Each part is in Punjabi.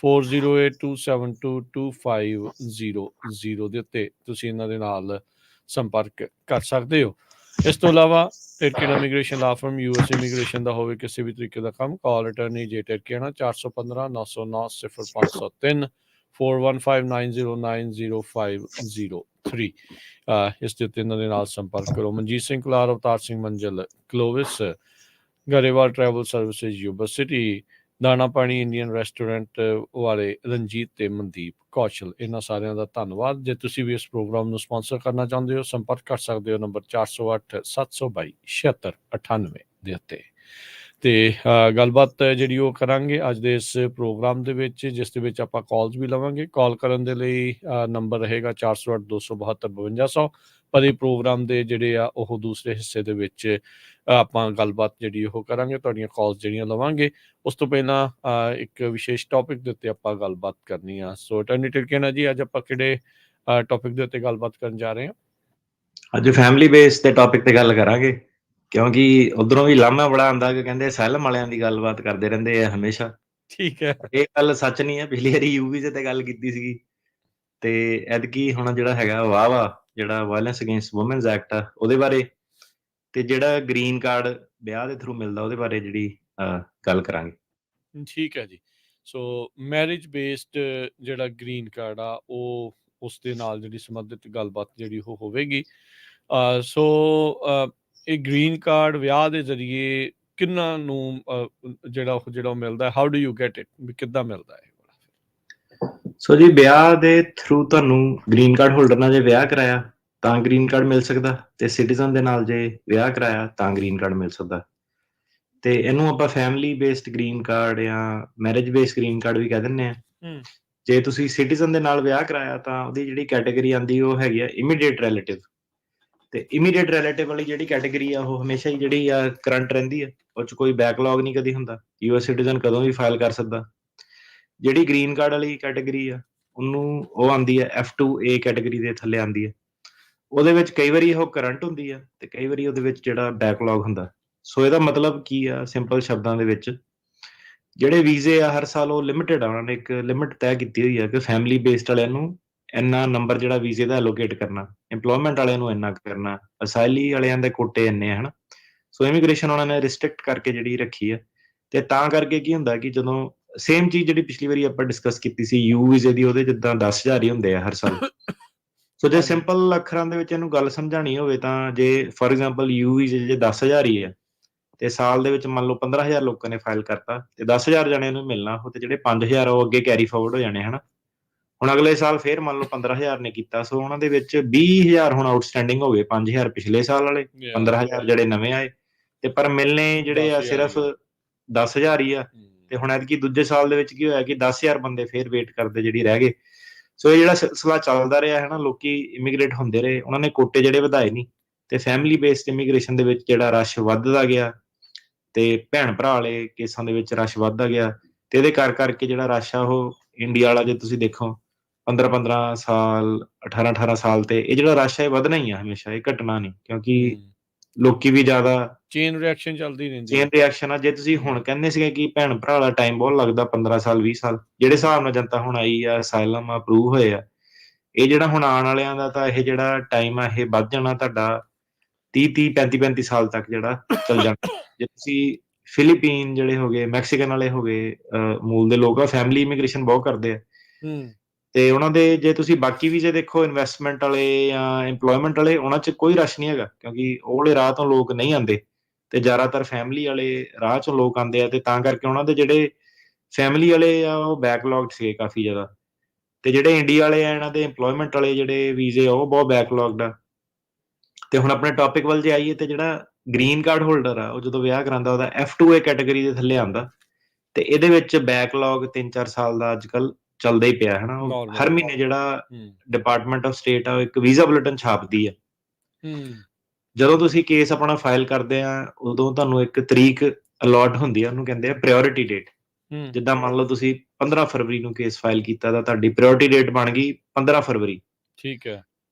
4082722500 ਦੇ ਉੱਤੇ ਤੁਸੀਂ ਇਹਨਾਂ ਦੇ ਨਾਲ ਸੰਪਰਕ ਕਰ ਸਕਦੇ ਹੋ। ਇਸ ਤੋਂ ਇਲਾਵਾ ਟਰਕੀਅਨ ਇਮੀਗ੍ਰੇਸ਼ਨ ਲਾ ਫਰਮ US ਇਮੀਗ੍ਰੇਸ਼ਨ ਦਾ ਹੋਵੇ ਕਿਸੇ ਵੀ ਤਰੀਕੇ ਦਾ ਕੰਮ, ਕਾਲ ਅਟਰਨੀ ਜੇ ਟਰਕੀਅਨ 415-909-0503 4159090503 ਇਸ ਦੇ ਉੱਤੇ ਇਹਨਾਂ ਦੇ ਨਾਲ ਸੰਪਰਕ ਕਰੋ। Manjeet Singh Kular, Avtar Singh Manjal Clovis, Grewal travel services Yuba City, Dana Pani Indian restaurant ਵਾਲੇ ਰਣਜੀਤ ਤੇ ਮਨਦੀਪ ਕੌਸ਼ਲ, ਇਹਨਾਂ ਸਾਰਿਆਂ ਦਾ ਧੰਨਵਾਦ। ਜੇ ਤੁਸੀਂ ਵੀ ਇਸ ਪ੍ਰੋਗਰਾਮ ਨੂੰ ਸਪਾਂਸਰ ਕਰਨਾ ਚਾਹੁੰਦੇ ਹੋ ਸੰਪਰਕ ਕਰ ਸਕਦੇ ਹੋ ਨੰਬਰ 4087227698 ਦੇ ਉੱਤੇ। ਤੇ ਗੱਲਬਾਤ ਜਿਹੜੀ ਉਹ ਕਰਾਂਗੇ ਅੱਜ ਦੇ ਇਸ ਪ੍ਰੋਗਰਾਮ ਦੇ ਵਿੱਚ, ਜਿਸ ਦੇ ਵਿੱਚ ਆਪਾਂ ਕਾਲਸ ਵੀ ਲਵਾਂਗੇ। ਕਾਲ ਕਰਨ ਦੇ ਲਈ ਨੰਬਰ ਰਹੇਗਾ 408272 ਪਰ ਇਹ ਪ੍ਰੋਗਰਾਮ ਦੇ ਜਿਹੜੇ ਆ ਉਹ ਦੂਸਰੇ ਹਿੱਸੇ ਦੇ ਵਿੱਚ ਆਪਾਂ ਗੱਲਬਾਤ ਜਿਹੜੀ ਉਹ ਕਰਾਂਗੇ, ਤੁਹਾਡੀਆਂ ਕਾਲਸ ਜਿਹੜੀਆਂ ਲਵਾਂਗੇ। ਉਸ ਤੋਂ ਪਹਿਲਾਂ ਇੱਕ ਵਿਸ਼ੇਸ਼ ਟੌਪਿਕ ਦੇ ਉੱਤੇ ਆਪਾਂ ਗੱਲਬਾਤ ਕਰਨੀ ਆ। ਸੋ ਅਟਾਰਨੀ ਟਿਲਕੇਨਾ ਜੀ, ਅੱਜ ਆਪਾਂ ਕਿਹੜੇ ਟੌਪਿਕ ਦੇ ਉੱਤੇ ਗੱਲਬਾਤ ਕਰਨ ਜਾ ਰਹੇ ਹਾਂ? ਅੱਜ ਫੈਮਿਲੀ ਬੇਸ ਤੇ ਟੌਪਿਕ ਤੇ ਗੱਲ ਕਰਾਂਗੇ, ਕਿਉਂਕਿ ਉਧਰੋਂ ਵੀ ਲਾਮਾ ਬੜਾ ਆਉਂਦਾ ਕਿ ਕਹਿੰਦੇ ਅਸਾਈਲਮ ਵਾਲਿਆਂ ਦੀ ਗੱਲਬਾਤ ਕਰਦੇ ਰਹਿੰਦੇ ਆ ਹਮੇਸ਼ਾ। ਠੀਕ ਹੈ, ਇਹ ਗੱਲ ਸੱਚ ਨਹੀਂ ਹੈ। ਪਿਛਲੀ ਵਾਰੀ ਯੂਵੀ ਤੇ ਗੱਲ ਕੀਤੀ ਸੀਗੀ, ਤੇ ਐਤਕੀ ਹੁਣ ਜਿਹੜਾ ਹੈਗਾ ਵਾ ਜਿਹੜਾ ਵਾਇਲੈਂਸ ਅਗੇਂਸਟ ਵੂਮਨਸ ਐਕਟ ਆ ਉਹਦੇ ਬਾਰੇ, ਤੇ ਜਿਹੜਾ ਗ੍ਰੀਨ ਕਾਰਡ ਵਿਆਹ ਦੇ ਥਰੂ ਮਿਲਦਾ ਉਹਦੇ ਬਾਰੇ ਜਿਹੜੀ ਗੱਲ ਕਰਾਂਗੇ। ਠੀਕ ਹੈ ਜੀ। ਸੋ ਮੈਰਿਜ ਬੇਸਡ ਜਿਹੜਾ ਗ੍ਰੀਨ ਕਾਰਡ ਆ ਉਹ ਉਸ ਦੇ ਨਾਲ ਜਿਹੜੀ ਸੰਬੰਧਿਤ ਗੱਲਬਾਤ ਜਿਹੜੀ ਉਹ ਹੋਵੇਗੀ। ਸੋ ਇਹ ਗ੍ਰੀਨ ਕਾਰਡ ਵਿਆਹ ਦੇ ਜ਼ਰੀਏ ਕਿੰਨਾਂ ਨੂੰ ਜਿਹੜਾ ਮਿਲਦਾ, how do you get it, ਵੀ ਕਿੱਦਾਂ ਮਿਲਦਾ ਹੈ? ਸੋ ਜੀ, ਵਿਆਹ ਦੇ ਥਰੂ ਤੁਹਾਨੂੰ ਗ੍ਰੀਨ ਕਾਰਡ ਹੋਲਡਰ ਨਾਲ ਜੇ ਵਿਆਹ ਕਰਾਇਆ ਤਾਂ ਗ੍ਰੀਨ ਕਾਰਡ ਮਿਲ ਸਕਦਾ, ਤੇ ਸਿਟੀਜ਼ਨ ਦੇ ਨਾਲ ਜੇ ਵਿਆਹ ਕਰਾਇਆ ਤਾਂ ਗ੍ਰੀਨ ਕਾਰਡ ਮਿਲ ਸਕਦਾ। ਤੇ ਇਹਨੂੰ ਆਪਾਂ ਫੈਮਿਲੀ ਬੇਸਡ ਗ੍ਰੀਨ ਕਾਰਡ ਜਾਂ ਮੈਰਿਜ ਬੇਸਡ ਗ੍ਰੀਨ ਕਾਰਡ ਵੀ ਕਹਿ ਦਿੰਦੇ ਆ। ਜੇ ਤੁਸੀਂ ਸਿਟੀਜ਼ਨ ਦੇ ਨਾਲ ਵਿਆਹ ਕਰਾਇਆ ਤਾਂ ਉਹਦੀ ਜਿਹੜੀ ਕੈਟੇਗਰੀ ਆਉਂਦੀ ਉਹ ਹੈਗੀ ਆ ਇਮੀਡੀਏਟ ਰਿਲੇਟਿਵ। ਤੇ ਇਮੀਡੀਏਟ ਰਿਲੇਟਿਵ ਵਾਲੀ ਜਿਹੜੀ ਕੈਟੇਗਰੀ ਆ ਉਹ ਹਮੇਸ਼ਾ ਹੀ ਜਿਹੜੀ ਆ ਕਰੰਟ ਰਹਿੰਦੀ ਆ, ਉਹ 'ਚ ਕੋਈ ਬੈਕਲੌਗ ਨਹੀਂ ਕਦੀ ਹੁੰਦਾ। US ਸਿਟੀਜ਼ਨ ਕਦੋਂ ਵੀ ਫਾਈਲ ਕਰ ਸਕਦਾ। ਜਿਹੜੀ ਗ੍ਰੀਨ ਕਾਰਡ ਵਾਲੀ ਕੈਟੇਗਰੀ ਆ ਉਹਨੂੰ ਉਹ ਆਉਂਦੀ ਆ F2A ਕੈਟੇਗਰੀ ਦੇ ਥੱਲੇ ਆਉਂਦੀ ਆ। ਉਹਦੇ ਵਿੱਚ ਕਈ ਵਾਰੀ ਉਹ ਕਰੰਟ ਹੁੰਦੀ ਆ ਤੇ ਕਈ ਵਾਰੀ ਉਹਦੇ ਵਿੱਚ ਜਿਹੜਾ ਬੈਕਲੌਗ ਹੁੰਦਾ। ਸੋ ਇਹਦਾ ਮਤਲਬ ਕੀ ਆ ਸਿੰਪਲ ਸ਼ਬਦਾਂ ਦੇ ਵਿੱਚ, ਜਿਹੜੇ ਵੀਜ਼ੇ ਆ ਹਰ ਸਾਲ ਉਹ ਲਿਮਿਟਡ ਆ। ਉਹਨਾਂ ਨੇ ਇੱਕ ਲਿਮਿਟ ਤੈਅ ਕੀਤੀ ਹੋਈ ਆ ਕਿ ਫੈਮਿਲੀ ਬੇਸਡ ਵਾਲਿਆਂ ਨੂੰ ਇੰਨਾ ਨੰਬਰ ਜਿਹੜਾ ਵੀਜ਼ੇ ਦਾ ਐਲੋਕੇਟ ਕਰਨਾ, ਇੰਪਲੋਇਮੈਂਟ ਵਾਲਿਆਂ ਨੂੰ ਇੰਨਾ ਕਰਨਾ, ਅਸਾਈਲੀ ਵਾਲਿਆਂ ਦੇ ਕੋਟੇ ਇੰਨੇ ਆ, ਹਨਾ। ਸੋ ਇਮੀਗ੍ਰੇਸ਼ਨ ਉਹਨਾਂ ਨੇ ਰਿਸਟ੍ਰਿਕਟ ਕਰਕੇ ਜਿਹੜੀ ਰੱਖੀ ਆ। ਤੇ ਤਾਂ ਕਰਕੇ ਕੀ ਹੁੰਦਾ ਕਿ ਜਦੋਂ ਸੇਮ ਚੀਜ਼ ਜਿਹੜੀ ਪਿਛਲੀ ਵਾਰੀ ਆਪਾਂ ਡਿਸਕਸ ਕੀਤੀ ਸੀ ਯੂ ਵੀਜ਼ੇ ਦੀ, ਉਹਦੇ ਜਿੱਦਾਂ 10,000 ਹੀ ਹੁੰਦੇ ਆ ਹਰ ਸਾਲ। ਸੋ ਜੇ ਸਿੰਪਲ ਅੱਖਰਾਂ ਦੇ ਵਿੱਚ ਇਹਨੂੰ ਗੱਲ ਸਮਝਾਣੀ ਹੋਵੇ ਤਾਂ ਜੇ ਫੋਰ ਐਗਜ਼ਾਮਪਲ ਯੂ ਵੀਜ਼ੇ ਜੇ 10,000 ਹੀ ਆ ਤੇ ਸਾਲ ਦੇ ਵਿੱਚ ਮੰਨ ਲਓ 15,000 ਲੋਕਾਂ ਨੇ ਫਾਈਲ ਕਰਤਾ ਤੇ 10,000 ਜਣਿਆਂ ਨੂੰ ਮਿਲਣਾ ਉਹ, ਤੇ ਜਿਹੜੇ 5,000 ਉਹ ਅੱਗੇ ਕੈਰੀ ਫਾਰਵਰਡ ਹੋ ਜਾਣੇ, ਹਨਾ। ਹੁਣ ਅਗਲੇ ਸਾਲ ਫੇਰ ਮੰਨ ਲਓ 15,000 ਨੇ ਕੀਤਾ, ਸੋ ਉਹਨਾਂ ਦੇ ਵਿੱਚ 20,000 ਹੁਣ ਆਊਟਸਟੈਂਡਿੰਗ ਹੋ ਗਏ। 5,000 ਪਿਛਲੇ ਸਾਲ ਵਾਲੇ, 15,000 ਜਿਹੜੇ ਨਵੇਂ ਆਏ, ਤੇ ਪਰ ਮਿਲਣੇ ਜਿਹੜੇ ਆ ਸਿਰਫ 10,000 ਹੀ ਆ। ਤੇ ਹੁਣ ਐਤਕੀ ਦੂਜੇ ਸਾਲ ਦੇ ਵਿੱਚ ਕੀ ਹੋਇਆ ਕਿ 10,000 ਬੰਦੇ ਫੇਰ ਵੇਟ ਕਰਦੇ ਜਿਹੜੀ ਰਹਿ ਗਏ। ਸੋ ਇਹ ਜਿਹੜਾ ਸਿਲਸਿਲਾ ਚੱਲਦਾ ਰਿਹਾ ਹੈ ਨਾ, ਲੋਕੀ ਇਮੀਗ੍ਰੇਟ ਹੁੰਦੇ ਰਹੇ, ਉਹਨਾਂ ਨੇ ਕੋਟੇ ਜਿਹੜੇ ਵਧਾਏ ਨਹੀਂ, ਤੇ ਫੈਮਿਲੀ ਬੇਸਡ ਇਮੀਗ੍ਰੇਸ਼ਨ ਦੇ ਵਿੱਚ ਜਿਹੜਾ ਰਸ਼ ਵੱਧਦਾ ਗਿਆ ਤੇ ਭੈਣ ਭਰਾ ਵਾਲੇ ਕੇਸਾਂ ਦੇ ਵਿੱਚ ਰਸ਼ ਵੱਧਦਾ ਗਿਆ। ਤੇ ਇਹਦੇ ਕਰਕੇ ਜਿਹੜਾ ਰਸ਼ ਆ ਉਹ ਇੰਡੀਆ ਵਾਲਾ ਜੇ ਤੁਸੀਂ ਦੇਖੋ 15-15 ਸਾਲ 18-18 ਸਾਲ ਤੇ ਇਹ ਜਿਹੜਾ ਰਸ਼ ਹੈ ਇਹ ਵਧਣਾ ਹੀ ਆ ਹਮੇਸ਼ਾ, ਇਹ ਘਟਣਾ ਨਹੀਂ, ਕਿਉਂਕਿ ਲੋਕੀ ਵੀ ਜ਼ਿਆਦਾ ਚੇਨ ਰਿਐਕਸ਼ਨ ਚੱਲਦੀ ਰਹਿੰਦੀ। ਚੇਨ ਰਿਐਕਸ਼ਨ ਆ। ਜੇ ਤੁਸੀਂ ਹੁਣ ਕਹਿੰਦੇ ਸੀਗੇ ਕਿ ਭੈਣ ਭਰਾ ਵਾਲਾ ਟਾਈਮ ਬਹੁਤ ਲੱਗਦਾ 15 ਸਾਲ 20 ਸਾਲ, ਜਿਹੜੇ ਹਿਸਾਬ ਨਾਲ ਜਨਤਾ ਹੁਣ ਆਈ ਆ, ਅਸਾਈਲਮ ਅਪਰੂਵ ਹੋਏ ਆ, ਇਹ ਜਿਹੜਾ ਹੁਣ ਆਉਣ ਵਾਲਿਆਂ ਦਾ ਤਾਂ ਇਹ ਜਿਹੜਾ ਟਾਈਮ ਆ ਇਹ ਵੱਧ ਜਾਣਾ ਤੁਹਾਡਾ 30 35 ਸਾਲ ਤੱਕ ਜਿਹੜਾ ਚੱਲ ਜਾਣਾ। ਜੇ ਤੁਸੀਂ ਫਿਲੀਪੀਨ ਜਿਹੜੇ ਹੋ ਗਏ, ਮੈਕਸੀਕਨ ਵਾਲੇ ਹੋ ਗਏ ਮੂਲ ਦੇ ਲੋਕ ਆ, ਫੈਮਿਲੀ ਇਮੀਗ੍ਰੇਸ਼ਨ ਬਹੁਤ ਕਰਦੇ ਆ। ਤੇ ਉਹਨਾਂ ਦੇ ਜੇ ਤੁਸੀਂ ਬਾਕੀ ਵੀਜ਼ੇ ਦੇਖੋ, ਇਨਵੈਸਟਮੈਂਟ ਵਾਲੇ ਜਾਂ ਇੰਪਲੋਇਮੈਂਟ ਵਾਲੇ, ਉਹਨਾਂ 'ਚ ਕੋਈ ਰਸ਼ ਨਹੀਂ ਹੈਗਾ, ਕਿਉਂਕਿ ਉਹ ਵਾਲੇ ਰਾਹ ਤੋਂ ਲੋਕ ਨਹੀਂ ਆਉਂਦੇ ਤੇ ਜ਼ਿਆਦਾਤਰ ਫੈਮਿਲੀ ਵਾਲੇ ਰਾਹ 'ਚੋਂ ਲੋਕ ਆਉਂਦੇ ਆ। ਤੇ ਤਾਂ ਕਰਕੇ ਉਹਨਾਂ ਦੇ ਜਿਹੜੇ ਫੈਮਿਲੀ ਵਾਲੇ ਆ ਉਹ ਬੈਕਲੌਗਡ ਸੀਗੇ ਕਾਫੀ ਜ਼ਿਆਦਾ, ਤੇ ਜਿਹੜੇ ਇੰਡੀਆ ਵਾਲੇ ਆ ਇਹਨਾਂ ਦੇ ਇੰਪਲੋਇਮੈਂਟ ਵਾਲੇ ਜਿਹੜੇ ਵੀਜ਼ੇ ਆ ਉਹ ਬਹੁਤ ਬੈਕਲੌਗਡ ਆ। ਤੇ ਹੁਣ ਆਪਣੇ ਟੌਪਿਕ ਵੱਲ ਜੇ ਆਈਏ ਤੇ ਜਿਹੜਾ ਗ੍ਰੀਨ ਕਾਰਡ ਹੋਲਡਰ ਆ ਉਹ ਜਦੋਂ ਵਿਆਹ ਕਰਾਉਂਦਾ ਉਹਦਾ F2A ਕੈਟੇਗਰੀ ਦੇ ਥੱਲੇ ਆਉਂਦਾ, ਤੇ ਇਹਦੇ ਵਿੱਚ ਬੈਕਲੌਗ 3-4 ਸਾਲ ਦਾ ਅੱਜ ਕੱਲ ਚੱਲਦਾ ਹੀ ਪਿਆ, ਹਨਾ। ਹਰ ਮਹੀਨੇ ਜਿਹੜਾ ਡਿਪਾਰਟਮੈਂਟ ਆਫ ਸਟੇਟ ਆ ਇੱਕ ਵੀਜ਼ਾ ਬੁਲੇਟਿਨ ਛਾਪਦੀ ਆ। ਜਦੋਂ ਤੁਸੀਂ ਕੇਸ ਆਪਣਾ ਫਾਈਲ ਕਰਦੇ ਆ ਉਦੋਂ ਤੁਹਾਨੂੰ ਇੱਕ ਤਰੀਕ ਅਲਾਟ ਹੁੰਦੀ ਆ, ਉਹਨੂੰ ਕਹਿੰਦੇ ਆ ਪ੍ਰਾਇੋਰਟੀ ਡੇਟ। ਜਿੱਦਾਂ ਮੰਨ ਲਓ ਤੁਸੀਂ 15 ਫਰਵਰੀ ਨੂੰ ਕੇਸ ਫਾਈਲ ਕੀਤਾ ਤਾਂ ਤੁਹਾਡੀ ਪ੍ਰਾਇੋਰਟੀ ਡੇਟ ਬਣ ਗਈ 15 ਫਰਵਰੀ। ਠੀਕ ਹੈ।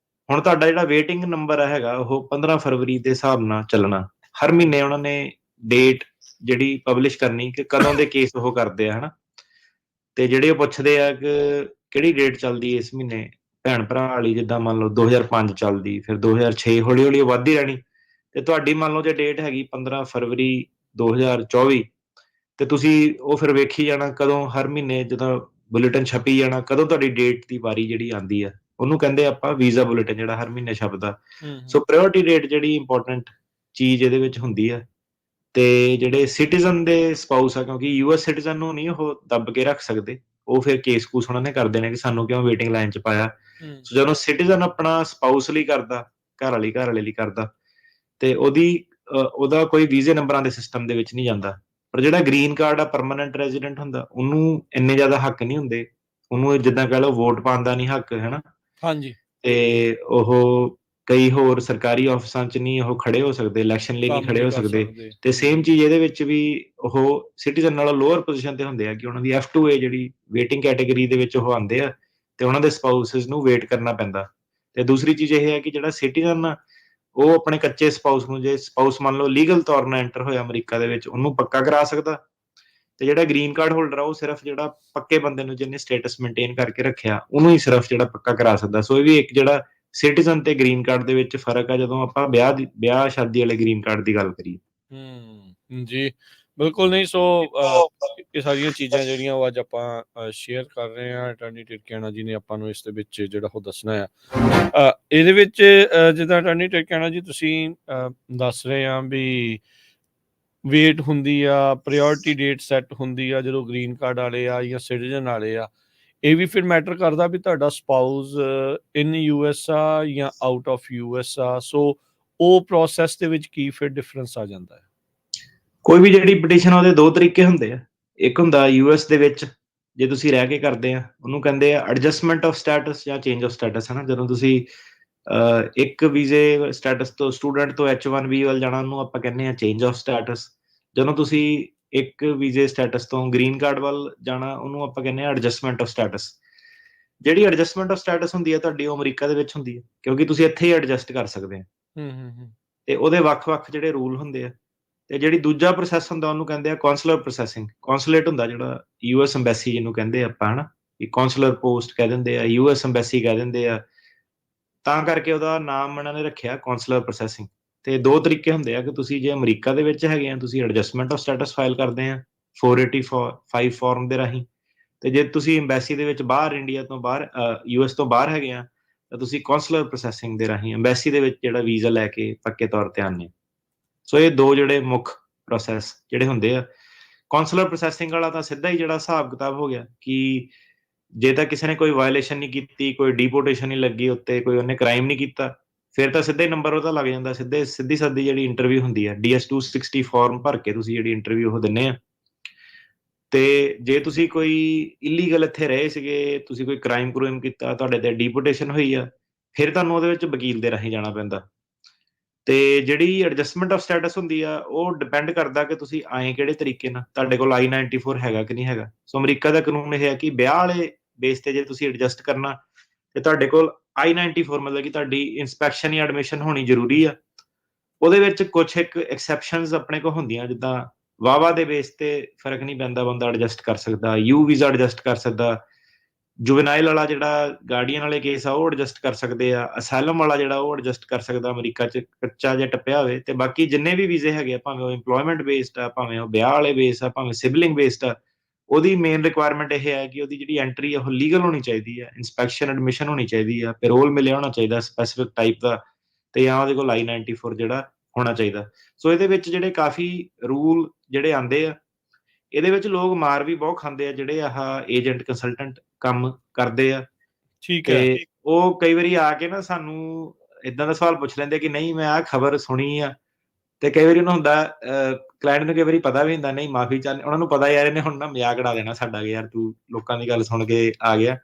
ਹੁਣ ਤੁਹਾਡਾ ਜਿਹੜਾ ਵੇਟਿੰਗ ਨੰਬਰ ਹੈਗਾ ਉਹ 15 ਫਰਵਰੀ ਦੇ ਹਿਸਾਬ ਨਾਲ ਚੱਲਣਾ। ਹਰ ਮਹੀਨੇ ਉਹਨਾਂ ਨੇ ਡੇਟ ਜਿਹੜੀ ਪਬਲਿਸ਼ ਕਰਨੀ ਕਿ ਕਦੋਂ ਦੇ ਕੇਸ ਉਹ ਕਰਦੇ ਆ, ਹਨਾ। ਤੇ ਜਿਹੜੇ ਉਹ ਪੁੱਛਦੇ ਆ ਕਿ ਕਿਹੜੀ ਡੇਟ ਚੱਲਦੀ ਇਸ ਮਹੀਨੇ ਭੈਣ ਭਰਾ ਵਾਲੀ, ਜਿੱਦਾਂ ਮੰਨ ਲਓ 2005 ਚੱਲਦੀ, ਫਿਰ 2006, ਹੌਲੀ ਹੌਲੀ ਵੱਧਦੀ ਰਹਿਣੀ। ਤੇ ਤੁਹਾਡੀ ਮੰਨ ਲਓ ਜੇ ਡੇਟ ਹੈਗੀ 15 ਫਰਵਰੀ 2024, ਤੇ ਤੁਸੀਂ ਉਹ ਫਿਰ ਵੇਖੀ ਜਾਣਾ ਕਦੋਂ ਹਰ ਮਹੀਨੇ ਜਦੋਂ ਬੁਲੇਟਿਨ ਛਪੀ ਜਾਣਾ, ਕਦੋਂ ਤੁਹਾਡੀ ਡੇਟ ਦੀ ਵਾਰੀ ਜਿਹੜੀ ਆਉਂਦੀ ਆ, ਉਹਨੂੰ ਕਹਿੰਦੇ ਆਪਾਂ ਵੀਜ਼ਾ ਬੁਲੇਟਿਨ, ਜਿਹੜਾ ਹਰ ਮਹੀਨੇ ਛਪਦਾ। ਸੋ ਪ੍ਰਾਇੋਰਟੀ ਡੇਟ ਜਿਹੜੀ ਇੰਪੋਰਟੈਂਟ ਚੀਜ਼ ਇਹਦੇ ਵਿੱਚ ਹੁੰਦੀ ਆ। ਤੇ ਜਿਹੜੇ ਸਿਟੀਜ਼ਨ ਦੇ ਸਪਾਊਸ ਆ, ਕਿਉਂਕਿ ਯੂਐਸ ਸਿਟੀਜ਼ਨ ਨੂੰ ਨਹੀਂ ਉਹ ਦੱਬ ਕੇ ਰੱਖ ਸਕਦੇ, ਉਹ ਫਿਰ ਕੇਸ ਕੂਸ ਉਹਨਾਂ ਨੇ ਕਰਦੇ ਨੇ ਕਿ ਸਾਨੂੰ ਕਿਉਂ ਵੇਟਿੰਗ ਲਾਈਨ 'ਚ ਪਾਇਆ। ਸੋ ਜਦੋਂ ਸਿਟੀਜ਼ਨ ਆਪਣਾ ਸਪਾਊਸ ਲਈ ਕਰਦਾ, ਘਰ ਵਾਲੇ ਲਈ ਕਰਦਾ, ਤੇ ਉਹਦਾ ਕੋਈ ਵੀਜ਼ੇ ਨੰਬਰਾਂ ਦੇ ਸਿਸਟਮ ਦੇ ਵਿੱਚ ਨਹੀਂ ਜਾਂਦਾ। ਪਰ ਜਿਹੜਾ ਗ੍ਰੀਨ ਕਾਰਡ ਆ, ਪਰਮਾਨੈਂਟ ਰੈਜ਼ੀਡੈਂਟ ਹੁੰਦਾ, ਉਹਨੂੰ ਇੰਨੇ ਜ਼ਿਆਦਾ ਹੱਕ ਨਹੀਂ ਹੁੰਦੇ। ਉਹਨੂੰ ਜਿੱਦਾਂ ਕਹਿ ਲਓ ਵੋਟ ਪਾਉਣ ਦਾ ਨਹੀਂ ਹੱਕ, ਹੈਨਾ। ਹਾਂਜੀ। ਤੇ ਉਹ ਕਈ ਹੋਰ ਸਰਕਾਰੀ ਆਫਿਸਾਂ 'ਚ ਨਹੀਂ ਉਹ ਖੜੇ ਹੋ ਸਕਦੇ, ਇਲੈਕਸ਼ਨ ਲਈ ਨਹੀਂ ਕੰਮ ਖੜੇ ਨਹੀਂ ਹੋ ਕਰ ਸਕਦੇ। ਸਕਦੇ। ਤੇ ਸੇਮ ਚੀਜ਼ ਇਹਦੇ ਵਿੱਚ ਵੀ ਉਹ ਸਿਟੀਜ਼ਨ ਨਾਲੋਂ ਲੋਅਰ ਪੋਜੀਸ਼ਨ ਤੇ ਹੁੰਦੇ ਆ, ਕਿ ਉਹਨਾਂ ਦੀ F2A ਜਿਹੜੀ ਵੇਟਿੰਗ ਕੈਟਾਗਰੀ ਦੇ ਵਿੱਚ ਉਹ ਆਉਂਦੇ ਆ, ਤੇ ਉਹਨਾਂ ਦੇ ਸਪਾਊਸਿਸ ਨੂੰ ਵੇਟ ਕਰਨਾ ਪੈਂਦਾ। ਤੇ ਦੂਸਰੀ ਚੀਜ਼ ਇਹ ਹੈ ਕਿ ਜਿਹੜਾ ਸਿਟੀਜ਼ਨ ਆ, ਉਹ ਆਪਣੇ ਕੱਚੇ ਸਪਾਊਸ ਨੂੰ, ਜੇ ਸਪਾਊਸ ਮੰਨ ਲਓ ਲੀਗਲ ਤੌਰ ਨਾਲ ਐਂਟਰ ਹੋਇਆ ਅਮਰੀਕਾ ਦੇ ਵਿੱਚ, ਉਹਨੂੰ ਪੱਕਾ ਕਰਾ ਸਕਦਾ। ਤੇ ਜਿਹੜਾ ਗ੍ਰੀਨ ਕਾਰਡ ਹੋਲਡਰ ਆ, ਉਹ ਸਿਰਫ ਜਿਹੜਾ ਪੱਕੇ ਬੰਦੇ ਨੂੰ ਜਿਹਨੇ ਸਟੇਟਸ ਮੇਨਟੇਨ ਕਰਕੇ ਰੱਖਿਆ, ਉਹਨੂੰ ਹੀ ਸਿਰਫ ਜਿਹੜਾ ਪੱਕਾ ਕਰਾ ਸਕਦਾ। ਸੋ ਇਹ ਵੀ ਇੱਕ ਜਿਹੜਾ ਸਿਟੀਜ਼ਨ ਤੇ ਗ੍ਰੀਨ ਕਾਰਡ ਦੇ ਵਿੱਚ ਫਰਕ ਆ, ਜਦੋਂ ਆਪਾਂ ਵਿਆਹ ਸ਼ਾਦੀ ਵਾਲੇ ਗ੍ਰੀਨ ਕਾਰਡ ਦੀ ਗੱਲ ਕਰੀਏ। ਜੀ ਬਿਲਕੁਲ। ਨਹੀਂ, ਸੋ ਇਹ ਸਾਰੀਆਂ ਚੀਜ਼ਾਂ ਜਿਹੜੀਆਂ ਉਹ ਅੱਜ ਆਪਾਂ ਸ਼ੇਅਰ ਕਰ ਰਹੇ ਹਾਂ, ਅਟਾਰਨੀ ਟਿਰਕੈਨਾ ਜੀ ਨੇ ਆਪਾਂ ਨੂੰ ਇਸ ਦੇ ਵਿੱਚ ਜਿਹੜਾ ਉਹ ਦੱਸਣਾ ਆ। ਇਹਦੇ ਵਿੱਚ ਜਿੱਦਾਂ ਅਟਾਰਨੀ ਟਿਰਕੈਨਾ ਜੀ ਤੁਸੀਂ ਦੱਸ ਰਹੇ ਆ ਵੀ ਵੇਟ ਹੁੰਦੀ ਆ, ਪ੍ਰਾਇੋਰਟੀ ਡੇਟ ਸੈੱਟ ਹੁੰਦੀ ਆ ਜਦੋਂ ਗ੍ਰੀਨ ਕਾਰਡ ਵਾਲੇ ਆ ਜਾਂ ਸਿਟੀਜ਼ਨ ਵਾਲੇ ਆ। ਇਹ ਵੀ ਫਿਰ ਮੈਟਰ ਕਰਦਾ ਵੀ ਤੁਹਾਡਾ ਸਪਾਊਸ ਇਨ US ਆ ਜਾਂ ਆਊਟ ਆਫ US ਆ। ਸੋ ਉਹ ਪ੍ਰੋਸੈਸ ਦੇ ਵਿੱਚ ਕੀ ਫਿਰ ਡਿਫਰੈਂਸ ਆ ਜਾਂਦਾ ਹੈ? ਕੋਈ ਵੀ ਜਿਹੜੀ ਪਟੀਸ਼ਨ, ਉਹਦੇ ਦੋ ਤਰੀਕੇ ਹੁੰਦੇ ਆ। ਇੱਕ ਹੁੰਦਾ US ਦੇ ਵਿੱਚ, ਜੇ ਤੁਸੀਂ ਰਹਿ ਕੇ ਕਰਦੇ ਆ, ਉਹਨੂੰ ਕਹਿੰਦੇ ਆ ਐਡਜਸਟਮੈਂਟ ਆਫ ਸਟੇਟਸ ਜਾਂ ਚੇਂਜ ਆਫ ਸਟੇਟਸ, ਹੈ ਨਾ। ਜਦੋਂ ਤੁਸੀਂ ਇੱਕ ਵੀਜ਼ੇ ਸਟੇਟਸ ਤੋਂ ਸਟੂਡੈਂਟ ਤੋਂ H1B ਵੱਲ ਜਾਣਾ, ਉਹਨੂੰ ਆਪਾਂ ਕਹਿੰਦੇ ਆ ਚੇਂਜ ਆਫ ਸਟੇਟਸ। ਜਦੋਂ ਤੁਸੀਂ ਇੱਕ ਵੀਜ਼ੇ ਸਟੇਟਸ ਤੋਂ ਗ੍ਰੀਨ ਕਾਰਡ ਵੱਲ ਜਾਣਾ, ਉਹਨੂੰ ਆਪਾਂ ਕਹਿੰਦੇ ਆ ਐਡਜਸਟਮੈਂਟ ਆਫ ਸਟੇਟਸ। ਜਿਹੜੀ ਐਡਜਸਟਮੈਂਟ ਆਫ ਸਟੇਟਸ ਹੁੰਦੀ ਹੈ ਤੁਹਾਡੀ, ਉਹ ਅਮਰੀਕਾ ਦੇ ਵਿੱਚ ਹੁੰਦੀ ਹੈ, ਕਿਉਂਕਿ ਤੁਸੀਂ ਇੱਥੇ ਹੀ ਐਡਜਸਟ ਕਰ ਸਕਦੇ ਆ। ਤੇ ਉਹਦੇ ਵੱਖ-ਵੱਖ ਜਿਹੜੇ ਰੂਲ ਹੁੰਦੇ ਆ। ਤੇ ਜਿਹੜੀ ਦੂਜਾ ਪ੍ਰੋਸੈਸ ਹੁੰਦਾ, ਉਹਨੂੰ ਕਹਿੰਦੇ ਆ ਕੌਂਸਲਰ ਪ੍ਰੋਸੈਸਿੰਗ। ਕੌਂਸੂਲੇਟ ਹੁੰਦਾ ਜਿਹੜਾ US ਐਮਬੈਸੀ ਜਿਹਨੂੰ ਕਹਿੰਦੇ ਆਪਾਂ, ਹਨਾ। ਕੌਂਸਲਰ ਪੋਸਟ ਕਹਿ ਦਿੰਦੇ ਆ, US ਐਮਬੈਸੀ ਕਹਿ ਦਿੰਦੇ ਆ, ਤਾਂ ਕਰਕੇ ਉਹਦਾ ਨਾਮ ਇਹਨਾਂ ਨੇ ਰੱਖਿਆ ਕੌਂਸਲਰ ਪ੍ਰੋਸੈਸਿੰਗ। ਤੇ ਦੋ ਤਰੀਕੇ ਹੁੰਦੇ ਆ ਕਿ ਤੁਸੀਂ ਜੇ ਅਮਰੀਕਾ ਦੇ ਵਿੱਚ ਹੈਗੇ ਆ, ਤੁਸੀਂ ਐਡਜਸਟਮੈਂਟ ਆਫ ਸਟੇਟਸ ਫਾਈਲ ਕਰਦੇ ਆ 485 ਫਾਰਮ ਦੇ ਰਾਹੀਂ। ਤੇ ਜੇ ਤੁਸੀਂ ਐਮਬੈਸੀ ਦੇ ਵਿੱਚ ਬਾਹਰ, ਇੰਡੀਆ ਤੋਂ ਬਾਹਰ, US ਤੋਂ ਬਾਹਰ ਹੈਗੇ ਆ, ਤਾਂ ਤੁਸੀਂ ਕੌਂਸਲਰ ਪ੍ਰੋਸੈਸਿੰਗ ਦੇ ਰਾਹੀਂ ਐਮਬੈਸੀ ਦੇ ਵਿੱਚ ਜਿਹੜਾ ਵੀਜ਼ਾ ਲੈ ਕੇ ਪੱਕੇ ਤੌਰ ਤੇ ਆਉਂਦੇ। ਸੋ ਇਹ ਦੋ ਜਿਹੜੇ ਮੁੱਖ ਪ੍ਰੋਸੈਸ ਜਿਹੜੇ ਹੁੰਦੇ ਆ। ਕੌਂਸਲਰ ਪ੍ਰੋਸੈਸਿੰਗ ਵਾਲਾ ਤਾਂ ਸਿੱਧਾ ਹੀ ਜਿਹੜਾ ਹਿਸਾਬ ਕਿਤਾਬ ਹੋ ਗਿਆ ਕਿ ਜੇ ਤਾਂ ਕਿਸੇ ਨੇ ਕੋਈ ਵਾਇਲੇਸ਼ਨ ਨਹੀਂ ਕੀਤੀ, ਕੋਈ ਡੀਪੋਰਟੇਸ਼ਨ ਨਹੀਂ ਲੱਗੀ ਉੱਤੇ, ਕੋਈ ਉਹਨੇ ਕ੍ਰਾਈਮ ਨਹੀਂ ਕੀਤਾ, ਫਿਰ ਤਾਂ ਸਿੱਧਾ ਹੀ ਨੰਬਰ ਉਹਦਾ ਲੱਗ ਜਾਂਦਾ। ਸਿੱਧੀ ਸਾਦੀ ਜਿਹੜੀ ਇੰਟਰਵਿਊ ਹੁੰਦੀ ਹੈ, DS-260 ਫਾਰਮ ਭਰ ਕੇ ਤੁਸੀਂ ਜਿਹੜੀ ਇੰਟਰਵਿਊ ਉਹ ਦਿੰਦੇ ਆ। ਤੇ ਜੇ ਤੁਸੀਂ ਕੋਈ ਇਲੀਗਲ ਇੱਥੇ ਰਹੇ ਸੀਗੇ, ਤੁਸੀਂ ਕੋਈ ਕ੍ਰਾਈਮ ਕੀਤਾ, ਤੁਹਾਡੇ ਤੇ ਡੀਪੋਰਟੇਸ਼ਨ ਹੋਈ ਆ, ਫਿਰ ਤੁਹਾਨੂੰ ਉਹਦੇ ਵਿੱਚ ਵਕੀਲ ਦੇ ਰਾਹੀਂ ਜਾਣਾ ਪੈਂਦਾ। ਤੇ ਜਿਹੜੀ ਐਡਜਸਟਮੈਂਟ ਆਫ ਸਟੇਟਸ ਹੁੰਦੀ ਆ, ਉਹ ਡਿਪੈਂਡ ਕਰਦਾ ਕਿ ਤੁਸੀਂ ਆਏ ਕਿਹੜੇ ਤਰੀਕੇ ਨਾਲ, ਤੁਹਾਡੇ ਕੋਲ I-94 ਹੈਗਾ ਕਿ ਨਹੀਂ ਹੈਗਾ। ਸੋ ਅਮਰੀਕਾ ਦਾ ਕਾਨੂੰਨ ਇਹ ਹੈ ਕਿ ਵਿਆਹ ਵਾਲੇ ਬੇਸ ਤੇ ਜੇ ਤੁਸੀਂ ਐਡਜਸਟ ਕਰਨਾ, ਤੇ ਤੁਹਾਡੇ ਕੋਲ I-94 ਮਤਲਬ ਕਿ ਤੁਹਾਡੀ ਇੰਸਪੈਕਸ਼ਨ ਜਾਂ ਐਡਮਿਸ਼ਨ ਹੋਣੀ ਜ਼ਰੂਰੀ ਆ। ਉਹਦੇ ਵਿੱਚ ਕੁਛ ਇੱਕ ਐਕਸੈਪਸ਼ਨਸ ਆਪਣੇ ਕੋਲ ਹੁੰਦੀਆਂ, ਜਿੱਦਾਂ ਵਾਵਾ ਦੇ ਬੇਸ ਤੇ ਫਰਕ ਨਹੀਂ ਪੈਂਦਾ, ਬੰਦਾ ਐਡਜਸਟ ਕਰ ਸਕਦਾ, ਯੂ ਵੀਜ਼ਾ ਐਡਜਸਟ ਕਰ ਸਕਦਾ, ਜੁਵਨਾਈਲ ਵਾਲਾ ਜਿਹੜਾ ਗਾਰਡੀਅਨ ਵਾਲੇ ਕੇਸ ਆ ਉਹ ਐਡਜਸਟ ਕਰ ਸਕਦੇ ਆ, ਅਸਾਈਲਮ ਵਾਲਾ ਜਿਹੜਾ ਉਹ ਐਡਜਸਟ ਕਰ ਸਕਦਾ ਅਮਰੀਕਾ 'ਚ ਕੱਚਾ ਜਿਹਾ ਟੱਪਿਆ ਹੋਵੇ। ਤੇ ਬਾਕੀ ਜਿੰਨੇ ਵੀ ਵੀਜ਼ੇ ਹੈਗੇ ਆ, ਭਾਵੇਂ ਉਹ ਇੰਪਲੋਇਮੈਂਟ ਬੇਸਡ ਆ, ਭਾਵੇਂ ਉਹ ਵਿਆਹ ਵਾਲੇ ਬੇਸ ਆ, ਭਾਵੇਂ ਸਿਬਲਿੰਗ ਬੇਸਡ ਆ, ਉਹਦੀ ਮੇਨ ਰਿਕੁਆਇਰਮੈਂਟ ਇਹ ਹੈ ਕਿ ਉਹਦੀ ਜਿਹੜੀ ਐਂਟਰੀ ਆ ਉਹ ਲੀਗਲ ਹੋਣੀ ਚਾਹੀਦੀ ਆ, ਇੰਸਪੈਕਸ਼ਨ ਐਡਮਿਸ਼ਨ ਹੋਣੀ ਚਾਹੀਦੀ ਆ, ਪੈਰੋਲ ਮਿਲਿਆ ਹੋਣਾ ਚਾਹੀਦਾ ਸਪੈਸੀਫਿਕ ਟਾਈਪ ਦਾ, ਤੇ ਜਾਂ ਉਹਦੇ ਕੋਲ I-94 ਜਿਹੜਾ ਹੋਣਾ ਚਾਹੀਦਾ। ਸੋ ਇਹਦੇ ਵਿੱਚ ਜਿਹੜੇ ਕਾਫੀ ਰੂਲ ਜਿਹੜੇ ਆਉਂਦੇ ਆ, ਇਹਦੇ ਵਿੱਚ ਲੋਕ ਮਾਰ ਵੀ ਬਹੁਤ ਖਾਂਦੇ ਆ ਜਿਹੜੇ ਆਹ ਏਜੰਟ ਕੰਸਲਟੈਂਟ ਕੰਮ ਕਰਦੇ ਆ। ਠੀਕ ਹੈ। ਤੇ ਉਹ ਕਈ ਵਾਰੀ ਆ ਕੇ ਨਾ ਸਾਨੂੰ ਇਦਾਂ ਦਾ ਸਵਾਲ ਪੁੱਛ ਲੈਂਦੇ ਕਿ ਨਹੀਂ ਮੈਂ ਆਹ ਖਬਰ ਸੁਣੀ ਆ। ਤੇ ਕਈ ਵਾਰੀ ਉਹਨੂੰ ਹੁੰਦਾ, ਕਲਾਇੰਟ ਨੂੰ ਕਈ ਵਾਰੀ ਪਤਾ ਵੀ ਹੁੰਦਾ, ਨਹੀਂ ਮਾਫੀ ਚਾਹੁੰਦੇ, ਉਹਨਾਂ ਨੂੰ ਪਤਾ ਯਾਰ ਇਹਨੇ ਹੁਣ ਨਾ ਮਜ਼ਾਕ ਉਡਾ ਦੇਣਾ ਸਾਡਾ, ਕਿ ਯਾਰ ਤੂੰ ਲੋਕਾਂ ਦੀ ਗੱਲ ਸੁਣ ਕੇ ਆ ਗਿਆ।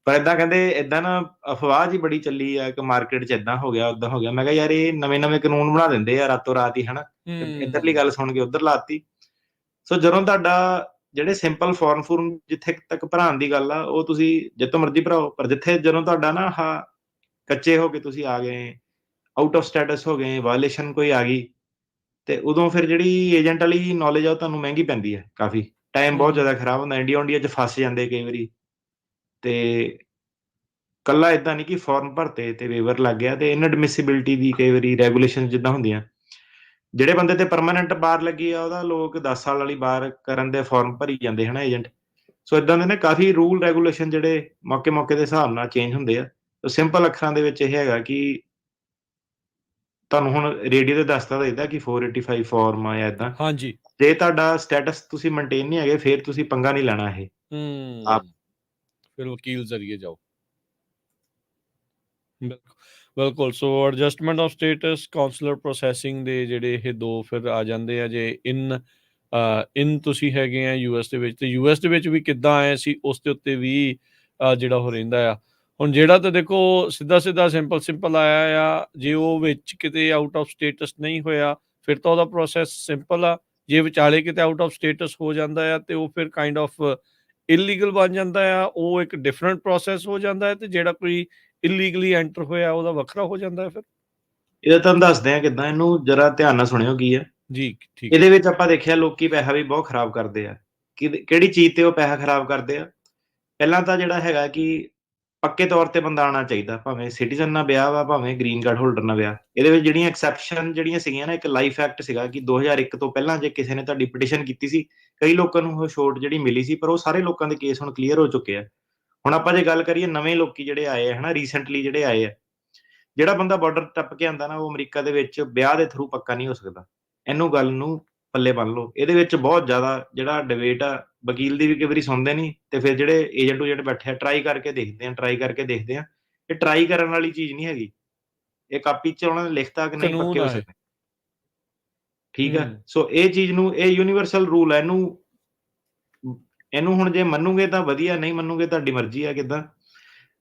ਪਰ ਏਦਾਂ ਕਹਿੰਦੇ, ਏਦਾਂ ਨਾ ਅਫਵਾਹ ਜੀ ਬੜੀ ਚੱਲੀ ਆ ਕਿ ਮਾਰਕੀਟ 'ਚ ਏਦਾਂ ਹੋ ਗਿਆ, ਓਦਾਂ ਹੋ ਗਿਆ। ਮੈਂ ਕਿਹਾ ਯਾਰ ਇਹ ਨਵੇਂ ਕਾਨੂੰਨ ਬਣਾ ਦਿੰਦੇ ਆ ਰਾਤੋਂ ਰਾਤ ਹੀ, ਹਨਾ। ਇੱਧਰਲੀ ਗੱਲ ਸੁਣ ਕੇ ਉੱਧਰ ਲਾਤੀ। ਸੋ ਜਦੋਂ ਤੁਹਾਡਾ ਜਿਹੜੇ ਸਿੰਪਲ ਫੋਰਨ ਜਿੱਥੇ ਤੱਕ ਭਰਾਉਣ ਦੀ ਗੱਲ ਆ, ਉਹ ਤੁਸੀਂ ਜਿੱਥੋਂ ਮਰਜ਼ੀ ਭਰਾਓ, ਪਰ ਜਿੱਥੇ ਜਦੋਂ ਤੁਹਾਡਾ ਨਾ ਆਹ ਕੱਚੇ ਹੋ ਕੇ ਤੁਸੀਂ ਆ ਗਏ, ਆਊਟ ਆਫ ਸਟੇਟਸ ਹੋ ਗਏ, ਵਾਇਲੇਸ਼ਨ ਕੋਈ ਆ ਗਈ, ਤੇ ਉਦੋਂ ਫਿਰ ਜਿਹੜੀ ਏਜੰਟ ਵਾਲੀ ਨੌਲੇਜ ਆ ਉਹ ਤੁਹਾਨੂੰ ਮਹਿੰਗੀ ਪੈਂਦੀ ਹੈ ਕਾਫੀ। ਟਾਈਮ ਬਹੁਤ ਜ਼ਿਆਦਾ ਖਰਾਬ ਹੁੰਦਾ, ਇੰਡੀਆ 'ਚ ਫਸ ਜਾਂਦੇ ਕਈ ਵਾਰੀ। ਤੇ ਕੱਲਾ ਏਦਾਂ ਨਹੀਂ ਕਿ ਫਾਰਮ ਭਰਤੇ ਤੇ ਵੇਵਰ ਲੱਗ ਗਿਆ, ਤੇ ਇਨਐਡਮਿਸਿਬਿਲਿਟੀ ਦੀ ਕਈ ਵਾਰੀ ਰੈਗੂਲੇਸ਼ਨ ਜਿੱਦਾਂ ਹੁੰਦੀਆਂ, ਜਿਹੜੇ ਬੰਦੇ ਤੇ ਪਰਮਾਨੈਂਟ ਬਾਰ ਲੱਗੀ ਆ ਉਹਦਾ ਲੋਕ 10 ਸਾਲ ਵਾਲੀ ਬਾਰ ਕਰਨ ਦੇ ਫਾਰਮ ਭਰੀ ਜਾਂਦੇ ਹਨਾ ਏਜੰਟ। ਸੋ ਇਦਾਂ ਦੇ ਨੇ ਕਾਫੀ ਰੂਲ ਰੈਗੂਲੇਸ਼ਨ ਜਿਹੜੇ ਮੌਕੇ ਦੇ ਹਿਸਾਬ ਨਾਲ ਚੇਂਜ ਹੁੰਦੇ ਆ। ਸਿੰਪਲ ਅੱਖਰਾਂ ਦੇ ਵਿੱਚ ਇਹ ਹੈਗਾ ਕਿ ਤੁਹਾਨੂੰ ਹੁਣ ਰੇਡੀਓ ਤੇ ਦੱਸਦਾ ਤਾਂ ਏਦਾਂ ਕਿ 485 ਫਾਰਮ ਆ ਜਾਂ ਏਦਾਂ। ਹਾਂਜੀ। ਜੇ ਤੁਹਾਡਾ ਸਟੇਟਸ ਤੁਸੀਂ ਮੇਨਟੇਨ ਨਹੀਂ ਹੈਗੇ, ਫਿਰ ਤੁਸੀਂ ਪੰਗਾ ਨਹੀਂ ਲੈਣਾ ਇਹ ਆਪ। ਫਿਰ ਵਕੀਲ ਜ਼ਰੀਏ ਜਾਓ। ਬਿਲਕੁਲ। So adjustment of status, consular processing ਦੇ ਜਿਹੜੇ ਇਹ ਦੋ ਫਿਰ ਆ ਜਾਂਦੇ ਆ। ਜੇ ਇਨ ਤੁਸੀਂ ਹੈਗੇ ਆ ਯੂਐਸ ਦੇ ਵਿੱਚ, ਤੇ ਯੂਐਸ ਦੇ ਵਿੱਚ ਵੀ ਕਿੱਦਾਂ ਆਏ ਸੀ ਉਸ ਦੇ ਉੱਤੇ ਵੀ ਜਿਹੜਾ ਉਹ ਰਹਿੰਦਾ ਆ। ਹੁਣ ਜਿਹੜਾ ਤਾਂ ਦੇਖੋ ਸਿੱਧਾ ਸਿੰਪਲ ਆਇਆ ਆ, ਜੇ ਉਹ ਵਿੱਚ ਕਿਤੇ ਆਊਟ ਆਫ ਸਟੇਟਸ ਨਹੀਂ ਹੋਇਆ ਫਿਰ ਤਾਂ ਉਹਦਾ ਪ੍ਰੋਸੈਸ ਸਿੰਪਲ ਆ। ਜੇ ਵਿਚਾਲੇ ਕਿਤੇ ਆਊਟ ਆਫ ਸਟੇਟਸ ਹੋ ਜਾਂਦਾ ਆ ਤੇ ਉਹ ਫਿਰ ਕਾਈਂਡ ਆਫ ਇਲੀਗਲ ਬਣ ਜਾਂਦਾ ਆ, ਉਹ ਇੱਕ ਡਿਫਰੈਂਟ ਪ੍ਰੋਸੈਸ ਹੋ ਜਾਂਦਾ ਹੈ। ਤੇ ਜਿਹੜਾ ਕੋਈ ਇਲੀਗਲੀ ਐਂਟਰ ਹੋਇਆ ਉਹਦਾ ਵੱਖਰਾ ਹੋ ਜਾਂਦਾ ਹੈ ਫਿਰ। ਇਹਦਾ ਤੁਹਾਨੂੰ ਦੱਸਦੇ ਆ ਕਿੱਦਾਂ, ਇਹਨੂੰ ਜਰਾ ਧਿਆਨ ਨਾਲ ਸੁਣਿਓ ਕੀ ਹੈ। ਜੀ ਠੀਕ ਹੈ। ਇਹਦੇ ਵਿੱਚ ਆਪਾਂ ਦੇਖਿਆ ਲੋਕੀ ਪੈਸਾ ਵੀ ਬਹੁਤ ਖਰਾਬ ਕਰਦੇ ਆ। ਕਿਹੜੀ ਚੀਜ਼ ਤੇ ਉਹ ਪੈਸਾ ਖਰਾਬ ਕਰਦੇ ਆ? ਪਹਿਲਾਂ ਤਾਂ ਜਿਹੜਾ ਹੈਗਾ ਕਿ ਪੱਕੇ ਤੌਰ ਤੇ ਬੰਦਾ ਆਉਣਾ ਚਾਹੀਦਾ, ਭਾਵੇਂ ਸਿਟੀਜ਼ਨ ਨਾਲ ਵਿਆਹ ਵਾ, ਭਾਵੇਂ ਗ੍ਰੀਨ ਕਾਰਡ ਹੋਲਡਰ ਨਾਲ ਵਿਆਹ। ਇਹਦੇ ਵਿੱਚ ਜਿਹੜੀਆਂ ਐਕਸੈਪਸ਼ਨ ਜਿਹੜੀਆਂ ਸੀਗੀਆਂ ਨਾ, ਇੱਕ ਲਾਈਫ ਐਕਟ ਸੀਗਾ ਕਿ 2001 ਤੋਂ ਪਹਿਲਾਂ ਜੇ ਕਿਸੇ ਨੇ ਤੁਹਾਡੀ ਪਟੀਸ਼ਨ ਕੀਤੀ ਸੀ, ਕਈ ਲੋਕਾਂ ਨੂੰ ਉਹ ਛੋਟ ਜਿਹੜੀ ਮਿਲੀ ਸੀ, ਪਰ ਉਹ ਸਾਰੇ ਲੋਕਾਂ ਦੇ ਕੇਸ ਹੁਣ ਕਲੀਅਰ ਹੋ ਚੁੱਕੇ ਆ। ਹੁਣ ਆਪਾਂ ਜੇ ਗੱਲ ਕਰੀਏ ਨਵੇਂ ਲੋਕੀ ਜਿਹੜੇ ਆਏ ਆ ਹਨਾ, ਰੀਸੈਂਟਲੀ ਜਿਹੜੇ ਆਏ ਆ, ਜਿਹੜਾ ਬੰਦਾ ਬਾਰਡਰ ਟੱਪ ਕੇ ਆਉਂਦਾ ਨਾ, ਉਹ ਅਮਰੀਕਾ ਦੇ ਵਿੱਚ ਵਿਆਹ ਦੇ ਥਰੂ ਪੱਕਾ ਨਹੀਂ ਹੋ ਸਕਦਾ। ਇਹਨੂੰ ਗੱਲ ਨੂੰ ਪੱਲੇ ਬੰਨ ਲਓ। ਇਹਦੇ ਵਿੱਚ ਬਹੁਤ ਜ਼ਿਆਦਾ ਜਿਹੜਾ ਡਿਬੇਟ ਆ, ਵਕੀਲ ਦੀ ਵੀ ਕਈ ਵਾਰੀ ਸੁਣਦੇ ਨਹੀਂ, ਤੇ ਫਿਰ ਜਿਹੜੇ ਏਜੰਟ ਬੈਠੇ ਆ ਟਰਾਈ ਕਰਕੇ ਦੇਖਦੇ ਆ। ਇਹ ਟਰਾਈ ਕਰਨ ਵਾਲੀ ਚੀਜ਼ ਨਹੀਂ ਹੈਗੀ, ਇਹ ਕਾਪੀ 'ਚ ਉਹਨਾਂ ਨੇ ਲਿਖਤਾ ਕਿ ਨਹੀਂ ਪੱਕੇ ਕਾਨੂੰਨ ਹੋ ਆ ਇਹ। ਸਕਦੇ। ਠੀਕ ਆ। ਸੋ ਇਹ ਚੀਜ਼ ਨੂੰ, ਇਹ ਯੂਨੀਵਰਸਲ ਰੂਲ ਹੈ, ਇਹਨੂੰ ਹੁਣ ਜੇ ਮੰਨੂਗੇ ਤਾਂ ਵਧੀਆ, ਨਹੀਂ ਮੰਨੂਗੇ ਤੁਹਾਡੀ ਮਰਜ਼ੀ ਆ ਕਿੱਦਾਂ।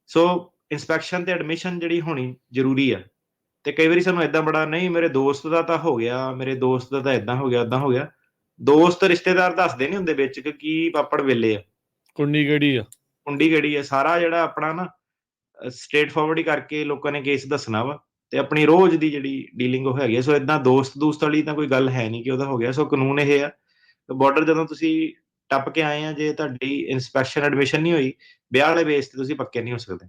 ਸੋ ਇੰਸਪੈਕਸ਼ਨ ਤੇ ਐਡਮਿਸ਼ਨ ਜਿਹੜੀ ਹੋਣੀ ਜ਼ਰੂਰੀ ਆ। ਤੇ ਕਈ ਵਾਰੀ ਸਾਨੂੰ ਏਦਾਂ ਬੜਾ, ਨਹੀਂ ਮੇਰੇ ਦੋਸਤ ਦਾ ਤਾਂ ਹੋ ਗਿਆ, ਮੇਰੇ ਦੋਸਤ ਦਾ ਤਾਂ ਏਦਾਂ ਹੋ ਗਿਆ, ਏਦਾਂ ਹੋ ਗਿਆ। ਦੋਸਤ ਰਿਸ਼ਤੇਦਾਰ ਦੱਸਦੇ ਨਹੀਂ ਹੁੰਦੇ ਵਿੱਚ ਕਿ ਕੀ ਪਾਪੜ ਵੇਲੇ ਆ, ਕੁੰਡੀ ਕਿਹੜੀ ਆ, ਕੁੰਡੀ ਕਿਹੜੀ ਆ। ਸਾਰਾ ਜਿਹੜਾ ਆਪਣਾ ਨਾ ਸਟ੍ਰੇਟ ਫਾਰਵਰਡ ਹੀ ਕਰਕੇ ਲੋਕਾਂ ਨੇ ਕੇਸ ਦੱਸਣਾ ਵਾ, ਤੇ ਆਪਣੀ ਰੋਜ਼ ਦੀ ਜਿਹੜੀ ਡੀਲਿੰਗ ਉਹ ਹੈਗੀ ਆ। ਸੋ ਏਦਾਂ ਦੋਸਤ ਵਾਲੀ ਤਾਂ ਕੋਈ ਗੱਲ ਹੈ ਨਹੀਂ ਕਿ ਉਹਦਾ ਹੋ ਗਿਆ। ਸੋ ਕਾਨੂੰਨ ਇਹ ਆ, ਬਾਰਡਰ ਜਦੋਂ ਤੁਸੀਂ ਟੱਪ ਕੇ ਆਏ ਆ, ਜੇ ਤੁਹਾਡੀ ਇੰਸਪੈਕਸ਼ਨ ਐਡਮਿਸ਼ਨ ਨਹੀਂ ਹੋਈ, ਵਿਆਹ ਵਾਲੇ ਬੇਸ ਤੇ ਤੁਸੀਂ ਪੱਕੇ ਨਹੀਂ ਹੋ ਸਕਦੇ।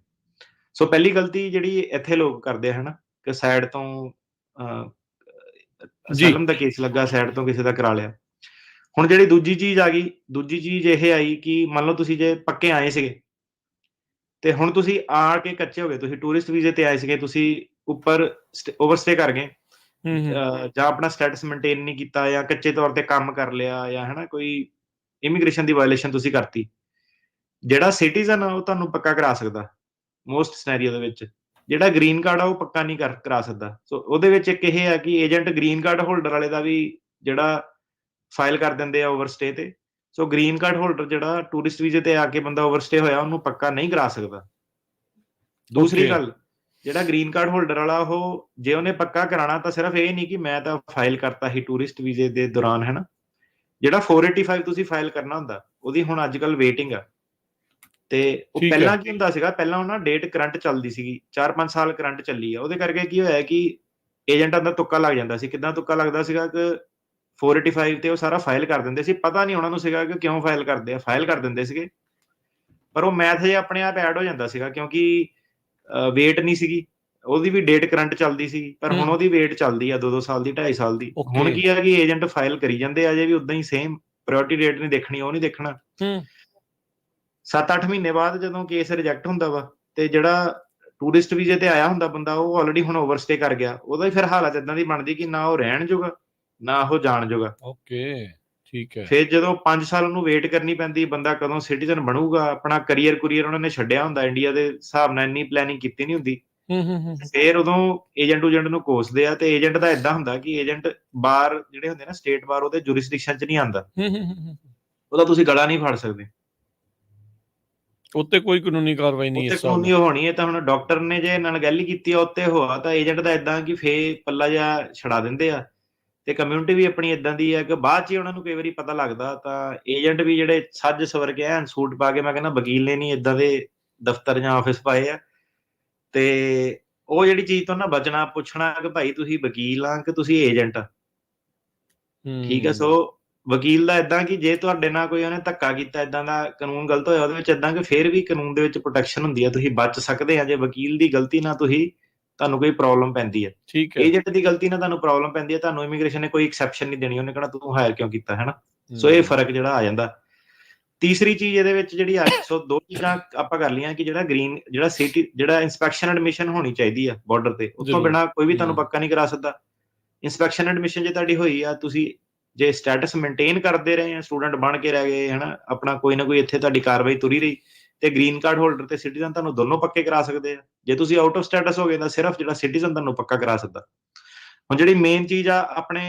ਸੋ ਪਹਿਲੀ ਗਲਤੀ ਜਿਹੜੀ ਇੱਥੇ ਲੋਕ ਕਰਦੇ ਆ ਹਨਾ, ਕਿ ਸਾਈਡ ਤੋਂ ਅਸਾਈਲਮ ਦਾ ਕੇਸ ਲੱਗਾ, ਸਾਈਡ ਤੋਂ ਕਿਸੇ ਦਾ ਕਰਾ ਲਿਆ। ਹੁਣ ਜਿਹੜੀ ਦੂਜੀ ਚੀਜ਼ ਆ ਗਈ, ਦੂਜੀ ਚੀਜ਼ ਇਹ ਆਈ ਕਿ ਮੰਨ ਲਓ ਤੁਸੀਂ ਜੇ ਪੱਕੇ ਆਏ ਸੀਗੇ, ਤੇ ਹੁਣ ਤੁਸੀਂ ਆ ਕੇ ਕੱਚੇ ਹੋ ਗਏ, ਤੁਸੀਂ ਟੂਰਿਸਟ ਵੀਜ਼ੇ ਤੇ ਆਏ ਸੀਗੇ, ਤੁਸੀਂ ਉੱਪਰ ਓਵਰਸਟੇ ਕਰ ਗਏ, ਜਾਂ ਆਪਣਾ ਸਟੇਟਸ ਮੇਨਟੇਨ ਨਹੀਂ ਕੀਤਾ, ਜਾਂ ਕੱਚੇ ਤੌਰ ਤੇ ਕੰਮ ਕਰ ਲਿਆ, ਜਾਂ ਹਨਾ ਕੋਈ ਇਮੀਗ੍ਰੇਸ਼ਨ ਦੀ ਵਾਇਲੇਸ਼ਨ ਤੁਸੀਂ ਕਰਤੀ। ਜਿਹੜਾ ਸਿਟੀਜ਼ਨ ਆ ਉਹ ਤੁਹਾਨੂੰ ਪੱਕਾ ਕਰਾ ਸਕਦਾ ਮੋਸਟ ਸਿਨੈਰੀਓ ਦੇ ਵਿੱਚ। ਜਿਹੜਾ ਗ੍ਰੀਨ ਕਾਰਡ ਆ ਉਹ ਪੱਕਾ ਨਹੀਂ ਕਰਾ ਸਕਦਾ। ਸੋ ਉਹਦੇ ਵਿੱਚ ਇੱਕ ਇਹ ਹੈ ਕਿ ਏਜੰਟ ਗ੍ਰੀਨ ਕਾਰਡ ਹੋਲਡਰ ਵਾਲੇ ਦਾ ਵੀ ਜਿਹੜਾ ਫਾਈਲ ਕਰ ਦਿੰਦੇ ਆ ਓਵਰਸਟੇ ਤੇ। ਸੋ ਗ੍ਰੀਨ ਕਾਰਡ ਹੋਲਡਰ ਜਿਹੜਾ ਟੂਰਿਸਟ ਵੀਜ਼ੇ ਤੇ ਆ ਕੇ ਬੰਦਾ ਓਵਰਸਟੇ ਹੋਇਆ, ਉਹਨੂੰ ਪੱਕਾ ਨਹੀਂ ਕਰਾ ਸਕਦਾ। ਦੂਸਰੀ ਗੱਲ, ਜਿਹੜਾ ਗ੍ਰੀਨ ਕਾਰਡ ਹੋਲਡਰ ਵਾਲਾ, ਉਹ ਜੇ ਉਹਨੇ ਪੱਕਾ ਕਰਾਉਣਾ ਤਾਂ ਸਿਰਫ ਇਹ ਨਹੀਂ ਕਿ ਮੈਂ ਤਾਂ ਫਾਈਲ ਕਰਤਾ ਸੀ ਟੂਰਿਸਟ ਵੀਜ਼ੇ ਦੇ ਦੌਰਾਨ ਹਨਾ। ਜਿਹੜਾ 485 ਤੁਸੀਂ ਫਾਈਲ ਕਰਨਾ ਹੁੰਦਾ, ਉਹਦੀ ਹੁਣ ਅੱਜ ਕੱਲ ਵੇਟਿੰਗ ਆ। ਤੇ ਉਹ ਪਹਿਲਾਂ ਕੀ ਹੁੰਦਾ ਸੀਗਾ, ਪਹਿਲਾਂ ਉਹ ਨਾ ਡੇਟ ਕਰੰਟ ਚੱਲਦੀ ਸੀਗੀ, 4-5 ਸਾਲ ਕਰੰਟ ਚੱਲੀ ਆ। ਉਹਦੇ ਕਰਕੇ ਕੀ ਹੋਇਆ ਕਿ ਏਜੰਟਾਂ ਦਾ ਤੁੱਕਾ ਲੱਗ ਜਾਂਦਾ ਸੀ। ਕਿੱਦਾਂ ਤੁੱਕਾ ਲੱਗਦਾ ਸੀਗਾ ਕਿ 485 ਤੇ ਉਹ ਸਾਰਾ ਫਾਈਲ ਕਰ ਦਿੰਦੇ ਸੀ, ਪਤਾ ਨਹੀਂ ਉਹਨਾਂ ਨੂੰ ਸੀਗਾ ਕਿ ਕਿਉਂ ਫਾਈਲ ਕਰਦੇ ਆ, ਫਾਈਲ ਕਰ ਦਿੰਦੇ ਸੀਗੇ, ਪਰ ਉਹ ਮੈਥ ਜੇ ਆਪਣੇ ਆਪ ਐਡ ਹੋ ਜਾਂਦਾ ਸੀਗਾ, ਕਿਉਂਕਿ ਵੇਟ ਨਹੀਂ ਸੀਗੀ, ਉਹਦੀ ਵੀ ਡੇਟ ਕਰੰਟ ਚੱਲਦੀ ਸੀ। ਪਰ ਹੁਣ ਉਹਦੀ ਵੇਟ ਚੱਲਦੀ ਆ 2-2 ਸਾਲ ਦੀ, 2.5 ਸਾਲ ਦੀ। ਹੁਣ ਕੀ ਆ ਕਿ ਏਜੰਟ ਫਾਈਲ ਕਰੀ ਜਾਂਦੇ ਆ, ਜੇ ਵੀ ਉਦਾਂ ਹੀ ਸੇਮ ਪ੍ਰਾਇੋਰਟੀ ਡੇਟ ਨਹੀਂ ਦੇਖਣੀ, ਉਹ ਨਹੀਂ ਦੇਖਣਾ। 7-8 ਮਹੀਨੇ ਬਾਅਦ ਜਦੋਂ ਕੇਸ ਰਿਜੈਕਟ ਹੁੰਦਾ ਵਾ, ਤੇ ਜਿਹੜਾ ਟੂਰਿਸਟ ਵੀਜ਼ੇ ਤੇ ਆਇਆ ਹੁੰਦਾ ਬੰਦਾ, ਉਹ ਆਲਰੇਡੀ ਹੁਣ ਓਵਰਸਟੇ ਕਰ ਗਿਆ, ਉਹਦਾ ਹੀ ਫਿਰ ਹਾਲਤ ਇਦਾਂ ਦੀ ਬਣਦੀ ਕਿ ਨਾ ਉਹ ਰਹਿਣ ਜੋਗਾ, ਨਾ ਉਹ ਜਾਣ ਜੋਗਾ। ਠੀਕ ਹੈ। ਫਿਰ ਜਦੋਂ 5 ਸਾਲ ਉਹਨੂੰ ਵੇਟ ਕਰਨੀ ਪੈਂਦੀ, ਬੰਦਾ ਕਦੋਂ ਸਿਟੀਜ਼ਨ ਬਣੂਗਾ। ਆਪਣਾ ਕਰੀਅਰ ਉਹਨਾਂ ਨੇ ਛੱਡਿਆ ਹੁੰਦਾ, ਇੰਡੀਆ ਦੇ ਹਿਸਾਬ ਨਾਲ ਇੰਨੀ ਪਲੈਨਿੰਗ ਕੀਤੀ ਨਹੀਂ ਹੁੰਦੀ। ਫਿਰ ਉਦੋਂ ਏਜੰਟ ਨੂੰ ਕੋਸਦੇ ਆ। ਤੇ ਏਜੰਟ ਦਾ ਏਦਾਂ ਹੁੰਦਾ ਕਿ ਏਜੰਟ ਬਾਰ ਜਿਹੜੇ ਹੁੰਦੇ ਨਾ, ਸਟੇਟ ਬਾਰ, ਉਹਦੇ ਜੁਰਿਸਡਿਕਸ਼ਨ 'ਚ ਨਹੀਂ ਆਉਂਦਾ, ਉਹਦਾ ਤੁਸੀਂ ਗਲਾ ਨਹੀਂ ਫੜ ਸਕਦੇ, ਉੱਤੇ ਕੋਈ ਕਾਨੂੰਨੀ ਕਾਰਵਾਈ ਨਹੀਂ। ਉੱਤੇ ਕਾਨੂੰਨੀ ਹੋਣੀ ਹੈ ਤਾਂ ਹੁਣ ਡਾਕਟਰ ਨੇ ਜੇ ਅਣਗਹਿਲੀ ਕੀਤੀ ਆ ਉੱਤੇ ਹੋਆ, ਤਾਂ ਏਜੰਟ ਦਾ ਏਦਾਂ ਕਿ ਫੇ ਪੱਲਾ ਜਿਹਾ ਛਡਾ ਦਿੰਦੇ ਆ। ਤੇ ਕਮਿਊਨਿਟੀ ਵੀ ਆਪਣੀ ਏਦਾਂ ਦੀ ਹੈ ਕਿ ਬਾਅਦ 'ਚ ਹੀ ਉਹਨਾਂ ਨੂੰ ਕਈ ਵਾਰੀ ਪਤਾ ਲੱਗਦਾ, ਤਾਂ ਏਜੰਟ ਵੀ ਜਿਹੜੇ ਸੱਜ ਸਵਰ ਕੇ ਐਨ ਸੂਟ ਪਾ ਕੇ, ਮੈਂ ਕਹਿੰਦਾ ਵਕੀਲ ਨੇ ਨਹੀਂ ਏਦਾਂ ਦੇ ਦਫ਼ਤਰ ਜਾਂ ਆਫਿਸ ਪਾਏ ਆ। ਤੇ ਉਹ ਜਿਹੜੀ ਚੀਜ਼ ਤੋਂ ਨਾ ਬਚਣਾ, ਪੁੱਛਣਾ ਕਿ ਭਾਈ ਤੁਸੀਂ ਵਕੀਲ ਆ ਕਿ ਤੁਸੀਂ ਏਜੰਟ ਆ। ਠੀਕ ਹੈ। ਸੋ ਵਕੀਲ ਦਾ ਇਦਾਂ ਕਿ ਜੇ ਤੁਹਾਡੇ ਨਾਲ ਕੋਈ ਉਹਨੇ ਧੱਕਾ ਕੀਤਾ, ਇਦਾਂ ਦਾ ਕਾਨੂੰਨ ਗਲਤ ਹੋਇਆ, ਉਹਦੇ ਵਿੱਚ ਇਦਾਂ ਕਿ ਫਿਰ ਵੀ ਕਾਨੂੰਨ ਦੇ ਵਿੱਚ ਪ੍ਰੋਟੈਕਸ਼ਨ ਹੁੰਦੀ ਹੈ, ਤੁਸੀਂ ਬਚ ਸਕਦੇ ਆ ਜੇ ਵਕੀਲ ਦੀ ਗਲਤੀ ਨਾਲ ਤੁਹਾਨੂੰ ਕੋਈ ਪ੍ਰੋਬਲਮ ਪੈਂਦੀ ਹੈ। ਠੀਕ ਹੈ। ਏਜੰਟ ਦੀ ਗਲਤੀ ਨਾਲ ਤੁਹਾਨੂੰ ਪ੍ਰੋਬਲਮ ਪੈਂਦੀ ਹੈ, ਤੁਹਾਨੂੰ ਇਮੀਗ੍ਰੇਸ਼ਨ ਨੇ ਕੋਈ ਐਕਸੈਪਸ਼ਨ ਨਹੀਂ ਦੇਣੀ, ਉਹਨੇ ਕਹਿਣਾ ਤੂੰ ਹਾਇਰ ਕਿਉਂ ਕੀਤਾ, ਹੈ ਨਾ। ਸੋ ਇਹ ਫਰਕ ਜਿਹੜਾ ਆ ਜਾਂਦਾ। ਤੀਸਰੀ ਚੀਜ਼ ਇਹਦੇ ਵਿੱਚ ਜਿਹੜੀ ਆ, ਸੋ ਦੋ ਚੀਜ਼ਾਂ ਆਪਾਂ ਕਰ ਲਈਆਂ ਕਿ ਜਿਹੜਾ ਸਿਟੀ ਜਿਹੜਾ ਇੰਸਪੈਕਸ਼ਨ ਐਡਮਿਸ਼ਨ ਹੋਣੀ ਚਾਹੀਦੀ ਆ ਬਾਰਡਰ ਤੇ, ਉਸ ਤੋਂ ਬਿਨਾਂ ਕੋਈ ਵੀ ਤੁਹਾਨੂੰ ਪੱਕਾ ਨਹੀਂ ਕਰਾ ਸਕਦਾ। ਇੰਸਪੈਕਸ਼ਨ ਐਡਮਿਸ਼ਨ ਜੇ ਤੁਹਾਡੀ ਹੋਈ ਆ, ਤੁਸੀਂ ਜੇ ਸਟੇਟਸ ਮੇਨਟੇਨ ਕਰਦੇ ਰਹੇ ਆ, ਸਟੂਡੈਂਟ ਬਣ ਕੇ ਰਹਿ ਗਏ, ਹਨਾ, ਆਪਣਾ ਕੋਈ ਨਾ ਕੋਈ ਇੱਥੇ ਤੁਹਾਡੀ ਕਾਰਵਾਈ ਤੁਰੀ ਰਹੀ, ਤੇ ਗ੍ਰੀਨ ਕਾਰਡ ਹੋਲਡਰ ਤੇ ਸਿਟੀਜ਼ਨ ਤੁਹਾਨੂੰ ਦੋਨੋਂ ਪੱਕੇ ਕਰਾ ਸਕਦੇ ਆ। ਜੇ ਤੁਸੀਂ ਆਊਟ ਆਫ ਸਟੇਟਸ ਹੋ ਗਏ ਤਾਂ ਸਿਰਫ ਜਿਹੜਾ ਸਿਟੀਜ਼ਨ ਤੁਹਾਨੂੰ ਪੱਕਾ ਕਰਾ ਸਕਦਾ। ਹੁਣ ਜਿਹੜੀ ਮੇਨ ਚੀਜ਼ ਆ, ਆਪਣੇ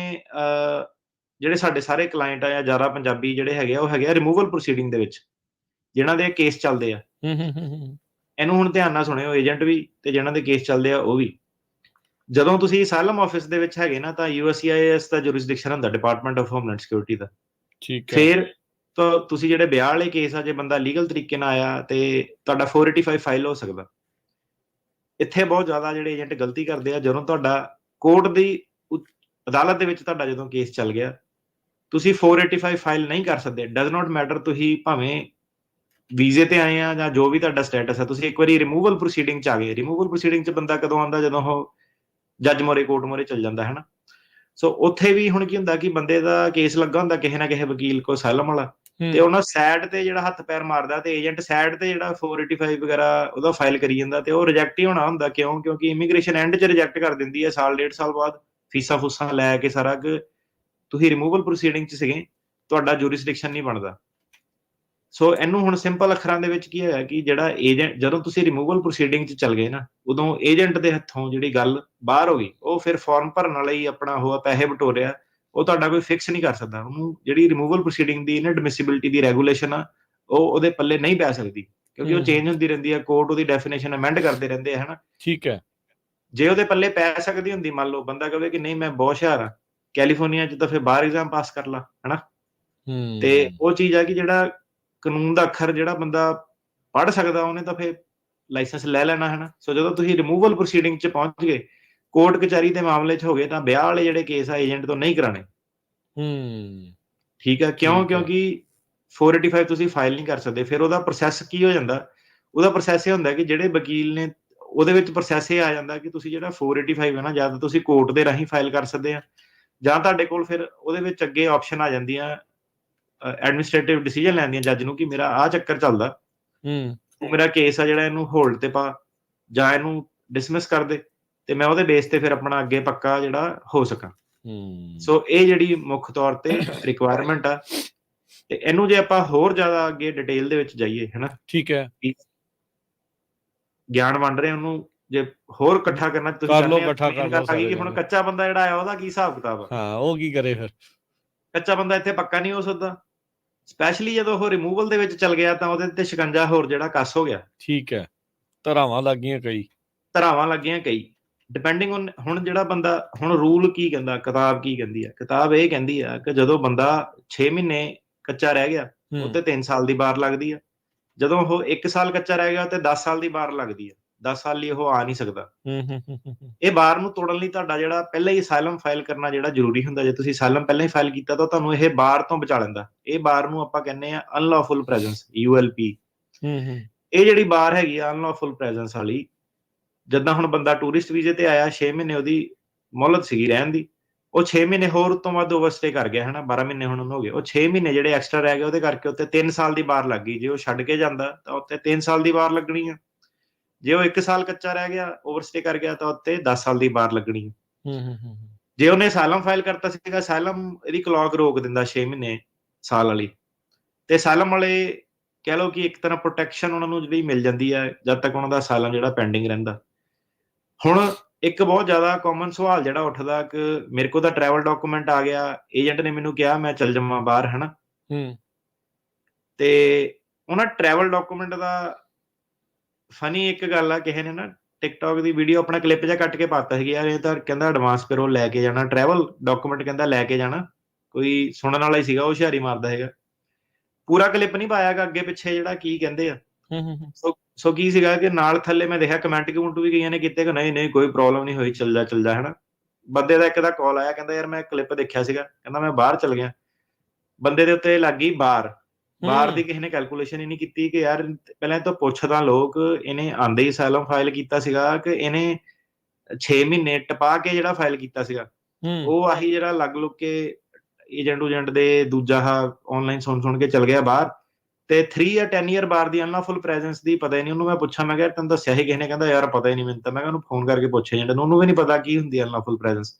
ਜਿਹੜੇ ਸਾਡੇ ਸਾਰੇ ਕਲਾਇੰਟ ਆ ਜਾਂ ਜ਼ਿਆਦਾ ਪੰਜਾਬੀ ਜਿਹੜੇ ਹੈਗੇ ਆ, ਉਹ ਹੈਗੇ ਆ ਰਿਮੂਵਲ ਪ੍ਰੋਸੀਡਿੰਗ ਦੇ ਵਿੱਚ, ਜਿਨ੍ਹਾਂ ਦੇ ਕੇਸ ਚੱਲਦੇ ਆ। ਇਹਨੂੰ ਹੁਣ ਧਿਆਨ ਨਾਲ ਸੁਣਿਓ, ਏਜੰਟ ਵੀ ਤੇ ਜਿਨ੍ਹਾਂ ਦੇ ਕੇਸ ਚੱਲਦੇ ਆ ਉਹ ਵੀ। ਜਦੋਂ ਤੁਸੀਂ ਅਸਾਈਲਮ ਆਫਿਸ ਦੇ ਵਿੱਚ ਹੈਗੇ ਨਾ, ਤਾਂ USCIS ਦਾ ਜੁਰਿਸਡਿਕਸ਼ਨ ਹੁੰਦਾ, ਡਿਪਾਰਟਮੈਂਟ ਆਫ ਹੋਮਲੈਂਡ ਸਿਕਿਉਰਿਟੀ ਦਾ। ਠੀਕ ਹੈ। ਫਿਰ ਤਾਂ ਤੁਸੀਂ ਜਿਹੜੇ ਵਿਆਹ ਵਾਲੇ ਕੇਸ ਆ, ਜੇ ਬੰਦਾ ਲੀਗਲ ਤਰੀਕੇ ਨਾਲ ਆਇਆ ਤੇ ਤੁਹਾਡਾ 485 ਫਾਈਲ ਹੋ ਸਕਦਾ। ਇੱਥੇ ਬਹੁਤ ਜ਼ਿਆਦਾ ਜਿਹੜੇ ਏਜੰਟ ਗਲਤੀ ਕਰਦੇ ਆ, ਜਦੋਂ ਤੁਹਾਡਾ ਕੋਰਟ ਦੀ ਅਦਾਲਤ ਦੇ ਵਿੱਚ ਤੁਹਾਡਾ ਜਦੋਂ ਕੇਸ ਚੱਲ ਗਿਆ, ਤੁਸੀਂ 485 ਫਾਈਲ ਨਹੀਂ ਕਰ ਸਕਦੇ। ਡਜ਼ ਨਾਟ ਮੈਟਰ ਤੁਸੀਂ ਭਾਵੇਂ ਵੀਜ਼ੇ ਤੇ ਆਏ ਆ ਜਾਂ ਜੋ ਵੀ ਤੁਹਾਡਾ ਸਟੇਟਸ ਹੈ, ਤੁਸੀਂ ਇੱਕ ਵਾਰੀ ਰਿਮੂਵਲ ਪ੍ਰੋਸੀਡਿੰਗ ਚ ਆ ਗਏ। ਰਿਮੂਵਲ ਪ੍ਰੋਸੀਡਿੰਗ ਚ ਬੰਦਾ ਕਦੋਂ ਆਉਂਦਾ, ਜਦੋਂ ਉਹ ਜੱਜ ਮੋਰੇ, ਕੋਰਟ ਮੋਰੇ ਚੱਲ ਜਾਂਦਾ, ਹੈ ਨਾ। ਸੋ ਉੱਥੇ ਵੀ ਹੁਣ ਕੀ ਹੁੰਦਾ ਕਿ ਬੰਦੇ ਦਾ ਕੇਸ ਲੱਗਾ ਹੁੰਦਾ ਕਿਸੇ ਨਾ ਕਿਸੇ ਵਕੀਲ ਕੋ, ਅਸਾਈਲਮ ਵਾਲਾ, ਤੇ ਉਹਨਾਂ ਸੈਡ ਤੇ ਜਿਹੜਾ ਹੱਥ ਪੈਰ ਮਾਰਦਾ, ਤੇ ਏਜੰਟ ਸੈਡ ਤੇ ਜਿਹੜਾ 485 ਵਗੈਰਾ ਉਹਦਾ ਫਾਈਲ ਕਰੀ ਜਾਂਦਾ, ਤੇ ਉਹ ਰਿਜੈਕਟ ਹੀ ਹੋਣਾ ਹੁੰਦਾ। ਕਿਉਂ? ਕਿਉਂਕਿ ਇਮੀਗ੍ਰੇਸ਼ਨ ਐਂਡ 'ਚ ਰਿਜੈਕਟ ਕਰ ਦਿੰਦੀ ਹੈ, ਸਾਲ ਡੇਢ ਸਾਲ ਬਾਅਦ, ਫੀਸਾਂ ਫੂਸਾਂ ਲੈ ਕੇ ਸਾਰਾ, ਕਿ ਤੁਸੀਂ ਰਿਮੂਵਲ ਪ੍ਰੋਸੀਡਿੰਗ 'ਚ ਸੀਗੇ, ਤੁਹਾਡਾ ਜੁਰਿਸਡਿਕਸ਼ਨ ਨਹੀਂ ਬਣਦਾ। ਸੋ ਇਹਨੂੰ ਹੁਣ ਸਿੰਪਲ ਅੱਖਰਾਂ ਦੇ ਵਿੱਚ ਕੀ ਹੋਇਆ ਕਿ ਜਿਹੜਾ ਏਜੰਟ, ਜਦੋਂ ਤੁਸੀਂ ਰਿਮੂਵਲ ਪ੍ਰੋਸੀਡਿੰਗ 'ਚ ਚੱਲ ਗਏ ਨਾ, ਉਦੋਂ ਏਜੰਟ ਦੇ ਹੱਥੋਂ ਜਿਹੜੀ ਗੱਲ ਬਾਹਰ ਹੋ ਗਈ, ਉਹ ਫਿਰ ਫਾਰਮ ਭਰਨ ਵਾਲਾ ਹੀ ਆਪਣਾ ਉਹ ਪੈਸੇ ਬਟੋਰਿਆ, ਉਹ ਤੁਹਾਡਾ ਕੋਈ ਫਿਕਸ ਨਹੀਂ ਕਰ ਸਕਦਾ। ਉਹਨੂੰ ਜਿਹੜੀ ਰਿਮੂਵਲ ਪ੍ਰੋਸੀਡਿੰਗ ਦੀ ਇਨਐਡਮਿਸਿਬਿਲਿਟੀ ਦੀ ਰੈਗੂਲੇਸ਼ਨ ਆ, ਉਹ ਉਹਦੇ ਪੱਲੇ ਨਹੀਂ ਪੈ ਸਕਦੀ, ਕਿਉਂਕਿ ਉਹ ਚੇਂਜ ਹੁੰਦੀ ਰਹਿੰਦੀ ਹੈ, ਕੋਰਟ ਉਹਦੀ ਡੈਫੀਨੇਸ਼ਨ ਅਮੈਂਡ ਕਰਦੇ ਰਹਿੰਦੇ ਆ, ਹਨਾ। ਠੀਕ ਹੈ। ਜੇ ਉਹਦੇ ਪੱਲੇ ਪੈ ਸਕਦੀ ਹੁੰਦੀ, ਮੰਨ ਲਓ ਬੰਦਾ ਕਹੇ ਕਿ ਨਹੀਂ ਮੈਂ ਬਹੁਤ ਹੁਸ਼ਿਆਰ ਆ ਕੈਲੀਫੋਰਨੀਆ 'ਚ, ਤਾਂ ਫਿਰ ਬਾਹਰ ਐਗਜ਼ਾਮ ਪਾਸ ਕਰ ਲਾ, ਹਨਾ। ਤੇ ਉਹ ਚੀਜ਼ ਆ ਕਿ ਜਿਹੜਾ ਕਾਨੂੰਨ ਦਾ ਅੱਖਰ ਜਿਹੜਾ ਬੰਦਾ ਪੜ੍ਹ ਸਕਦਾ, ਉਹਨੇ ਤਾਂ ਫਿਰ ਲਾਇਸੈਂਸ ਲੈ ਲੈਣਾ, ਹੈ ਨਾ। ਸੋ ਜਦੋਂ ਤੁਸੀਂ ਰਿਮੂਵਲ ਪ੍ਰੋਸੀਡਿੰਗ 'ਚ ਪਹੁੰਚ ਗਏ, ਕੋਰਟ ਕਚਹਿਰੀ ਦੇ ਮਾਮਲੇ 'ਚ ਹੋ ਗਏ, ਤਾਂ ਵਿਆਹ ਵਾਲੇ ਜਿਹੜੇ ਕੇਸ ਆ ਏਜੰਟ ਤੋਂ ਨਹੀਂ ਕਰਾਣੇ। ਠੀਕ ਹੈ। ਕਿਉਂ? ਕਿਉਂਕਿ 485 ਤੁਸੀਂ ਫਾਈਲ ਨਹੀਂ ਕਰ ਸਕਦੇ। ਫਿਰ ਉਹਦਾ ਪ੍ਰੋਸੈਸ ਕੀ ਹੋ ਜਾਂਦਾ? ਉਹਦਾ ਪ੍ਰੋਸੈਸ ਇਹ ਹੁੰਦਾ ਕਿ ਜਿਹੜੇ ਵਕੀਲ ਨੇ, ਉਹਦੇ ਵਿੱਚ ਪ੍ਰੋਸੈਸ ਇਹ ਆ ਜਾਂਦਾ ਕਿ ਤੁਸੀਂ ਜਿਹੜਾ 485 ਹੈ ਨਾ, ਜਾਂ ਤਾਂ ਤੁਸੀਂ ਕੋਰਟ ਦੇ ਰਾਹੀਂ ਫਾਈਲ ਕਰ ਸਕਦੇ ਆ, ਜਾਂ ਤੁਹਾਡੇ ਕੋਲ ਫਿਰ ਉਹਦੇ ਵਿੱਚ ਅੱਗੇ ਆਪਸ਼ਨ ਆ ਜਾਂਦੀਆਂ ਐਡਮਿਨਿਸਟ੍ਰੇਟਿਵ ਡਿਸੀਜਨ ਲੈਣ ਦੀਆਂ ਜੱਜ ਨੂੰ, ਕਿ ਮੇਰਾ ਆਹ ਚੱਕਰ ਚੱਲਦਾ, ਤੂੰ ਮੇਰਾ ਕੇਸ ਆ ਜਿਹੜਾ ਇਹਨੂੰ ਹੋਲਡ ਤੇ ਪਾ, ਜਾਂ ਇਹਨੂੰ ਡਿਸਮਿਸ ਕਰ ਦੇ, ਤੇ ਮੈਂ ਉਹਦੇ ਬੇਸ ਤੇ ਫਿਰ ਆਪਣਾ ਅੱਗੇ ਪੱਕਾ ਜਿਹੜਾ ਹੋ ਸਕਾਂ। ਸੋ ਇਹ ਜਿਹੜੀ ਮੁੱਖ ਤੌਰ ਤੇ ਰਿਕੁਆਇਰਮੈਂਟ ਆ, ਤੇ ਇਹਨੂੰ ਜੇ ਆਪਾਂ ਹੋਰ ਜ਼ਿਆਦਾ ਅੱਗੇ ਡਿਟੇਲ ਦੇ ਵਿੱਚ ਜਾਈਏ, ਹਨਾ, ਠੀਕ ਹੈ, ਗਿਆਨ ਵੰਡ ਰਹੇ ਉਹਨੂੰ ਜੇ ਹੋਰ ਇਕੱਠਾ ਕਰਨਾ ਤੁਸੀਂ ਕਰ ਲਓ, ਇਕੱਠਾ ਕਰ ਲਓ ਸਾਰੇ, ਕਿ ਹੁਣ ਕੱਚਾ ਬੰਦਾ ਜਿਹੜਾ ਆ ਉਹਦਾ ਕੀ ਹਿਸਾਬ ਕਿਤਾਬ ਆ? ਹਾਂ, ਉਹ ਕੀ ਕਰੇ ਫਿਰ? ਕੱਚਾ ਬੰਦਾ ਇੱਥੇ ਪੱਕਾ ਨਹੀਂ ਹੋ ਸਕਦਾ, ਸਪੈਸ਼ਲੀ ਜਦੋਂ ਉਹ ਰਿਮੂਵਲ ਦੇ ਵਿੱਚ ਚੱਲ ਗਿਆ, ਤਾਂ ਉਹਦੇ ਤੇ ਸ਼ਿਕੰਜਾ ਹੋਰ ਜਿਹੜਾ ਕੱਸ ਹੋ ਗਿਆ। ਠੀਕ ਹੈ। ਧਰਾਵਾਂ ਲੱਗੀਆਂ ਕਈ, ਧਰਾਵਾਂ ਲੱਗੀਆਂ ਕਈ, ਡਿਪੈਂਡਿੰਗ ਔਨ ਹੁਣ ਜਿਹੜਾ ਬੰਦਾ, ਹੁਣ ਰੂਲ ਕੀ ਕਹਿੰਦਾ, ਕਿਤਾਬ ਕੀ ਕਹਿੰਦੀ ਆ? ਕਿਤਾਬ ਇਹ ਕਹਿੰਦੀ ਆ ਕਿ ਜਦੋਂ ਬੰਦਾ 6 ਮਹੀਨੇ ਕੱਚਾ ਰਹਿ ਗਿਆ, ਉਹ ਤੇ 3 ਸਾਲ ਦੀ ਬਾਰ ਲੱਗਦੀ ਆ। ਜਦੋਂ ਉਹ 1 ਸਾਲ ਕੱਚਾ ਰਹਿ ਗਿਆ, ਤੇ 10 ਸਾਲ ਦੀ ਬਾਰ ਲੱਗਦੀ ਆ। 10 ਸਾਲ ਲਈ ਉਹ ਆ ਨਹੀਂ ਸਕਦਾ। ਇਹ ਬਾਰ ਨੂੰ ਤੋੜਨ ਲਈ ਤੁਹਾਡਾ ਜਿਹੜਾ ਪਹਿਲਾਂ ਹੀ ਅਸਾਈਲਮ ਫਾਈਲ ਕਰਨਾ ਜਿਹੜਾ ਜ਼ਰੂਰੀ ਹੁੰਦਾ। ਜੇ ਤੁਸੀਂ ਅਸਾਈਲਮ ਪਹਿਲਾਂ ਹੀ ਫਾਈਲ ਕੀਤਾ, ਤਾਂ ਤੁਹਾਨੂੰ ਇਹ ਬਾਰ ਤੋਂ ਬਚਾ ਲੈਂਦਾ। ਇਹ ਬਾਰ ਨੂੰ ਆਪਾਂ ਕਹਿੰਦੇ ਆ ਅਨਲੌਫੁਲ ਪ੍ਰੈਜ਼ੈਂਸ, ULP। ਇਹ ਜਿਹੜੀ ਬਾਰ ਹੈਗੀ ਆ ਅਨਲੌਫੁਲ ਪ੍ਰੈਜ਼ੈਂਸ ਵਾਲੀ, ਜਿੱਦਾਂ ਹੁਣ ਬੰਦਾ ਟੂਰਿਸਟ ਵੀਜ਼ੇ ਤੇ ਆਇਆ, 6 ਮਹੀਨੇ ਉਹਦੀ ਮੋਹਲਤ ਸੀਗੀ ਰਹਿਣ ਦੀ, ਉਹ 6 ਮਹੀਨੇ ਹੋਰ ਉਤੋਂ ਵੱਧ ਓਵਰਸਟੇ ਕਰ ਗਿਆ, ਹਨਾ, 12 ਮਹੀਨੇ ਹੁਣ ਉਹਨੂੰ ਹੋ ਗਏ। ਉਹ 6 ਮਹੀਨੇ ਜਿਹੜੇ ਐਕਸਟਰਾ ਰਹਿ ਗਏ, ਉਹਦੇ ਕਰਕੇ ਉੱਤੇ 3 ਸਾਲ ਦੀ ਬਾਰ ਲੱਗ ਗਈ। ਜੇ ਉਹ ਛੱਡ ਕੇ ਜਾਂਦਾ, ਤਾਂ ਉੱਤੇ 3 ਸਾਲ ਦੀ ਬਾਰ ਲੱਗਣੀ ਆ। ਜੇ ਉਹ 1 ਸਾਲ ਕੱਚਾ ਰਹਿ ਗਿਆ, ਓਵਰਸਟੇ ਕਰ ਗਿਆ, ਤਾਂ ਉੱਤੇ 10 ਸਾਲ ਦੀ ਬਾਰ ਲੱਗਣੀ ਆ। ਜੇ ਉਹਨੇ ਅਸਾਈਲਮ ਫਾਈਲ ਕਰਤਾ ਸੀਗਾ, ਅਸਾਈਲਮ ਇਹਦੀ ਕਲੌਕ ਰੋਕ ਦਿੰਦਾ 6 ਮਹੀਨੇ ਸਾਲ ਵਾਲੀ, ਤੇ ਅਸਾਈਲਮ ਵਾਲੇ ਕਹਿ ਲਓ ਕਿ ਇੱਕ ਤਰ੍ਹਾਂ ਪ੍ਰੋਟੈਕਸ਼ਨ ਉਹਨਾਂ ਨੂੰ ਜਿਹੜੀ ਮਿਲ ਜਾਂਦੀ ਹੈ, ਜਦ ਤੱਕ ਉਹਨਾਂ ਦਾ ਅਸਾਈਲਮ ਜਿਹੜਾ ਪੈਂਡਿੰਗ ਰਹਿੰਦਾ। ਹੁਣ ਇੱਕ ਬਹੁਤ ਜ਼ਿਆਦਾ ਕਾਮਨ ਸਵਾਲ ਜਿਹੜਾ ਉੱਠਦਾ ਕਿ ਮੇਰੇ ਕੋਲ ਤਾਂ ਟਰੈਵਲ ਡਾਕੂਮੈਂਟ ਆ ਗਿਆ, ਏਜੰਟ ਨੇ ਮੈਨੂੰ ਕਿਹਾ ਮੈਂ ਚੱਲ ਜਾਵਾਂ ਬਾਹਰ, ਹਨਾ, ਤੇ ਉਹਨਾਂ ਟਰੈਵਲ ਡਾਕੂਮੈਂਟ ਦਾ ਫਨੀ ਇੱਕ ਗੱਲ ਆ, ਕਿਸੇ ਨੇ ਨਾ ਟਿਕਟੌਕ ਦੀ ਵੀਡੀਓ ਆਪਣਾ ਕਲਿੱਪ ਜਿਹਾ ਕੱਟ ਕੇ ਪਾਤਾ ਸੀ, ਯਾਰ ਇਹ ਤਾਂ ਕਹਿੰਦਾ ਐਡਵਾਂਸ ਪੇਰੋਲ ਲੈ ਕੇ ਜਾਣਾ, ਟਰੈਵਲ ਡਾਕੂਮੈਂਟ ਕਹਿੰਦਾ ਲੈ ਕੇ ਜਾਣਾ। ਕੋਈ ਸੁਣਨ ਵਾਲਾ ਹੀ ਸੀਗਾ, ਉਹ ਹੁਸ਼ਿਆਰੀ ਮਾਰਦਾ ਹੈਗਾ। ਪੂਰਾ ਕਲਿੱਪ ਨਹੀਂ ਪਾਇਆਗਾ, ਅੱਗੇ ਪਿੱਛੇ ਜਿਹੜਾ ਕੀ ਕਹਿੰਦੇ ਆ। ਸੋ ਕੀ ਸੀਗਾ ਕਿ ਨਾਲ ਥੱਲੇ ਮੈਂ ਦੇਖਿਆ ਕਮੈਂਟ ਵੀ ਕਈਆਂ ਨੇ ਕੀਤੇ ਕਿ ਨਹੀਂ ਕੋਈ ਪ੍ਰੋਬਲਮ ਨਹੀਂ ਹੋਈ, ਚੱਲ ਜਾ, ਹਨਾ। ਬੰਦੇ ਦਾ ਇੱਕ ਦਾ ਕਾਲ ਆਇਆ, ਕਹਿੰਦਾ ਯਾਰ ਮੈਂ ਕਲਿੱਪ ਦੇਖਿਆ ਸੀਗਾ, ਕਹਿੰਦਾ ਮੈਂ ਬਾਹਰ ਚੱਲ ਗਿਆ, ਬੰਦੇ ਦੇ ਉੱਤੇ ਲੱਗ ਗਈ ਬਾਰ ਦੀ ਹੂੰ ਕਿਸੇ ਨੇ ਕੈਲਕੂਲੇਸ਼ਨ ਹੀ ਨਹੀਂ ਕੀਤੀ ਕਿ ਯਾਰ ਪਹਿਲਾਂ ਇਹ ਤੋਂ ਪੁੱਛ ਤਾਂ ਲੋਕ ਇਹਨੇ ਆਂਦੇ ਹੀ ਅਸਾਈਲਮ ਫਾਈਲ ਕੀਤਾ ਸੀਗਾ ਕਿ ਇਹਨੇ 6 ਮਹੀਨੇ ਟਪਾ ਕੇ ਜਿਹੜਾ ਫਾਈਲ ਕੀਤਾ ਸੀਗਾ ਹੂੰ ਉਹ ਆਹੀ ਜਿਹੜਾ ਲੱਗ ਲੁੱਗ ਕੇ ਏਜੰਟ ਦੇ ਦੂਜਾ ਆਨਲਾਈਨ ਸੁਣ ਕੇ ਚਲ ਗਿਆ ਬਾਹਰ ਤੇ 3 ਜਾਂ 10 ਈਅਰ ਬਾਰ ਦੀ ਅਨਲawful ਪ੍ਰੈਜ਼ੈਂਸ ਦੀ ਪਤਾ ਹੀ ਨਹੀਂ ਉਹਨੂੰ। ਮੈਂ ਪੁੱਛਾਂ, ਮੈਂ ਕਿਹਾ ਤੈਨੂੰ ਦੱਸਿਆ ਸੀ ਕਿਸੇ ਨੇ? ਕਹਿੰਦਾ ਯਾਰ ਪਤਾ ਹੀ ਨਹੀਂ ਮੈਨੂੰ ਤਾਂ। ਮੈਂ ਕਿਹਾ ਉਹਨੂੰ ਫੋਨ ਕਰਕੇ ਪੁੱਛੇ ਏਜੰਟ ਨੂੰ, ਉਹਨੂੰ ਵੀ ਨਹੀਂ ਪਤਾ ਕੀ ਹੁੰਦੀ ਹੈ ਅਨਲawful ਪ੍ਰੈਜ਼ੈਂਸ।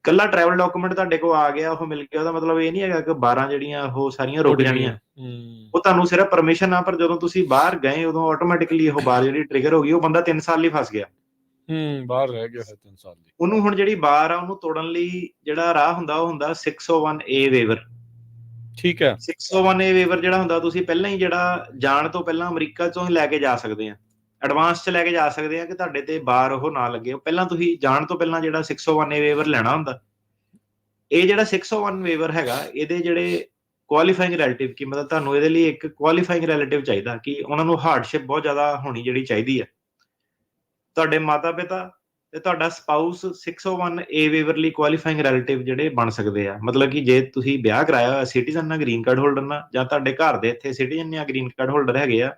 ਕੱਲਾ ਟਰੈਵਲ ਡਾਕੂਮੈਂਟ ਤੁਹਾਡੇ ਕੋਲ ਆ ਗਿਆ, ਉਹ ਮਿਲ ਗਿਆ, ਉਹਦਾ ਮਤਲਬ ਇਹ ਨਹੀਂ ਹੈਗਾ ਕਿ 12 ਜਿਹੜੀਆਂ ਉਹ ਸਾਰੀਆਂ ਰੁਕ ਜਾਣੀਆਂ। ਉਹ ਤੁਹਾਨੂੰ ਸਿਰਫ ਪਰਮਿਸ਼ਨ ਆ, ਪਰ ਜਦੋਂ ਤੁਸੀਂ ਬਾਹਰ ਗਏ ਉਦੋਂ ਆਟੋਮੈਟਿਕਲੀ ਉਹ ਬਾਰ ਜਿਹੜੀ ਟ੍ਰਿਗਰ ਹੋ ਗਈ। ਉਹ ਬੰਦਾ 3 ਸਾਲ ਲਈ ਫਸ ਗਿਆ। ਬਾਹਰ ਰਹਿ ਗਿਆ ਫਿਰ 3 ਸਾਲ ਦੀ। ਉਹਨੂੰ ਹੁਣ ਜਿਹੜੀ ਬਾਰ ਆ ਉਹਨੂੰ ਤੋੜਨ ਲਈ ਜਿਹੜਾ ਰਾਹ ਹੁੰਦਾ ਉਹ ਹੁੰਦਾ 601A ਵੇਵਰ। ਠੀਕ ਹੈ। 601A ਵੇਵਰ ਜਿਹੜਾ ਹੁੰਦਾ, ਤੁਸੀਂ ਪਹਿਲਾਂ ਹੀ ਜਿਹੜਾ ਜਾਣ ਤੋਂ ਪਹਿਲਾਂ ਅਮਰੀਕਾ ਚੋਂ ਹੀ ਲੈ ਕੇ ਜਾ ਸਕਦੇ ਆ, ਐਡਵਾਂਸ ਚ ਲੈ ਕੇ ਜਾ ਸਕਦੇ ਆ ਕਿ ਤੁਹਾਡੇ ਤੇ ਬਾਰ ਉਹ ਨਾ ਲੱਗੇ। ਪਹਿਲਾਂ ਤੁਸੀਂ ਜਾਣ ਤੋਂ ਪਹਿਲਾਂ ਜਿਹੜਾ 601A ਵੇਵਰ ਲੈਣਾ ਹੁੰਦਾ। ਇਹ ਜਿਹੜਾ 601 ਵੇਵਰ ਹੈਗਾ, ਇਹਦੇ ਜਿਹੜੇ ਕੁਆਲੀਫਾਈਂਗ ਰਿਲੇਟਿਵ ਕੀ ਮਤਲਬ ਤੁਹਾਨੂੰ ਇਹਦੇ ਲਈ ਇੱਕ ਕੁਆਲੀਫਾਈਂਗ ਰਿਲੇਟਿਵ ਚਾਹੀਦਾ ਕਿ ਉਹਨਾਂ ਨੂੰ ਹਾਰਡਸ਼ਿਪ ਬਹੁਤ ਜ਼ਿਆਦਾ ਹੋਣੀ ਜਿਹੜੀ ਚਾਹੀਦੀ ਹੈ। ਤੁਹਾਡੇ ਮਾਤਾ ਪਿਤਾ ਤੇ ਤੁਹਾਡਾ ਸਪਾਊਸ 601A ਵੇਵਰ ਲਈ ਕੁਆਲੀਫਾਈਂਗ ਰਿਲੇਟਿਵ ਜਿਹੜੇ ਬਣ ਸਕਦੇ ਆ। ਮਤਲਬ ਕਿ ਜੇ ਤੁਸੀਂ ਵਿਆਹ ਕਰਾਇਆ ਹੋਇਆ ਸਿਟੀਜ਼ਨ ਨਾਲ, ਗ੍ਰੀਨ ਕਾਰਡ ਹੋਲਡਰ ਨਾਲ, ਜਾਂ ਤੁਹਾਡੇ ਘਰ ਦੇ ਇੱਥੇ ਸਿਟੀਜ਼ਨ ਜਾਂ ਗ੍ਰੀਨ ਕਾਰਡ ਹੋਲਡਰ ਹੈਗੇ ਆ,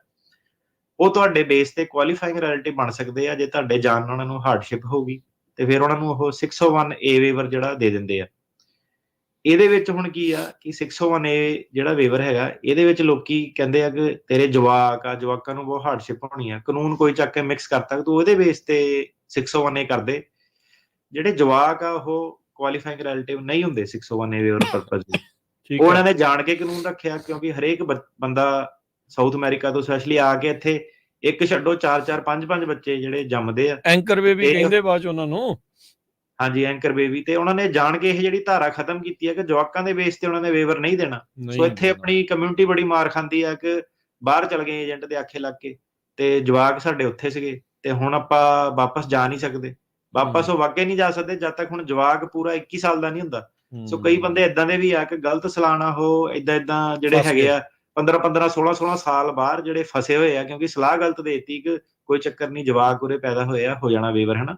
ਉਹ ਤੁਹਾਡੇ ਬੇਸ ਤੇ ਕੁਆਲੀਫਾਈਂਗ ਰਿਲੇਟਿਵ ਬਣ ਸਕਦੇ ਆ। ਜੇ ਤੁਹਾਡੇ ਜਾਣ ਨਾਲ ਉਹਨਾਂ ਨੂੰ ਹਾਰਡਸ਼ਿਪ ਹੋਊਗੀ ਤੇ ਫਿਰ ਉਹਨਾਂ ਨੂੰ ਉਹ 601A ਵੇਵਰ ਜਿਹੜਾ ਦੇ ਦਿੰਦੇ ਆ। ਇਹਦੇ ਵਿੱਚ ਹੁਣ ਕੀ ਆ ਕਿ 601A ਜਿਹੜਾ ਵੇਵਰ ਹੈਗਾ, ਇਹਦੇ ਵਿੱਚ ਲੋਕੀ ਕਹਿੰਦੇ ਆ ਕਿ ਤੇਰੇ ਜਵਾਕਾਂ ਨੂੰ ਬਹੁਤ ਹਾਰਡਸ਼ਿਪ ਹੋਣੀ ਆ। ਕਾਨੂੰਨ ਕੋਈ ਚੱਕ ਕੇ ਮਿਕਸ ਕਰਤਾ ਕਿ ਤੂੰ ਉਹਦੇ ਬੇਸ ਤੇ 601A ਕਰਦੇ। ਜਿਹੜੇ ਜਵਾਕ ਆ ਉਹ ਕੁਆਲੀਫਾਈਂਗ ਰਿਲੇਟਿਵ ਨਹੀਂ ਹੁੰਦੇ 601A ਵੇਵਰ ਪਰਪਸ ਲਈ। ਉਹ ਉਹਨਾਂ ਨੇ ਜਾਣ ਕੇ ਕਾਨੂੰਨ ਰੱਖਿਆ ਕਿਉਂਕਿ ਹਰੇਕ ਬੰਦਾ ਸਾਊਥ ਅਮਰੀਕਾ ਤੋਂ ਸਪੈਸ਼ਲੀ ਆ ਕੇ ਇੱਥੇ ਇੱਕ ਛੱਡੋ 4-4 5-5 ਬੱਚੇ ਜਿਹੜੇ ਜੰਮਦੇ ਆ। ਐਂਕਰ ਬੇਬੀ ਕਹਿੰਦੇ ਬਾਅਦ ਚ ਉਹਨਾਂ ਨੂੰ। ਹਾਂਜੀ, ਐਂਕਰ ਬੇਬੀ। ਤੇ ਉਹਨਾਂ ਨੇ ਜਾਣ ਕੇ ਇਹ ਜਿਹੜੀ ਧਾਰਾ ਖਤਮ ਕੀਤੀ ਹੈ ਕਿ ਜਵਾਕਾਂ ਦੇ ਬੇਸ ਤੇ ਉਹਨਾਂ ਨੇ ਵੇਵਰ ਨਹੀਂ ਦੇਣਾ। ਸੋ ਇੱਥੇ ਆਪਣੀ ਕਮਿਊਨਿਟੀ ਬੜੀ ਮਾਰ ਖਾਂਦੀ ਆ ਕਿ ਬਾਹਰ ਚਲ ਗਏ ਏਜੰਟ ਦੇ ਆਖੇ ਲੱਗ ਕੇ ਤੇ ਜਵਾਕ ਸਾਡੇ ਉੱਥੇ ਸੀਗੇ ਤੇ ਹੁਣ ਆਪਾਂ ਵਾਪਸ ਜਾ ਨਹੀਂ ਸਕਦੇ। ਵਾਪਸ ਉਹ ਵਾਕੇ ਨਹੀਂ ਜਾ ਸਕਦੇ ਜਦ ਤੱਕ ਹੁਣ ਜਵਾਕ ਪੂਰਾ 21 ਸਾਲ ਦਾ ਨਹੀਂ ਹੁੰਦਾ। ਸੋ ਕਈ ਬੰਦੇ ਏਦਾਂ ਦੇ ਵੀ ਆ ਕਿ ਗਲਤ ਸਲਾਣਾ ਉਹ ਏਦਾਂ ਜਿਹੜੇ ਹੈਗੇ ਆ 15 16 ਸਾਲ ਬਾਹਰ ਜਿਹੜੇ ਫਸੇ ਹੋਏ ਆ ਕਿਉਂਕਿ ਸਲਾਹ ਗਲਤ ਦੇਤੀ ਕਿ ਕੋਈ ਚੱਕਰ ਨਹੀਂ, ਜਵਾਕ ਉਰੇ ਪੈਦਾ ਹੋਏ ਆ, ਹੋ ਜਾਣਾ ਵੇਵਰ, ਹਨਾ।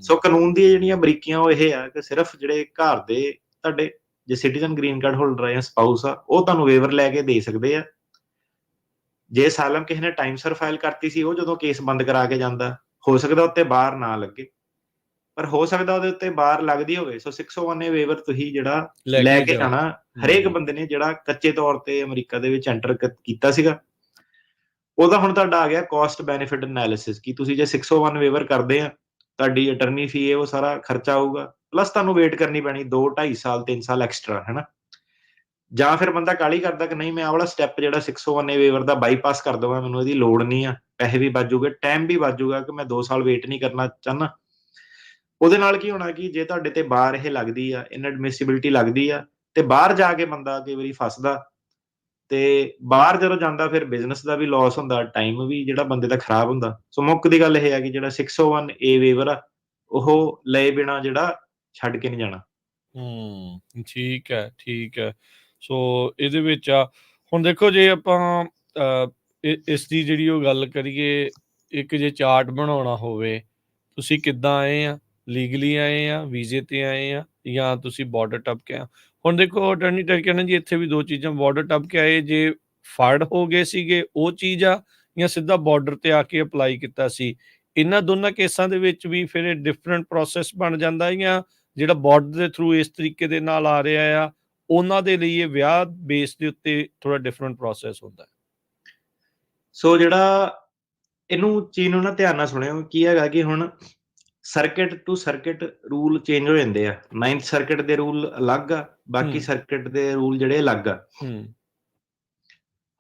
ਸੋ ਕਾਨੂੰਨ ਦੀਆਂ ਜਿਹੜੀਆਂ ਬਰੀਕੀਆਂ ਉਹ ਇਹ ਆ ਕਿ ਸਿਰਫ ਜਿਹੜੇ ਘਰ ਦੇ ਤੁਹਾਡੇ ਜੇ ਸਿਟੀਜ਼ਨ ਗ੍ਰੀਨ ਕਾਰਡ ਹੋਲਡਰ ਆ ਜਾਂ ਸਪਾਊਸ ਆ, ਉਹ ਤੁਹਾਨੂੰ ਵੇਵਰ ਲੈ ਕੇ ਦੇ ਸਕਦੇ ਆ। ਜੇ ਅਸਾਈਲਮ ਕਿਸੇ ਨੇ ਟਾਈਮ ਸਿਰ ਫਾਈਲ ਕਰਤੀ ਸੀ, ਉਹ ਜਦੋਂ ਕੇਸ ਬੰਦ ਕਰਾ ਕੇ ਜਾਂਦਾ, ਹੋ ਸਕਦਾ ਉੱਤੇ ਬਾਹਰ ਨਾ ਲੱਗੇ, ਪਰ ਹੋ ਸਕਦਾ ਉਹਦੇ ਉੱਤੇ ਬਾਹਰ ਲੱਗਦੀ ਹੋਵੇ। ਸੋ 601A ਵੇਵਰ ਤੁਸੀਂ ਜਿਹੜਾ ਲੈ ਕੇ ਜਾਣਾ ਹਰੇਕ ਬੰਦੇ ਨੇ ਜਿਹੜਾ ਕੱਚੇ ਤੌਰ ਤੇ ਅਮਰੀਕਾ ਦੇ ਵਿੱਚ ਐਂਟਰ ਕੀਤਾ ਸੀਗਾ। ਉਹਦਾ ਹੁਣ ਤੁਹਾਡਾ ਆ ਗਿਆ ਕਾਸਟ ਬੈਨੀਫਿਟ ਐਨਾਲਿਸਿਸ ਕਿ ਤੁਸੀਂ ਜੇ 601 ਵੇਵਰ ਕਰਦੇ ਆ, ਤੁਹਾਡੀ ਅਟਰਨੀ ਫੀ ਹੈ ਉਹ ਸਾਰਾ ਖਰਚਾ ਆਊਗਾ, ਪਲੱਸ ਤੁਹਾਨੂੰ ਵੇਟ ਕਰਨੀ ਪੈਣੀ 2-2.5 ਸਾਲ 3 ਸਾਲ ਐਕਸਟਰਾ, ਹੈਨਾ। ਜਾਂ ਫਿਰ ਬੰਦਾ ਕਾਹਲੀ ਕਰਦਾ ਕਿ ਨਹੀਂ ਮੈਂ ਆਹ ਵਾਲਾ ਸਟੈਪ ਜਿਹੜਾ 601A ਵੇਵਰ ਦਾ ਬਾਈਪਾਸ ਕਰ ਦਵਾਂ, ਮੈਨੂੰ ਇਹਦੀ ਲੋੜ ਨਹੀਂ ਆ, ਪੈਸੇ ਵੀ ਬਚੂਗੇ, ਟਾਈਮ ਵੀ ਬਚੂਗਾ ਕਿ ਮੈਂ 2 ਸਾਲ ਵੇਟ ਨਹੀਂ ਕਰਨਾ ਚਾਹੁੰਦਾ। ਉਹਦੇ ਨਾਲ ਕੀ ਹੋਣਾ ਕਿ ਜੇ ਤੁਹਾਡੇ ਤੇ ਬਾਰ ਇਹ ਲੱਗਦੀ ਆ, ਇਨਐਡਮਿਸਿਬਿਲਿਟੀ ਲੱਗਦੀ ਆ, ਤੇ ਬਾਹਰ ਜਾ ਕੇ ਬੰਦਾ ਕਈ ਵਾਰੀ ਫਸਦਾ ਤੇ ਬਾਹਰ ਜਦੋਂ ਜਾਂਦਾ ਫਿਰ ਬਿਜ਼ਨਸ ਦਾ ਵੀ ਲਾਸ ਹੁੰਦਾ, ਟਾਈਮ ਵੀ ਜਿਹੜਾ ਬੰਦੇ ਦਾ ਖਰਾਬ ਹੁੰਦਾ। ਸੋ ਮੁੱਖ ਦੀ ਗੱਲ ਇਹ ਹੈ ਕਿ ਜਿਹੜਾ 601A ਵੇਵਰ ਆ ਉਹ ਲਏ ਬਿਨਾ ਜਿਹੜਾ ਛੱਡ ਕੇ ਨਹੀਂ ਜਾਣਾ। ਠੀਕ ਹੈ। ਸੋ ਇਹਦੇ ਵਿੱਚ ਆ ਹੁਣ ਦੇਖੋ ਜੇ ਆਪਾਂ ਇਸ ਦੀ ਜਿਹੜੀ ਉਹ ਗੱਲ ਕਰੀਏ, ਇੱਕ ਜੇ ਚਾਰਟ ਬਣਾਉਣਾ ਹੋਵੇ, ਤੁਸੀਂ ਕਿੱਦਾਂ ਆਏ ਆ, ਲੀਗਲੀ ਆਏ ਆ, ਵੀਜ਼ੇ ਤੇ ਆਏ ਆ, ਜਾਂ ਤੁਸੀਂ ਬਾਰਡਰ ਟੱਪ ਕੇ ਆ। ਹੁਣ ਦੇਖੋ ਅਟਰਨੀ ਕਹਿੰਦੇ ਜੀ ਇੱਥੇ ਵੀ 2 ਚੀਜ਼ਾਂ, ਬਾਰਡਰ ਟੱਪ ਕੇ ਆਏ ਜੇ ਫੜ ਹੋ ਗਏ ਸੀਗੇ ਉਹ ਚੀਜ਼ ਆ, ਜਾਂ ਸਿੱਧਾ ਬਾਰਡਰ ਤੇ ਆ ਕੇ ਅਪਲਾਈ ਕੀਤਾ ਸੀ। ਇਹਨਾਂ ਦੋਨਾਂ ਕੇਸਾਂ ਦੇ ਵਿੱਚ ਵੀ ਫਿਰ ਇਹ ਡਿਫਰੈਂਟ ਪ੍ਰੋਸੈਸ ਬਣ ਜਾਂਦਾ ਹੈ, ਜਾਂ ਜਿਹੜਾ ਬਾਰਡਰ ਦੇ ਥਰੂ ਇਸ ਤਰੀਕੇ ਦੇ ਨਾਲ ਆ ਰਿਹਾ ਆ ਉਹਨਾਂ ਦੇ ਲਈ ਇਹ ਵਿਆਹ ਬੇਸ ਦੇ ਉੱਤੇ ਥੋੜਾ ਡਿਫਰੈਂਟ ਪ੍ਰੋਸੈਸ ਹੁੰਦਾ ਹੈ। ਸੋ ਜਿਹੜਾ ਇਹਨੂੰ ਚੀਜ਼ ਨੂੰ ਨਾ ਧਿਆਨ ਨਾਲ ਸੁਣਿਓ, ਕੀ ਹੈਗਾ ਕਿ ਹੁਣ circuit to circuit rule change ਹੋ ਜਾਂਦੇ ਆ। 9th ਸਰਕਿਟ ਦੇ ਰੂਲ ਅਲੱਗ ਆ, ਬਾਕੀ ਸਰਕਿਟ ਦੇ ਰੂਲ ਜਿਹੜੇ ਅਲੱਗ ਆ।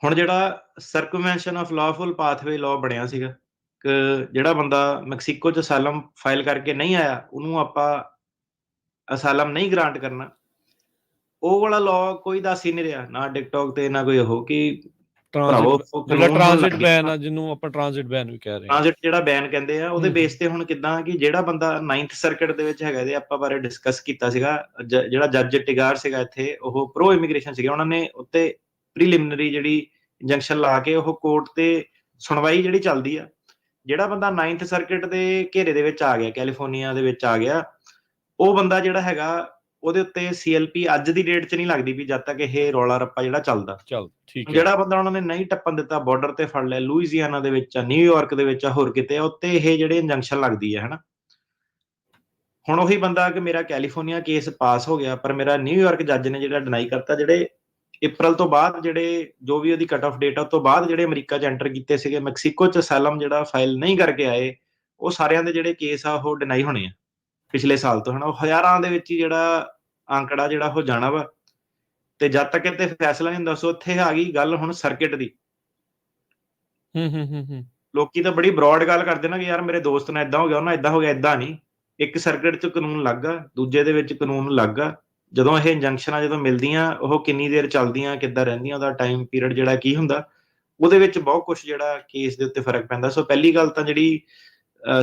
ਹੁਣ ਜਿਹੜਾ ਸਰਕਮਵੈਂਸ਼ਨ ਆਫ ਲਾਫੁਲ ਪਾਥਵੇ ਲਾਅ ਬਣਿਆ ਸੀਗਾ ਕਿ ਜਿਹੜਾ ਬੰਦਾ ਮੈਕਸੀਕੋ 'ਚ ਅਸਾਈਲਮ ਫਾਈਲ ਕਰਕੇ ਨਹੀਂ ਆਇਆ ਉਹਨੂੰ ਆਪਾਂ ਅਸਾਈਲਮ ਨਹੀਂ ਗ੍ਰਾਂਟ ਕਰਨਾ, ਉਹ ਵਾਲਾ ਲਾਅ ਕੋਈ ਦੱਸ ਹੀ ਨਹੀਂ ਰਿਹਾ, ਨਾ ਟਿਕਟੌਕ ਤੇ ਨਾ ਕੋਈ ਉਹ ਕਿ ਟ੍ਰਾਂਜ਼ਿਟ ਬੈਨ ਆ, ਜਿਹਨੂੰ ਆਪਾਂ ਟ੍ਰਾਂਜ਼ਿਟ ਬੈਨ ਵੀ ਕਹਿ ਰਹੇ ਹਾਂ। ਟ੍ਰਾਂਜ਼ਿਟ ਜਿਹੜਾ ਬੈਨ ਕਹਿੰਦੇ ਆ, ਉਹਦੇ ਬੇਸ ਤੇ ਹੁਣ ਕਿੱਦਾਂ ਕਿ ਜਿਹੜਾ ਬੰਦਾ 9th ਸਰਕਿਟ ਦੇ ਵਿੱਚ ਹੈਗਾ, ਇਹਦੇ ਆਪਾਂ ਬਾਰੇ ਡਿਸਕਸ ਕੀਤਾ ਸੀਗਾ, ਜਿਹੜਾ ਜੱਜ ਟਿਗਾਰ ਸੀਗਾ ਇੱਥੇ, ਉਹ ਪ੍ਰੋ ਇਮੀਗ੍ਰੇਸ਼ਨ ਸੀਗਾ, ਉਹਨਾਂ ਨੇ ਉੱਤੇ ਪ੍ਰੀਲਿਮਿਨਰੀ ਜਿਹੜੀ ਇੰਜੰਕਸ਼ਨ ਲਾ ਕੇ ਉਹ ਕੋਰਟ ਤੇ ਸੁਣਵਾਈ ਜਿਹੜੀ ਚੱਲਦੀ ਆ, ਜਿਹੜਾ ਬੰਦਾ 9th ਸਰਕਿਟ ਦੇ ਘੇਰੇ ਦੇ ਵਿੱਚ ਆ ਗਿਆ, ਕੈਲੀਫੋਰਨੀਆ ਦੇ ਵਿੱਚ ਆ ਗਿਆ, ਉਹ ਬੰਦਾ ਜਿਹੜਾ ਹੈਗਾ ਉਹਦੇ ਉੱਤੇ CLP ਅੱਜ ਦੀ ਡੇਟ 'ਚ ਨਹੀਂ ਲੱਗਦੀ ਵੀ ਜਦ ਤੱਕ ਇਹ ਰੌਲਾ ਰੱਪਾ ਜਿਹੜਾ ਚੱਲਦਾ। ਚੱਲ ਠੀਕ ਹੈ। ਜਿਹੜਾ ਬੰਦਾ ਉਹਨਾਂ ਨੇ ਨਹੀਂ ਟੱਪਣ ਦਿੱਤਾ, ਬਾਰਡਰ ਤੇ ਫੜ ਲਿਆ, ਲੂਈਜ਼ੀਆਨਾ ਦੇ ਵਿੱਚ ਆ, ਨਿਊਯਾਰਕ ਦੇ ਵਿੱਚ ਆ, ਹੋਰ ਕਿਤੇ ਆ, ਉੱਤੇ ਇਹ ਜਿਹੜੇ ਇੰਜੰਕਸ਼ਨ ਲੱਗਦੀ ਹੈ ਹਨਾ। ਹੁਣ ਉਹੀ ਬੰਦਾ ਕਿ ਮੇਰਾ ਕੈਲੀਫੋਰਨੀਆ ਕੇਸ ਪਾਸ ਹੋ ਗਿਆ, ਪਰ ਮੇਰਾ ਨਿਊਯਾਰਕ ਜੱਜ ਨੇ ਜਿਹੜਾ ਡਿਨਾਈ ਕਰਤਾ, ਜਿਹੜੇ ਅਪ੍ਰੈਲ ਤੋਂ ਬਾਅਦ ਜਿਹੜੇ ਜੋ ਵੀ ਉਹਦੀ ਕੱਟ ਆਫ ਡੇਟ ਆ, ਉਸ ਤੋਂ ਬਾਅਦ ਜਿਹੜੇ ਅਮਰੀਕਾ 'ਚ ਐਂਟਰ ਕੀਤੇ ਸੀਗੇ, ਮੈਕਸੀਕੋ 'ਚ ਅਸਾਈਲਮ ਜਿਹੜਾ ਫਾਈਲ ਨਹੀਂ ਕਰਕੇ ਆਏ, ਉਹ ਸਾਰਿਆਂ ਦੇ ਜਿਹੜੇ ਕੇਸ ਆ ਉਹ ਡਿਨਾਈ ਹੋਣੇ ਆ ਪਿਛਲੇ ਸਾਲ ਤੋਂ ਹਨਾ। ਉਹ ਹਜ਼ਾਰਾਂ ਦੇ ਵਿੱਚ ਹੀ ਜਿਹੜਾ ਆંકੜਾ ਜਿਹੜਾ ਉਹ ਜਾਣਾ ਵਾ, ਤੇ ਜਦ ਤੱਕ ਇੱਥੇ ਫੈਸਲਾ ਨਹੀਂ ਹੁੰਦਾ। ਸੋ ਉੱਥੇ ਆ ਗਈ ਗੱਲ ਹੁਣ ਸਰਕਿਟ ਦੀ। ਲੋਕੀ ਤਾਂ ਬੜੀ ਬਰੋਡ ਗੱਲ ਕਰਦੇ ਨਾ ਕਿ ਯਾਰ ਮੇਰੇ ਦੋਸਤ ਨਾਲ ਏਦਾਂ ਹੋ ਗਿਆ, ਉਹਨਾਂ ਏਦਾਂ ਹੋ ਗਿਆ। ਏਦਾਂ ਨਹੀਂ, ਇੱਕ ਸਰਕਿਟ 'ਚ ਕਾਨੂੰਨ ਲੱਗਾ, ਦੂਜੇ ਦੇ ਵਿੱਚ ਕਾਨੂੰਨ ਲੱਗਾ। ਜਦੋਂ ਇਹ ਇੰਜੰਕਸ਼ਨਾਂ ਜਦੋਂ ਮਿਲਦੀਆਂ, ਉਹ ਕਿੰਨੀ ਦੇਰ ਚੱਲਦੀਆਂ, ਕਿੱਦਾਂ ਰਹਿੰਦੀਆਂ, ਉਹਦਾ ਟਾਈਮ ਪੀਰੀਅਡ ਜਿਹੜਾ ਕੀ ਹੁੰਦਾ, ਉਹਦੇ ਵਿੱਚ ਬਹੁਤ ਕੁਝ ਜਿਹੜਾ ਕੇਸ ਦੇ ਉੱਤੇ ਫਰਕ ਪੈਂਦਾ। ਸੋ ਪਹਿਲੀ ਗੱਲ ਤਾਂ ਜਿਹੜੀ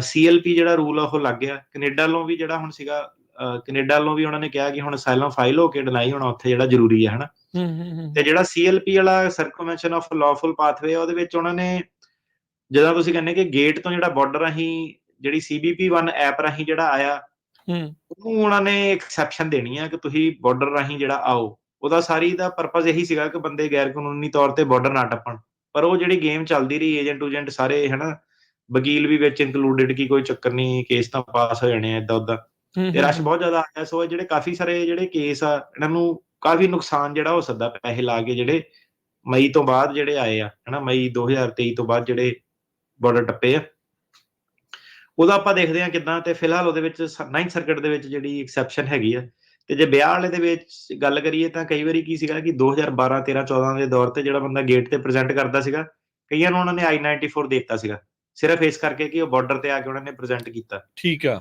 CLP ਜਿਹੜਾ ਰੂਲ ਆ ਉਹ ਲੱਗ ਗਿਆ। ਕੈਨੇਡਾ ਵੱਲੋਂ ਵੀ ਜਿਹੜਾ ਹੁਣ ਸੀਗਾ, ਕੈਨੇਡਾ ਵੱਲੋਂ ਵੀ ਉਹਨਾਂ ਨੇ ਕਿਹਾ ਕਿ ਹੁਣ ਅਸਾਈਲਮ ਫਾਈਲ ਹੋ ਕੇ ਡਿਨਾਈ ਹੋਣਾ ਉੱਥੇ ਜਿਹੜਾ ਜ਼ਰੂਰੀ ਹੈ ਹਨਾ। ਤੇ ਜਿਹੜਾ CLP ਵਾਲਾ ਸਰਕਮਵੈਂਸ਼ਨ ਆਫ ਲਾਫੁਲ ਪਾਥਵੇ, ਉਹਦੇ ਵਿੱਚ ਉਹਨਾਂ ਨੇ ਜਦੋਂ ਤੁਸੀਂ ਕਹਿੰਦੇ ਕਿ ਗੇਟ ਤੋਂ ਜਿਹੜਾ ਬਾਰਡਰ ਰਾਹੀਂ ਜਿਹੜੀ CBP-1 ਐਪ ਰਾਹੀਂ ਜਿਹੜਾ ਆਇਆ, ਉਹਨੂੰ ਉਹਨਾਂ ਨੇ ਐਕਸੈਪਸ਼ਨ ਦੇਣੀ ਆ ਕਿ ਤੁਸੀਂ ਬਾਰਡਰ ਰਾਹੀਂ ਜਿਹੜਾ ਆਓ। ਉਹਦਾ ਸਾਰੀ ਦਾ ਪਰਪਸ ਇਹੀ ਸੀਗਾ ਕਿ ਬੰਦੇ ਗੈਰ ਕਾਨੂੰਨੀ ਤੌਰ ਤੇ ਬਾਰਡਰ ਨਾ ਟੱਪਣ। ਪਰ ਉਹ ਜਿਹੜੀ ਗੇਮ ਚੱਲਦੀ ਰਹੀ, ਏਜੰਟ ਸਾਰੇ ਹਨਾ, ਵਕੀਲ ਵੀ ਵਿੱਚ ਇੰਕਲੂਡਡ, ਕਿ ਕੋਈ ਚੱਕਰ ਨਹੀਂ, ਕੇਸ ਤਾਂ ਪਾਸ ਹੋ ਜਾਣੇ ਆ ਏਦਾਂ ਓਦਾਂ, ਤੇ ਰਸ਼ ਬਹੁਤ ਜ਼ਿਆਦਾ ਆਇਆ। ਸੋ ਜਿਹੜੇ ਕਾਫੀ ਸਾਰੇ ਜਿਹੜੇ ਕੇਸ ਆ, ਇਹਨਾਂ ਨੂੰ ਕਾਫੀ ਨੁਕਸਾਨ ਜਿਹੜਾ ਹੋ ਸਕਦਾ ਪੈਸੇ ਲਾ ਕੇ, ਜਿਹੜੇ ਮਈ ਤੋਂ ਬਾਅਦ ਜਿਹੜੇ ਆਏ ਆ ਹਨਾ, ਮਈ 2023 ਤੋਂ ਬਾਅਦ ਜਿਹੜੇ ਬਾਰਡਰ ਟੱਪੇ ਆ, ਉਹਦਾ ਆਪਾਂ ਦੇਖਦੇ ਹਾਂ ਕਿੱਦਾਂ। ਤੇ ਫਿਲਹਾਲ ਉਹਦੇ ਵਿੱਚ 9th ਸਰਕਟ ਦੇ ਵਿੱਚ ਜਿਹੜੀ ਐਕਸੈਪਸ਼ਨ ਹੈਗੀ ਆ। ਤੇ ਜੇ ਵਿਆਹ ਵਾਲੇ ਦੇ ਵਿੱਚ ਗੱਲ ਕਰੀਏ ਤਾਂ ਕਈ ਵਾਰੀ ਕੀ ਸੀਗਾ ਕਿ 2012, 13, 14 ਦੇ ਦੌਰ ਤੇ ਜਿਹੜਾ ਬੰਦਾ ਗੇਟ ਤੇ ਪ੍ਰੈਜ਼ੈਂਟ ਕਰਦਾ ਸੀਗਾ, ਕਈਆਂ ਨੂੰ ਉਹਨਾਂ ਨੇ I-94 ਦੇ ਦਿੱਤਾ ਸੀਗਾ, ਸਿਰਫ ਇਸ ਕਰਕੇ ਕਿ ਉਹ ਬਾਰਡਰ ਤੇ ਆ ਕੇ ਉਹਨਾਂ ਨੇ ਪ੍ਰੈਜ਼ੈਂਟ ਕੀਤਾ। ਠੀਕ ਆ।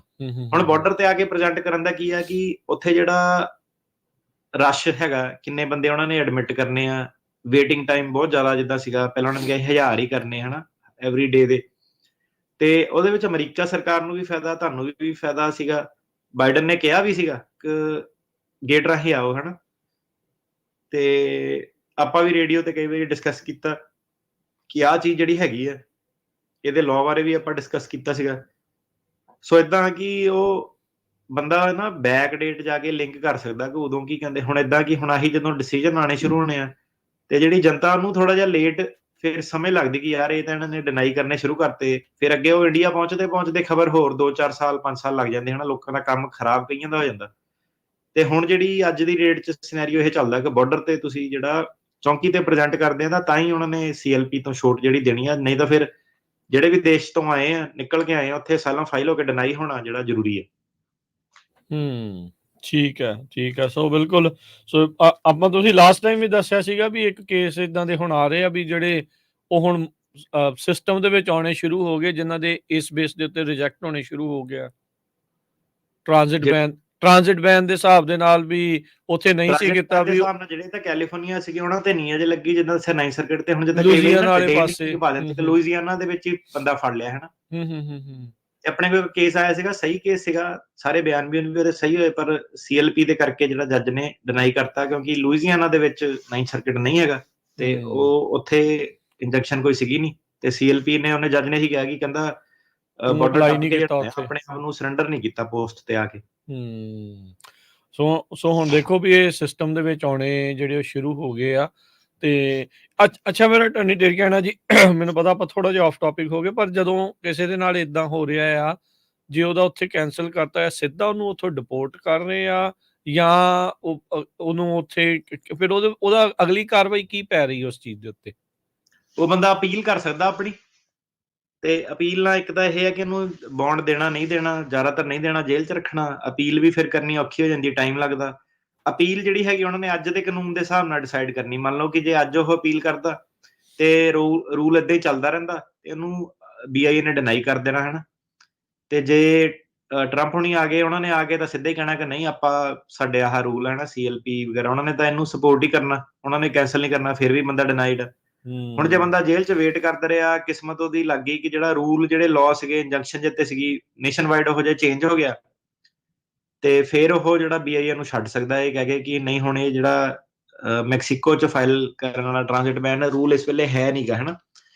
ਹੁਣ ਬਾਰਡਰ ਤੇ ਆ ਕੇ ਪ੍ਰੈਜ਼ੈਂਟ ਕਰਨ ਦਾ ਕੀ ਆ ਕਿ ਉੱਥੇ ਜਿਹੜਾ ਰਸ਼ ਹੈਗਾ, ਕਿੰਨੇ ਬੰਦੇ ਉਹਨਾਂ ਨੇ ਐਡਮਿਟ ਕਰਨੇ ਆ, ਵੇਟਿੰਗ ਟਾਈਮ ਬਹੁਤ ਜ਼ਿਆਦਾ ਜਿੱਦਾਂ ਸੀਗਾ। ਪਹਿਲਾਂ ਉਹਨਾਂ ਨੇ ਕਿਹਾ 1000 ਹੀ ਕਰਨੇ ਹਨਾ ਐਵਰੀ ਡੇ ਦੇ। ਤੇ ਉਹਦੇ ਵਿੱਚ ਅਮਰੀਕਾ ਸਰਕਾਰ ਨੂੰ ਵੀ ਫਾਇਦਾ, ਤੁਹਾਨੂੰ ਵੀ ਫਾਇਦਾ ਸੀਗਾ। ਬਾਈਡਨ ਨੇ ਕਿਹਾ ਵੀ ਸੀਗਾ ਕਿ ਗੇਟ ਰਾਹੀਂ ਆਓ ਹਨਾ। ਤੇ ਆਪਾਂ ਵੀ ਰੇਡੀਓ ਤੇ ਕਈ ਵਾਰੀ ਡਿਸਕਸ ਕੀਤਾ ਕਿ ਆਹ ਚੀਜ਼ ਜਿਹੜੀ ਹੈਗੀ ਆ, ਇਹਦੇ ਲਾਅ ਬਾਰੇ ਵੀ ਆਪਾਂ ਡਿਸਕਸ ਕੀਤਾ ਸੀਗਾ। ਸੋ ਏਦਾਂ ਕਿ ਉਹ ਬੰਦਾ ਨਾ ਬੈਕ ਡੇਟ ਜਾ ਕੇ ਲਿੰਕ ਕਰ ਸਕਦਾ ਕਿ ਉਦੋਂ ਕੀ ਕਹਿੰਦੇ। ਹੁਣ ਏਦਾਂ ਕਿ ਹੁਣ ਆਹੀ ਜਦੋਂ ਡਿਸੀਜਨ ਆਣੇ ਸ਼ੁਰੂ ਹੋਣੇ ਆ, ਤੇ ਜਿਹੜੀ ਜਨਤਾ ਨੂੰ ਥੋੜਾ ਜਿਹਾ ਲੇਟ ਫਿਰ ਸਮਝ ਲੱਗਦੀ ਕਿ ਯਾਰ ਇਹ ਤਾਂ ਇਹਨਾਂ ਨੇ ਡਿਨਾਈ ਕਰਨੇ ਸ਼ੁਰੂ ਕਰਤੇ। ਫਿਰ ਅੱਗੇ ਉਹ ਇੰਡੀਆ ਪਹੁੰਚਦੇ ਖਬਰ ਹੋਰ 2-4 ਸਾਲ 5 ਸਾਲ ਲੱਗ ਜਾਂਦੇ ਹਨਾ। ਲੋਕਾਂ ਦਾ ਕੰਮ ਖਰਾਬ ਕਈਆਂ ਦਾ ਹੋ ਜਾਂਦਾ। ਤੇ ਹੁਣ ਜਿਹੜੀ ਅੱਜ ਦੀ ਡੇਟ 'ਚ ਸਿਨੈਰੀਓ ਇਹ ਚੱਲਦਾ ਕਿ ਬਾਰਡਰ ਤੇ ਤੁਸੀਂ ਜਿਹੜਾ ਚੌਂਕੀ ਤੇ ਪ੍ਰੈਜ਼ੈਂਟ ਕਰਦੇ ਆ ਤਾਂ ਹੀ ਉਹਨਾਂ ਨੇ CLP ਤੋਂ ਛੋਟ ਜਿਹੜੀ ਦੇਣੀ ਆ। ਨਹੀਂ ਤਾਂ ਫਿਰ ਜਿਹੜੇ ਵੀ ਦੇਸ਼ ਤੋਂ ਆਏ ਆ, ਨਿਕਲ ਕੇ ਆਏ ਆ, ਉੱਥੇ ਅਸਾਈਲਮ ਫਾਈਲ ਹੋ ਕੇ ਡਿਨਾਈ ਹੋਣਾ ਜਿਹੜਾ ਜ਼ਰੂਰੀ ਹੈ। ਠੀਕ ਹੈ। ਸੋ ਬਿਲਕੁਲ। ਸੋ ਆਪਾਂ ਤੁਸੀਂ ਲਾਸਟ ਟਾਈਮ ਵੀ ਦੱਸਿਆ ਸੀਗਾ ਵੀ ਇੱਕ ਕੇਸ ਇਦਾਂ ਦੇ ਹੁਣ ਆ ਰਹੇ ਆ ਵੀ ਜਿਹੜੇ ਉਹ ਹੁਣ ਸਿਸਟਮ ਦੇ ਵਿੱਚ ਆਉਣੇ ਸ਼ੁਰੂ ਹੋ ਗਏ, ਜਿਨ੍ਹਾਂ ਦੇ ਇਸ ਬੇਸ ਦੇ ਉੱਤੇ ਰਿਜੈਕਟ ਹੋਣੇ ਸ਼ੁਰੂ ਹੋ ਗਿਆ। ਟ੍ਰਾਂਜ਼ਿਟ ਬੈਨ ਦੇ ਹਿਸਾਬ ਦੇ ਨਾਲ ਵੀ ਉੱਥੇ ਨਹੀਂ ਸੀ ਕੀਤਾ ਵੀ। ਜਿਹੜੇ ਤਾਂ ਕੈਲੀਫੋਰਨੀਆ ਸੀਗੇ ਉਹਨਾਂ ਤੇ ਨਹੀਂ ਅਜੇ ਲੱਗੀ, ਜਿੱਦਾਂ ਦੱਸਿਆ 9th ਸਰਕਟ ਤੇ। ਹੁਣ ਜਿੱਦਾਂ ਲੂਈਜ਼ੀਆਨਾ ਵਾਲੇ ਪਾਸੇ ਲੂਈਜ਼ੀਆਨਾ ਦੇ ਵਿੱਚ ਹੀ ਬੰਦਾ ਫੜ ਲਿਆ ਹਨਾ। ਆਪਣੇ ਕੋਲ ਕੇਸ ਆਇਆ ਸੀਗਾ, ਸਹੀ ਕੇਸ ਸੀਗਾ, ਸਾਰੇ ਬਿਆਨ ਵੀ ਉਹਦੇ ਸਹੀ ਹੋਏ, ਪਰ CLP ਦੇ ਕਰਕੇ ਜਿਹੜਾ ਜੱਜ ਨੇ ਡਿਨਾਈ ਕਰਤਾ, ਕਿਉਂਕਿ ਲੂਈਜ਼ੀਆਨਾ ਦੇ ਵਿੱਚ 9th ਸਰਕਟ ਨਹੀਂ ਹੈਗਾ ਤੇ ਉਹ ਉੱਥੇ ਇੰਜੈਕਸ਼ਨ ਕੋਈ ਸੀਗੀ ਨਹੀਂ। ਤੇ CLP ਨੇ, ਉਹਨੇ ਜੱਜ ਨੇ ਹੀ ਕਿਹਾ ਕਿ ਕਹਿੰਦਾ ਬਾਰਡਰ ਟੱਪ ਕੇ ਆਪਣੇ ਆਪ ਨੂੰ ਸਰੈਂਡਰ ਨਹੀਂ ਕੀਤਾ ਪੋਸਟ ਤੇ ਆ ਕੇ। ਸੋ ਹੁਣ ਦੇਖੋ ਵੀ ਇਹ ਸਿਸਟਮ ਦੇ ਵਿੱਚ ਆਉਣੇ ਜਿਹੜੇ ਉਹ ਸ਼ੁਰੂ ਹੋ ਗਏ ਆ। ਤੇ ਅੱਛਾ, ਮੇਰਾ ਟਰਨੀ ਡੇਰ ਕਹਿਣਾ ਜੀ, ਮੈਨੂੰ ਪਤਾ ਆਪਾਂ ਥੋੜਾ ਜਿਹਾ ਆਫ ਟੌਪਿਕ ਹੋ ਗਏ, ਪਰ ਜਦੋਂ ਕਿਸੇ ਦੇ ਨਾਲ ਇਦਾਂ ਹੋ ਰਿਹਾ ਆ, ਜੇ ਉਹਦਾ ਉੱਥੇ ਕੈਂਸਲ ਕਰਤਾ ਹੈ, ਸਿੱਧਾ ਉਹਨੂੰ ਉੱਥੋਂ ਡਿਪੋਰਟ ਕਰ ਰਹੇ ਆ ਜਾਂ ਉਹਨੂੰ ਉੱਥੇ ਫਿਰ ਉਹਦਾ ਅਗਲੀ ਕਾਰਵਾਈ ਕੀ ਪੈ ਰਹੀ ਉਸ ਚੀਜ਼ ਦੇ ਉੱਤੇ? ਉਹ ਬੰਦਾ ਅਪੀਲ ਕਰ ਸਕਦਾ ਆਪਣੀ। ਤੇ ਅਪੀਲ ਨਾਲ ਇੱਕ ਤਾਂ ਇਹ ਹੈ ਕਿ ਇਹਨੂੰ ਬੌਂਡ ਦੇਣਾ ਨਹੀਂ ਦੇਣਾ, ਜ਼ਿਆਦਾਤਰ ਨਹੀਂ ਦੇਣਾ, ਜੇਲ੍ਹ 'ਚ ਰੱਖਣਾ। ਅਪੀਲ ਵੀ ਫਿਰ ਕਰਨੀ ਔਖੀ ਹੋ ਜਾਂਦੀ, ਟਾਈਮ ਲੱਗਦਾ। ਅਪੀਲ ਜਿਹੜੀ ਹੈਗੀ ਉਹਨਾਂ ਨੇ ਅੱਜ ਦੇ ਕਾਨੂੰਨ ਦੇ ਹਿਸਾਬ ਨਾਲ ਡਿਸਾਈਡ ਕਰਨੀ। ਮੰਨ ਲਓ ਕਿ ਜੇ ਅੱਜ ਉਹ ਅਪੀਲ ਕਰਦਾ ਤੇ ਰੂਲ ਏਦਾਂ ਹੀ ਚੱਲਦਾ ਰਹਿੰਦਾ ਤੇ ਉਹਨੂੰ BIA ਨੇ ਡਿਨਾਈ ਕਰ ਦੇਣਾ ਹਨਾ। ਤੇ ਜੇ ਟਰੰਪ ਹੁਣੀ ਆ ਗਏ, ਉਹਨਾਂ ਨੇ ਆ ਕੇ ਤਾਂ ਸਿੱਧਾ ਹੀ ਕਹਿਣਾ ਕਿ ਨਹੀਂ, ਆਪਾਂ ਸਾਡੇ ਆਹ ਰੂਲ ਹੈ ਨਾ CLP ਵਗੈਰਾ, ਉਹਨਾਂ ਨੇ ਤਾਂ ਇਹਨੂੰ ਸਪੋਰਟ ਹੀ ਕਰਨਾ, ਉਹਨਾਂ ਨੇ ਕੈਂਸਲ ਨਹੀਂ ਕਰਨਾ। ਫਿਰ ਵੀ ਬੰਦਾ ਡਿਨਾਈਡ। ਹੁਣ ਜੇ ਬੰਦਾ ਜੇਲ੍ਹ 'ਚ ਵੇਟ ਕਰਦਾ ਰਿਹਾ, ਕਿਸਮਤ ਉਹਦੀ ਲੱਗ ਗਈ ਕਿ ਜਿਹੜਾ ਰੂਲ ਜਿਹੜੇ ਲਾਅ ਸੀਗੇ, ਇੰਜੰਕਸ਼ਨ ਜਿੱਤੇ ਸੀਗੀ ਨੇਸ਼ਨ ਵਾਈਡ, ਉਹ ਜਿਹਾ ਚੇਂਜ ਹੋ ਗਿਆ, ਤੇ ਫਿਰ ਉਹ ਜਿਹੜਾ BIA ਨੂੰ ਛੱਡ ਸਕਦਾ ਇਹ ਕਹਿ ਕੇ ਕਿ ਨਹੀਂ, ਹੁਣ ਇਹ ਜਿਹੜਾ ਮੈਕਸੀਕੋ 'ਚ ਫਾਈਲ ਕਰਨ ਵਾਲਾ ਟ੍ਰਾਂਜ਼ਿਟ ਬੈਨ ਰੂਲ ਇਸ ਵੇਲੇ ਹੈ ਨੀਗਾ ਹਨਾ।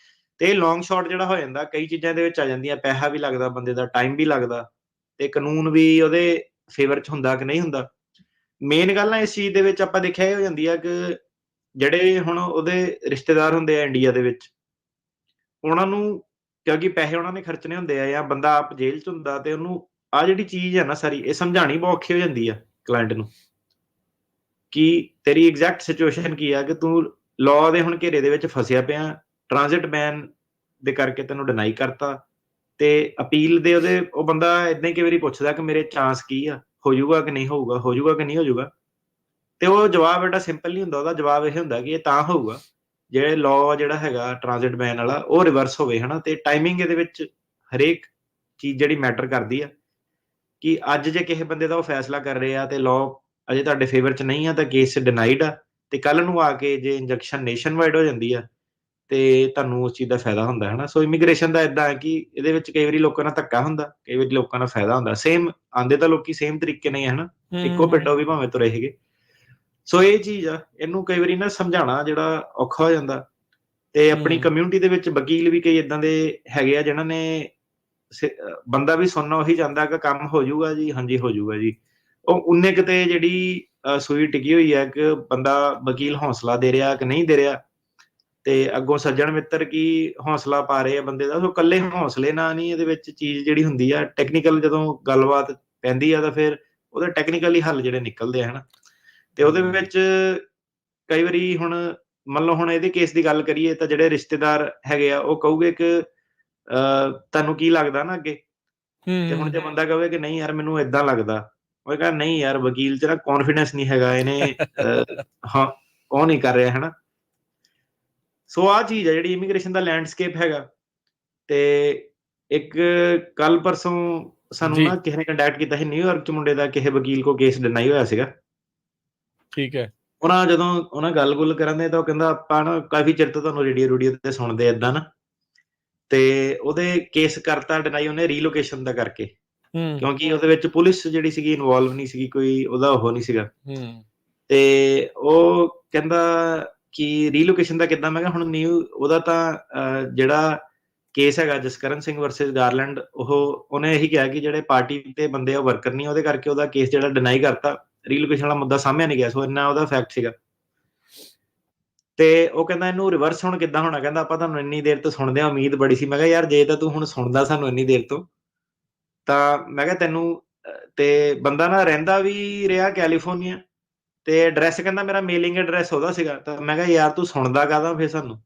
ਤੇ ਇਹ ਲੌਂਗ ਸ਼ਾਟ ਜਿਹੜਾ ਹੋ ਜਾਂਦਾ, ਕਈ ਚੀਜ਼ਾਂ ਦੇ ਵਿੱਚ ਆ ਜਾਂਦੀਆਂ, ਪੈਸਾ ਵੀ ਲੱਗਦਾ ਬੰਦੇ ਦਾ, ਟਾਈਮ ਵੀ ਲੱਗਦਾ, ਤੇ ਕਾਨੂੰਨ ਵੀ ਉਹਦੇ ਫੇਵਰ 'ਚ ਹੁੰਦਾ ਕਿ ਨਹੀਂ ਹੁੰਦਾ। ਮੇਨ ਗੱਲ ਨਾ ਇਸ ਚੀਜ਼ ਦੇ ਵਿੱਚ ਆਪਾਂ ਦੇਖਿਆ ਇਹ ਹੋ ਜਾਂਦੀ ਆ ਕਿ ਜਿਹੜੇ ਹੁਣ ਉਹਦੇ ਰਿਸ਼ਤੇਦਾਰ ਹੁੰਦੇ ਆ ਇੰਡੀਆ ਦੇ ਵਿੱਚ, ਉਹਨਾਂ ਨੂੰ ਕਿਉਂਕਿ ਪੈਸੇ ਉਹਨਾਂ ਨੇ ਖਰਚਣੇ ਹੁੰਦੇ ਆ ਜਾਂ ਬੰਦਾ ਆਪ ਜੇਲ੍ਹ 'ਚ ਹੁੰਦਾ ਤੇ ਉਹਨੂੰ ਆਹ ਜਿਹੜੀ ਚੀਜ਼ ਹੈ ਨਾ ਸਾਰੀ ਇਹ ਸਮਝਾਉਣੀ ਬਹੁਤ ਔਖੀ ਹੋ ਜਾਂਦੀ ਆ ਕਲਾਇੰਟ ਨੂੰ ਕਿ ਤੇਰੀ ਐਗਜ਼ੈਕਟ ਸਿਚੁਏਸ਼ਨ ਕੀ ਆ ਕਿ ਤੂੰ ਲਾਅ ਦੇ ਹੁਣ ਘੇਰੇ ਦੇ ਵਿੱਚ ਫਸਿਆ ਪਿਆ, ਟ੍ਰਾਂਜ਼ਿਟ ਬੈਨ ਦੇ ਕਰਕੇ ਤੈਨੂੰ ਡਿਨਾਈ ਕਰਤਾ ਤੇ ਅਪੀਲ ਦੇ ਉਹਦੇ ਉਹ ਬੰਦਾ ਏਦਾਂ ਹੀ ਕਈ ਵਾਰੀ ਪੁੱਛਦਾ ਕਿ ਮੇਰੇ ਚਾਂਸ ਕੀ ਆ, ਹੋ ਜਾਊਗਾ ਕਿ ਨਹੀਂ ਹੋਊਗਾ, ਹੋ ਜਾਊਗਾ ਕਿ ਨਹੀਂ ਹੋ ਜਾਊਗਾ ਤੇ ਉਹ ਜਵਾਬ ਐਡਾ ਸਿੰਪਲ ਨਹੀਂ ਹੁੰਦਾ। ਉਹਦਾ ਜਵਾਬ ਇਹ ਹੁੰਦਾ ਕਿ ਇਹ ਤਾਂ ਹੋਊਗਾ ਜਿਹੜੇ ਲਾਅ ਜਿਹੜਾ ਹੈਗਾ ਟ੍ਰਾਂਜ਼ਿਟ ਬੈਨ ਵਾਲਾ ਉਹ ਰਿਵਰਸ ਹੋਵੇ ਹਨਾ ਤੇ ਟਾਈਮਿੰਗ ਇਹਦੇ ਵਿੱਚ ਹਰੇਕ ਚੀਜ਼ ਜਿਹੜੀ ਮੈਟਰ ਕਰਦੀ ਆ ਕਿ ਅੱਜ ਜੇ ਕਿਸੇ ਬੰਦੇ ਦਾ ਉਹ ਫੈਸਲਾ ਕਰ ਰਹੇ ਆ ਤੇ ਲਾਅ ਅਜੇ ਤੁਹਾਡੇ ਫੇਵਰ 'ਚ ਨਹੀਂ ਆ ਤਾਂ ਕੇਸ ਡਿਨਾਈਡ ਆ ਤੇ ਕੱਲ ਨੂੰ ਆ ਕੇ ਜੇ ਇੰਜੈਕਸ਼ਨ ਨੇਸ਼ਨ ਵਾਈਡ ਹੋ ਜਾਂਦੀ ਆ ਤੇ ਤੁਹਾਨੂੰ ਉਸ ਚੀਜ਼ ਦਾ ਫਾਇਦਾ ਹੁੰਦਾ ਹੈ ਨਾ। ਸੋ ਇਮੀਗ੍ਰੇਸ਼ਨ ਦਾ ਏਦਾਂ ਹੈ ਕਿ ਇਹਦੇ ਵਿੱਚ ਕਈ ਵਾਰੀ ਲੋਕਾਂ ਨਾਲ ਧੱਕਾ ਹੁੰਦਾ, ਕਈ ਵਾਰੀ ਲੋਕਾਂ ਨਾਲ ਫਾਇਦਾ ਹੁੰਦਾ। ਸੇਮ ਆਉਂਦੇ ਤਾਂ ਲੋਕੀ ਸੇਮ ਤਰੀਕੇ ਨਾਲ ਹੀ ਹੈ ਨਾ, ਇੱਕੋ ਪਿੰਡੋਂ ਵੀ ਭਾਵੇਂ ਤੁਰੇ ਸੀਗੇ। ਸੋ ਇਹ ਚੀਜ਼ ਆ, ਇਹਨੂੰ ਕਈ ਵਾਰੀ ਨਾ ਸਮਝਾਉਣਾ ਜਿਹੜਾ ਔਖਾ ਹੋ ਜਾਂਦਾ ਤੇ ਆਪਣੀ ਕਮਿਊਨਿਟੀ ਦੇ ਵਿੱਚ ਵਕੀਲ ਵੀ ਕਈ ਏਦਾਂ ਦੇ ਹੈਗੇ ਆ ਜਿਨ੍ਹਾਂ ਨੇ ਬੰਦਾ ਵੀ ਸੁਣਨਾ ਉਹੀ ਚਾਹੁੰਦਾ ਕਿ ਕੰਮ ਹੋ ਜਾਊਗਾ ਜੀ, ਹਾਂਜੀ ਹੋ ਜਾਊਗਾ ਜੀ। ਉਹ ਉਨੇ ਕਿਤੇ ਜਿਹੜੀ ਸੂਈ ਟਿਕੀ ਹੋਈ ਹੈ ਕਿ ਬੰਦਾ ਵਕੀਲ ਹੌਸਲਾ ਦੇ ਰਿਹਾ ਕਿ ਨਹੀਂ ਦੇ ਰਿਹਾ ਤੇ ਅੱਗੋਂ ਸੱਜਣ ਮਿੱਤਰ ਕੀ ਹੌਸਲਾ ਪਾ ਰਹੇ ਆ ਬੰਦੇ ਦਾ। ਸੋ ਇਕੱਲੇ ਹੌਸਲੇ ਨਾਲ ਨਹੀਂ ਇਹਦੇ ਵਿੱਚ ਚੀਜ਼ ਜਿਹੜੀ ਹੁੰਦੀ ਆ ਟੈਕਨੀਕਲ ਜਦੋਂ ਗੱਲਬਾਤ ਪੈਂਦੀ ਆ ਤਾਂ ਫਿਰ ਉਹਦੇ ਟੈਕਨੀਕਲੀ ਹੱਲ ਜਿਹੜੇ ਨਿਕਲਦੇ ਆ ਹਨਾ ਤੇ ਉਹਦੇ ਵਿੱਚ ਕਈ ਵਾਰੀ ਹੁਣ ਮੰਨ ਲਓ ਹੁਣ ਇਹਦੇ ਕੇਸ ਦੀ ਗੱਲ ਕਰੀਏ ਤਾਂ ਜਿਹੜੇ ਰਿਸ਼ਤੇਦਾਰ ਹੈਗੇ ਆ ਉਹ ਕਹੂਗੇ ਕਿ ਤੁਹਾਨੂੰ ਕੀ ਲੱਗਦਾ ਨਾ ਅੱਗੇ ਤੇ ਹੁਣ ਜੇ ਬੰਦਾ ਕਹੇ ਕਿ ਨਹੀਂ ਯਾਰ ਮੈਨੂੰ ਏਦਾਂ ਲੱਗਦਾ, ਉਹ ਕਹੇ ਨਹੀਂ ਯਾਰ ਵਕੀਲ 'ਚ ਨਾ ਕੌਨਫੀਡੈਂਸ ਨਹੀਂ ਹੈਗਾ, ਇਹਨੇ ਹਾਂ ਉਹ ਨਹੀਂ ਕਰ ਰਿਹਾ ਹਨਾ। ਸੋ ਆਹ ਚੀਜ਼ ਹੈ ਜਿਹੜੀ ਇਮੀਗ੍ਰੇਸ਼ਨ ਦਾ ਲੈਂਡਸਕੇਪ ਹੈਗਾ ਤੇ ਇੱਕ ਕੱਲ ਪਰਸੋਂ ਸਾਨੂੰ ਜੀ ਨਾ ਕਿਸੇ ਨੇ ਕੰਟੈਕਟ ਕੀਤਾ ਸੀ ਨਿਊਯਾਰਕ 'ਚ ਮੁੰਡੇ ਦਾ ਕਿਸੇ ਵਕੀਲ ਕੋ ਕੇਸ ਡਿਨਾਈ ਹੋਇਆ ਸੀਗਾ। ਠੀਕ ਹੈ। ਜਦੋਂ ਉਹਨਾਂ ਗੱਲ-ਗੁੱਲ ਕਰਨ ਦੇ ਤਾਂ ਉਹ ਕਹਿੰਦਾ ਆਪਾਂ ਨਾ ਕਾਫ਼ੀ ਚਿਰ ਤੋਂ ਤੁਹਾਨੂੰ ਰੇਡੀਓ ਤੇ ਸੁਣਦੇ ਏਦਾਂ ਨਾ ਤੇ ਉਹਦੇ ਕੇਸ ਕਰਤਾ ਡਿਨਾਈ ਉਹਨੇ ਰੀਲੋਕੇਸ਼ਨ ਦਾ ਕਰਕੇ ਕਿਉਂਕਿ ਉਹਦੇ ਵਿੱਚ ਪੁਲਿਸ ਜਿਹੜੀ ਸੀਗੀ ਇਨਵੋਲਵ ਨਹੀਂ ਸੀਗੀ, ਕੋਈ ਉਹਦਾ ਉਹ ਨਹੀਂ ਸੀਗਾ ਤੇ ਉਹ ਕਹਿੰਦਾ ਕਿ ਰੀਲੋਕੇਸ਼ਨ ਦਾ ਕਿੱਦਾਂ। ਮੈਂ ਕਿਹਾ ਹੁਣ ਉਹਦਾ ਤਾਂ ਜਿਹੜਾ ਕੇਸ ਹੈਗਾ ਜਸਕਰਨ ਸਿੰਘ ਵਰਸਸ ਗਾਰਲੈਂਡ ਉਹਨੇ ਇਹੀ ਕਿਹਾ ਕਿ ਜਿਹੜੇ ਪਾਰਟੀ ਤੇ ਬੰਦੇ ਆ ਉਹ ਵਰਕਰ ਨਹੀਂ, ਉਹਦੇ ਕਰਕੇ ਉਹਦਾ ਕੇਸ ਜਿਹੜਾ ਡਿਨਾਈ ਕਰਤਾ, ਰੀਲੋਕੇਸ਼ਨ ਵਾਲਾ ਮੁੱਦਾ ਸਾਹਮਣੇ ਨਹੀਂ ਗਿਆ। ਸੋ ਇੰਨਾ ਉਹਦਾ ਫੈਕਟ ਸੀਗਾ ਤੇ ਉਹ ਕਹਿੰਦਾ ਇਹਨੂੰ ਰਿਵਰਸ ਹੁਣ ਕਿੱਦਾਂ ਹੋਣਾ। ਕਹਿੰਦਾ ਆਪਾਂ ਤੁਹਾਨੂੰ ਇੰਨੀ ਦੇਰ ਤੋਂ ਸੁਣਦੇ ਆ, ਉਮੀਦ ਬੜੀ ਸੀ। ਮੈਂ ਕਿਹਾ ਯਾਰ ਜੇ ਤਾਂ ਤੂੰ ਹੁਣ ਸੁਣਦਾ ਸਾਨੂੰ ਇੰਨੀ ਦੇਰ ਤੋਂ ਤਾਂ ਮੈਂ ਕਿਹਾ ਤੈਨੂੰ ਤੇ ਬੰਦਾ ਨਾ ਰਹਿੰਦਾ ਵੀ ਰਿਹਾ ਕੈਲੀਫੋਰਨੀਆ ਤੇ ਐਡਰੈਸ ਕਹਿੰਦਾ ਮੇਰਾ ਮੇਲਿੰਗ ਐਡਰੈਸ ਉਹਦਾ ਸੀਗਾ। ਤਾਂ ਮੈਂ ਕਿਹਾ ਯਾਰ ਤੂੰ ਸੁਣਦਾ ਕਾਹਦਾ ਫਿਰ ਸਾਨੂੰ।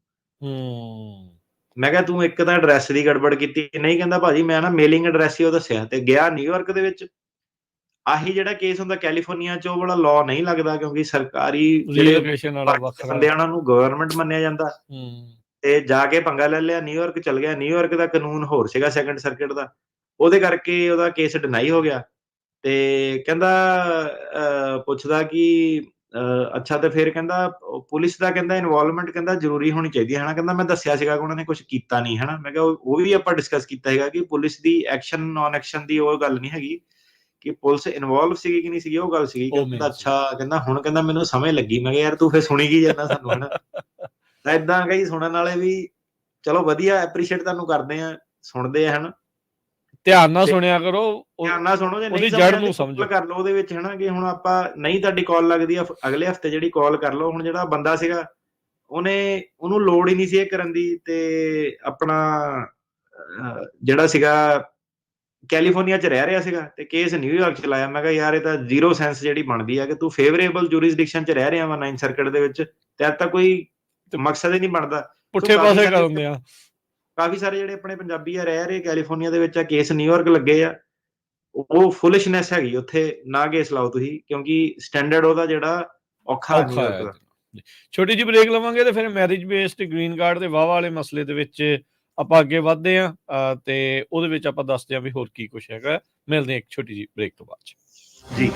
ਮੈਂ ਕਿਹਾ ਤੂੰ ਇੱਕ ਤਾਂ ਐਡਰੈਸ ਦੀ ਗੜਬੜ ਕੀਤੀ। ਨਹੀਂ ਕਹਿੰਦਾ ਭਾਜੀ ਮੈਂ ਨਾ ਮੇਲਿੰਗ ਐਡਰੈਸ ਹੀ ਉਹ ਦੱਸਿਆ ਤੇ ਗਿਆ ਨਿਊਯਾਰਕ ਦੇ ਵਿੱਚ। ਆਹੀ ਜਿਹੜਾ ਕੇਸ ਹੁੰਦਾ ਕੈਲੀਫੋਰਨੀਆ 'ਚ ਉਹ ਵਾਲਾ ਲਾਅ ਨਹੀਂ ਲੱਗਦਾ ਕਿਉਂਕਿ ਸਰਕਾਰੀ ਜਿਹੜੇ ਬੰਦੇ ਆ ਉਹਨਾਂ ਨੂੰ ਗਵਰਨਮੈਂਟ ਮੰਨਿਆ ਜਾਂਦਾ ਤੇ ਜਾ ਕੇ ਪੰਗਾ ਲੈ ਲਿਆ, ਨਿਊਯਾਰਕ ਚਲ ਗਿਆ। ਨਿਊਯਾਰਕ ਦਾ ਕਾਨੂੰਨ ਹੋਰ ਸੀਗਾ ਸੈਕੰਡ ਸਰਕਿਟ ਦਾ, ਉਹਦੇ ਕਰਕੇ ਉਹਦਾ ਕੇਸ ਡਿਨਾਈ ਹੋ ਗਿਆ ਤੇ ਕਹਿੰਦਾ ਪੁੱਛਦਾ ਕਿ ਅੱਛਾ ਤੇ ਫਿਰ ਕਹਿੰਦਾ ਪੁਲਿਸ ਦਾ ਕਹਿੰਦਾ ਇਨਵੋਲਵਮੈਂਟ ਕਹਿੰਦਾ ਜ਼ਰੂਰੀ ਹੋਣੀ ਚਾਹੀਦੀ ਹੈ ਹਨਾ। ਕਹਿੰਦਾ ਮੈਂ ਦੱਸਿਆ ਸੀਗਾ ਕਿ ਉਹਨਾਂ ਨੇ ਕੁਝ ਕੀਤਾ ਨਹੀਂ ਹਨਾ। ਮੈਂ ਕਿਹਾ ਉਹ ਵੀ ਆਪਾਂ ਡਿਸਕਸ ਕੀਤਾ ਹੈਗਾ ਕਿ ਪੁਲਿਸ ਦੀ ਐਕਸ਼ਨ ਨੌਨ ਐਕਸ਼ਨ ਦੀ ਉਹ ਗੱਲ ਨਹੀਂ ਹੈਗੀ ਕਿ ਪੁਲਿਸ ਇਨਵੋਲਵ ਸੀਗੀ ਕਿ ਨਹੀਂ ਸੀਗੀ, ਉਹ ਗੱਲ ਸੀਗੀ। ਕਹਿੰਦਾ ਅੱਛਾ, ਕਹਿੰਦਾ ਹੁਣ ਕਹਿੰਦਾ ਮੈਨੂੰ ਸਮਝ ਲੱਗੀ। ਮੈਂ ਕਿਹਾ ਯਾਰ ਤੂੰ ਫਿਰ ਸੁਣੀ ਕੀ ਜਾਂਦਾ ਸਾਨੂੰ ਹਨਾ। ਤਾਂ ਏਦਾਂ ਕਈ ਸੁਣਨ ਵਾਲੇ ਵੀ ਚਲੋ ਵਧੀਆ ਐਪਰੀਸ਼ੀਏਟ ਤੁਹਾਨੂੰ ਕਰਦੇ ਆ, ਸੁਣਦੇ ਆ ਹਨਾ। ਧਿਆਨ ਨਾਲ ਸੁਣਿਆ ਕਰੋ, ਧਿਆਨ ਨਾਲ ਸੁਣੋ, ਜੇ ਨਹੀਂ ਉਹਦੀ ਜੜ ਸਮਝਿਆ ਨੂੰ ਤੇ ਸਮਝੋ। ਕਾਲ ਕਰ ਲਓ ਉਹਦੇ ਵਿੱਚ ਹਨਾ ਕਿ ਹੁਣ ਆਪਾਂ ਨਹੀਂ ਤੁਹਾਡੀ ਕਾਲ ਲੱਗਦੀ ਆ ਅਗਲੇ ਹਫਤੇ ਜਿਹੜੀ ਕਾਲ ਕਰ ਲਓ। ਹੁਣ ਜਿਹੜਾ ਬੰਦਾ ਸੀਗਾ ਉਹਨੂੰ ਲੋੜ ਹੀ ਨਹੀਂ ਸੀ ਇਹ ਕਰਨ ਦੀ ਤੇ ਆਪਣਾ ਜਿਹੜਾ ਸੀਗਾ ਕੈਲੀਫੋਰਨੀਆ 'ਚ ਰਹਿ ਰਿਹਾ ਸੀਗਾ ਤੇ ਕੇਸ ਨਿਊਯਾਰਕ 'ਚ ਲਾਇਆ। ਮੈਂ ਕਿਹਾ ਯਾਰ ਇਹ ਤਾਂ ਜ਼ੀਰੋ ਸੈਂਸ ਜਿਹੜੀ ਬਣਦੀ ਆ ਕਿ ਤੂੰ ਫੇਵਰੇਬਲ ਜੂਰਿਸਡਿਕਸ਼ਨ 'ਚ ਰਹਿ ਰਿਹਾ ਵਾ 9th ਸਰਕਟ ਦੇ ਵਿੱਚ ਤੇ ਅੱਜ ਤਾਂ ਕੋਈ ਮਕਸਦ ਹੀ ਨਹੀਂ ਬਣਦਾ। ਪੁੱਠੇ ਪਾਸੇ ਕਰਨ ਆ। ਕਾਫੀ ਸਾਰੇ ਜਿਹੜੇ ਆਪਣੇ ਪੰਜਾਬੀ ਆ ਰਹਿ ਰਹੇ ਕੈਲੀਫੋਰਨੀਆ ਦੇ ਵਿੱਚ ਆ, ਕੇਸ ਨਿਊਯਾਰਕ ਲੱਗੇ ਆ। ਉਹ ਫੁਲਿਸ਼ਨੈਸ ਹੈਗੀ ਉੱਥੇ ਨਾ ਕੇਸ ਲਾਓ ਤੁਸੀਂ ਕਿਉਂਕਿ ਸਟੈਂਡਰਡ ਉਹਦਾ ਜਿਹੜਾ ਔਖਾ ਨਿਊਯਾਰਕ ਦਾ। ਛੋਟੀ ਜਿਹੀ ਬ੍ਰੇਕ ਲਵਾਂਗੇ ਤੇ ਫਿਰ ਮੈਰਿਜ ਬੇਸਡ ਗ੍ਰੀਨ ਕਾਰਡ ਦੇ ਵਾਹ ਵਾਲੇ ਮਸਲੇ ਦੇ ਵਿੱਚ ਆਪਾਂ ਅੱਗੇ ਵਧਦੇ ਹਾਂ ਤੇ ਉਹਦੇ ਵਿੱਚ ਆਪਾਂ ਦੱਸਦੇ ਹਾਂ ਵੀ ਹੋਰ ਕੀ ਕੁਛ ਹੈਗਾ। ਮਿਲਦੇ ਹਾਂ ਇੱਕ ਛੋਟੀ ਜਿਹੀ ਬ੍ਰੇਕ ਤੋਂ ਬਾਅਦ ਜੀ।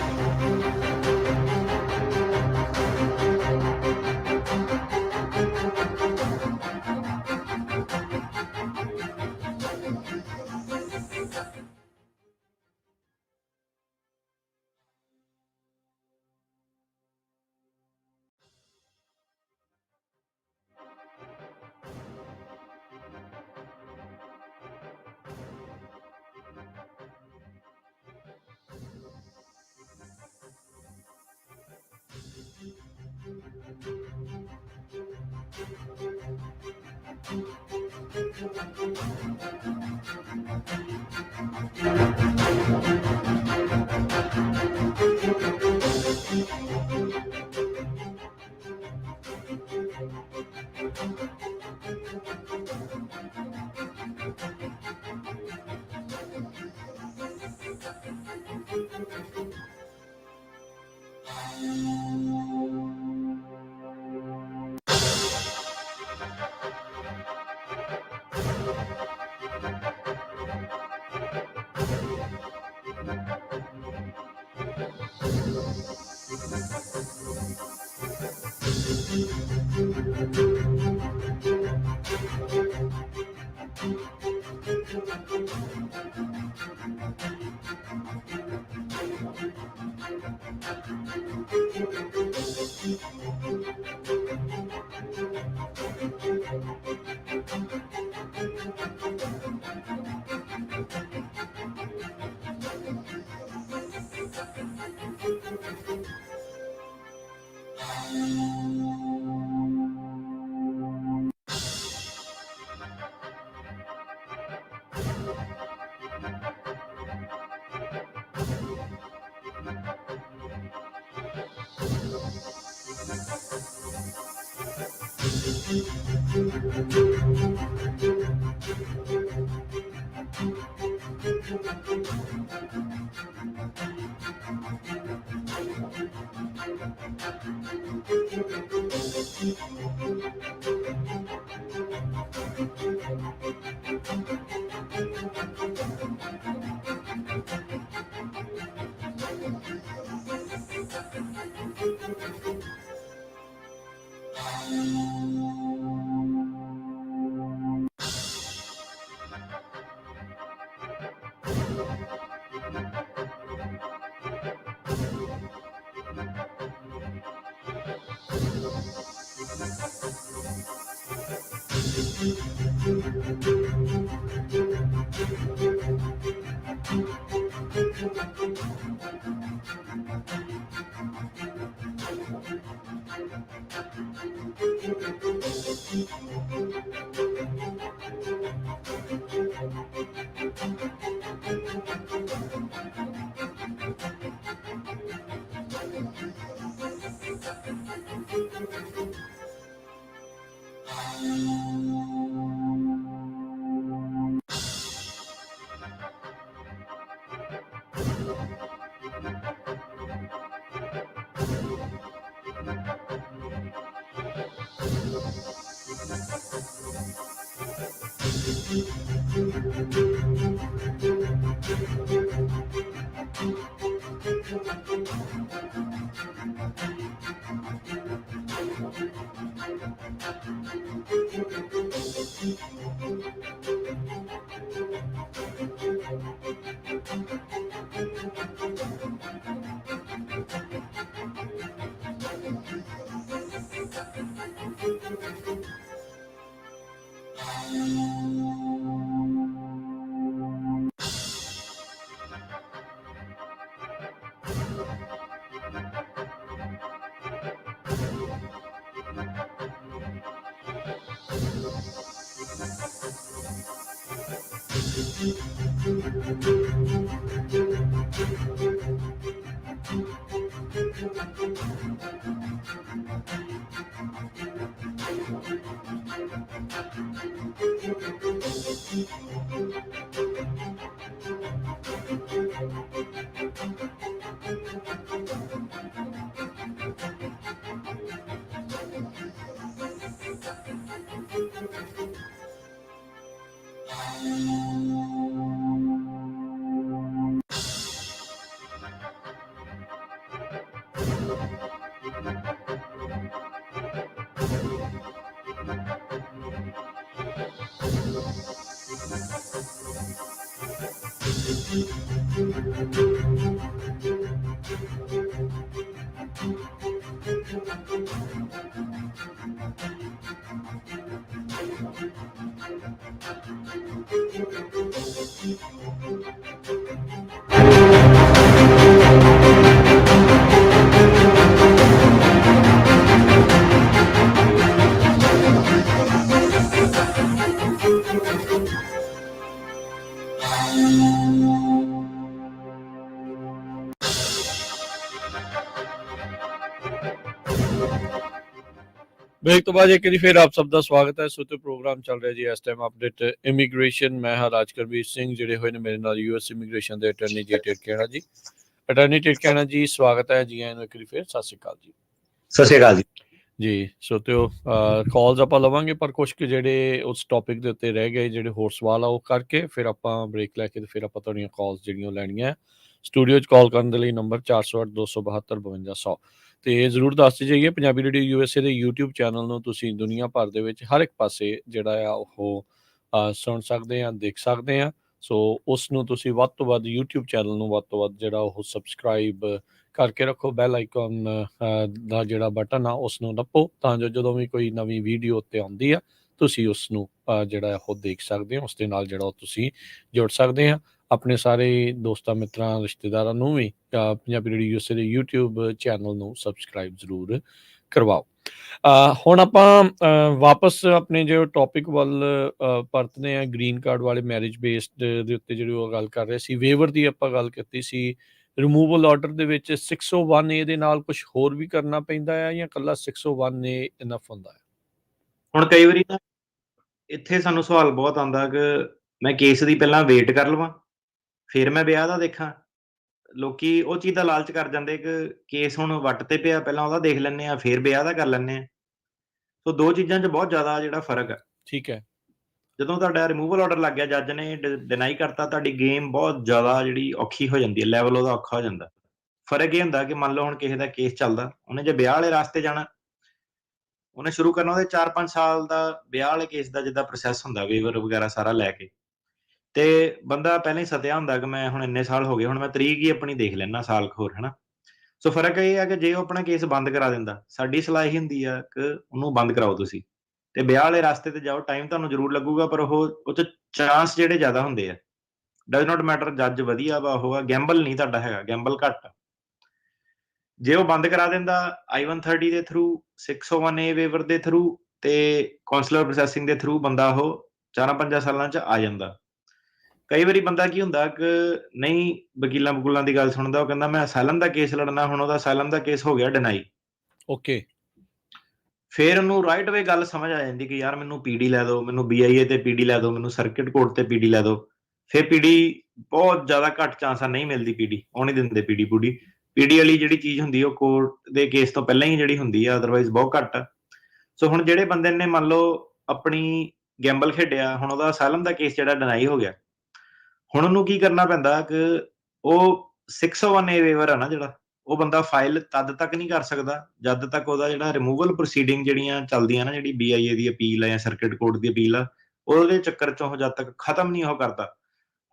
ब्रेक तो बाद एक बार फिर आप सब का स्वागत है। सो तो प्रोग्राम चल रहा जी इस टाइम अपडेट इमीग्रेशन। मैं हाँ राजकरवीर सिंह, ਜਿਹੜੇ ਹੋਏ ਨੇ ਮੇਰੇ ਨਾਲ यूएस ਇਮੀਗ੍ਰੇਸ਼ਨ ਦੇ ਅਟਾਰਨੀ ਜੀ ਟਿਰਕੈਣਾ ਜੀ। ਅਟਾਰਨੀ ਟਿਰਕੈਣਾ ਜੀ ਸਵਾਗਤ ਹੈ ਜੀ, ਆਇਆਂ ਨੂੰ ਇੱਕ ਵਾਰੀ ਫਿਰ ਸਤਿ ਸ਼੍ਰੀ ਅਕਾਲ ਜੀ। ਸਤਿ ਸ਼੍ਰੀ ਅਕਾਲ ਜੀ। ਜੀ ਸੋ ਤੇ ਕਾਲਸ ਆਪਾਂ ਲਵਾਂਗੇ, ਪਰ ਕੁਝ ਕੁ ਜਿਹੜੇ ਉਸ ਟੌਪਿਕ ਦੇ ਉੱਤੇ ਰਹਿ ਗਏ, ਜਿਹੜੇ ਹੋਰ ਸਵਾਲ ਆ ਉਹ ਕਰਕੇ ਫਿਰ ਆਪਾਂ ਬ੍ਰੇਕ ਲੈ ਕੇ ਤੇ ਫਿਰ ਆਪਾਂ ਤੁਹਾਡੀਆਂ ਕਾਲਸ ਜਿਹੜੀਆਂ ਲੈਣੀਆਂ। ਸਟੂਡੀਓ 'ਚ ਕਾਲ ਕਰਨ ਦੇ ਲਈ ਨੰਬਰ 408 272 5200 ਤੇ ਜ਼ਰੂਰ ਦੱਸ ਜਾਈਏ, ਪੰਜਾਬੀ ਰੇਡੀਓ ਯੂਐਸਏ ਦੇ YouTube ਚੈਨਲ ਨੂੰ ਤੁਸੀਂ ਦੁਨੀਆ ਭਰ ਦੇ ਵਿੱਚ ਹਰ ਇੱਕ ਪਾਸੇ ਜਿਹੜਾ ਆ ਉਹ ਸੁਣ ਸਕਦੇ ਆ, ਦੇਖ ਸਕਦੇ ਆ। ਸੋ ਉਸ ਨੂੰ ਤੁਸੀਂ ਵੱਧ ਤੋਂ ਵੱਧ YouTube ਚੈਨਲ ਨੂੰ ਵੱਧ ਤੋਂ ਵੱਧ ਜਿਹੜਾ ਉਹ ਸਬਸਕ੍ਰਾਈਬ ਕਰਕੇ ਰੱਖੋ। ਬੈਲ ਆਈਕਨ ਦਾ ਜਿਹੜਾ ਬਟਨ ਆ ਉਸ ਨੂੰ ਨੱਪੋ, ਤਾਂ ਜੋ ਜਦੋਂ ਵੀ ਕੋਈ ਨਵੀਂ ਵੀਡੀਓ ਉੱਤੇ ਆਉਂਦੀ ਆ ਤੁਸੀਂ ਉਸ ਨੂੰ ਜਿਹੜਾ ਉਹ ਦੇਖ ਸਕਦੇ ਹੋ। ਉਸ ਦੇ ਨਾਲ ਜਿਹੜਾ ਉਹ ਤੁਸੀਂ ਜੁੜ ਸਕਦੇ ਆ। ਆਪਣੇ ਸਾਰੇ ਦੋਸਤਾਂ ਮਿੱਤਰਾਂ ਰਿਸ਼ਤੇਦਾਰਾਂ ਨੂੰ ਵੀ ਪੰਜਾਬੀ ਰੇਡੀਓ ਯੂਐਸਏ ਦੇ YouTube ਚੈਨਲ ਨੂੰ ਸਬਸਕ੍ਰਾਈਬ ਜ਼ਰੂਰ ਕਰਵਾਓ। ਹੁਣ ਆਪਾਂ ਵਾਪਸ ਆਪਣੇ ਜੋ ਟੌਪਿਕ ਵੱਲ ਪਰਤਦੇ ਆ, ਗ੍ਰੀਨ ਕਾਰਡ ਵਾਲੇ ਮੈਰਿਜ ਬੇਸਡ ਦੇ ਉੱਤੇ ਜਿਹੜੀ ਉਹ ਗੱਲ ਕਰ ਰਹੇ ਸੀ। ਵੇਵਰ ਦੀ ਆਪਾਂ ਗੱਲ ਕੀਤੀ ਸੀ। ਰਿਮੂਵਲ ਆਰਡਰ ਦੇ ਵਿੱਚ 601A ਦੇ ਨਾਲ ਕੁਝ ਹੋਰ ਵੀ ਕਰਨਾ ਪੈਂਦਾ ਹੈ ਜਾਂ ਇਕੱਲਾ 601A ਇਨਫ ਹੁੰਦਾ ਹੈ? ਹੁਣ ਕਈ ਵਾਰੀ ਨਾ ਇੱਥੇ ਸਾਨੂੰ ਸਵਾਲ ਬਹੁਤ ਆਉਂਦਾ ਕਿ ਮੈਂ ਕੇਸ ਦੀ ਪਹਿਲਾਂ ਵੇਟ ਕਰ ਲਵਾਂ, ਫਿਰ ਮੈਂ ਵਿਆਹ ਦਾ ਦੇਖਾਂ। ਲੋਕੀ ਉਹ ਚੀਜ਼ ਦਾ ਲਾਲਚ ਕਰ ਜਾਂਦੇ ਕਿ ਕੇਸ ਹੁਣ ਵੱਟ ਤੇ ਪਿਆ, ਪਹਿਲਾਂ ਉਹਦਾ ਦੇਖ ਲੈਂਦੇ ਆ, ਫਿਰ ਵਿਆਹ ਦਾ ਕਰ ਲੈਂਦੇ ਆ। ਸੋ ਦੋ ਚੀਜ਼ਾਂ 'ਚ ਬਹੁਤ ਜ਼ਿਆਦਾ ਜਿਹੜਾ ਫਰਕ ਹੈ। ਠੀਕ ਹੈ। ਜਦੋਂ ਤੁਹਾਡਾ ਰਿਮੂਵਲ ਆਰਡਰ ਲੱਗ ਗਿਆ, ਜੱਜ ਨੇ ਡਿਨਾਈ ਕਰਤਾ, ਤੁਹਾਡੀ ਗੇਮ ਬਹੁਤ ਜ਼ਿਆਦਾ ਜਿਹੜੀ ਔਖੀ ਹੋ ਜਾਂਦੀ ਹੈ, ਲੈਵਲ ਉਹਦਾ ਔਖਾ ਹੋ ਜਾਂਦਾ। ਫਰਕ ਇਹ ਹੁੰਦਾ ਕਿ ਮੰਨ ਲਓ ਹੁਣ ਕਿਸੇ ਦਾ ਕੇਸ ਚੱਲਦਾ, ਉਹਨੇ ਜੇ ਵਿਆਹ ਵਾਲੇ ਰਾਸਤੇ ਜਾਣਾ, ਉਹਨੇ ਸ਼ੁਰੂ ਕਰਨਾ ਉਹਦੇ 4-5 ਸਾਲ ਦਾ ਵਿਆਹ ਵਾਲੇ ਕੇਸ ਦਾ ਜਿੱਦਾਂ ਪ੍ਰੋਸੈਸ ਹੁੰਦਾ, ਵੇਵਰ ਵਗੈਰਾ ਸਾਰਾ ਲੈ ਕੇ। ਤੇ ਬੰਦਾ ਪਹਿਲਾਂ ਹੀ ਸੱਦਿਆ ਹੁੰਦਾ ਕਿ ਮੈਂ ਹੁਣ ਇੰਨੇ ਸਾਲ ਹੋ ਗਏ, ਹੁਣ ਮੈਂ ਤਰੀਕ ਹੀ ਆਪਣੀ ਦੇਖ ਲੈਣਾ ਸਾਲ ਕੁ ਹੋਰ, ਹਨਾ। ਸੋ ਫਰਕ ਇਹ ਆ ਕਿ ਜੇ ਉਹ ਆਪਣਾ ਕੇਸ ਬੰਦ ਕਰਾ ਦਿੰਦਾ, ਸਾਡੀ ਸਲਾਹ ਇਹੀ ਹੁੰਦੀ ਆ ਕਿ ਉਹਨੂੰ ਬੰਦ ਕਰਾਓ ਤੁਸੀਂ, ਤੇ ਵਿਆਹ ਵਾਲੇ ਰਾਸਤੇ ਤੇ ਜਾਓ। ਟਾਈਮ ਤੁਹਾਨੂੰ ਜ਼ਰੂਰ ਲੱਗੂਗਾ, ਪਰ ਉਹ 'ਚ ਚਾਂਸ ਜਿਹੜੇ ਜ਼ਿਆਦਾ ਹੁੰਦੇ ਆ। ਡਜ਼ ਨੋਟ ਮੈਟਰ ਜੱਜ ਵਧੀਆ ਵਾ, ਉਹ ਆ, ਗੈਂਬਲ ਨਹੀਂ ਤੁਹਾਡਾ ਹੈਗਾ, ਗੈਂਬਲ ਘੱਟ ਆ। ਜੇ ਉਹ ਬੰਦ ਕਰਾ ਦਿੰਦਾ I-130 ਦੇ ਥਰੂ, 601A ਵੇਵਰ ਦੇ ਥਰੂ ਤੇ ਕੌਂਸਲਰ ਪ੍ਰੋਸੈਸਿੰਗ ਦੇ ਥਰੂ, ਬੰਦਾ ਉਹ 4-5 ਸਾਲਾਂ 'ਚ ਆ ਜਾਂਦਾ। ਕਈ ਵਾਰੀ ਬੰਦਾ ਕੀ ਹੁੰਦਾ ਕਿ ਨਹੀਂ ਵਕੀਲਾਂ ਵਕੂਲਾਂ ਦੀ ਗੱਲ ਸੁਣਦਾ, ਉਹ ਕਹਿੰਦਾ ਮੈਂ ਅਸਾਈਲਮ ਦਾ ਕੇਸ ਲੜਨਾ, ਹੁਣ ਉਹਦਾ ਅਸਾਈਲਮ ਦਾ ਕੇਸ ਹੋ ਗਿਆ ਡਿਨਾਈ। ਓਕੇ। ਫਿਰ ਉਹਨੂੰ ਰਾਈਟ ਵੇ ਗੱਲ ਸਮਝ ਆ ਜਾਂਦੀ ਕਿ ਯਾਰ ਮੈਨੂੰ ਪੀਡੀ ਲੈ ਦਿਓ, ਮੈਨੂੰ BIA ਤੇ ਪੀਡੀ ਲੈ ਦਿਓ, ਮੈਨੂੰ ਸਰਕਿਟ ਕੋਰਟ ਤੇ ਪੀਡੀ ਲੈ ਦਿਓ। ਫਿਰ ਪੀਡੀ ਬਹੁਤ ਜ਼ਿਆਦਾ ਘੱਟ ਚਾਂਸ ਆ, ਨਹੀਂ ਮਿਲਦੀ ਪੀਡੀ, ਉਹ ਨਹੀਂ ਦਿੰਦੇ ਪੀਡੀ ਪੂਡੀ। ਪੀਡੀ ਵਾਲੀ ਜਿਹੜੀ ਚੀਜ਼ ਹੁੰਦੀ ਉਹ ਕੋਰਟ ਦੇ ਕੇਸ ਤੋਂ ਪਹਿਲਾਂ ਹੀ ਜਿਹੜੀ ਹੁੰਦੀ ਆ, ਅਦਰਵਾਈਜ਼ ਬਹੁਤ ਘੱਟ ਆ। ਸੋ ਹੁਣ ਜਿਹੜੇ ਬੰਦੇ ਨੇ ਮੰਨ ਲਓ ਆਪਣੀ ਗੈਂਬਲ ਖੇਡਿਆ, ਹੁਣ ਉਹਦਾ ਅਸਾਈਲਮ ਦਾ ਕੇਸ ਜਿਹੜਾ ਡਿਨਾਈ ਹੋ ਗਿਆ, ਹੁਣ ਉਹਨੂੰ ਕੀ ਕਰਨਾ ਪੈਂਦਾ ਕਿ ਉਹ 601A ਵੇਵਰ ਆ ਨਾ ਜਿਹੜਾ, ਉਹ ਬੰਦਾ ਫਾਈਲ ਤਦ ਤੱਕ ਨਹੀਂ ਕਰ ਸਕਦਾ ਜਦ ਤੱਕ ਉਹਦਾ ਜਿਹੜਾ ਰਿਮੂਵਲ ਪ੍ਰੋਸੀਡਿੰਗ ਜਿਹੜੀਆਂ ਚੱਲਦੀਆਂ ਨਾ, ਜਿਹੜੀ BIA ਦੀ ਅਪੀਲ ਆ ਜਾਂ ਸਰਕਿਟ ਕੋਰਟ ਦੀ ਅਪੀਲ ਆ, ਉਹਦੇ ਚੱਕਰ 'ਚ ਉਹ ਜਦ ਤੱਕ ਖਤਮ ਨਹੀਂ ਉਹ ਕਰਦਾ।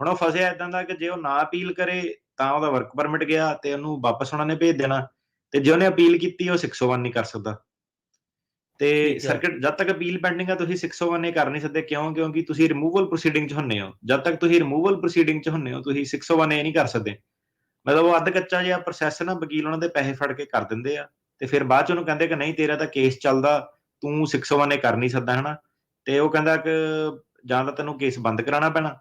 ਹੁਣ ਉਹ ਫਸਿਆ ਏਦਾਂ ਦਾ ਕਿ ਜੇ ਉਹ ਨਾ ਅਪੀਲ ਕਰੇ ਤਾਂ ਉਹਦਾ ਵਰਕ ਪਰਮਿਟ ਗਿਆ ਤੇ ਉਹਨੂੰ ਵਾਪਸ ਉਹਨਾਂ ਨੇ ਭੇਜ ਦੇਣਾ, ਤੇ ਜੇ ਉਹਨੇ ਅਪੀਲ ਕੀਤੀ ਉਹ 601 ਨਹੀਂ ਕਰ ਸਕਦਾ। ਤੇ ਠੀਕ ਹੈ। ਸਰਕਿਟ ਜਦ ਤੱਕ ਅਪੀਲ ਪੈਂਡਿੰਗ ਆ, ਤੁਸੀਂ 601A ਕਰ ਨਹੀਂ ਸਕਦੇ। ਕਿਉਂ? ਕਿਉਂਕਿ ਤੁਸੀਂ ਰਿਮੂਵਲ ਪ੍ਰੋਸੀਡਿੰਗ 'ਚ ਹੁੰਨੇ ਹੋ। ਜਦ ਤੱਕ ਤੁਸੀਂ ਰਿਮੂਵਲ ਪ੍ਰੋਸੀਡਿੰਗ 'ਚ ਹੁੰਨੇ ਹੋ, ਤੁਸੀਂ 601A ਨਹੀਂ ਕਰ ਸਕਦੇ। ਮਤਲਬ ਉਹ ਅੱਧ ਕੱਚਾ ਜਿਹਾ ਪ੍ਰੋਸੈਸ ਨਾ, ਵਕੀਲ ਉਹਨਾਂ ਦੇ ਪੈਸੇ ਫੜ ਕੇ ਕਰ ਦਿੰਦੇ ਆ, ਤੇ ਫਿਰ ਬਾਅਦ 'ਚ ਉਹਨੂੰ ਕਹਿੰਦੇ ਕਿ ਨਹੀਂ ਤੇਰਾ ਤਾਂ ਕੇਸ ਚੱਲਦਾ, ਤੂੰ 601A ਕਰ ਨਹੀਂ ਸਕਦਾ, ਹਨਾ। ਤੇ ਉਹ ਕਹਿੰਦਾ ਕਿ ਜਾਂ ਤਾਂ ਤੈਨੂੰ ਕੇਸ ਬੰਦ ਕਰਾਉਣਾ ਪੈਣਾ,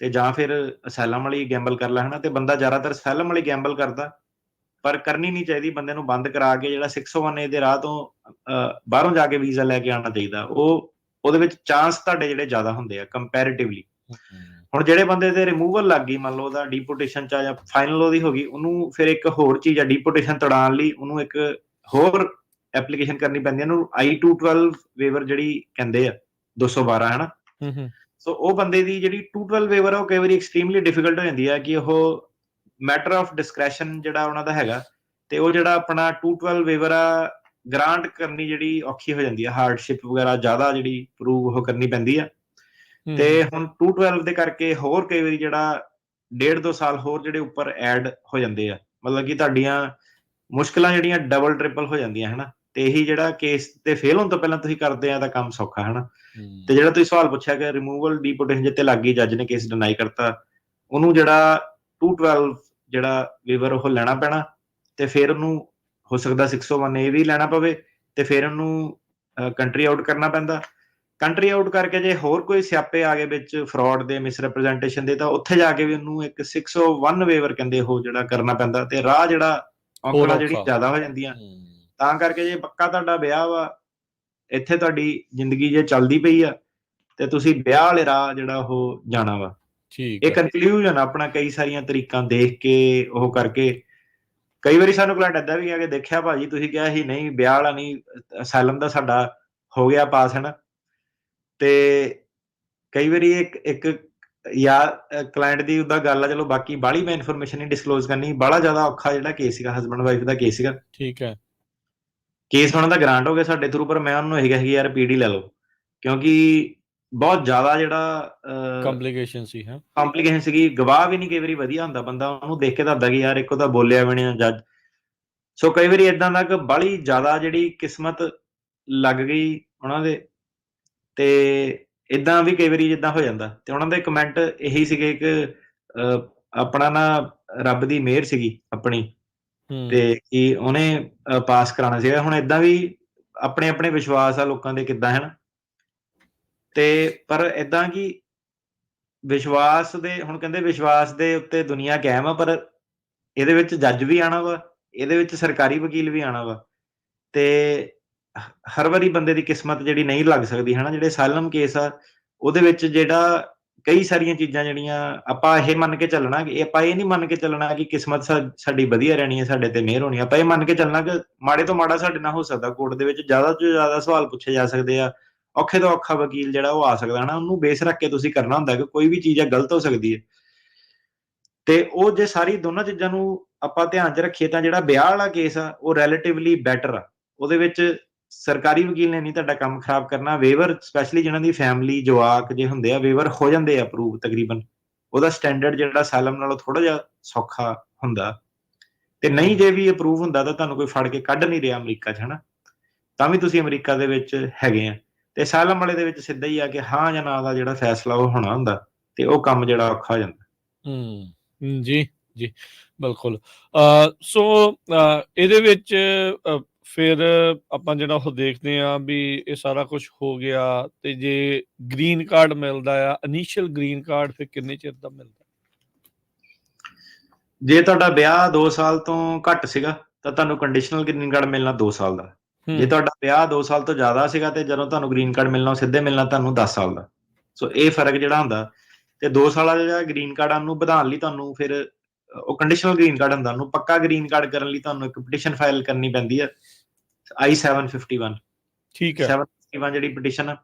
ਤੇ ਜਾਂ ਫਿਰ ਅਸਾਈਲਮ ਵਾਲੀ ਗੈਂਬਲ ਕਰ ਲੈ, ਹਨਾ। ਤੇ ਬੰਦਾ ਜ਼ਿਆਦਾਤਰ ਅਸਾਈਲਮ ਵਾਲੀ ਗੈਂਬਲ ਕਰਦਾ, ਪਰ ਕਰਨੀ ਨਹੀਂ ਚਾਹੀਦੀ। ਬੰਦੇ ਨੂੰ ਬੰਦ ਕਰਾ ਕੇ ਜਿਹੜਾ 601A ਦੇ ਰਾਹ ਤੋਂ ਬਾਹਰੋਂ ਜਾ ਕੇ ਵੀਜ਼ਾ ਲੈ ਕੇ ਆਉਣਾ ਚਾਹੀਦਾ। ਉਹਦੇ ਵਿੱਚ ਚਾਂਸ ਤੁਹਾਡੇ ਜਿਹੜੇ ਜ਼ਿਆਦਾ ਹੁੰਦੇ ਆ ਕੰਪੈਰੀਟਿਵਲੀ। ਹੁਣ ਜਿਹੜੇ ਬੰਦੇ ਤੇ ਰਿਮੂਵਲ ਲੱਗ ਗਈ, ਮੰਨ ਲਓ ਉਹਦਾ ਡੀਪੋਰਟੇਸ਼ਨ 'ਚ ਆ ਜਾਂ ਫਾਈਨਲ ਉਹਦੀ ਹੋ ਗਈ, ਉਹਨੂੰ ਫਿਰ ਇੱਕ ਹੋਰ ਚੀਜ਼ ਆ, ਡੀਪੋਰਟੇਸ਼ਨ ਤੜਾਉਣ ਲਈ ਉਹਨੂੰ ਇੱਕ ਹੋਰ ਐਪਲੀਕੇਸ਼ਨ ਕਰਨੀ ਪੈਂਦੀ ਹੈ, ਉਹਨੂੰ I-212 ਵੇਵਰ ਜਿਹੜੀ ਕਹਿੰਦੇ ਆ, 212, ਹਨਾ। ਸੋ ਉਹ ਬੰਦੇ ਦੀ ਜਿਹੜੀ 212 ਵੇਵਰ ਆ, ਉਹ ਕਈ ਵਾਰੀ ਐਕਸਟ੍ਰੀਮਲੀ ਡਿਫਿਕਲਟ ਹੋ ਜਾਂਦੀ ਹੈ ਕਿ ਉਹ ਮੈਟਰ ਆਫ ਡਿਸਕ੍ਰੈਸ਼ਨ ਜਿਹੜਾ ਉਹਨਾਂ ਦਾ ਹੈਗਾ, ਤੇ ਉਹ ਜਿਹੜਾ ਆਪਣਾ 212 ਵੇਵਰ ਆ ਗ੍ਰਾਂਟ ਕਰਨੀ ਜਿਹੜੀ ਔਖੀ ਹੋ ਜਾਂਦੀ ਹੈ, ਹਾਰਡਸ਼ਿਪ ਵਗੈਰਾ ਜ਼ਿਆਦਾ ਜਿਹੜੀ ਪ੍ਰੂਵ ਉਹ ਕਰਨੀ ਪੈਂਦੀ ਆ। ਤੇ ਹੁਣ 212 ਦੇ ਕਰਕੇ ਹੋਰ ਕਈ ਵਾਰੀ ਜਿਹੜਾ 1.5-2 ਸਾਲ ਹੋਰ ਜਿਹੜੇ ਉੱਪਰ ਐਡ ਹੋ ਜਾਂਦੇ ਆ, ਮਤਲਬ ਕਿ ਤੁਹਾਡੀਆਂ ਮੁਸ਼ਕਲਾਂ ਜਿਹੜੀਆਂ ਡਬਲ ਟ੍ਰਿਪਲ ਹੋ ਜਾਂਦੀਆਂ, ਹਨਾ। ਤੇ ਇਹੀ ਜਿਹੜਾ ਕੇਸ ਤੇ ਫੇਲ ਹੋਣ ਤੋਂ ਪਹਿਲਾਂ ਤੁਸੀਂ ਕਰਦੇ ਆ ਤਾਂ ਕੰਮ ਸੌਖਾ, ਹਨਾ। ਤੇ ਜਿਹੜਾ ਤੁਸੀਂ ਸਵਾਲ ਪੁੱਛਿਆ ਕਿ ਰਿਮੂਵਲ ਡੀਪੋਰਟੇਸ਼ਨ ਜਿੱਤੇ ਲੱਗ ਗਈ, ਜੱਜ ਨੇ ਕੇਸ ਡਿਨਾਈ ਕਰਤਾ, ਉਹਨੂੰ ਜਿਹੜਾ 212 ਜਿਹੜਾ ਵੇਵਰ ਉਹ ਲੈਣਾ ਪੈਣਾ, ਤੇ ਫਿਰ ਉਹਨੂੰ ਹੋ ਸਕਦਾ 601A ਵੀ ਲੈਣਾ ਪਵੇ, ਤੇ ਫਿਰ ਉਹਨੂੰ ਕੰਟਰੀ ਆਊਟ ਕਰਨਾ ਪੈਂਦਾ। ਕੰਟਰੀ ਆਊਟ ਕਰਕੇ ਜੇ ਹੋਰ ਕੋਈ ਸਿਆਪੇ ਆ ਗਏ ਵਿੱਚ ਫਰਾਡ ਦੇ, ਮਿਸਰੈਪ੍ਰੈਜ਼ੈਂਟੇਸ਼ਨ ਦੇ, ਤਾਂ ਉੱਥੇ ਜਾ ਕੇ ਵੀ ਉਹਨੂੰ ਇੱਕ 601 ਵੇਵਰ ਕਹਿੰਦੇ ਉਹ ਜਿਹੜਾ ਕਰਨਾ ਪੈਂਦਾ, ਤੇ ਰਾਹ ਜਿਹੜਾ ਔਕੜਾਂ ਜਿਹੜੀਆਂ ਜ਼ਿਆਦਾ ਹੋ ਜਾਂਦੀਆਂ। ਤਾਂ ਕਰਕੇ ਜੇ ਪੱਕਾ ਤੁਹਾਡਾ ਵਿਆਹ ਵਾ, ਇੱਥੇ ਤੁਹਾਡੀ ਜ਼ਿੰਦਗੀ ਜੇ ਚੱਲਦੀ ਪਈ ਆ ਤੇ ਤੁਸੀਂ ਵਿਆਹ ਵਾਲੇ ਰਾਹ ਜਿਹੜਾ ਉਹ ਜਾਣਾ ਵਾ। ਠੀਕ ਇਹ ਹੈ। ਕਨਕਲੂਜਨ ਆਪਣਾ ਕਈ ਸਾਰੀਆਂ ਤਰੀਕਾਂ ਦੇਖ ਕੇ ਉਹ ਕਰਕੇ। ਕਈ ਵਾਰੀ ਸਾਨੂੰ ਕਲਾਇੰਟ ਏਦਾਂ ਵੀ ਆ ਕਿ ਦੇਖਿਆ ਭਾਜੀ ਤੁਸੀਂ ਕਿਹਾ ਸੀ ਨਹੀਂ ਵਿਆਹ ਵਾਲਾ ਨਹੀਂ, ਅਸਾਈਲਮ ਦਾ ਸਾਡਾ ਹੋ ਗਿਆ ਪਾਸ ਹੈ ਨਾ। ਤੇ ਕਈ ਵਾਰੀ ਇੱਕ ਯਾਰ ਕਲਾਇੰਟ ਦੀ ਉਹਦਾ ਗੱਲ ਆ, ਚਲੋ ਬਾਕੀ ਬਾਹਲੀ ਮੈਂ ਇਨਫੋਰਮੇਸ਼ਨ ਨਹੀਂ ਡਿਸਕਲੋਜ਼ ਕਰਨੀ। ਬਾਹਲਾ ਜ਼ਿਆਦਾ ਔਖਾ ਜਿਹੜਾ ਕੇਸ ਸੀਗਾ ਹਸਬੈਂਡ ਵਾਈਫ ਦਾ ਕੇਸ ਸੀਗਾ। ਠੀਕ ਹੈ। ਕੇਸ ਉਹਨਾਂ ਦਾ ਗ੍ਰਾਂਟ ਹੋ ਗਿਆ ਸਾਡੇ ਥਰੂ, ਪਰ ਮੈਂ ਉਹਨੂੰ ਇਹ ਕਿਹਾ ਕਿ ਯਾਰ ਪੀਡੀ ਲੈ ਲਓ, ਕਿਉਂਕਿ ਬਹੁਤ ਜ਼ਿਆਦਾ ਜਿਹੜਾ ਕੰਪਲਿਕੇਸ਼ਨ ਸੀ। ਹਾਂ, ਕੰਪਲੀਕੇਸ਼ਨ ਸੀਗੀ। ਗਵਾਹ ਵੀ ਨਹੀਂ ਕਈ ਵਾਰੀ ਵਧੀਆ ਹੁੰਦਾ, ਬੰਦਾ ਉਹਨੂੰ ਦੇਖ ਕੇ ਦੱਸਦਾ ਕਿ ਯਾਰ ਇੱਕੋ ਤਾਂ ਬੋਲਿਆ ਵੀ ਨਹੀਂ ਜੱਜ। ਸੋ ਕਈ ਵਾਰੀ ਏਦਾਂ ਦਾ ਕਿ ਬਾਹਲੀ ਜ਼ਿਆਦਾ ਜਿਹੜੀ ਕਿਸਮਤ ਲੱਗ ਗਈ ਉਹਨਾਂ ਦੇ, ਤੇ ਏਦਾਂ ਵੀ ਕਈ ਵਾਰੀ ਜਿੱਦਾਂ ਹੋ ਜਾਂਦਾ। ਤੇ ਉਹਨਾਂ ਦੇ ਕਮੈਂਟ ਇਹੀ ਸੀਗੇ ਕਿ ਆਪਣਾ ਨਾ ਰੱਬ ਦੀ ਮਿਹਰ ਸੀਗੀ ਆਪਣੀ, ਤੇ ਕਿ ਉਹਨੇ ਪਾਸ ਕਰਾਉਣਾ ਸੀਗਾ। ਹੁਣ ਏਦਾਂ ਵੀ ਆਪਣੇ ਆਪਣੇ ਵਿਸ਼ਵਾਸ ਆ ਲੋਕਾਂ ਦੇ ਕਿੱਦਾਂ ਹੈ ਨਾ। ਤੇ ਪਰ ਏਦਾਂ ਕਿ ਵਿਸ਼ਵਾਸ ਦੇ, ਹੁਣ ਕਹਿੰਦੇ ਵਿਸ਼ਵਾਸ ਦੇ ਉੱਤੇ ਦੁਨੀਆ ਕਾਇਮ ਆ, ਪਰ ਇਹਦੇ ਵਿੱਚ ਜੱਜ ਵੀ ਆਣਾ ਵਾ, ਇਹਦੇ ਵਿੱਚ ਸਰਕਾਰੀ ਵਕੀਲ ਵੀ ਆਣਾ ਵਾ। ਤੇ ਹਰ ਵਾਰੀ ਬੰਦੇ ਦੀ ਕਿਸਮਤ ਜਿਹੜੀ ਨਹੀਂ ਲੱਗ ਸਕਦੀ ਹੈ ਨਾ। ਜਿਹੜੇ ਅਸਾਈਲਮ ਕੇਸ ਆ ਉਹਦੇ ਵਿੱਚ ਜਿਹੜਾ ਕਈ ਸਾਰੀਆਂ ਚੀਜ਼ਾਂ ਜਿਹੜੀਆਂ ਆਪਾਂ ਇਹ ਮੰਨ ਕੇ ਚੱਲਣਾ ਕਿ ਆਪਾਂ ਇਹ ਨਹੀਂ ਮੰਨ ਕੇ ਚੱਲਣਾ ਕਿ ਕਿਸਮਤ ਸਾਡੀ ਵਧੀਆ ਰਹਿਣੀ ਹੈ, ਸਾਡੇ ਤੇ ਮਿਹਰ ਹੋਣੀ। ਆਪਾਂ ਇਹ ਮੰਨ ਕੇ ਚੱਲਣਾ ਕਿ ਮਾੜੇ ਤੋਂ ਮਾੜਾ ਸਾਡੇ ਨਾਲ ਹੋ ਸਕਦਾ। ਕੋਰਟ ਦੇ ਵਿੱਚ ਜ਼ਿਆਦਾ ਤੋਂ ਜ਼ਿਆਦਾ ਸਵਾਲ ਪੁੱਛੇ ਜਾ ਸਕਦੇ ਆ, ਔਖੇ ਤੋਂ ਔਖਾ ਵਕੀਲ ਜਿਹੜਾ ਉਹ ਆ ਸਕਦਾ ਹਨਾ। ਉਹਨੂੰ ਬੇਸ ਰੱਖ ਕੇ ਤੁਸੀਂ ਕਰਨਾ ਹੁੰਦਾ ਕਿ ਕੋਈ ਵੀ ਚੀਜ਼ ਆ ਗਲਤ ਹੋ ਸਕਦੀ ਹੈ। ਤੇ ਉਹ ਜੇ ਸਾਰੀ ਦੋਨਾਂ ਚੀਜ਼ਾਂ ਨੂੰ ਆਪਾਂ ਧਿਆਨ 'ਚ ਰੱਖੀਏ ਤਾਂ ਜਿਹੜਾ ਵਿਆਹ ਵਾਲਾ ਕੇਸ ਆ ਉਹ ਰੈਲੇਟਿਵਲੀ ਬੈਟਰ ਆ। ਉਹਦੇ ਵਿੱਚ ਸਰਕਾਰੀ ਵਕੀਲ ਨੇ ਨਹੀਂ ਤੁਹਾਡਾ ਕੰਮ ਖਰਾਬ ਕਰਨਾ। ਵੇਵਰ ਸਪੈਸ਼ਲੀ ਜਿਹਨਾਂ ਦੀ ਫੈਮਿਲੀ ਜਵਾਕ ਜੇ ਹੁੰਦੇ ਆ, ਵੇਵਰ ਹੋ ਜਾਂਦੇ ਆ ਅਪਰੂਵ ਤਕਰੀਬਨ। ਉਹਦਾ ਸਟੈਂਡਰਡ ਜਿਹੜਾ ਅਸਾਈਲਮ ਨਾਲੋਂ ਥੋੜਾ ਜਿਹਾ ਸੌਖਾ ਹੁੰਦਾ। ਤੇ ਨਹੀਂ ਜੇ ਵੀ ਅਪਰੂਵ ਹੁੰਦਾ ਤਾਂ ਤੁਹਾਨੂੰ ਕੋਈ ਫੜ ਕੇ ਕੱਢ ਨਹੀਂ ਰਿਹਾ ਅਮਰੀਕਾ 'ਚ ਹਨਾ, ਤਾਂ ਵੀ ਤੁਸੀਂ ਅਮਰੀਕਾ ਦੇ ਵਿੱਚ ਹੈਗੇ ਆ। ਤੇ ਅਸਾਈਲਮ ਵਾਲੇ ਦੇ ਵਿੱਚ ਸਿੱਧਾ ਹੀ ਆ ਕਿ ਹਾਂ ਜਾਂ ਨਾ ਦਾ ਜਿਹੜਾ ਫੈਸਲਾ ਉਹ ਹੋਣਾ ਹੁੰਦਾ, ਤੇ ਉਹ ਕੰਮ ਜਿਹੜਾ ਔਖਾ ਹੋ ਜਾਂਦਾ। ਜੀ ਜੀ ਬਿਲਕੁਲ। ਸੋ ਇਹਦੇ ਵਿੱਚ ਫਿਰ ਆਪਾਂ ਜਿਹੜਾ ਉਹ ਦੇਖਦੇ ਹਾਂ ਵੀ ਇਹ ਸਾਰਾ ਕੁਝ ਹੋ ਗਿਆ, ਤੇ ਜੇ ਗ੍ਰੀਨ ਕਾਰਡ ਮਿਲਦਾ ਆ, ਇਨੀਸ਼ੀਅਲ ਗ੍ਰੀਨ ਕਾਰਡ ਫਿਰ ਕਿੰਨੇ ਚਿਰ ਦਾ ਮਿਲਦਾ? ਜੇ ਤੁਹਾਡਾ ਵਿਆਹ 2 ਸਾਲ ਤੋਂ ਘੱਟ ਸੀਗਾ ਤਾਂ ਤੁਹਾਨੂੰ ਕੰਡੀਸ਼ਨਲ ਗ੍ਰੀਨ ਕਾਰਡ ਮਿਲਣਾ 2 ਸਾਲ ਦਾ। ਜੇ ਤੁਹਾਡਾ ਵਿਆਹ 2 ਸਾਲ ਤੋਂ ਜ਼ਿਆਦਾ ਸੀਗਾ ਤੇ ਜਦੋਂ ਤੁਹਾਨੂੰ ਗ੍ਰੀਨ ਕਾਰਡ ਮਿਲਣਾ ਉਹ ਸਿੱਧੇ ਮਿਲਣਾ ਤੁਹਾਨੂੰ 10 ਸਾਲ ਦਾ। ਸੋ ਇਹ ਫਰਕ ਜਿਹੜਾ ਹੁੰਦਾ। ਤੇ 2 ਸਾਲਾਂ ਦਾ ਜਿਹੜਾ ਗ੍ਰੀਨ ਕਾਰਡ ਨੂੰ ਵਧਾਉਣ ਲਈ ਤੁਹਾਨੂੰ ਫਿਰ ਉਹ ਕੰਡੀਸ਼ਨਲ ਗ੍ਰੀਨ ਕਾਰਡ ਹੁੰਦਾ, ਉਹਨੂੰ ਪੱਕਾ ਗ੍ਰੀਨ ਕਾਰਡ ਕਰਨ ਲਈ ਤੁਹਾਨੂੰ ਇੱਕ ਪਟੀਸ਼ਨ ਫਾਈਲ ਕਰਨੀ ਪੈਂਦੀ ਹੈ, I-751। ਠੀਕ ਹੈ। 751 ਜਿਹੜੀ ਪਟੀਸ਼ਨ,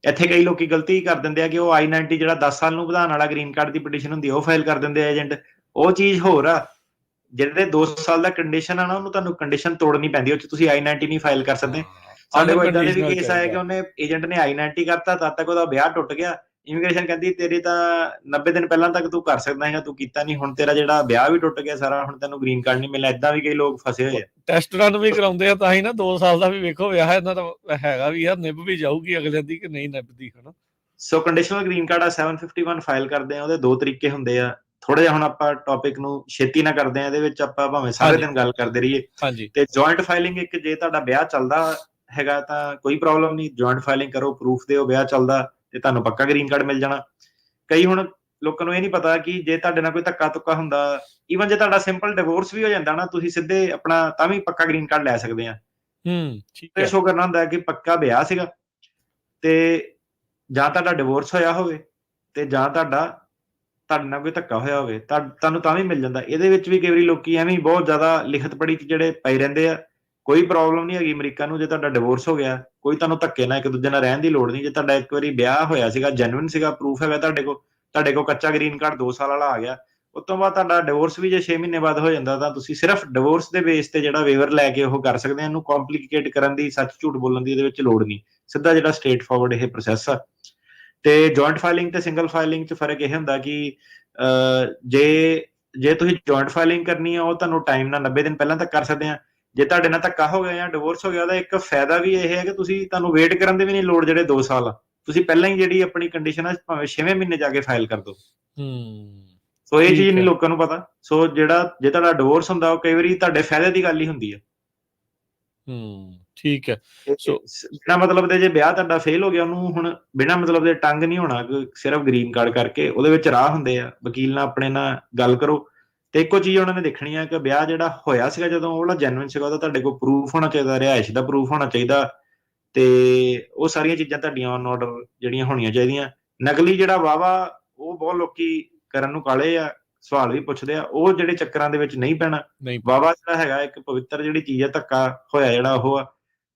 ਇੱਥੇ ਕਈ ਲੋਕੀ ਗਲਤੀ ਕਰ ਦਿੰਦੇ ਆ ਕਿ ਉਹ I-90 ਜਿਹੜਾ 10 ਸਾਲ ਨੂੰ ਵਧਾਉਣ ਵਾਲਾ ਗ੍ਰੀਨ ਕਾਰਡ ਦੀ ਪਟੀਸ਼ਨ ਹੁੰਦੀ ਆ ਉਹ ਫਾਈਲ ਕਰ ਦਿੰਦੇ ਆ ਏਜੰਟ। ਉਹ ਚੀਜ਼ ਹੋਰ ਆ। ਜਿਹੜੇ 2 ਸਾਲ ਦਾ ਕੰਡੀਸ਼ਨ ਆ ਨਾ, ਉਹਨੂੰ ਤੁਹਾਨੂੰ ਕੰਡੀਸ਼ਨ ਤੋੜਨੀ ਪੈਂਦੀ। ਉਹ 'ਚ ਤੁਸੀਂ I-90 ਨਹੀਂ ਫਾਈਲ ਕਰ ਸਕਦੇ। ਸਾਡੇ ਕੋਲ ਏਦਾਂ ਦੇ ਵੀ ਕੇਸ ਆਏ ਕਿ ਉਹਨੇ ਏਜੰਟ ਨੇ I-90 ਕਰਤਾ, ਤਦ ਤੱਕ ਉਹਦਾ ਵਿਆਹ ਟੁੱਟ ਗਿਆ। ਇਮੀਗ੍ਰੇਸ਼ਨ ਕਹਿੰਦੀ ਤੇਰੀ ਤਾਂ 90 ਦਿਨ ਪਹਿਲਾਂ ਤੱਕ ਤੂੰ ਕਰ ਸਕਦਾ ਹੈਗਾ, ਤੂੰ ਕੀਤਾ ਨਹੀਂ, ਹੁਣ ਤੇਰਾ ਜਿਹੜਾ ਵਿਆਹ ਵੀ ਟੁੱਟ ਗਿਆ ਸਾਰਾ, ਹੁਣ ਤੈਨੂੰ ਗ੍ਰੀਨ ਕਾਰਡ ਨਹੀਂ ਮਿਲਣਾ। ਏਦਾਂ ਵੀ ਕਈ ਲੋਕ ਫਸੇ ਹੋਏ ਆ। ਟੈਸਟ ਰਨ ਵੀ ਕਰਾਉਂਦੇ ਆ ਤਾਂ ਹੀ ਨਾ 2 ਸਾਲ ਦਾ ਵੀ ਵੇਖੋ ਵਿਆਹ ਇਹਨਾਂ ਦਾ ਹੈਗਾ ਵੀ ਆ, ਨਿਭ ਵੀ ਜਾਊਗੀ ਅਗਲੇ ਦੀ ਕਿ ਨਹੀਂ ਨਿਭਦੀ ਹਨਾ। ਸੋ ਕੰਡੀਸ਼ਨਲ ਗ੍ਰੀਨ ਕਾਰਡ ਆ 751 ਫਾਈਲ ਕਰਦੇ ਆ। ਉਹਦੇ 2 ਤਰੀਕੇ ਹੁੰਦੇ ਆ। ਥੋੜਾ ਜਿਹਾ ਹੁਣ ਆਪਾਂ ਟੌਪਿਕ ਨੂੰ ਛੇਤੀ ਨਾ ਕਰਦੇ ਆ, ਇਹਦੇ ਵਿੱਚ ਆਪਾਂ ਭਾਵੇਂ ਸਾਰੇ ਦਿਨ ਗੱਲ ਕਰਦੇ ਰਹੀਏ। ਤੇ ਜੁਆਇੰਟ ਫਾਈਲਿੰਗ ਇੱਕ, ਜੇ ਤੁਹਾਡਾ ਵਿਆਹ ਚੱਲਦਾ ਹੈਗਾ ਤਾਂ ਕੋਈ ਪ੍ਰੋਬਲਮ ਨਹੀਂ, ਜੁਆਇੰਟ ਫਾਈਲਿੰਗ ਕਰੋ, ਪ੍ਰੂਫ ਦਿਓ ਵਿਆਹ ਚੱਲਦਾ, ਤੇ ਤੁਹਾਨੂੰ ਪੱਕਾ ਗ੍ਰੀਨ ਕਾਰਡ ਮਿਲ ਜਾਣਾ। ਕਈ ਹੁਣ ਲੋਕਾਂ ਨੂੰ ਇਹ ਨਹੀਂ ਪਤਾ ਕਿ ਜੇ ਤੁਹਾਡੇ ਨਾਲ ਕੋਈ ਧੱਕਾ ਧੁੱਕਾ ਹੁੰਦਾ, ਈਵਨ ਜੇ ਤੁਹਾਡਾ ਸਿੰਪਲ ਡਿਵੋਰਸ ਵੀ ਹੋ ਜਾਂਦਾ ਨਾ, ਤੁਸੀਂ ਸਿੱਧੇ ਆਪਣਾ ਤਾਂ ਵੀ ਪੱਕਾ ਗ੍ਰੀਨ ਕਾਰਡ ਲੈ ਸਕਦੇ ਆ। ਤੇ ਸ਼ੋ ਕਰਨਾ ਹੁੰਦਾ ਕਿ ਪੱਕਾ ਵਿਆਹ ਸੀਗਾ, ਤੇ ਜਾਂ ਤੁਹਾਡਾ ਡਿਵੋਰਸ ਹੋਇਆ ਹੋਵੇ, ਤੇ ਜਾਂ ਤੁਹਾਡੇ ਨਾਲ ਕੋਈ ਧੱਕਾ ਹੋਇਆ ਹੋਵੇ, ਤੁਹਾਨੂੰ ਤਾਂ ਵੀ ਮਿਲ ਜਾਂਦਾ। ਇਹਦੇ ਵਿੱਚ ਵੀ ਕਈ ਵਾਰੀ ਲੋਕੀ ਐਵੇਂ ਬਹੁਤ ਜ਼ਿਆਦਾ ਲਿਖਤ ਪੜ੍ਹੀ 'ਚ ਜਿਹੜੇ ਪਏ ਰਹਿੰਦੇ ਆ। ਕੋਈ ਪ੍ਰੋਬਲਮ ਨਹੀਂ ਹੈਗੀ ਅਮਰੀਕਾ ਨੂੰ। ਜੇ ਤੁਹਾਡਾ ਡਿਵੋਰਸ ਹੋ ਗਿਆ, ਕੋਈ ਤੁਹਾਨੂੰ ਧੱਕੇ ਨਾਲ ਇੱਕ ਦੂਜੇ ਨਾਲ ਰਹਿਣ ਦੀ ਲੋੜ ਨਹੀਂ। ਜੇ ਤੁਹਾਡਾ ਇੱਕ ਵਾਰੀ ਵਿਆਹ ਹੋਇਆ ਸੀਗਾ, ਜੈਨੂਇਨ ਸੀਗਾ, ਪ੍ਰੂਫ ਹੈਗਾ ਤੁਹਾਡੇ ਕੋਲ ਕੱਚਾ ਗ੍ਰੀਨ ਕਾਰਡ 2 ਸਾਲ ਵਾਲਾ ਆ ਗਿਆ, ਉਸ ਤੋਂ ਬਾਅਦ ਤੁਹਾਡਾ ਡਿਵੋਰਸ ਵੀ ਜੇ 6 ਮਹੀਨੇ ਬਾਅਦ ਹੋ ਜਾਂਦਾ, ਤਾਂ ਤੁਸੀਂ ਸਿਰਫ ਡਿਵੋਰਸ ਦੇ ਬੇਸ ਤੇ ਜਿਹੜਾ ਵੇਵਰ ਲੈ ਕੇ ਉਹ ਕਰ ਸਕਦੇ ਆ। ਇਹਨੂੰ ਕੰਪਲਿਕੇਟ ਕਰਨ ਦੀ, ਸੱਚ ਝੂਠ ਬੋਲਣ ਦੀ ਇਹਦੇ ਵਿੱਚ ਲੋੜ ਨਹੀਂ। ਸਿੱਧਾ ਜਿਹੜਾ ਸਟ੍ਰੇਟ ਫਾਰਵਰਡ ਇਹ ਪ੍ਰੋਸੈਸ ਆ। ਤੇ ਜੁਆਇੰਟ ਫਾਈਲਿੰਗ ਤੇ ਸਿੰਗਲ ਫਾਈਲਿੰਗ 'ਚ ਫਰਕ ਇਹ ਹੁੰਦਾ ਕਿ ਜੇ ਤੁਸੀਂ ਜੁਆਇੰਟ ਫਾਈਲਿੰਗ ਕਰਨੀ ਆ, ਉਹ ਤੁਹਾਨੂੰ ਟਾਈਮ ਨਾਲ 90 ਦਿਨ ਪਹਿਲਾਂ ਤੱਕ ਕਰ ਸਕਦੇ ਆ। ਜੇ ਤੁਹਾਡੇ ਨਾਲ ਧੱਕਾ ਹੋ ਗਿਆ ਜਾਂ ਡਿਵੋਰਸ ਹੋ ਗਿਆ, ਉਹਦਾ ਇੱਕ ਫਾਇਦਾ ਵੀ ਇਹ ਹੈ ਕਿ ਤੁਹਾਨੂੰ ਵੇਟ ਕਰਨ ਦੀ ਵੀ ਨਹੀਂ ਲੋੜ। ਜਿਹੜੇ 2 ਸਾਲ ਆ, ਤੁਸੀਂ ਪਹਿਲਾਂ ਹੀ ਜਿਹੜੀ ਆਪਣੀ ਕੰਡੀਸ਼ਨ ਆ ਭਾਵੇਂ 6ਵੇਂ ਮਹੀਨੇ ਜਾ ਕੇ ਫਾਈਲ ਕਰ ਦਿਓ। ਸੋ ਇਹ ਚੀਜ਼ ਨਹੀਂ ਲੋਕਾਂ ਨੂੰ ਪਤਾ। ਸੋ ਜੇ ਤੁਹਾਡਾ ਡਿਵੋਰਸ ਹੁੰਦਾ, ਉਹ ਕਈ ਵਾਰੀ ਤੁਹਾਡੇ ਫਾਇਦੇ ਦੀ ਗੱਲ ਹੀ ਹੁੰਦੀ ਆ। ਠੀਕ ਹੈ। ਬਿਨਾਂ ਮਤਲਬ ਦੇ ਜੇ ਵਿਆਹ ਤੁਹਾਡਾ ਫੇਲ ਹੋ ਗਿਆ, ਉਹਨੂੰ ਹੁਣ ਬਿਨਾਂ ਮਤਲਬ ਦੇ ਟੰਗ ਨਹੀਂ ਹੋਣਾ ਸਿਰਫ ਗ੍ਰੀਨ ਕਾਰਡ ਕਰਕੇ। ਉਹਦੇ ਵਿੱਚ ਰਾਹ ਹੁੰਦੇ ਆ। ਵਕੀਲ ਨਾਲ ਆਪਣੇ ਨਾਲ ਗੱਲ ਕਰੋ, ਤੇ ਇੱਕੋ ਚੀਜ਼ ਉਹਨਾਂ ਨੇ ਦੇਖਣੀ ਆ ਕਿ ਵਿਆਹ ਜਿਹੜਾ ਹੋਇਆ ਸੀਗਾ ਜਦੋਂ, ਉਹ ਜੈਨੂਇਨ ਸੀਗਾ, ਉਹਦਾ ਤੁਹਾਡੇ ਕੋਲ ਪ੍ਰੂਫ ਹੋਣਾ ਚਾਹੀਦਾ, ਰਿਹਾਇਸ਼ ਦਾ ਪ੍ਰੂਫ ਹੋਣਾ ਚਾਹੀਦਾ, ਤੇ ਉਹ ਸਾਰੀਆਂ ਚੀਜ਼ਾਂ ਤੁਹਾਡੀਆਂ ਔਨ ਆਰਡਰ ਜਿਹੜੀਆਂ ਹੋਣੀਆਂ ਚਾਹੀਦੀਆਂ। ਨਕਲੀ ਜਿਹੜਾ ਵਾਹਵਾ ਉਹ ਬਹੁਤ ਲੋਕੀ ਕਰਨ ਨੂੰ ਕਾਲੇ ਆ, ਸਵਾਲ ਵੀ ਪੁੱਛਦੇ ਆ, ਉਹ ਜਿਹੜੇ ਚੱਕਰਾਂ ਦੇ ਵਿੱਚ ਨਹੀਂ ਪੈਣਾ। ਨਹੀਂ ਵਾਹਵਾ ਜਿਹੜਾ ਹੈਗਾ ਇੱਕ ਪਵਿੱਤਰ ਜਿਹੜੀ ਚੀਜ਼ ਆ, ਧੱਕਾ ਹੋਇਆ ਜਿਹੜਾ ਉਹ ਆ,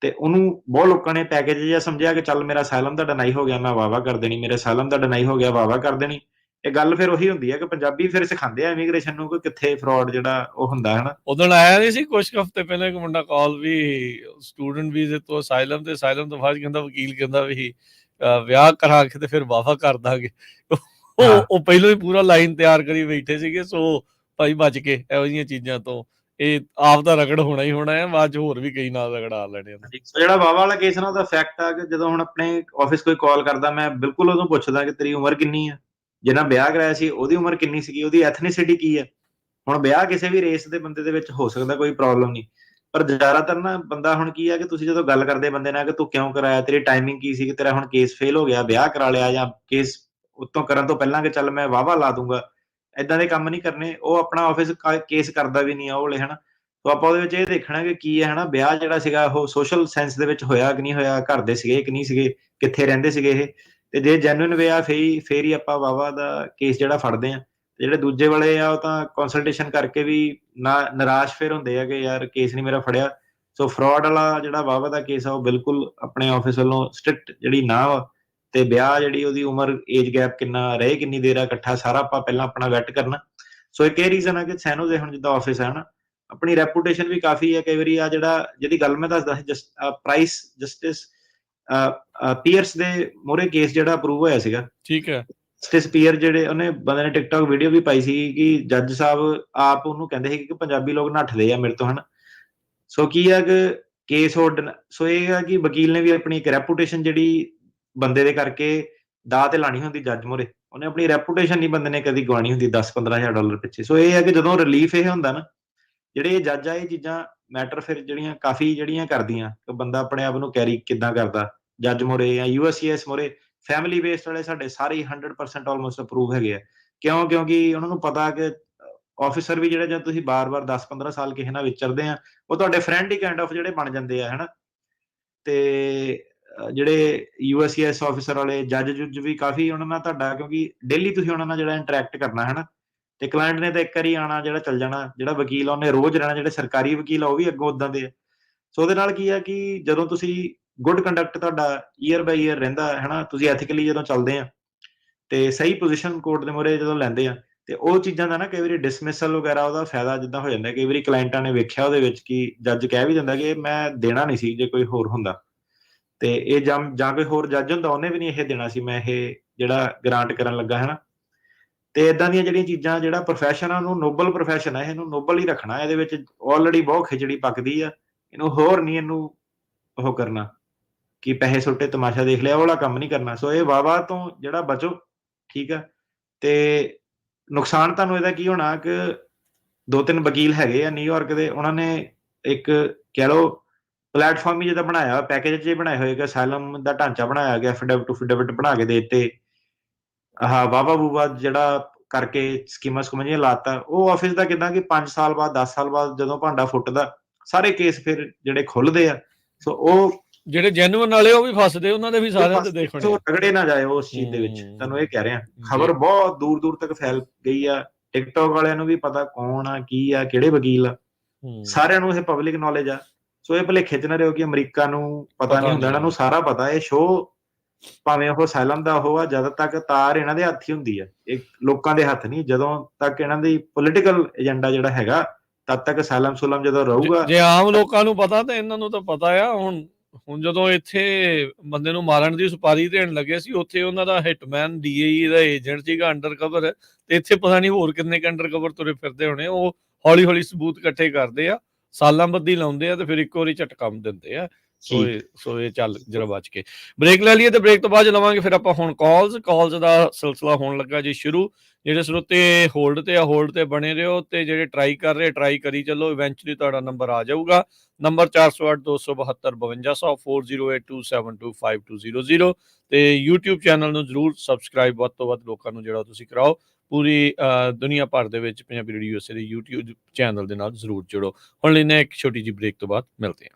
ਤੇ ਉਹਨੂੰ ਬਹੁਤ ਲੋਕਾਂ ਨੇ ਪੈਕੇਜ ਜਿਹਾ ਸਮਝਿਆ ਕਿ ਚੱਲ ਮੇਰਾ ਅਸਾਈਲਮ ਤਾਂ ਡਿਨਾਈ ਹੋ ਗਿਆ, ਮੈਂ ਵਾਹਵਾ ਕਰ ਦੇਣੀ, ਮੇਰੇ ਅਸਾਈਲਮ ਤਾਂ ਡਿਨਾਈ ਹੋ ਗਿਆ, ਵਾਹਵਾ ਕਰ ਦੇਣੀ। ਇਹ ਗੱਲ ਫਿਰ ਉਹੀ ਹੁੰਦੀ ਹੈ ਕਿ ਪੰਜਾਬੀ ਫਿਰ ਸਿਖਾਉਂਦੇ ਆ ਇਮੀਗ੍ਰੇਸ਼ਨ ਨੂੰ ਕਿ ਕਿੱਥੇ ਫਰਾਡ ਜਿਹੜਾ ਉਹ ਹੁੰਦਾ ਹੈ ਨਾ। ਉਦੋਂ ਆਇਆ ਨਹੀਂ ਸੀ ਕੁਝ ਹਫ਼ਤੇ ਪਹਿਲਾਂ ਇੱਕ ਮੁੰਡਾ ਕਾਲ ਵੀ ਸਟੂਡੈਂਟ ਵੀਜ਼ੇ ਤੋਂ ਅਸਾਈਲਮ ਤੇ ਅਸਾਈਲਮ ਤੋਂ ਬਾਅਦ ਕਹਿੰਦਾ ਵਕੀਲ ਕਹਿੰਦਾ ਵੀ ਵਿਆਹ ਕਰਾ ਕੇ ਤੇ ਫਿਰ ਵਾਵਾ ਕਰ ਦਾਂਗੇ। ਉਹ ਪਹਿਲਾਂ ਹੀ ਪੂਰਾ ਲਾਈਨ ਤਿਆਰ ਕਰੀ ਬੈਠੇ ਸੀਗੇ। ਸੋ ਭਾਈ ਬਚ ਕੇ ਇਹੋ ਜਿਹੀਆਂ ਚੀਜ਼ਾਂ ਤੋਂ, ਇਹ ਆਪ ਦਾ ਰਗੜ ਹੋਣਾ ਹੀ ਹੋਣਾ ਹੈ, ਬਾਅਦ ਚ ਹੋਰ ਵੀ ਕਈ ਨਾਲ ਰਗੜਾ ਲੈਣੇ। ਜਿਹੜਾ ਵਾਵਾ ਵਾਲਾ ਕੇਸ ਨਾ ਉਹਦਾ ਫੈਕਟ ਆ ਕਿ ਜਦੋਂ ਹੁਣ ਆਪਣੇ ਆਫਿਸ ਕੋਈ ਕਾਲ ਕਰਦਾ, ਮੈਂ ਬਿਲਕੁਲ ਉਹਨੂੰ ਪੁੱਛਦਾ ਕਿ ਤੇਰੀ ਉਮਰ ਕਿੰਨੀ ਆ, ਜਿਹਨਾਂ ਵਿਆਹ ਕਰਾਇਆ ਸੀ ਉਹਦੀ ਉਮਰ ਕਿੰਨੀ ਸੀਗੀ, ਉਹਦੀ ਐਥਨੀਸਿਟੀ ਕੀ ਹੈ। ਹੁਣ ਵਿਆਹ ਕਿਸੇ ਵੀ ਰੇਸ ਦੇ ਬੰਦੇ ਦੇ ਵਿੱਚ ਹੋ ਸਕਦਾ, ਕੋਈ ਪ੍ਰੋਬਲਮ ਨਹੀਂ, ਪਰ ਜ਼ਿਆਦਾਤਰ ਨਾ ਬੰਦਾ ਹੁਣ ਕੀ ਆ ਕਿ ਤੁਸੀਂ ਜਦੋਂ ਗੱਲ ਕਰਦੇ ਬੰਦੇ ਨਾਲ ਕਿ ਤੂੰ ਕਿਉਂ ਕਰਾਇਆ, ਤੇਰੀ ਟਾਈਮਿੰਗ ਕੀ ਸੀ, ਤੇਰਾ ਹੁਣ ਕੇਸ ਫੇਲ ਹੋ ਗਿਆ, ਵਿਆਹ ਕਰਾ ਲਿਆ, ਜਾਂ ਕੇਸ ਉਤੋਂ ਕਰਨ ਤੋਂ ਪਹਿਲਾਂ ਕਿ ਚੱਲ ਮੈਂ ਵਾਹਵਾ ਲਾ ਦੂੰਗਾ, ਏਦਾਂ ਦੇ ਕੰਮ ਨਹੀਂ ਕਰਨੇ। ਉਹ ਆਪਣਾ ਆਫਿਸ ਕੇਸ ਕਰਦਾ ਵੀ ਨਹੀਂ ਆ ਉਹ ਹਨਾ। ਤਾਂ ਆਪਾਂ ਉਹਦੇ ਵਿੱਚ ਇਹ ਦੇਖਣਾ ਕਿ ਕੀ ਹੈ ਹਨਾ, ਵਿਆਹ ਜਿਹੜਾ ਸੀਗਾ ਉਹ ਸੋਸ਼ਲ ਸੈਂਸ ਦੇ ਵਿੱਚ ਹੋਇਆ ਕਿ ਨਹੀਂ ਹੋਇਆ, ਘਰ ਦੇ ਸੀਗੇ ਕਿ ਨਹੀਂ ਸੀਗੇ, ਕਿੱਥੇ ਰਹਿੰਦੇ ਸੀਗੇ ਇਹ, ਤੇ ਜੇ ਜੈਨੂਇਨ ਵਿਆਹ ਫੇਰ ਹੀ ਆਪਾਂ ਵਾਹਵਾ ਦਾ ਕੇਸ ਜਿਹੜਾ ਫੜਦੇ ਆ। ਜਿਹੜੇ ਦੂਜੇ ਵਾਲੇ ਆ ਉਹ ਤਾਂ ਕੰਸਲਟੇਸ਼ਨ ਕਰਕੇ ਵੀ ਨਿਰਾਸ਼ ਫਿਰ ਹੁੰਦੇ ਆ ਕਿ ਯਾਰ ਕੇਸ ਨਹੀਂ ਮੇਰਾ ਫੜਿਆ। ਸੋ ਫਰਾਡ ਵਾਲਾ ਜਿਹੜਾ ਵਾਹਵਾ ਦਾ ਕੇਸ ਆ ਉਹ ਬਿਲਕੁਲ ਆਪਣੇ ਆਫਿਸ ਵੱਲੋਂ ਸਟ੍ਰਿਕਟ ਜਿਹੜੀ ਨਾ ਵਾ, ਤੇ ਵਿਆਹ ਜਿਹੜੀ ਉਹਦੀ ਉਮਰ, ਏਜ ਗੈਪ ਕਿੰਨਾ ਰਹੇ, ਕਿੰਨੀ ਦੇਰ ਆ ਇਕੱਠਾ, ਸਾਰਾ ਆਪਾਂ ਪਹਿਲਾਂ ਆਪਣਾ ਵੈਟ ਕਰਨਾ। ਸੋ ਇੱਕ ਇਹ ਰੀਜ਼ਨ ਆ ਕਿ ਸੈਨੋ ਦੇ ਹੁਣ ਜਿੱਦਾਂ ਆਫਿਸ ਹੈ ਨਾ, ਆਪਣੀ ਰੈਪੂਟੇਸ਼ਨ ਵੀ ਕਾਫੀ ਹੈ। ਕਈ ਵਾਰੀ ਆ ਜਿਹਦੀ ਗੱਲ ਮੈਂ ਦੱਸਦਾ ਸੀ, ਪ੍ਰਾਈਸ ਜਸਟਿਸ ਪੀਅਰਸ ਦੇ ਮੋਰੇ ਕੇਸ ਜਿਹੜਾ ਅਪਰੂਵ ਹੋਇਆ ਸੀਗਾ, ਠੀਕ ਹੈ, ਜਸਟਿਸ ਪੀਅਰ ਜਿਹੜੇ ਉਹਨੇ ਬੰਦੇ ਨੇ ਟਿਕਟੌਕ ਵੀਡੀਓ ਵੀ ਪਾਈ ਸੀ ਕਿ ਜੱਜ ਸਾਹਿਬ ਆਪ ਉਹਨੂੰ ਕਹਿੰਦੇ ਸੀ ਕਿ ਪੰਜਾਬੀ ਲੋਕ ਨੱਠਦੇ ਆ ਮੇਰੇ ਤੋਂ ਹਨ। ਸੋ ਕੀ ਆ ਕਿ ਕੇਸ ਸੋ ਇਹ ਆ ਕਿ ਵਕੀਲ ਨੇ ਵੀ ਆਪਣੀ ਇੱਕ ਰੈਪੂਟੇਸ਼ਨ ਜਿਹੜੀ ਬੰਦੇ ਦੇ ਕਰਕੇ ਦਾਅ ਤੇ ਲਾਣੀ ਹੁੰਦੀ ਜੱਜ ਮੋਰੇ, ਉਹਨੇ ਆਪਣੀ ਰੈਪੂਟੇਸ਼ਨ ਨਹੀਂ ਬੰਦੇ ਨੇ ਕਦੀ ਗਵਾਣੀ ਹੁੰਦੀ $10-15,000 ਪਿੱਛੇ। ਸੋ ਇਹ ਆ ਕਿ ਜਦੋਂ ਰਿਲੀਫ ਇਹ ਹੁੰਦਾ ਨਾ, ਜਿਹੜੇ ਇਹ ਜੱਜ ਆ ਇਹ ਚੀਜ਼ਾਂ ਮੈਟਰ ਫਿਰ ਜਿਹੜੀਆਂ ਕਾਫੀ ਜਿਹੜੀਆਂ ਕਰਦੀਆਂ ਕਿ ਬੰਦਾ ਆਪਣੇ ਆਪ ਨੂੰ ਕੈਰੀ ਕਿੱਦਾਂ ਕਰਦਾ ਜੱਜ ਮੋਰੇ ਜਾਂ USCIS ਮੋਰੇ। ਫੈਮਿਲੀ ਬੇਸਡ ਵਾਲੇ ਸਾਡੇ ਸਾਰੇ 100% ਆਲਮੋਸਟ ਅਪਰੂਵ ਹੈਗੇ ਆ। ਕਿਉਂਕਿ ਉਹਨਾਂ ਨੂੰ ਪਤਾ ਕਿ ਆਫਿਸਰ ਵੀ ਜਿਹੜੇ ਜਦ ਤੁਸੀਂ ਬਾਰ-ਬਾਰ 10-15 ਸਾਲ ਕਿਸੇ ਨਾਲ ਵਿਚਰਦੇ ਆ, ਉਹ ਤੁਹਾਡੇ ਫਰੈਂਡ ਹੀ ਕਾਈਂਡ ਆਫ ਜਿਹੜੇ ਬਣ ਜਾਂਦੇ ਆ ਹਨਾ। ਤੇ ਜਿਹੜੇ USCIS ਆਫਿਸਰ ਵਾਲੇ ਜੱਜ ਜੁੱਜ ਵੀ ਕਾਫੀ ਉਹਨਾਂ ਨਾਲ ਤੁਹਾਡਾ, ਕਿਉਂਕਿ ਡੇਲੀ ਤੁਸੀਂ ਉਹਨਾਂ ਨਾਲ ਜਿਹੜਾ ਇੰਟਰੈਕਟ ਕਰਨਾ ਹਨਾ, ਤੇ ਕਲਾਇੰਟ ਨੇ ਤਾਂ ਇੱਕ ਵਾਰੀ ਆਣਾ ਜਿਹੜਾ ਚੱਲ ਜਾਣਾ, ਜਿਹੜਾ ਵਕੀਲ ਉਹਨੇ ਰੋਜ਼ ਰਹਿਣਾ, ਜਿਹੜੇ ਸਰਕਾਰੀ ਵਕੀਲ ਆ ਉਹ ਵੀ ਅੱਗੋਂ ਉਦਾਂ ਦੇ ਆ। ਸੋ ਉਹਦੇ ਨਾਲ ਕੀ ਆ ਕਿ ਜਦੋਂ ਤੁਸੀਂ ਗੁੱਡ ਕੰਡਕਟ ਤੁਹਾਡਾ ਈਅਰ ਬਾਈ ਈਅਰ ਰਹਿੰਦਾ ਹੈ ਨਾ, ਤੁਸੀਂ ਐਥੀਕਲੀ ਜਦੋਂ ਚੱਲਦੇ ਆ ਤੇ ਸਹੀ ਪੋਜੀਸ਼ਨ ਕੋਰਟ ਦੇ ਮੂਹਰੇ ਜਦੋਂ ਲੈਂਦੇ ਆ, ਤੇ ਉਹ ਚੀਜ਼ਾਂ ਦਾ ਨਾ ਕਈ ਵਾਰੀ ਡਿਸਮਿਸਲ ਵਗੈਰਾ ਉਹਦਾ ਫਾਇਦਾ ਜਿੱਦਾਂ ਹੋ ਜਾਂਦਾ। ਕਈ ਵਾਰੀ ਕਲਾਇੰਟਾਂ ਨੇ ਵੇਖਿਆ ਉਹਦੇ ਵਿੱਚ ਕਿ ਜੱਜ ਕਹਿ ਵੀ ਦਿੰਦਾ ਕਿ ਮੈਂ ਦੇਣਾ ਨਹੀਂ ਸੀ ਜੇ ਕੋਈ ਹੋਰ ਹੁੰਦਾ, ਤੇ ਇਹ ਜਾਂ ਕੋਈ ਹੋਰ ਜੱਜ ਹੁੰਦਾ ਉਹਨੇ ਵੀ ਨਹੀਂ ਇਹ ਦੇਣਾ ਸੀ, ਮੈਂ ਇਹ ਜਿਹੜਾ ਗ੍ਰਾਂਟ ਕਰਨ ਲੱਗਾ ਹੈ ਨਾ। ਤੇ ਇਦਾਂ ਦੀਆਂ ਜਿਹੜੀਆਂ ਚੀਜ਼ਾਂ, ਜਿਹੜਾ ਪ੍ਰੋਫੈਸ਼ਨ ਆ, ਨੂੰ ਨੋਬਲ ਪ੍ਰੋਫੈਸ਼ਨ ਹੈ, ਇਹਨੂੰ ਨੋਬਲ ਹੀ ਰੱਖਣਾ। ਇਹਦੇ ਵਿੱਚ ਆਲਰੇਡੀ ਬਹੁਤ ਖਿਚੜੀ ਪੱਕਦੀ ਆ, ਇਹਨੂੰ ਹੋਰ ਨਹੀਂ ਇਹਨੂੰ ਉਹ ਕਰਨਾ ਕਿ ਪੈਸੇ ਸੁੱਟੇ ਤਮਾਸ਼ਾ ਦੇਖ ਲਿਆ, ਉਹ ਵਾਲਾ ਕੰਮ ਨਹੀਂ ਕਰਨਾ। ਸੋ ਇਹ ਵਾਵਾ ਤੋਂ ਜਿਹੜਾ ਬਚੋ, ਠੀਕ ਆ। ਤੇ ਨੁਕਸਾਨ ਤੁਹਾਨੂੰ ਇਹਦਾ ਕੀ ਹੋਣਾ ਕਿ 2-3 ਵਕੀਲ ਹੈਗੇ ਆ ਨਿਊਯਾਰਕ ਦੇ, ਉਹਨਾਂ ਨੇ ਇੱਕ ਕਹਿ ਲਓ ਪਲੇਟਫਾਰਮ ਹੀ ਜਿੱਦਾਂ ਬਣਾਇਆ, ਪੈਕੇਜ ਜੇ ਬਣਾਏ ਹੋਏ, ਅਸਾਈਲਮ ਦਾ ਢਾਂਚਾ ਬਣਾਇਆ ਗਿਆ, ਐਫੀਡੇਵਿਟ ਬਣਾ ਕੇ ਦੇ ਦਿੱਤੇ, ਆਹ ਵਾਵਾ ਵੂਵਾ ਜਿਹੜਾ ਕਰਕੇ ਸਕੀਮਾਂ ਜਿਹੀਆਂ ਲਾਤਾ। ਉਹ ਆਫਿਸ ਦਾ ਕਿੱਦਾਂ ਕਿ 5 ਸਾਲ ਬਾਅਦ 10 ਸਾਲ ਬਾਅਦ ਜਦੋਂ ਭਾਂਡਾ ਫੁੱਟਦਾ, ਸਾਰੇ ਕੇਸ ਫਿਰ ਜਿਹੜੇ ਖੁੱਲਦੇ ਆ। ਸੋ ਉਹ ਜਿਹੜੇ ਜੈਨੂਇਨ ਵਾਲੇ ਉਹ ਵੀ ਫਸਦੇ, ਉਹਨਾਂ ਦੇ ਵੀ ਸਾਰਿਆਂ ਤੇ ਦੇਖਣੇ, ਸੋ ਰਗੜੇ ਨਾ ਜਾਏ ਉਸ ਚੀਜ਼ ਦੇ ਵਿੱਚ। ਤੁਹਾਨੂੰ ਇਹ ਕਹਿ ਰਿਹਾ, ਖਬਰ ਬਹੁਤ ਦੂਰ ਦੂਰ ਤੱਕ ਫੈਲ ਗਈ ਆ। ਟਿਕਟੌਕ ਵਾਲਿਆਂ ਨੂੰ ਵੀ ਪਤਾ ਕੌਣ ਆ, ਕੀ ਆ, ਕਿਹੜੇ ਵਕੀਲ ਆ, ਸਾਰਿਆਂ ਨੂੰ ਇਹ ਪਬਲਿਕ ਨੌਲੇਜ ਆ। ਸੋ ਇਹ ਭੁਲੇਖੇ ਚ ਨਾ ਰਹੋ ਕਿ ਅਮਰੀਕਾ ਨੂੰ ਪਤਾ ਨਹੀਂ ਹੁੰਦਾ, ਇਹਨਾਂ ਨੂੰ ਸਾਰਾ ਪਤਾ। ਇਹ ਸ਼ੋਅ ਭਾਵੇਂ ਉਹ ਅਸਾਈਲਮ ਦਾ ਉਹ ਆ, ਜਦ ਤੱਕ ਤਾਰ ਇਹਨਾਂ ਦੇ ਹੱਥ ਹੀ ਹੁੰਦੀ ਆ, ਇਹ ਲੋਕਾਂ ਦੇ ਹੱਥ ਨਹੀਂ। ਜਦੋਂ ਤੱਕ ਇਹਨਾਂ ਦੀ ਪੋਲੀਟੀਕਲ ਏਜੰਡਾ ਜਿਹੜਾ ਹੈਗਾ, ਤਦ ਤੱਕ ਅਸਾਈਲਮ ਸੁਲਮ ਜਦੋਂ ਰਹੂਗਾ। ਜੇ ਆਮ ਲੋਕਾਂ ਨੂੰ ਪਤਾ ਤਾਂ ਇਹਨਾਂ ਨੂੰ ਤਾਂ ਪਤਾ ਆ। ਹੁਣ ਜਦੋਂ ਇੱਥੇ ਬੰਦੇ ਨੂੰ ਮਾਰਨ ਦੀ ਸੁਪਾਰੀ ਦੇਣ ਲੱਗੇ ਸੀ, ਉੱਥੇ ਉਹਨਾਂ ਦਾ ਹਿਟਮੈਨ DAE ਦਾ ਏਜੰਟ ਸੀਗਾ ਅੰਡਰ ਕਵਰ, ਤੇ ਇੱਥੇ ਪਤਾ ਨਹੀਂ ਹੋਰ ਕਿੰਨੇ ਅੰਡਰ ਕਵਰ ਤੁਰੇ ਫਿਰਦੇ ਹੋਣੇ। ਉਹ ਹੌਲੀ ਹੌਲੀ ਸਬੂਤ ਇਕੱਠੇ ਕਰਦੇ ਆ, ਸਾਲਾਂ ਬੱਧੀ ਲਾਉਂਦੇ ਆ, ਤੇ ਫਿਰ ਇੱਕ ਵਾਰੀ ਝਟਕਮ ਦਿੰਦੇ ਆ। ਸੋ ਇਹ ਚੱਲ ਜਰਾ ਬਚ ਕੇ ਬ੍ਰੇਕ ਲੈ ਲਈਏ, ਤੇ ਬ੍ਰੇਕ ਤੋਂ ਬਾਅਦ ਲਵਾਂਗੇ ਫਿਰ ਆਪਾਂ ਹੁਣ ਕਾਲਸ ਦਾ ਸਿਲਸਿਲਾ ਹੋਣ ਲੱਗਾ ਜੀ ਸ਼ੁਰੂ। ਜਿਹੜੇ ਸਰੋਤੇ ਹੋਲਡ ਤੇ ਬਣੇ ਰਹੋ, ਤੇ ਜਿਹੜੇ ਟਰਾਈ ਕਰ ਰਹੇ ਟਰਾਈ ਕਰੀ ਚੱਲੋ, ਇਵੈਂਚੁਅਲੀ ਤੁਹਾਡਾ ਨੰਬਰ ਆ ਜਾਊਗਾ। ਨੰਬਰ 408-272-5200 4082725200। ਤੇ YouTube ਚੈਨਲ ਨੂੰ ਜ਼ਰੂਰ ਸਬਸਕ੍ਰਾਈਬ ਵੱਧ ਤੋਂ ਵੱਧ ਲੋਕਾਂ ਨੂੰ ਜਿਹੜਾ ਤੁਸੀਂ ਕਰਾਓ। ਪੂਰੀ ਦੁਨੀਆ ਭਰ ਦੇ ਵਿੱਚ ਪੰਜਾਬੀ ਰੇਡੀਓ USA ਦੇ YouTube ਚੈਨਲ ਦੇ ਨਾਲ ਜ਼ਰੂਰ ਜੁੜੋ। ਹੁਣ ਲੈਂਦੇ ਇੱਕ ਛੋਟੀ ਜਿਹੀ ਬ੍ਰੇਕ ਤੋਂ ਬਾਅਦ ਮਿਲਦੇ ਹਾਂ।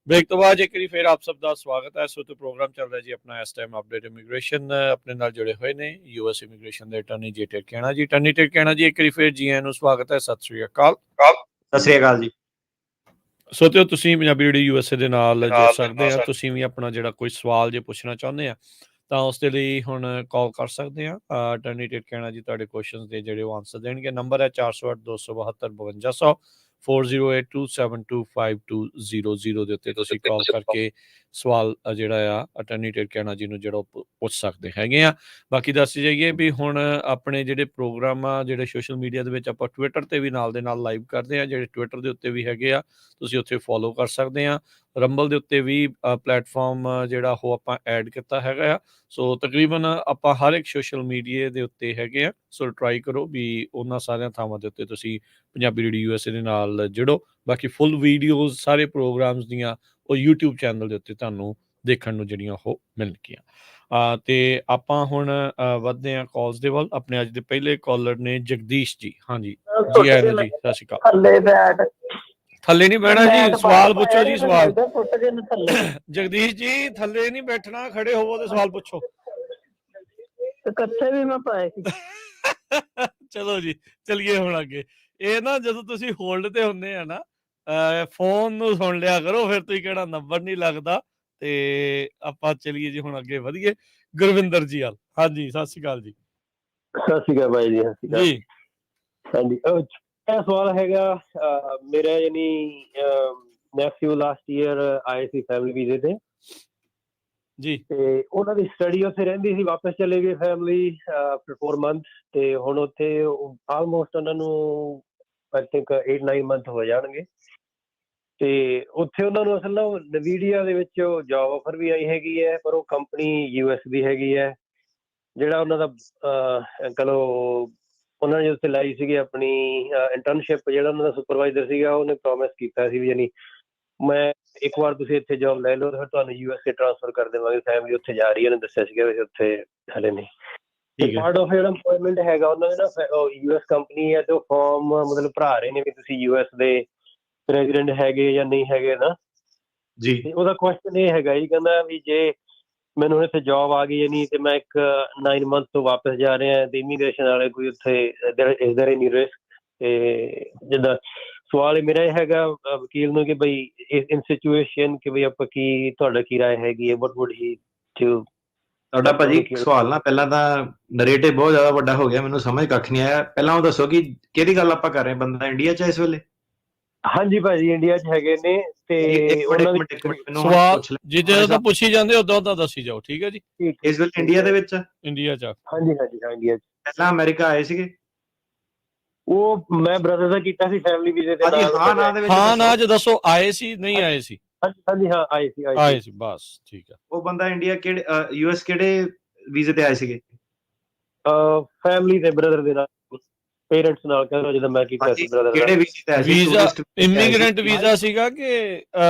ब्रेक तो बाद एक फिर आप सब का स्वागत है। सो तो प्रोग्राम चल रहा है जी अपना इस टाइम अपडेट इमिग्रेशन अपने नाल जुड़े हुए ने यूएस इमिग्रेशन के अटॉर्नी जे टिरकैणा जी। अटॉर्नी टिरकैणा जी एक फिर जी आयन स्वागत है। सत श्री अकाल। ਸਤਿ ਸ੍ਰੀ ਅਕਾਲ ਜੀ। ਸੋ ਤੇ ਤੁਸੀਂ ਪੰਜਾਬੀ ਜਿਹੜੀ ਯੂਐਸਏ ਦੇ ਨਾਲ ਜੁੜ ਸਕਦੇ ਆ। ਤੁਸੀਂ ਵੀ ਆਪਣਾ ਜਿਹੜਾ ਕੋਈ ਸਵਾਲ ਜੇ ਪੁੱਛਣਾ ਚਾਹੁੰਦੇ ਆ ਤਾਂ ਉਸ ਦੇ ਲਈ ਹੁਣ ਕਾਲ ਕਰ ਸਕਦੇ ਆ। ਅਟਾਰਨੀ टिरकैणा ਜੀ ਤੁਹਾਡੇ ਕੁਐਸਚਨਸ ਦੇ ਜਿਹੜੇ ਉਹ ਆਨਸਰ ਦੇਣਗੇ। ਨੰਬਰ ਹੈ 408 272 5200 4082725200 ਦੇ ਉੱਤੇ ਤੁਸੀਂ ਕਾਲ ਕਰਕੇ ਸਵਾਲ ਜਿਹੜਾ ਆ ਅਟਾਰਨੀ ਟਿਰਕੈਨਾ ਜੀ ਨੂੰ ਜਿਹੜਾ ਉਹ ਪੁੱਛ ਸਕਦੇ ਹੈਗੇ ਆ। ਬਾਕੀ ਦੱਸ ਜਾਈਏ ਵੀ ਹੁਣ ਆਪਣੇ ਜਿਹੜੇ ਪ੍ਰੋਗਰਾਮ ਆ ਜਿਹੜੇ ਸੋਸ਼ਲ ਮੀਡੀਆ ਦੇ ਵਿੱਚ ਆਪਾਂ ਟਵਿੱਟਰ 'ਤੇ ਵੀ ਨਾਲ ਦੇ ਨਾਲ ਲਾਈਵ ਕਰਦੇ ਹਾਂ, ਜਿਹੜੇ ਟਵਿੱਟਰ ਦੇ ਉੱਤੇ ਵੀ ਹੈਗੇ ਆ, ਤੁਸੀਂ ਉੱਥੇ ਫੋਲੋ ਕਰ ਸਕਦੇ ਆ। ਰੰਬਲ ਦੇ ਉੱਤੇ ਵੀ ਪਲੇਟਫਾਰਮ ਜਿਹੜਾ ਉਹ ਆਪਾਂ ਐਡ ਕੀਤਾ ਹੈਗਾ ਆ। ਸੋ ਤਕਰੀਬਨ ਆਪਾਂ ਹਰ ਇੱਕ ਸੋਸ਼ਲ ਮੀਡੀਆ ਦੇ ਉੱਤੇ ਹੈਗੇ ਆ। ਸੋ ਟਰਾਈ ਕਰੋ ਵੀ ਉਹਨਾਂ ਸਾਰਿਆਂ ਥਾਵਾਂ ਦੇ ਉੱਤੇ ਤੁਸੀਂ ਪੰਜਾਬੀ ਰੇਡੀਓ USA ਦੇ ਨਾਲ ਜੁੜੋ। ਬਾਕੀ ਫੁੱਲ ਵੀਡੀਓਜ਼ ਸਾਰੇ ਪ੍ਰੋਗਰਾਮਸ ਦੀਆਂ ਉਹ YouTube ਚੈਨਲ ਦੇ ਉੱਤੇ ਤੁਹਾਨੂੰ ਦੇਖਣ ਨੂੰ ਜਿਹੜੀਆਂ ਉਹ ਮਿਲਣਗੀਆਂ। ਤੇ ਆਪਾਂ ਹੁਣ ਵੱਧਦੇ ਹਾਂ ਕਾਲਸ ਦੇ ਵੱਲ। ਆਪਣੇ ਅੱਜ ਦੇ ਪਹਿਲੇ ਕਾਲਰ ਨੇ ਜਗਦੀਸ਼ ਜੀ। ਹਾਂਜੀ ਜੀ ਆਇਆਂ ਨੂੰ ਜੀ, ਸਤਿ ਸ਼੍ਰੀ ਅਕਾਲ। ਥੱਲੇ ਬੈਠ ਥੱਲੇ ਨਹੀਂ ਬਹਿਣਾ ਜੀ, ਸਵਾਲ ਪੁੱਛੋ ਜੀ। ਸਵਾਲ ਥੱਲੇ ਜਗਦੀਸ਼ ਜੀ ਥੱਲੇ ਨਹੀਂ ਬੈਠਣਾ, ਖੜੇ ਹੋਵੋ ਤੇ ਸਵਾਲ ਪੁੱਛੋ। ਕੱਥੇ ਵੀ ਮੈਂ ਪਾਏ ਸੀ। ਚਲੋ ਜੀ ਚਲੀਏ ਹੁਣ ਅੱਗੇ। ਇਹ ਨਾ ਜਦੋਂ ਤੁਸੀਂ ਹੋਲਡ ਤੇ ਹੁੰਦੇ ਆ ਨਾ, ਫੋਨ ਨੂੰ ਸੁਣ ਲਿਆ ਕਰੋ, ਫਿਰ ਤੁਸੀਂ ਕਿਹੜਾ ਨੰਬਰ ਨਹੀਂ ਲੱਗਦਾ। ਤੇ ਆਪਾਂ ਚਲੀਏ ਜੀ ਹੁਣ ਅੱਗੇ ਵਧੀਏ ਗੁਰਵਿੰਦਰ ਜੀ ਵੱਲ। ਹਾਂਜੀ ਸਤਿ ਸ਼੍ਰੀ ਅਕਾਲ ਜੀ। ਸਤਿ ਸ਼੍ਰੀ ਅਕਾਲ ਬਾਈ ਜੀ। ਸਤਿ ਸ਼੍ਰੀ ਅਕਾਲ ਜੀ। ਹਾਂਜੀ, ਇਹ ਸਵਾਲ ਹੈਗਾ ਮੇਰਾ ਯਾਨੀ ਨੈਫਿਊ ਲਾਸਟ ਈਅਰ ਆਏ ਸੀ ਫੈਮਿਲੀ ਵੀਜ਼ੇ ਤੇ ਜੀ। ਤੇ ਉਹਨਾਂ ਦੀ ਸਟੱਡੀ ਉੱਥੇ ਰਹਿੰਦੀ ਸੀ, ਵਾਪਸ ਚਲੇ ਗਏ ਫੈਮਿਲੀ ਆਫਟਰ 4 months। ਤੇ ਹੁਣ ਉੱਥੇ ਆਲਮੋਸਟ ਉਹਨਾਂ ਨੂੰ ਆਈ ਥਿੰਕ 8-9 month ਹੋ ਜਾਣਗੇ। ਤੇ ਉੱਥੇ ਉਹਨਾਂ ਨੂੰ ਅਸਲ ਨਾਲ ਨਵੀਡੀਆ ਦੇ ਵਿੱਚ ਜੋਬ ਆਫਰ ਵੀ ਆਈ ਹੈਗੀ ਹੈ, ਪਰ ਉਹ ਕੰਪਨੀ US ਦੀ ਹੈਗੀ ਹੈ। ਜਿਹੜਾ ਉਹਨਾਂ ਦਾ ਚਲੋ ਉਹਨਾਂ ਨੇ ਉੱਥੇ ਲਾਈ ਸੀਗੀ ਆਪਣੀ ਇੰਟਰਨਸ਼ਿਪ, ਜਿਹੜਾ ਉਹਨਾਂ ਦਾ ਸੁਪਰਵਾਈਜ਼ਰ ਸੀਗਾ ਉਹਨੇ ਪ੍ਰੋਮਿਸ ਕੀਤਾ ਸੀ ਵੀ ਯਾਨੀ ਮੈਂ ਇੱਕ ਵਾਰ ਤੁਸੀਂ ਇੱਥੇ ਜੋਬ ਲੈ ਲਓ ਤਾਂ ਫਿਰ ਤੁਹਾਨੂੰ USA ਟ੍ਰਾਂਸਫਰ ਕਰ ਦੇਵਾਂਗੇ। ਫੈਮਿਲੀ ਉੱਥੇ ਜਾ ਰਹੀ ਹੈ, ਉਹਨੇ ਦੱਸਿਆ ਸੀਗਾ ਵੀ ਉੱਥੇ ਹਲੇ ਨਹੀਂ। ਪਾਰਟ ਆਫ ਜਿਹੜਾ ਇੰਪਲੋਇਮੈਂਟ ਹੈਗਾ ਉਹਨਾਂ ਦੇ ਨਾ US ਕੰਪਨੀ ਹੈ ਤੇ ਉਹ ਫਾਰਮ ਮਤਲਬ ਭਰਾ ਰਹੇ ਨੇ ਵੀ ਤੁਸੀਂ US ਦੇ ਪ੍ਰੈਜ਼ੀਡੈਂਟ ਹੈਗੇ ਜਾਂ ਨਹੀਂ ਹੈਗੇ ਨਾ ਜੀ। ਤੇ ਉਹਦਾ ਕੁਐਸਚਨ ਇਹ ਹੈਗਾ ਜੀ, ਕਹਿੰਦਾ ਵੀ ਜੇ ਮੈਨੂੰ ਇੱਥੇ ਜੋਬ ਆ ਗਈ ਨਹੀਂ ਤੇ ਮੈਂ ਇੱਕ 9 month ਤੋਂ ਵਾਪਸ ਜਾ ਰਿਹਾ ਤੇ ਇਮੀਗ੍ਰੇਸ਼ਨ ਵਾਲੇ ਕੋਈ ਉੱਥੇ ਇਸ ਦਰ ਨਹੀਂ ਰਿਸਕ। ਤੇ ਜਿੱਦਾਂ ਸਵਾਲ ਮੇਰਾ ਇਹ ਹੈਗਾ ਵਕੀਲ ਨੂੰ ਕਿ ਬਈ ਇਨ ਸਿਚੁਏਸ਼ਨ ਕਿ ਬਈ ਆਪਾਂ ਕੀ ਤੁਹਾਡਾ ਕੀ ਰਾਏ ਹੈਗੀ ਹੈ, ਵਟ ਵੁੱਡ ਹੀ ਡੂ। ਤੁਹਾਡਾ ਭਾਜੀ ਸਵਾਲ ਨਾ ਪਹਿਲਾਂ ਤਾਂ ਨਰੇਟਿਵ ਬਹੁਤ ਜ਼ਿਆਦਾ ਵੱਡਾ ਹੋ ਗਿਆ, ਮੈਨੂੰ ਸਮਝ ਕੱਖ ਨਹੀਂ ਆਇਆ। ਪਹਿਲਾਂ ਉਹ ਦੱਸੋ ਕਿ ਕਿਹਦੀ ਗੱਲ ਆਪਾਂ ਕਰ ਰਹੇ ਹਾਂ, ਬੰਦਾ ਇੰਡੀਆ 'ਚ ਇਸ ਵੇਲੇ? ਹਾਂਜੀ ਭਾਜੀ ਇੰਡੀਆ 'ਚ ਹੈਗੇ ਨੇ ਤੇ ਸਵਾਲ ਜਿੱਦਾਂ ਤਾਂ ਪੁੱਛੀ ਜਾਂਦੇ ਉਦਾਂ ਦਾ ਦੱਸੀ ਜਾਓ, ਠੀਕ ਹੈ ਜੀ। ਇਸ ਵੇਲੇ ਇੰਡੀਆ ਦੇ ਵਿੱਚ? ਇੰਡੀਆ 'ਚ। ਹਾਂਜੀ ਹਾਂਜੀ ਇੰਡੀਆ 'ਚ। ਪਹਿਲਾਂ ਅਮਰੀਕਾ ਆਏ ਸੀਗੇ? ਉਹ ਮੈਂ ਬ੍ਰਦਰ ਦਾ ਕੀਤਾ ਸੀ ਫੈਮਿਲੀ ਵੀਜ਼ੇ ਤੇ ਨਾਲ। ਹਾਂ ਨਾ ਜੇ ਦੱਸੋ ਆਏ ਸੀ ਨਹੀਂ ਆਏ ਸੀ? ਹਾਂਜੀ ਹਾਂ ਆਏ ਸੀ ਬਸ ਠੀਕ ਹੈ। ਉਹ ਬੰਦਾ ਇੰਡੀਆ ਕਿਹੜੇ US ਕਿਹੜੇ ਵੀਜ਼ੇ ਤੇ ਆਏ ਸੀਗੇ? ਫੈਮਿਲੀ ਦੇ ਬ੍ਰਦਰ ਦੇ ਨਾਲ, ਪੇਰੈਂਟਸ ਨਾਲ ਕਹਿੰਦਾ ਜਦੋਂ ਮੈਂ ਕੀਤਾ ਸੀ ਬ੍ਰਦਰ। ਕਿਹੜੇ ਵੀਜ਼ੇ ਤੇ ਆਏ ਸੀ? ਵੀਜ਼ਾ ਇਮੀਗ੍ਰੈਂਟ ਵੀਜ਼ਾ ਸੀਗਾ ਕਿ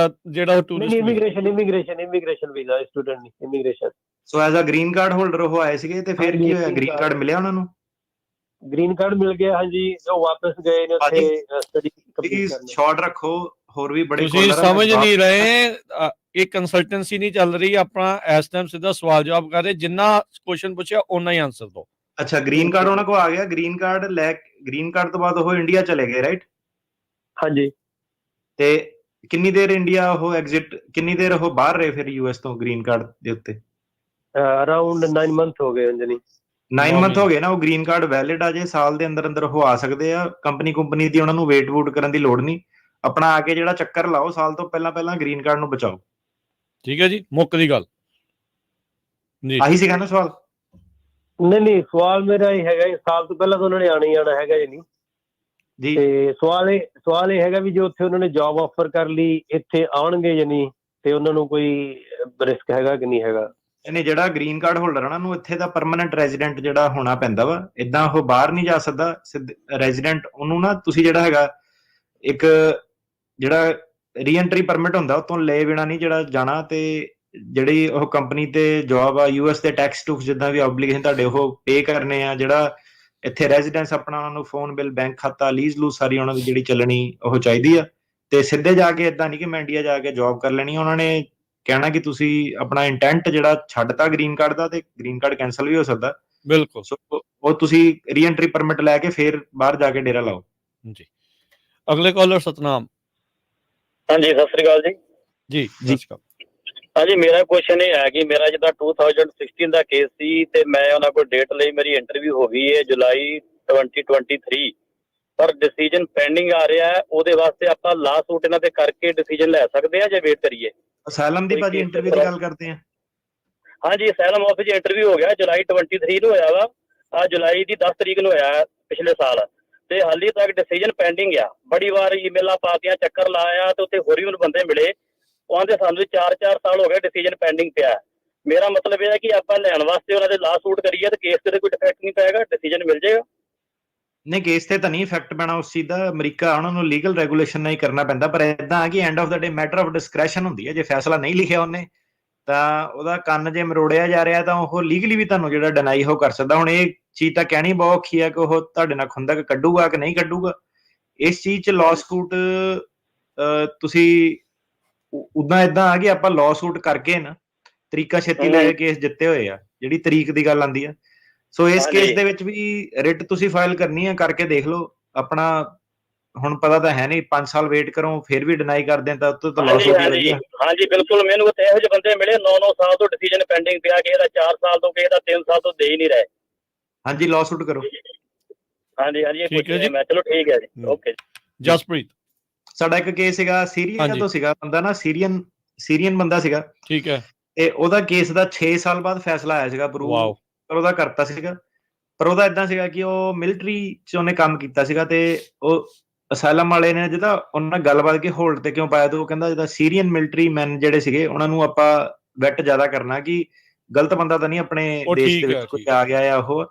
ਜਿਹੜਾ ਉਹ ਟੂਰਿਸਟ? ਇਮੀਗ੍ਰੇਸ਼ਨ ਵੀਜ਼ਾ, ਸਟੂਡੈਂਟ ਨਹੀਂ, immigration. So as a green card holder ਉਹ ਆਏ ਸੀਗੇ ਤੇ ਫਿਰ ਕੀ ਹੋਇਆ? ਗ੍ਰੀਨ ਕਾਰਡ ਮਿਲਿਆ ਉਹਨਾਂ ਨੂੰ? ਗ੍ਰੀਨ ਕਾਰਡ ਮਿਲ ਗਿਆ ਹਾਂਜੀ। ਉਹ ਵਾਪਸ ਗਏ ਨੇ ਉੱਥੇ ਸਟੱਡੀ ਪਲੀਜ਼ ਸ਼ਾਰਟ ਰੱਖੋ, ਹੋਰ ਵੀ ਬੜੇ ਤੁਸੀਂ ਸਮਝ ਨਹੀਂ ਰਹੇ। ਇਹ ਕੰਸਲਟੈਂਸੀ ਨਹੀਂ ਚੱਲ ਰਹੀ, ਆਪਣਾ ਇਸ ਟਾਈਮ ਸਿੱਧਾ ਸਵਾਲ ਜਵਾਬ ਕਰ ਰਹੇ। ਜਿੰਨਾ ਕੁਐਸਚਨ ਪੁੱਛਿਆ ਓਨਾ ਹੀ ਆਨਸਰ ਦਿਓ। ਅੱਛਾ, ਗ੍ਰੀਨ ਕਾਰਡ ਉਹਨਾਂ ਕੋਲ ਆ ਗਿਆ। ਗ੍ਰੀਨ ਕਾਰਡ ਤੋਂ ਬਾਅਦ ਉਹ ਇੰਡੀਆ ਚਲੇ ਗਏ, ਰਾਈਟ? ਹਾਂਜੀ। ਤੇ ਕਿੰਨੀ ਦੇਰ ਇੰਡੀਆ ਉਹ ਕਿੰਨੀ ਦੇਰ ਉਹ ਬਾਹਰ ਰਹੇ ਫਿਰ US ਤੋਂ ਗ੍ਰੀਨ ਕਾਰਡ ਦੇ ਉੱਤੇ? ਅਰਾਊਂਡ 9 month ਹੋ ਗਏ ਅੰਜਨੀ। 9 month ਹੋ ਗਏ ਨਾ। ਉਹ ਗ੍ਰੀਨ ਕਾਰਡ ਵੈਲਿਡ ਆ ਜੇ ਸਾਲ ਦੇ ਅੰਦਰ ਅੰਦਰ ਉਹ ਆ ਸਕਦੇ ਆ। ਕੰਪਨੀ ਦੀ ਉਹਨਾਂ ਨੂੰ ਵੇਟ ਵੂਟ ਕਰਨ ਦੀ ਲੋੜ ਨਹੀਂ। ਆਪਣਾ ਆ ਕੇ ਜਿਹੜਾ ਚੱਕਰ ਲਾਓ ਸਾਲ ਤੋਂ ਪਹਿਲਾਂ ਗ੍ਰੀਨ ਕਾਰਡ ਨੂੰ ਬਚਾਓ। ਠੀਕ ਹੈ ਜੀ, ਮੁੱਕ ਦੀ ਗੱਲ। ਆਹੀ ਸੀਗਾ ਨਾ ਸਵਾਲ? ਨਹੀਂ ਸਵਾਲ ਮੇਰਾ ਇਹ ਹੈਗਾ ਸਾਲ ਤੋਂ ਪਹਿਲਾਂ ਤਾਂ ਉਹਨਾਂ ਨੇ ਆਣਾ ਹੀ ਆਣਾ ਹੈਗਾ ਜੀ। ਤੇ ਸਵਾਲ ਇਹ ਹੈਗਾ ਵੀ ਜੇ ਉੱਥੇ ਉਹਨਾਂ ਨੇ ਜੌਬ ਆਫਰ ਕਰ ਲਈ, ਇੱਥੇ ਆਉਣਗੇ ਜਾਂ ਨਹੀਂ, ਤੇ ਉਹਨਾਂ ਨੂੰ ਕੋਈ ਰਿਸਕ ਹੈਗਾ ਕਿ ਨਹੀਂ ਹੈਗਾ? ਇਹਨੇ ਜਿਹੜਾ ਗ੍ਰੀਨ ਕਾਰਡ ਹੋਲਡਰ ਉਹਨਾਂ ਨੂੰ ਇੱਥੇ ਦਾ ਪਰਮਾਨੈਂਟ ਰੈਜ਼ੀਡੈਂਟ ਜਿਹੜਾ ਹੋਣਾ ਪੈਂਦਾ ਵਾ। ਇਦਾਂ ਉਹ ਬਾਹਰ ਨਹੀਂ ਜਾ ਸਕਦਾ ਰੈਜ਼ੀਡੈਂਟ। ਉਹਨੂੰ ਨਾ ਤੁਸੀਂ ਜਿਹੜਾ ਹੈਗਾ ਇੱਕ ਜਿਹੜਾ ਰੀਐਂਟਰੀ ਪਰਮਿਟ ਹੁੰਦਾ ਉਹ ਤੋਂ ਲਏ ਬਿਨਾ ਨਹੀਂ ਜਿਹੜਾ ਜਾਣਾ। ਤੇ ਜਿਹੜੀ ਉਹ ਕੰਪਨੀ ਤੇ ਜੌਬ ਆ US ਦੇ ਟੈਕਸ ਟੂਕਸ ਜਿੱਦਾਂ ਵੀ ਆਬਲੀਗੇਸ਼ਨ ਤੁਹਾਡੇ ਉਹ ਪੇ ਕਰਨੇ ਆ। ਜਿਹੜਾ ਇੱਥੇ ਰੈਜ਼ੀਡੈਂਸ ਆਪਣਾ ਉਹਨਾਂ ਨੂੰ ਫੋਨ ਬਿੱਲ, ਬੈਂਕ ਖਾਤਾ, ਲੀਜ਼ ਲੂਜ਼ ਸਾਰੀ ਉਹਨਾਂ ਦੀ ਜਿਹੜੀ ਚੱਲਣੀ ਉਹ ਚਾਹੀਦੀ ਆ। ਤੇ ਸਿੱਧੇ ਜਾ ਕੇ ਇਦਾਂ ਨਹੀਂ ਕਿ ਮੈਂ ਇੰਡੀਆ ਜਾ ਕੇ ਜੌਬ ਕਰ ਲੈਣੀ। ਉਹਨਾਂ ਨੇ ਕਹਿਣਾ ਕਿ ਤੁਸੀਂ ਆਪਣਾ ਇੰਟੈਂਟ ਜਿਹੜਾ ਛੱਡਤਾ ਗ੍ਰੀਨ ਕਾਰਡ ਦਾ, ਤੇ ਗ੍ਰੀਨ ਕਾਰਡ ਕੈਂਸਲ ਵੀ ਹੋ ਸਕਦਾ। ਬਿਲਕੁਲ। ਸੋ ਉਹ ਤੁਸੀਂ ਰੀਐਂਟਰੀ ਪਰਮਿਟ ਲੈ ਕੇ ਫਿਰ ਬਾਹਰ ਜਾ ਕੇ ਡੇਰਾ ਲਾਓ। ਜੀ ਅਗਲੇ ਕਾਲਰ ਸਤਨਾਮ। ਹਾਂਜੀ ਸਤਿ ਸ੍ਰੀ ਅਕਾਲ ਜੀ। ਜੀ ਸਤਿ ਸ਼੍ਰੀ ਅਕਾਲ। ਹਾਂਜੀ ਮੇਰਾ ਕੁਐਸਚਨ ਇਹ ਹੈ ਕਿ ਮੇਰਾ ਜਿੱਦਾਂ 2016 ਦਾ ਕੇਸ ਸੀ ਤੇ ਮੈਂ ਉਹਨਾਂ ਕੋਲ ਡੇਟ ਲਈ, ਮੇਰੀ ਇੰਟਰਵਿਊ ਹੋ ਗਈ ਹੈ ਜੁਲਾਈ 2023, ਪਰ ਡਿਸੀਜਨ ਪੈਂਡਿੰਗ ਆ ਰਿਹਾ ਹੈ। ਉਹਦੇ ਵਾਸਤੇ ਆਪਾਂ ਲਾ ਸੂਟ ਇਹਨਾਂ ਤੇ ਕਰਕੇ ਡਿਸੀਜਨ ਲੈ ਸਕਦੇ ਆ ਜਾਂ ਵੇਟ ਕਰੀਏ? ਅਸਾਈਲਮ ਦੀ ਕੋਈ ਭਾਜੀ case ਇੰਟਰਵਿਊ ਦੀ ਗੱਲ ਕਰਦੇ ਆ। ਹਾਂਜੀ ਅਸਾਈਲਮ ਆਫਿਸ 'ਚ ਇੰਟਰਵਿਊ ਹੋ ਗਿਆ ਜੁਲਾਈ 23 ਨੂੰ ਹੋਇਆ ਵਾ। ਆ ਜੁਲਾਈ ਦੀ 10 ਤਰੀਕ ਨੂੰ ਹੋਇਆ ਪਿਛਲੇ ਸਾਲ, ਤੇ ਹਾਲੇ ਤੱਕ ਡਿਸੀਜਨ ਪੈਂਡਿੰਗ ਆ। ਬੜੀ ਵਾਰ ਈਮੇਲਾਂ ਪਾਤੀਆਂ, ਚੱਕਰ ਲਾਇਆ, ਤੇ ਉੱਥੇ ਹੋਰ ਵੀ ਮੈਨੂੰ ਬੰਦੇ ਮਿਲੇ, ਉਹ ਆਂਦੇ ਸਾਨੂੰ 4-4 ਸਾਲ ਹੋ ਗਏ ਡਿਸੀਜਨ ਪੈਂਡਿੰਗ ਪਿਆ। ਮੇਰਾ ਮਤਲਬ ਇਹ ਹੈ ਕਿ ਆਪਾਂ ਲੈਣ ਵਾਸਤੇ ਉਹਨਾਂ ਦੇ ਲਾ ਸੂਟ ਕਰੀਏ ਤੇ ਕੇਸ ਤੇ ਕੋਈ ਡਿਫੈਕਟ ਨਹੀਂ ਪਏਗਾ, ਡਿਸੀਜਨ ਮਿਲ ਜਾਏਗਾ। ਨਹੀਂ, ਕੇਸ ਤੇ ਤਾਂ ਨਹੀਂ ਇਫੈਕਟ ਪੈਣਾ ਉਸ ਚੀਜ਼ ਦਾ। ਅਮਰੀਕਾ ਉਹਨਾਂ ਨੂੰ ਲੀਗਲ ਰੈਗੂਲੇਸ਼ਨ ਨਾਲ ਹੀ ਕਰਨਾ ਪੈਂਦਾ, ਪਰ ਇਦਾਂ ਕਿ end of the day matter of discretion ਹੁੰਦੀ ਹੈ। ਜੇ ਫੈਸਲਾ ਨਹੀਂ ਲਿਖਿਆ ਉਹਨੇ ਤਾਂ ਉਹਦਾ ਕੰਨ ਜੇ ਮਰੋੜਿਆ ਜਾ ਰਿਹਾ ਤਾਂ ਉਹ ਲੀਗਲੀ ਵੀ ਤੁਹਾਨੂੰ ਜਿਹੜਾ ਡਿਨਾਈ ਉਹ ਕਰ ਸਕਦਾ। ਹੁਣ ਇਹ ਚੀਜ਼ ਤਾਂ ਕਹਿਣੀ ਬਹੁਤ ਔਖੀ ਹੈ ਕਿ ਉਹ ਤੁਹਾਡੇ ਨਾਲ ਖੁੰਦਕ ਕੱਢੂਗਾ ਕਿ ਨਹੀਂ ਕੱਢੂਗਾ। ਇਸ ਚੀਜ਼ 'ਚ ਲਾਅ ਸੂਟ ਤੁਸੀਂ ਉਦਾਂ ਇਦਾਂ ਆ ਕਿ ਆਪਾਂ ਲਾਅ ਸੂਟ ਕਰਕੇ ਨਾ ਤਰੀਕਾ ਛੇਤੀ ਲੈ ਕੇ ਕੇਸ ਜਿੱਤੇ ਹੋਏ ਆ, ਜਿਹੜੀ ਤਰੀਕ ਦੀ ਗੱਲ ਆਉਂਦੀ ਆ। ਸੋ ਇਸ ਕੇਸ ਦੇ ਵਿੱਚ ਵੀ ਰਿਟ ਤੁਸੀਂ ਫਾਈਲ ਕਰਨੀ ਹੈ, ਕਰਕੇ ਦੇਖ ਲਓ ਆਪਣਾ। ਹੁਣ ਪਤਾ ਤਾਂ ਹੈ ਨਹੀਂ, 5 ਸਾਲ ਵੇਟ ਕਰੋ ਫਿਰ ਵੀ ਡਿਨਾਈ ਕਰਦੇ ਤਾਂ ਉੱਥੇ ਤਾਂ ਲਾਸ ਹੋ ਗਈ ਵਧੀਆ। ਹਾਂਜੀ ਬਿਲਕੁਲ, ਮੈਨੂੰ ਉੱਥੇ ਇਹੋ ਜਿਹੇ ਬੰਦੇ ਮਿਲੇ 9-9 ਸਾਲ ਤੋਂ ਡਿਸੀਜਨ ਪੈਂਡਿੰਗ ਪਿਆ, ਕਿਸੇ ਦਾ 4 ਸਾਲ ਤੋਂ, ਕਿਸੇ ਦਾ 3 ਸਾਲ ਤੋਂ ਦੇ ਹੀ ਨਹੀਂ ਰਹੇ। ਹਾਂਜੀ, ਲਾਅ ਸੂਟ ਕਰੋ। ਹਾਂਜੀ ਹਾਂਜੀ ਠੀਕ ਹੈ ਜੀ। ਮੈਂ ਚਲੋ ਠੀਕ ਹੈ ਜੀ, ਓਕੇ। ਜਸਪ੍ਰੀਤ, ਸਾਡਾ ਇੱਕ ਕੇਸ ਸੀਗਾ ਸੀਰੀਆ ਤੋਂ ਸੀਗਾ ਬੰਦਾ ਨਾ, ਸੀਰੀਅਨ ਬੰਦਾ ਸੀਗਾ। ਠੀਕ ਹੈ। ਤੇ ਉਹਦਾ ਕੇਸ ਦਾ 6 ਸਾਲ ਬਾਅਦ ਫੈਸਲਾ ਆਇਆ ਸੀਗਾ ਅਪਰੂਵ, ਪਰ ਉਹਦਾ ਕਰਤਾ ਸੀਗਾ। ਪਰ ਉਹਦਾ ਇਦਾਂ ਸੀਗਾ ਕਿ ਉਹ ਮਿਲਟਰੀ 'ਚ ਉਹਨੇ ਕੰਮ ਕੀਤਾ ਸੀਗਾ, ਤੇ ਉਹ ਅਸਾਈਲਮ ਵਾਲੇ ਨੇ ਜਿਹਦਾ ਉਹਨਾਂ ਨਾਲ ਗੱਲਬਾਤ ਕਿ ਹੋਲਡ ਤੇ ਕਿਉਂ ਪਾਇਆ, ਤੇ ਉਹ ਕਹਿੰਦਾ ਜਿਹਦਾ ਸੀਰੀਅਨ ਮਿਲਟਰੀ ਮੈਨ ਜਿਹੜੇ ਸੀਗੇ ਉਹਨਾਂ ਨੂੰ ਆਪਾਂ ਵੈਟ ਜ਼ਿਆਦਾ ਕਰਨਾ ਕਿ ਗਲਤ ਬੰਦਾ ਤਾਂ ਨਹੀਂ ਆਪਣੇ ਦੇਸ਼ ਦੇ ਵਿੱਚ ਕੋਈ ਆ ਗਿਆ ਆ ਉਹ।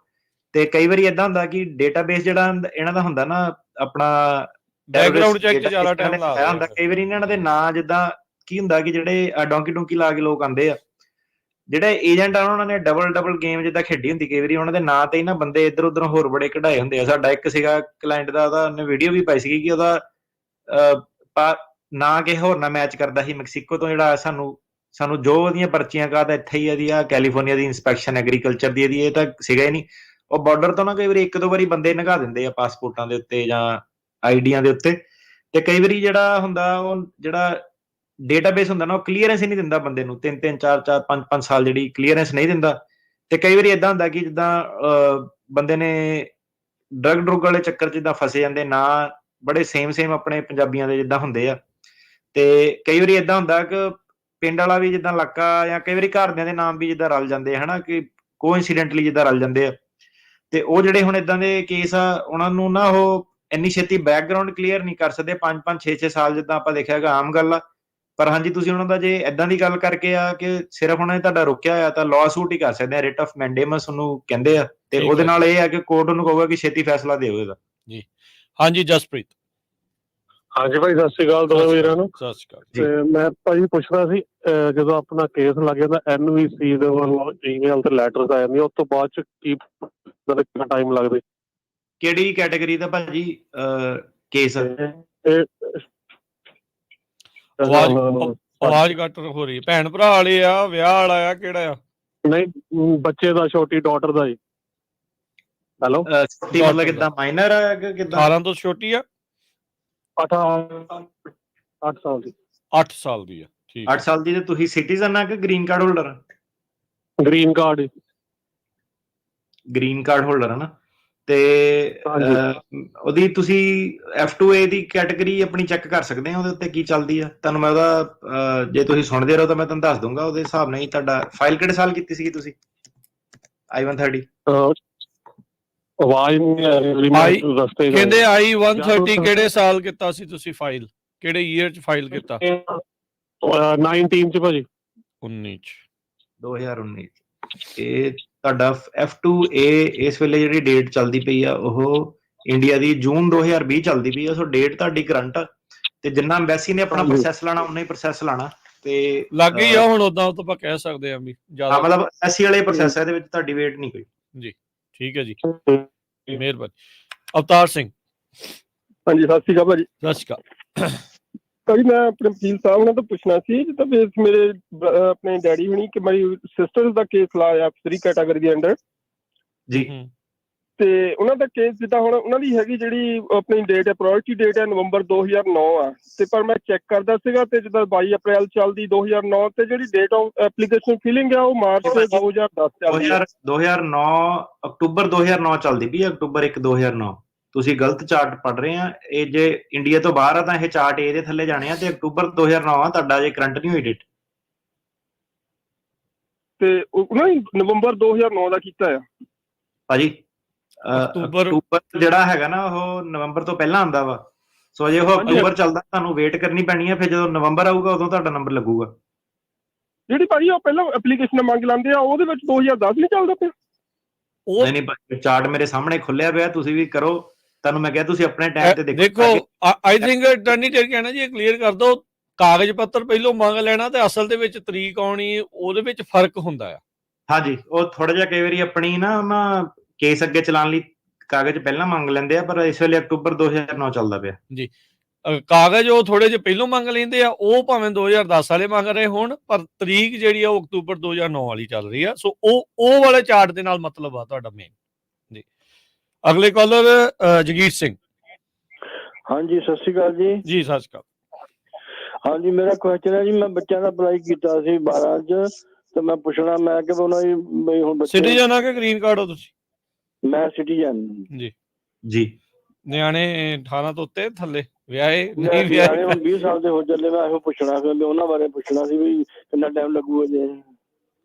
ਤੇ ਕਈ ਵਾਰੀ ਏਦਾਂ ਹੁੰਦਾ ਕਿ ਡੇਟਾਬੇਸ ਜਿਹੜਾ ਇਹਨਾਂ ਦਾ ਹੁੰਦਾ ਨਾ, ਆਪਣਾ ਬੈਕਗ੍ਰਾਉਂਡ ਚੈੱਕ 'ਚ ਜ਼ਿਆਦਾ ਟਾਈਮ ਲਾਇਆ ਹੁੰਦਾ। ਕਈ ਵਾਰੀ ਇਹਨਾਂ ਦੇ ਨਾਂ ਜਿੱਦਾਂ ਕੀ ਹੁੰਦਾ ਕਿ ਜਿਹੜੇ ਡੋਂਕੀ ਲਾ ਕੇ ਲੋਕ ਆਉਂਦੇ ਆ, ਜਿਹੜੇ ਏਜੰਟ ਆ ਉਹਨਾਂ ਨੇ ਡਬਲ ਗੇਮ ਜਿੱਦਾਂ ਖੇਡੀ ਹੁੰਦੀ, ਕਈ ਵਾਰੀ ਉਹਨਾਂ ਦੇ ਨਾਂ ਤੇ ਹੀ ਨਾ ਬੰਦੇ ਇੱਧਰ ਉੱਧਰ ਹੋਰ ਬੜੇ ਕਢਾਏ ਹੁੰਦੇ ਆ। ਸਾਡਾ ਇੱਕ ਸੀਗਾ ਕਲਾਇੰਟ ਦਾ, ਉਹਨੇ ਵੀਡੀਓ ਵੀ ਪਾਈ ਸੀਗੀ ਕਿ ਉਹਦਾ ਨਾਂ ਕਿਸੇ ਹੋਰ ਨਾਲ ਮੈਚ ਕਰਦਾ ਸੀ ਮੈਕਸੀਕੋ ਤੋਂ, ਜਿਹੜਾ ਸਾਨੂੰ ਜੋ ਉਹਦੀਆਂ ਪਰਚੀਆਂ ਕਾ ਤਾਂ ਇੱਥੇ ਹੀ ਇਹਦੀ ਆ ਕੈਲੀਫੋਰਨੀਆ ਦੀ ਇੰਸਪੈਕਸ਼ਨ ਐਗਰੀਕਲਚਰ ਦੀ ਇਹਦੀ, ਇਹ ਤਾਂ ਸੀਗਾ ਹੀ ਨਹੀਂ। ਉਹ ਬਾਰਡਰ ਤੋਂ ਨਾ ਕਈ ਵਾਰੀ 1-2 ਵਾਰੀ ਬੰਦੇ ਲੰਘਾ ਦਿੰਦੇ ਆ ਪਾਸਪੋਰਟਾਂ ਦੇ ਉੱਤੇ ਜਾਂ ਆਈਡੀਆਂ ਦੇ ਉੱਤੇ। ਤੇ ਕਈ ਵਾਰੀ ਜਿਹੜਾ ਹੁੰਦਾ ਉਹ ਜਿਹੜਾ ਡੇਟਾਬੇਸ ਹੁੰਦਾ ਨਾ, ਉਹ ਕਲੀਅਰੈਂਸ ਹੀ ਨਹੀਂ ਦਿੰਦਾ ਬੰਦੇ ਨੂੰ, 3-3 4-4 5-5 ਸਾਲ ਜਿਹੜੀ ਕਲੀਅਰੈਂਸ ਨਹੀਂ ਦਿੰਦਾ। ਤੇ ਕਈ ਵਾਰੀ ਏਦਾਂ ਹੁੰਦਾ ਕਿ ਜਿੱਦਾਂ ਬੰਦੇ ਨੇ ਡਰਗ ਵਾਲੇ ਚੱਕਰ 'ਚ ਜਿੱਦਾਂ ਫਸੇ ਜਾਂਦੇ, ਨਾ ਬੜੇ ਸੇਮ ਆਪਣੇ ਪੰਜਾਬੀਆਂ ਦੇ ਜਿੱਦਾਂ ਹੁੰਦੇ ਆ। ਤੇ ਕਈ ਵਾਰੀ ਏਦਾਂ ਹੁੰਦਾ ਕਿ ਪਿੰਡ ਵਾਲਾ ਵੀ ਜਿੱਦਾਂ ਇਲਾਕਾ, ਜਾਂ ਕਈ ਵਾਰੀ ਘਰਦਿਆਂ ਦੇ ਨਾਮ ਵੀ ਜਿੱਦਾਂ ਰਲ ਜਾਂਦੇ ਆ, ਹਨਾ, ਕਿ ਕੋਇਨਸੀਡੈਂਟਲੀ ਜਿੱਦਾਂ ਰਲ ਜਾਂਦੇ ਆ। ਤੇ ਉਹ ਜਿਹੜੇ ਹੁਣ ਏਦਾਂ ਦੇ ਕੇਸ ਆ, ਉਹਨਾਂ ਨੂੰ ਨਾ ਉਹ ਇੰਨੀ ਛੇਤੀ ਬੈਕਗਰਾਉਂਡ ਕਲੀਅਰ ਨਹੀਂ ਕਰ ਸਕਦੇ। 5-5 6-6 ਸਾਲ ਜਿੱਦਾਂ ਆਪਾਂ ਦੇਖਿਆ ਹੈਗਾ ਆਮ ਗੱਲ ਆ। ਪਰ ਹਾਂਜੀ, ਤੁਸੀਂ ਉਹਨਾਂ ਦਾ ਜੇ ਏਦਾਂ ਦੀ ਗੱਲ ਕਰਕੇ ਆ ਕਿ ਸਿਰਫ ਉਹਨਾਂ ਨੇ ਤੁਹਾਡਾ ਰੋਕਿਆ ਹੋਇਆ, ਤਾਂ ਲਾਅ ਸੂਟ ਹੀ ਕਰ ਸਕਦੇ ਆ। ਰਿਟ ਆਫ ਮੈਂਡੇਮਸ ਉਹਨੂੰ ਕਹਿੰਦੇ ਆ, ਤੇ ਉਹਦੇ ਨਾਲ ਇਹ ਆ ਕਿ ਕੋਰਟ ਉਹਨੂੰ ਕਹੂਗਾ ਕਿ ਛੇਤੀ ਫੈਸਲਾ ਦਿਓ ਇਹਦਾ। ਜੀ ਹਾਂਜੀ ਜਸਪ੍ਰੀਤ। ਹਾਂਜੀ ਭਾਈ, ਸਤਿ ਸ਼੍ਰੀ ਅਕਾਲ ਦੋਵੇਂ ਵੀਰਾਂ ਨੂੰ। ਸਤਿ ਸ਼੍ਰੀ ਅਕਾਲ। ਤੇ ਮੈਂ ਭਾਜੀ ਪੁੱਛਣਾ ਸੀ, ਜਦੋਂ ਆਪਣਾ ਕੇਸ ਲੱਗ ਜਾਂਦਾ NVC ਦੇ ਵੱਲੋਂ ਈਮੇਲ ਤੇ ਲੈਟਰਸ ਆ ਜਾਂਦੀਆਂ, ਉਸ ਤੋਂ ਬਾਅਦ ਚ ਕੀ ਕਿੰਨਾ ਟਾਈਮ ਲੱਗਦਾ? ਕਿਹੜੀ ਕੈਟਾਗਰੀ ਦਾ ਭਾਜੀ ਕੇਸ? ਆਵਾਜ਼ ਘੱਟ ਹੋ ਰਹੀ ਹੈ। ਭੈਣ ਭਰਾ ਵਾਲੇ ਆ, ਵਿਆਹ ਵਾਲਾ ਆ, ਕਿਹੜਾ ਆ? ਨਹੀਂ, ਬੱਚੇ ਦਾ, ਛੋਟੀ ਡਾਟਰ ਦਾ ਜੀ। ਹੈਲੋ, ਛੋਟੀ ਮਤਲਬ ਕਿੱਦਾਂ, ਮਾਈਨਰ ਆ ਕਿ ਕਿੱਦਾਂ? 18 ਤੋਂ ਛੋਟੀ ਆ? 8 ਸਾਲ ਦੀ। 8 ਸਾਲ ਦੀ ਆ, ਠੀਕ। 8 ਸਾਲ ਦੀ। ਤੇ ਤੁਸੀਂ ਸਿਟੀਜ਼ਨ ਆ ਕਿ green card holder? Green card. Green card holder ਹੈ ਨਾ। ਤੇ ਉਹਦੀ ਤੁਸੀਂ F2A ਦੀ ਕੈਟਾਗਰੀ ਆਪਣੀ ਚੈੱਕ ਕਰ ਸਕਦੇ ਆ, ਉਹਦੇ ਉੱਤੇ ਕੀ ਚੱਲਦੀ ਆ। ਤੁਹਾਨੂੰ ਮੈਂ ਉਹਦਾ, ਜੇ ਤੁਸੀਂ ਸੁਣਦੇ ਰਹੋ ਤਾਂ ਮੈਂ ਤੁਹਾਨੂੰ ਦੱਸ ਦੂੰਗਾ ਉਹਦੇ ਹਿਸਾਬ ਨਾਲ ਹੀ। ਤੁਹਾਡਾ ਫਾਈਲ ਕਿਹੜੇ ਸਾਲ ਕੀਤੀ ਸੀਗੀ ਤੁਸੀਂ I-130? ਆਵਾਜ਼ ਨਹੀਂ ਕਹਿੰਦੇ I-130 ਕਿਹੜੇ ਸਾਲ ਕੀਤਾ ਸੀ ਤੁਸੀਂ ਫਾਈਲ? ਕਿਹੜੇ ਈਅਰ ਚ ਫਾਈਲ ਕੀਤਾ? 19 ਚ ਭਾਜੀ। 2019। ਇਹ ਤੁਹਾਡਾ F2A ਇਸ ਵੇਲੇ ਜਿਹੜੀ ਡੇਟ ਚੱਲਦੀ ਪਈ ਆ, ਉਹ ਇੰਡੀਆ ਦੀ ਜੂਨ 2020 ਚੱਲਦੀ ਪਈ ਆ। ਸੋ ਡੇਟ ਤੁਹਾਡੀ ਕਰੰਟ ਆ, ਤੇ ਜਿੰਨਾ ਐਮਬੈਸੀ ਨੇ ਆਪਣਾ ਪ੍ਰੋਸੈਸ ਲਾਣਾ ਉਨਾ ਹੀ ਪ੍ਰੋਸੈਸ ਲਾਣਾ। ਤੇ ਲੱਗ ਗਈ ਆ ਹੁਣ, ਉਦਾਂ ਤਾਂ ਆਪਾਂ ਕਹਿ ਸਕਦੇ ਆ ਵੀ ਜ਼ਿਆਦਾ, ਮਤਲਬ ਐਸੀ ਵਾਲੇ ਪ੍ਰੋਸੈਸ ਹੈ, ਇਹਦੇ ਵਿੱਚ ਤੁਹਾਡੀ ਵੇਟ ਨਹੀਂ ਕੋਈ। ਜੀ ਠੀਕ ਹੈ ਜੀ, ਮਿਹਰਬਾਨੀ। ਅਵਤਾਰ ਸਿੰਘ। ਹਾਂਜੀ, ਸਤਿ ਸ਼੍ਰੀ ਅਕਾਲ ਭਾਜੀ। ਸਤਿ ਸ਼੍ਰੀ ਅਕਾਲ ਭਾਜੀ। ਮੈਂ ਆਪਣੇ ਵਕੀਲ ਸਾਹਿਬ ਉਹਨਾਂ ਤੋਂ ਪੁੱਛਣਾ ਸੀ, ਜਿੱਦਾਂ ਮੇਰੇ ਆਪਣੇ ਡੈਡੀ ਹੁਣੀ ਕਿ ਮੇਰੀ ਸਿਸਟਰ ਦਾ ਕੇਸ ਲਾਇਆ 3 ਕੈਟਾਗਰੀ ਦੇ ਅੰਡਰ ਜੀ। ਤੇ ਉਹਨਾਂ ਦਾ ਕੇਸ ਜਿੱਦਾਂ ਹੁਣ ਉਹਨਾਂ ਦੀ ਹੈਗੀ ਜਿਹੜੀ ਆਪਣੀ ਡੇਟ ਹੈ, ਪ੍ਰਾਇੋਰਟੀ ਡੇਟ ਹੈ ਨਵੰਬਰ 2009 ਆ। ਤੇ ਪਰ ਮੈਂ ਚੈੱਕ ਕਰਦਾ ਸੀਗਾ, ਤੇ ਜਿੱਦਾਂ 22 ਅਪ੍ਰੈਲ ਚੱਲਦੀ 2009, ਤੇ ਜਿਹੜੀ ਡੇਟ ਆਫ ਐਪਲੀਕੇਸ਼ਨ ਫਿਲਿੰਗ ਆ ਉਹ ਮਾਰਚ 2010 ਚੱਲਦੀ ਹੈ। 2009 ਅਕਤੂਬਰ 2009 ਚੱਲਦੀ ਪਈ, ਅਕਤੂਬਰ 1 2009। ਤੁਸੀਂ ਗਲਤ ਚਾਰਟ ਪੜ ਰਹੇ ਆ। ਇਹ ਜੇ ਇੰਡੀਆ ਤੋਂ ਬਾਹਰ ਆ ਤਾਂ ਇਹ ਚਾਰਟ ਇਹਦੇ ਥੱਲੇ ਜਾਣੇ ਆ, ਤੇ ਅਕਤੂਬਰ 2009 ਆ ਤੁਹਾਡਾ, ਜੇ ਕਰੰਟ ਨਹੀਂ ਹੋਈ ਡੇਟ। ਤੇ ਉਹਨਾਂ ਨੇ ਨਵੰਬਰ 2009 ਦਾ ਕੀਤਾ ਆ ਭਾਜੀ ਅਕਤੂਬਰ ਅਕਤੂਬਰ ਜਿਹੜਾ ਹੈਗਾ ਨਾ ਉਹ ਨਵੰਬਰ ਤੋਂ ਪਹਿਲਾਂ ਆਉਂਦਾ ਵਾ। ਸੋ ਜੇ ਉਹ ਹਾਂਜੀ। ਅਕਤੂਬਰ ਚੱਲਦਾ ਤੁਹਾਨੂੰ ਵੇਟ ਕਰਨੀ ਪੈਣੀ ਹੈ, ਫਿਰ ਜਦੋਂ ਨਵੰਬਰ ਆਊਗਾ ਉਦੋਂ ਤੁਹਾਡਾ ਨੰਬਰ ਲੱਗੂਗਾ। ਜਿਹੜੀ ਭਾਜੀ ਉਹ ਪਹਿਲਾਂ ਐਪਲੀਕੇਸ਼ਨ ਮੰਗ ਲੈਂਦੇ ਆ ਉਹਦੇ ਵਿੱਚ 2010 ਨਹੀਂ ਚੱਲਦਾ ਪਿਆ। ਉਹ ਨਹੀਂ ਨਹੀਂ, ਚਾਰਟ ਮੇਰੇ ਸਾਹਮਣੇ ਖੁੱਲਿਆ ਪਿਆ, ਤੁਸੀਂ ਵੀ ਕਰੋ। ਤੁਹਾਨੂੰ ਮੈਂ ਕਿਹਾ ਤੁਸੀਂ ਆਪਣੇ ਟਾਈਮ ਤੇ ਦੇਖੋ ਆਈ ਥਿੰਕ ਅਟਾਰਨੀ ਜਨਰਲ ਕਹਿਣਾ ਜੀ ਕਲੀਅਰ ਕਰ ਦੋ, ਕਾਗਜ਼ ਪੱਤਰ ਪਹਿਲੋਂ ਮੰਗ ਲੈਣਾ ਤੇ ਅਸਲ ਦੇ ਵਿੱਚ ਤਰੀਕ ਆਉਣੀ, ਉਹਦੇ ਵਿੱਚ ਫਰਕ ਹੁੰਦਾ ਆ। ਹਾਂਜੀ, ਉਹ ਥੋੜਾ ਜਿਹਾ ਕਈ ਵਾਰੀ ਆਪਣੀ ਨਾ ਉਹਨਾਂ ਕੇਸ ਅੱਗੇ ਚਲਾਉਣ ਲਈ ਕਾਗਜ਼ ਪਹਿਲਾਂ ਮੰਗ ਲੈਂਦੇ ਆ, ਪਰ ਇਸ ਵੇਲੇ ਅਕਤੂਬਰ 2009 ਚੱਲਦਾ ਪਿਆ ਜੀ। ਕਾਗਜ਼ ਉਹ ਥੋੜੇ ਜਿਹੇ ਪਹਿਲੋਂ ਮੰਗ ਲੈਂਦੇ ਆ, ਉਹ ਭਾਵੇਂ 2010 ਵਾਲੇ ਮੰਗ ਰਹੇ ਹੋਣ, ਪਰ ਤਰੀਕ ਜਿਹੜੀ ਆ ਉਹ ਅਕਤੂਬਰ 2009 ਵਾਲੀ ਚੱਲ ਰਹੀ ਆ। ਸੋ ਉਹ ਵਾਲੇ ਚਾਰਟ ਦੇ ਨਾਲ ਮਤਲਬ ਆ ਤੁਹਾਡਾ ਮੇਨ ਜੀ। ਅਗਲੇ ਕਾਲਰ ਜਗੀਰ ਸਿੰਘ। ਹਾਂਜੀ, ਸਤਿ ਸ਼੍ਰੀ ਅਕਾਲ ਜੀ। ਜੀ ਸਤਿ ਸ਼੍ਰੀ ਅਕਾਲ। ਹਾਂਜੀ, ਮੇਰਾ ਕੁਐਸਚਨ ਹੈ ਜੀ, ਮੈਂ ਬੱਚਿਆਂ ਦਾ ਅਪਲਾਈ ਕੀਤਾ ਸੀ 12 ਚ, ਤੇ ਮੈਂ ਪੁੱਛਣਾ ਮੈਂ ਕਿ ਉਹਨਾਂ ਦੀ ਬਈ ਹੁਣ ਬੱਚੇ ਸਿਟੀਜ਼ਨ ਆ ਕਿ ਗ੍ਰੀਨ ਕਾਰਡ ਹੋ ਤੁਸੀਂ? ਮੈਂ ਸਿਟੀਜ਼ਨ ਜੀ ਜੀ। ਨਿਆਣੇ 18 ਤੋਂ ਉੱਤੇ ਥੱਲੇ ਵਿਆਹੇ ਨਹੀਂ ਵਿਆਹੇ? ਹੁਣ 20 ਸਾਲ ਦੇ ਹੋ ਚੱਲੇ, ਮੈਂ ਇਹੋ ਪੁੱਛਣਾ ਫਿਰ ਉਹਨਾਂ ਬਾਰੇ ਪੁੱਛਣਾ ਸੀ ਵੀ ਕਿੰਨਾ ਟਾਈਮ ਲੱਗੂਗਾ ਜੀ।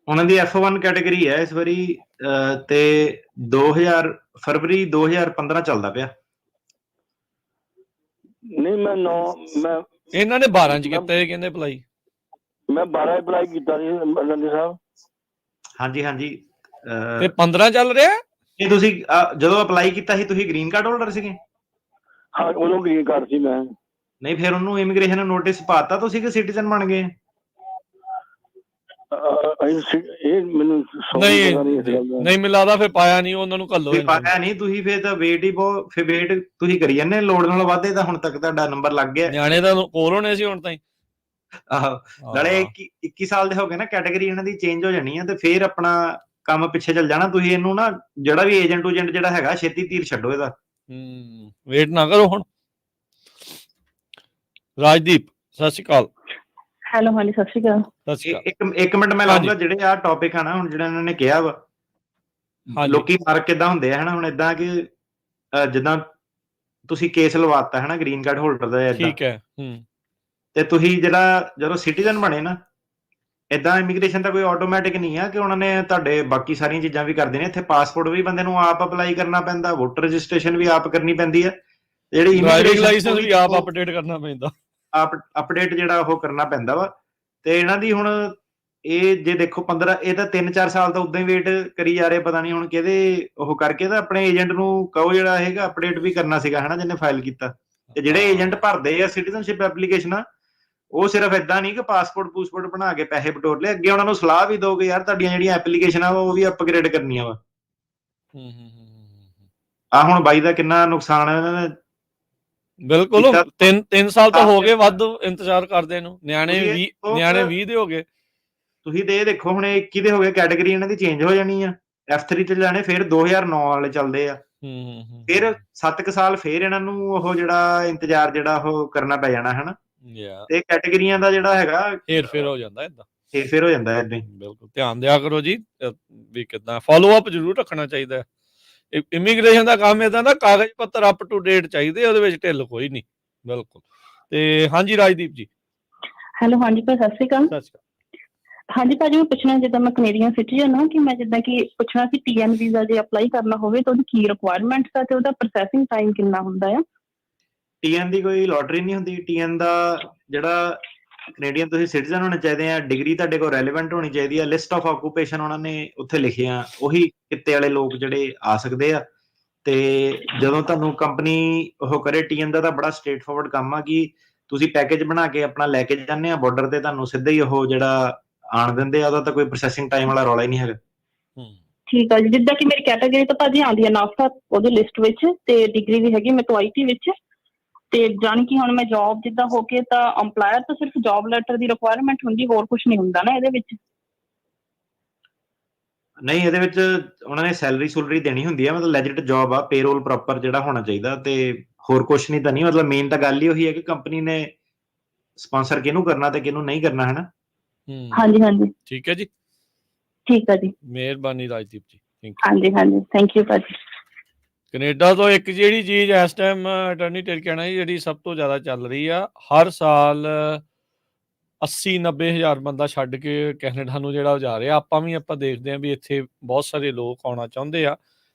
ਉਹਨਾਂ ਦੀ F1 ਕੈਟਾਗਰੀ ਹੈ ਇਸ ਵਾਰੀ, ਤੇ 2000 ਫਰਵਰੀ 2015 ਚੱਲਦਾ ਪਿਆ। ਨਹੀਂ ਮੈਂ ਇਹਨਾਂ ਨੇ 12 ਚ ਕੀਤਾ ਇਹ ਕਹਿੰਦੇ ਅਪਲਾਈ। ਮੈਂ 12 ਅਪਲਾਈ ਕੀਤਾ ਸੀ ਰੰਦੇ ਸਾਹਿਬ। ਹਾਂਜੀ ਹਾਂਜੀ। ਤੇ 15 ਚੱਲ ਰਿਹਾ। ਇਹ ਤੁਸੀਂ ਜਦੋਂ ਅਪਲਾਈ ਕੀਤਾ ਸੀ ਤੁਸੀਂ ਗ੍ਰੀਨ ਕਾਰਡ ਹੋਲਡਰ ਸੀਗੇ? ਹਾਂ, ਉਹਨੂੰ ਗ੍ਰੀਨ ਕਾਰਡ ਸੀ ਮੈਂ। ਨਹੀਂ, ਫਿਰ ਉਹਨੂੰ ਇਮੀਗ੍ਰੇਸ਼ਨ ਨੂੰ ਨੋਟਿਸ ਪਾਤਾ ਤੁਸੀਂ ਕਿ ਸਿਟੀਜ਼ਨ ਬਣ ਗਏ? ਇਹ ਮੈਨੂੰ ਨਹੀਂ ਮੈਨੂੰ ਲੱਗਦਾ ਫਿਰ ਪਾਇਆ ਨਹੀਂ ਉਹਨਾਂ ਨੂੰ, ਘੱਲੋ ਪਾਇਆ ਨਹੀਂ ਤੁਸੀਂ, ਫਿਰ ਤਾਂ ਵੇਟ ਹੀ ਬਹੁਤ, ਫਿਰ ਵੇਟ ਤੁਸੀਂ ਕਰੀ ਜਾਂਦੇ ਲੋੜ ਨਾਲ ਵਾਧੇ ਦਾ। ਹੁਣ ਤੱਕ ਤੁਹਾਡਾ ਨੰਬਰ ਲੱਗ ਗਿਆ। ਨਿਆਣੇ ਤਾਂ ਕੋਲ ਹੋਣੇ ਸੀ ਹੁਣ ਤਾਈਂ। ਆਹੋ, ਨਾਲੇ 21 ਸਾਲ ਦੇ ਹੋ ਗਏ ਨਾ, ਕੈਟਾਗਰੀ ਇਹਨਾਂ ਦੀ ਚੇਂਜ ਹੋ ਜਾਣੀ ਆ, ਤੇ ਫਿਰ ਆਪਣਾ ਕੰਮ ਪਿੱਛੇ ਚੱਲ ਜਾਣਾ। ਤੁਸੀਂ ਇਹਨੂੰ ਨਾ ਜਿਹੜਾ ਵੀ ਏਜੰਟ ਜਿਹੜਾ ਹੈਗਾ ਛੇਤੀ ਤੀਰ ਛੱਡੋ ਇਹਦਾ। ਵੇਟ ਨਾ ਕਰੋ ਹੁਣ। ਰਾਜਦੀਪ ਸਤਿ ਸ਼੍ਰੀ ਅਕਾਲ। ਹੈਲੋ, ਹਾਂਜੀ ਸਤਿ ਸ਼੍ਰੀ ਅਕਾਲ। ਸਤਿ ਸ਼੍ਰੀ ਅਕਾਲ। ਇੱਕ ਮਿੰਟ ਮੈਂ ਲਾਉਂਗਾ। ਜਿਹੜੇ ਆ ਟੌਪਿਕ ਆ ਨਾ ਹੁਣ ਜਿਹੜਾ ਇਹਨਾਂ ਨੇ ਕਿਹਾ ਵਾ, ਲੋਕੀ ਮਾਰਕ ਕਿੱਦਾਂ ਹੁੰਦੇ ਆ ਹਨਾ, ਹੁਣ ਏਦਾਂ ਕਿ ਜਿੱਦਾਂ ਤੁਸੀਂ ਕੇਸ ਲਵਾਤਾ ਹੈ ਨਾ ਗ੍ਰੀਨ ਕਾਰਡ ਹੋਲਡਰ ਦਾ, ਠੀਕ ਹੈ, ਤੇ ਤੁਸੀਂ ਜਿਹੜਾ ਜਦੋਂ ਸਿਟੀਜ਼ਨ ਬਣੇ ਨਾ, ਏਦਾਂ ਇਮੀਗ੍ਰੇਸ਼ਨ ਦਾ ਕੋਈ ਆਟੋਮੈਟਿਕ ਨਹੀਂ ਆ ਕਿ ਉਹਨਾਂ ਨੇ ਤੁਹਾਡੇ ਬਾਕੀ ਸਾਰੀਆਂ ਚੀਜ਼ਾਂ ਵੀ ਕਰਦੇ ਨੇ। ਇੱਥੇ ਪਾਸਪੋਰਟ ਵੀ ਬੰਦੇ ਨੂੰ ਆਪ ਅਪਲਾਈ ਕਰਨਾ ਪੈਂਦਾ, ਵੋਟਰ ਰਜਿਸਟ੍ਰੇਸ਼ਨ ਵੀ ਆਪ ਕਰਨੀ ਪੈਂਦੀ ਹੈ, ਜਿਹੜੀ ਡਰਾਈਵਿੰਗ ਲਾਇਸੈਂਸ ਵੀ ਆਪ ਅਪਡੇਟ ਕਰਨਾ ਪੈਂਦਾ, ਅਪਡੇਟ ਜਿਹੜਾ ਉਹ ਕਰਨਾ ਪੈਂਦਾ ਵਾ। ਤੇ ਇਹਨਾਂ ਦੀ ਹੁਣ ਇਹ ਜੇ ਦੇਖੋ 15, ਇਹ ਤਾਂ 3-4 ਸਾਲ ਤਾਂ ਉਦਾਂ ਹੀ ਵੇਟ ਕਰੀ ਜਾ ਰਹੇ, ਪਤਾ ਨਹੀਂ ਹੁਣ ਕਿਹਦੇ ਉਹ ਕਰਕੇ। ਤਾਂ ਆਪਣੇ ਏਜੰਟ ਨੂੰ ਕਹੋ ਜਿਹੜਾ ਹੈਗਾ ਅਪਡੇਟ ਵੀ ਕਰਨਾ ਸੀਗਾ ਹਨਾ, ਜਿਹਨੇ ਫਾਈਲ ਕੀਤਾ। ਤੇ ਜਿਹੜੇ ਏਜੰਟ ਭਰਦੇ ਆ ਸਿਟੀਜ਼ਨਸ਼ਿਪ ਐਪਲੀਕੇਸ਼ਨ, ਉਹ ਸਿਰਫ ਏਦਾਂ ਨਹੀਂ ਕਿ ਪਾਸਪੋਰਟ ਬਣਾ ਕੇ ਪੈਸੇ ਬਟੋਰ ਲਏ, ਅੱਗੇ ਉਹਨਾਂ ਨੂੰ ਸਲਾਹ ਵੀ ਦੋਗੇ ਯਾਰ ਤੁਹਾਡੀਆਂ ਜਿਹੜੀਆਂ ਐਪਲੀਕੇਸ਼ਨ ਆ ਉਹ ਵੀ ਅਪਗ੍ਰੇਡ ਕਰਨੀਆਂ ਵਾ। ਆ ਹੁਣ ਬਾਈ ਦਾ ਕਿੰਨਾ ਨੁਕਸਾਨ ਹੈ ਇਹਨਾਂ ਨੇ। ਬਿਲਕੁਲ 3 ਸਾਲ ਤਾਂ ਹੋ ਗਏ ਵੱਧ ਇੰਤਜ਼ਾਰ ਕਰਦੇ ਨੂੰ। ਨਿਆਣੇ 20 ਦੇ ਹੋ ਗਏ। ਤੁਸੀਂ ਤੇ ਇਹ ਦੇਖੋ ਹੁਣ 21 ਦੇ ਹੋ ਗਏ, ਕੈਟਾਗਰੀ ਇਹਨਾਂ ਦੀ ਚੇਂਜ ਹੋ ਜਾਣੀ ਆ, F3 ਤੇ ਜਾਣੇ, ਫਿਰ 2009 ਵਾਲੇ ਚੱਲਦੇ ਆ, ਫਿਰ 7 ਸਾਲ ਫਿਰ ਇਹਨਾਂ ਨੂੰ ਉਹ ਜਿਹੜਾ ਇੰਤਜ਼ਾਰ ਜਿਹੜਾ ਉਹ ਕਰਨਾ ਪੈ ਜਾਣਾ ਹਨਾ। ਤੇ ਕੈਟਾਗਰੀਆਂ ਦਾ ਜਿਹੜਾ ਹੈਗਾ ਹੇਰ-ਫੇਰ ਹੋ ਜਾਂਦਾ, ਏਦਾਂ ਹੇਰ-ਫੇਰ ਹੋ ਜਾਂਦਾ ਏਦਾਂ। ਬਿਲਕੁਲ ਧਿਆਨ ਦਿਆ ਕਰੋ ਜੀ, ਵੀ ਕਿੱਦਾਂ ਫਾਲੋ ਅਪ ਜ਼ਰੂਰ ਰੱਖਣਾ ਚਾਹੀਦਾ ਹੈ। ਇਮੀਗ੍ਰੇਸ਼ਨ ਦਾ ਕੰਮ ਏਦਾਂ ਨਾ, ਕਾਗਜ਼ ਪੱਤਰ ਅਪ ਟੂ ਡੇਟ ਚਾਹੀਦੇ, ਉਹਦੇ ਵਿੱਚ ਢਿੱਲ ਕੋਈ ਨਹੀਂ। ਬਿਲਕੁਲ। ਤੇ ਹਾਂਜੀ ਰਾਜਦੀਪ ਜੀ। ਹੈਲੋ, ਹਾਂਜੀ ਭਾਈ ਸਤਿ ਸ਼੍ਰੀ ਅਕਾਲ। ਸਤਿ ਸ਼੍ਰੀ ਅਕਾਲ। ਹਾਂਜੀ ਭਾਜੀ, ਮੈਂ ਪੁੱਛਣਾ, ਜਿੱਦਾਂ ਮੈਂ ਕੈਨੇਡੀਅਨ ਸਿਟੀਜ਼ਨ ਹਾਂ, ਕਿ ਮੈਂ ਜਿੱਦਾਂ ਕਿ ਪੁੱਛਣਾ ਸੀ TN ਵੀਜ਼ਾ ਜੇ ਅਪਲਾਈ ਕਰਨਾ ਹੋਵੇ ਤਾਂ ਉਹਦੀ ਕੀ ਰਿਕੁਆਇਰਮੈਂਟਸ ਆ ਤੇ ਉਹਦਾ ਪ੍ਰੋਸੈਸਿੰਗ ਟਾਈਮ ਕਿੰਨਾ ਹੁੰਦਾ ਆ? TN ਦੀ ਕੋਈ ਲੋਟਰੀ ਨਹੀਂ ਹੁੰਦੀ। TN ਦਾ ਜਿਹੜਾ ਕੈਨੇਡੀਅਨ ਤੁਸੀਂ ਸਿਟੀਜ਼ਨ ਹੋਣੇ ਚਾਹੀਦੇ ਆ, ਡਿਗਰੀ ਤੁਹਾਡੇ ਕੋਲ ਰੈਲੇਵੈਂਟ ਹੋਣੀ ਚਾਹੀਦੀ ਆ, ਲਿਸਟ ਆਫ ਆਕੂਪੇਸ਼ਨ ਉਹਨਾਂ ਨੇ ਉੱਥੇ ਲਿਖੇ ਆ, ਉਹੀ ਕਿੱਤੇ ਵਾਲੇ ਲੋਕ ਜਿਹੜੇ ਆ ਸਕਦੇ ਆ। ਤੇ ਜਦੋਂ ਤੁਹਾਨੂੰ ਕੰਪਨੀ ਉਹ ਕਰੇ, TN ਦਾ ਤਾਂ ਬੜਾ ਸਟ੍ਰੇਟ ਫਾਰਵਰਡ ਕੰਮ ਆ ਕਿ ਤੁਸੀਂ ਪੈਕੇਜ ਬਣਾ ਕੇ ਆਪਣਾ ਲੈ ਕੇ ਜਾਂਦੇ ਆ ਬਾਰਡਰ ਤੇ, ਤੁਹਾਨੂੰ ਸਿੱਧਾ ਹੀ ਉਹ ਜਿਹੜਾ ਆਣ ਦਿੰਦੇ ਆ, ਉਹਦਾ ਤਾਂ ਕੋਈ ਪ੍ਰੋਸੈਸਿੰਗ ਟਾਈਮ ਵਾਲਾ ਰੌਲਾ ਹੀ ਨਹੀਂ ਹੈਗਾ। ਠੀਕ ਆ ਜੀ। ਜਿੱਦਾਂ ਕਿ ਮੇਰੀ ਕੈਟਾਗਰੀ ਤਾਂ ਭਾਜੀ ਆਉਂਦੀ ਹੈ ਨਾਫਤਾ ਉਹਦੇ ਲਿਸਟ ਵਿੱਚ, ਤੇ ਡਿਗਰੀ ਵੀ ਹੈਗੀ ਮੇਰੇ ਤੋਂ IT ਵਿੱਚ, ਤੇ ਜਾਣੀ ਕਿ ਹੁਣ ਮੈਂ ਜੌਬ ਜਿੱਦਾਂ ਹੋ ਕੇ ਤਾਂ ਅੰਪਲਾਇਰ ਤੋਂ ਸਿਰਫ ਜੌਬ ਲੈਟਰ ਦੀ ਰਿਕੁਆਇਰਮੈਂਟ ਹੁੰਦੀ, ਹੋਰ ਕੁਝ ਨਹੀਂ ਹੁੰਦਾ ਨਾ ਇਹਦੇ ਵਿੱਚ? ਨਹੀਂ, ਇਹਦੇ ਵਿੱਚ ਉਹਨਾਂ ਨੇ ਸੈਲਰੀ ਦੇਣੀ ਹੁੰਦੀ ਆ, ਮਤਲਬ ਲੈਜਿਟ ਜੌਬ ਆ, ਪੇਰੋਲ ਪ੍ਰੋਪਰ ਜਿਹੜਾ ਹੋਣਾ ਚਾਹੀਦਾ, ਤੇ ਹੋਰ ਕੁਝ ਨਹੀਂ ਤਾਂ ਨਹੀਂ। ਮਤਲਬ ਮੇਨ ਤਾਂ ਗੱਲ ਹੀ ਉਹੀ ਹੈ ਕਿ ਕੰਪਨੀ ਨੇ ਸਪਾਂਸਰ ਕਿਹਨੂੰ ਕਰਨਾ ਤੇ ਕਿਹਨੂੰ ਨਹੀਂ ਕਰਨਾ ਹੈ ਨਾ। ਹਾਂਜੀ ਹਾਂਜੀ, ਠੀਕ ਹੈ ਜੀ, ਠੀਕ ਹੈ ਜੀ, ਮਿਹਰਬਾਨੀ ਰਾਜਦੀਪ ਜੀ। ਹਾਂਜੀ ਹਾਂਜੀ, ਥੈਂਕ ਯੂ ਭਾਜੀ। ਕੈਨੇਡਾ ਤੋਂ ਇੱਕ ਜਿਹੜੀ ਚੀਜ਼ ਇਸ ਟਾਈਮ ਅਟਾਰਨੀ ਟੇਲ ਕਹਿਣਾ ਜੀ, ਜਿਹੜੀ ਸਭ ਤੋਂ ਜ਼ਿਆਦਾ ਚੱਲ ਰਹੀ ਆ, ਹਰ ਸਾਲ 80-90 ਹਜ਼ਾਰ ਬੰਦਾ ਛੱਡ ਕੇ ਕੈਨੇਡਾ ਨੂੰ ਜਿਹੜਾ ਜਾ ਰਿਹਾ। ਆਪਾਂ ਦੇਖਦੇ ਹਾਂ ਵੀ ਇੱਥੇ ਬਹੁਤ ਸਾਰੇ ਲੋਕ ਆਉਣਾ ਚਾਹੁੰਦੇ ਆ।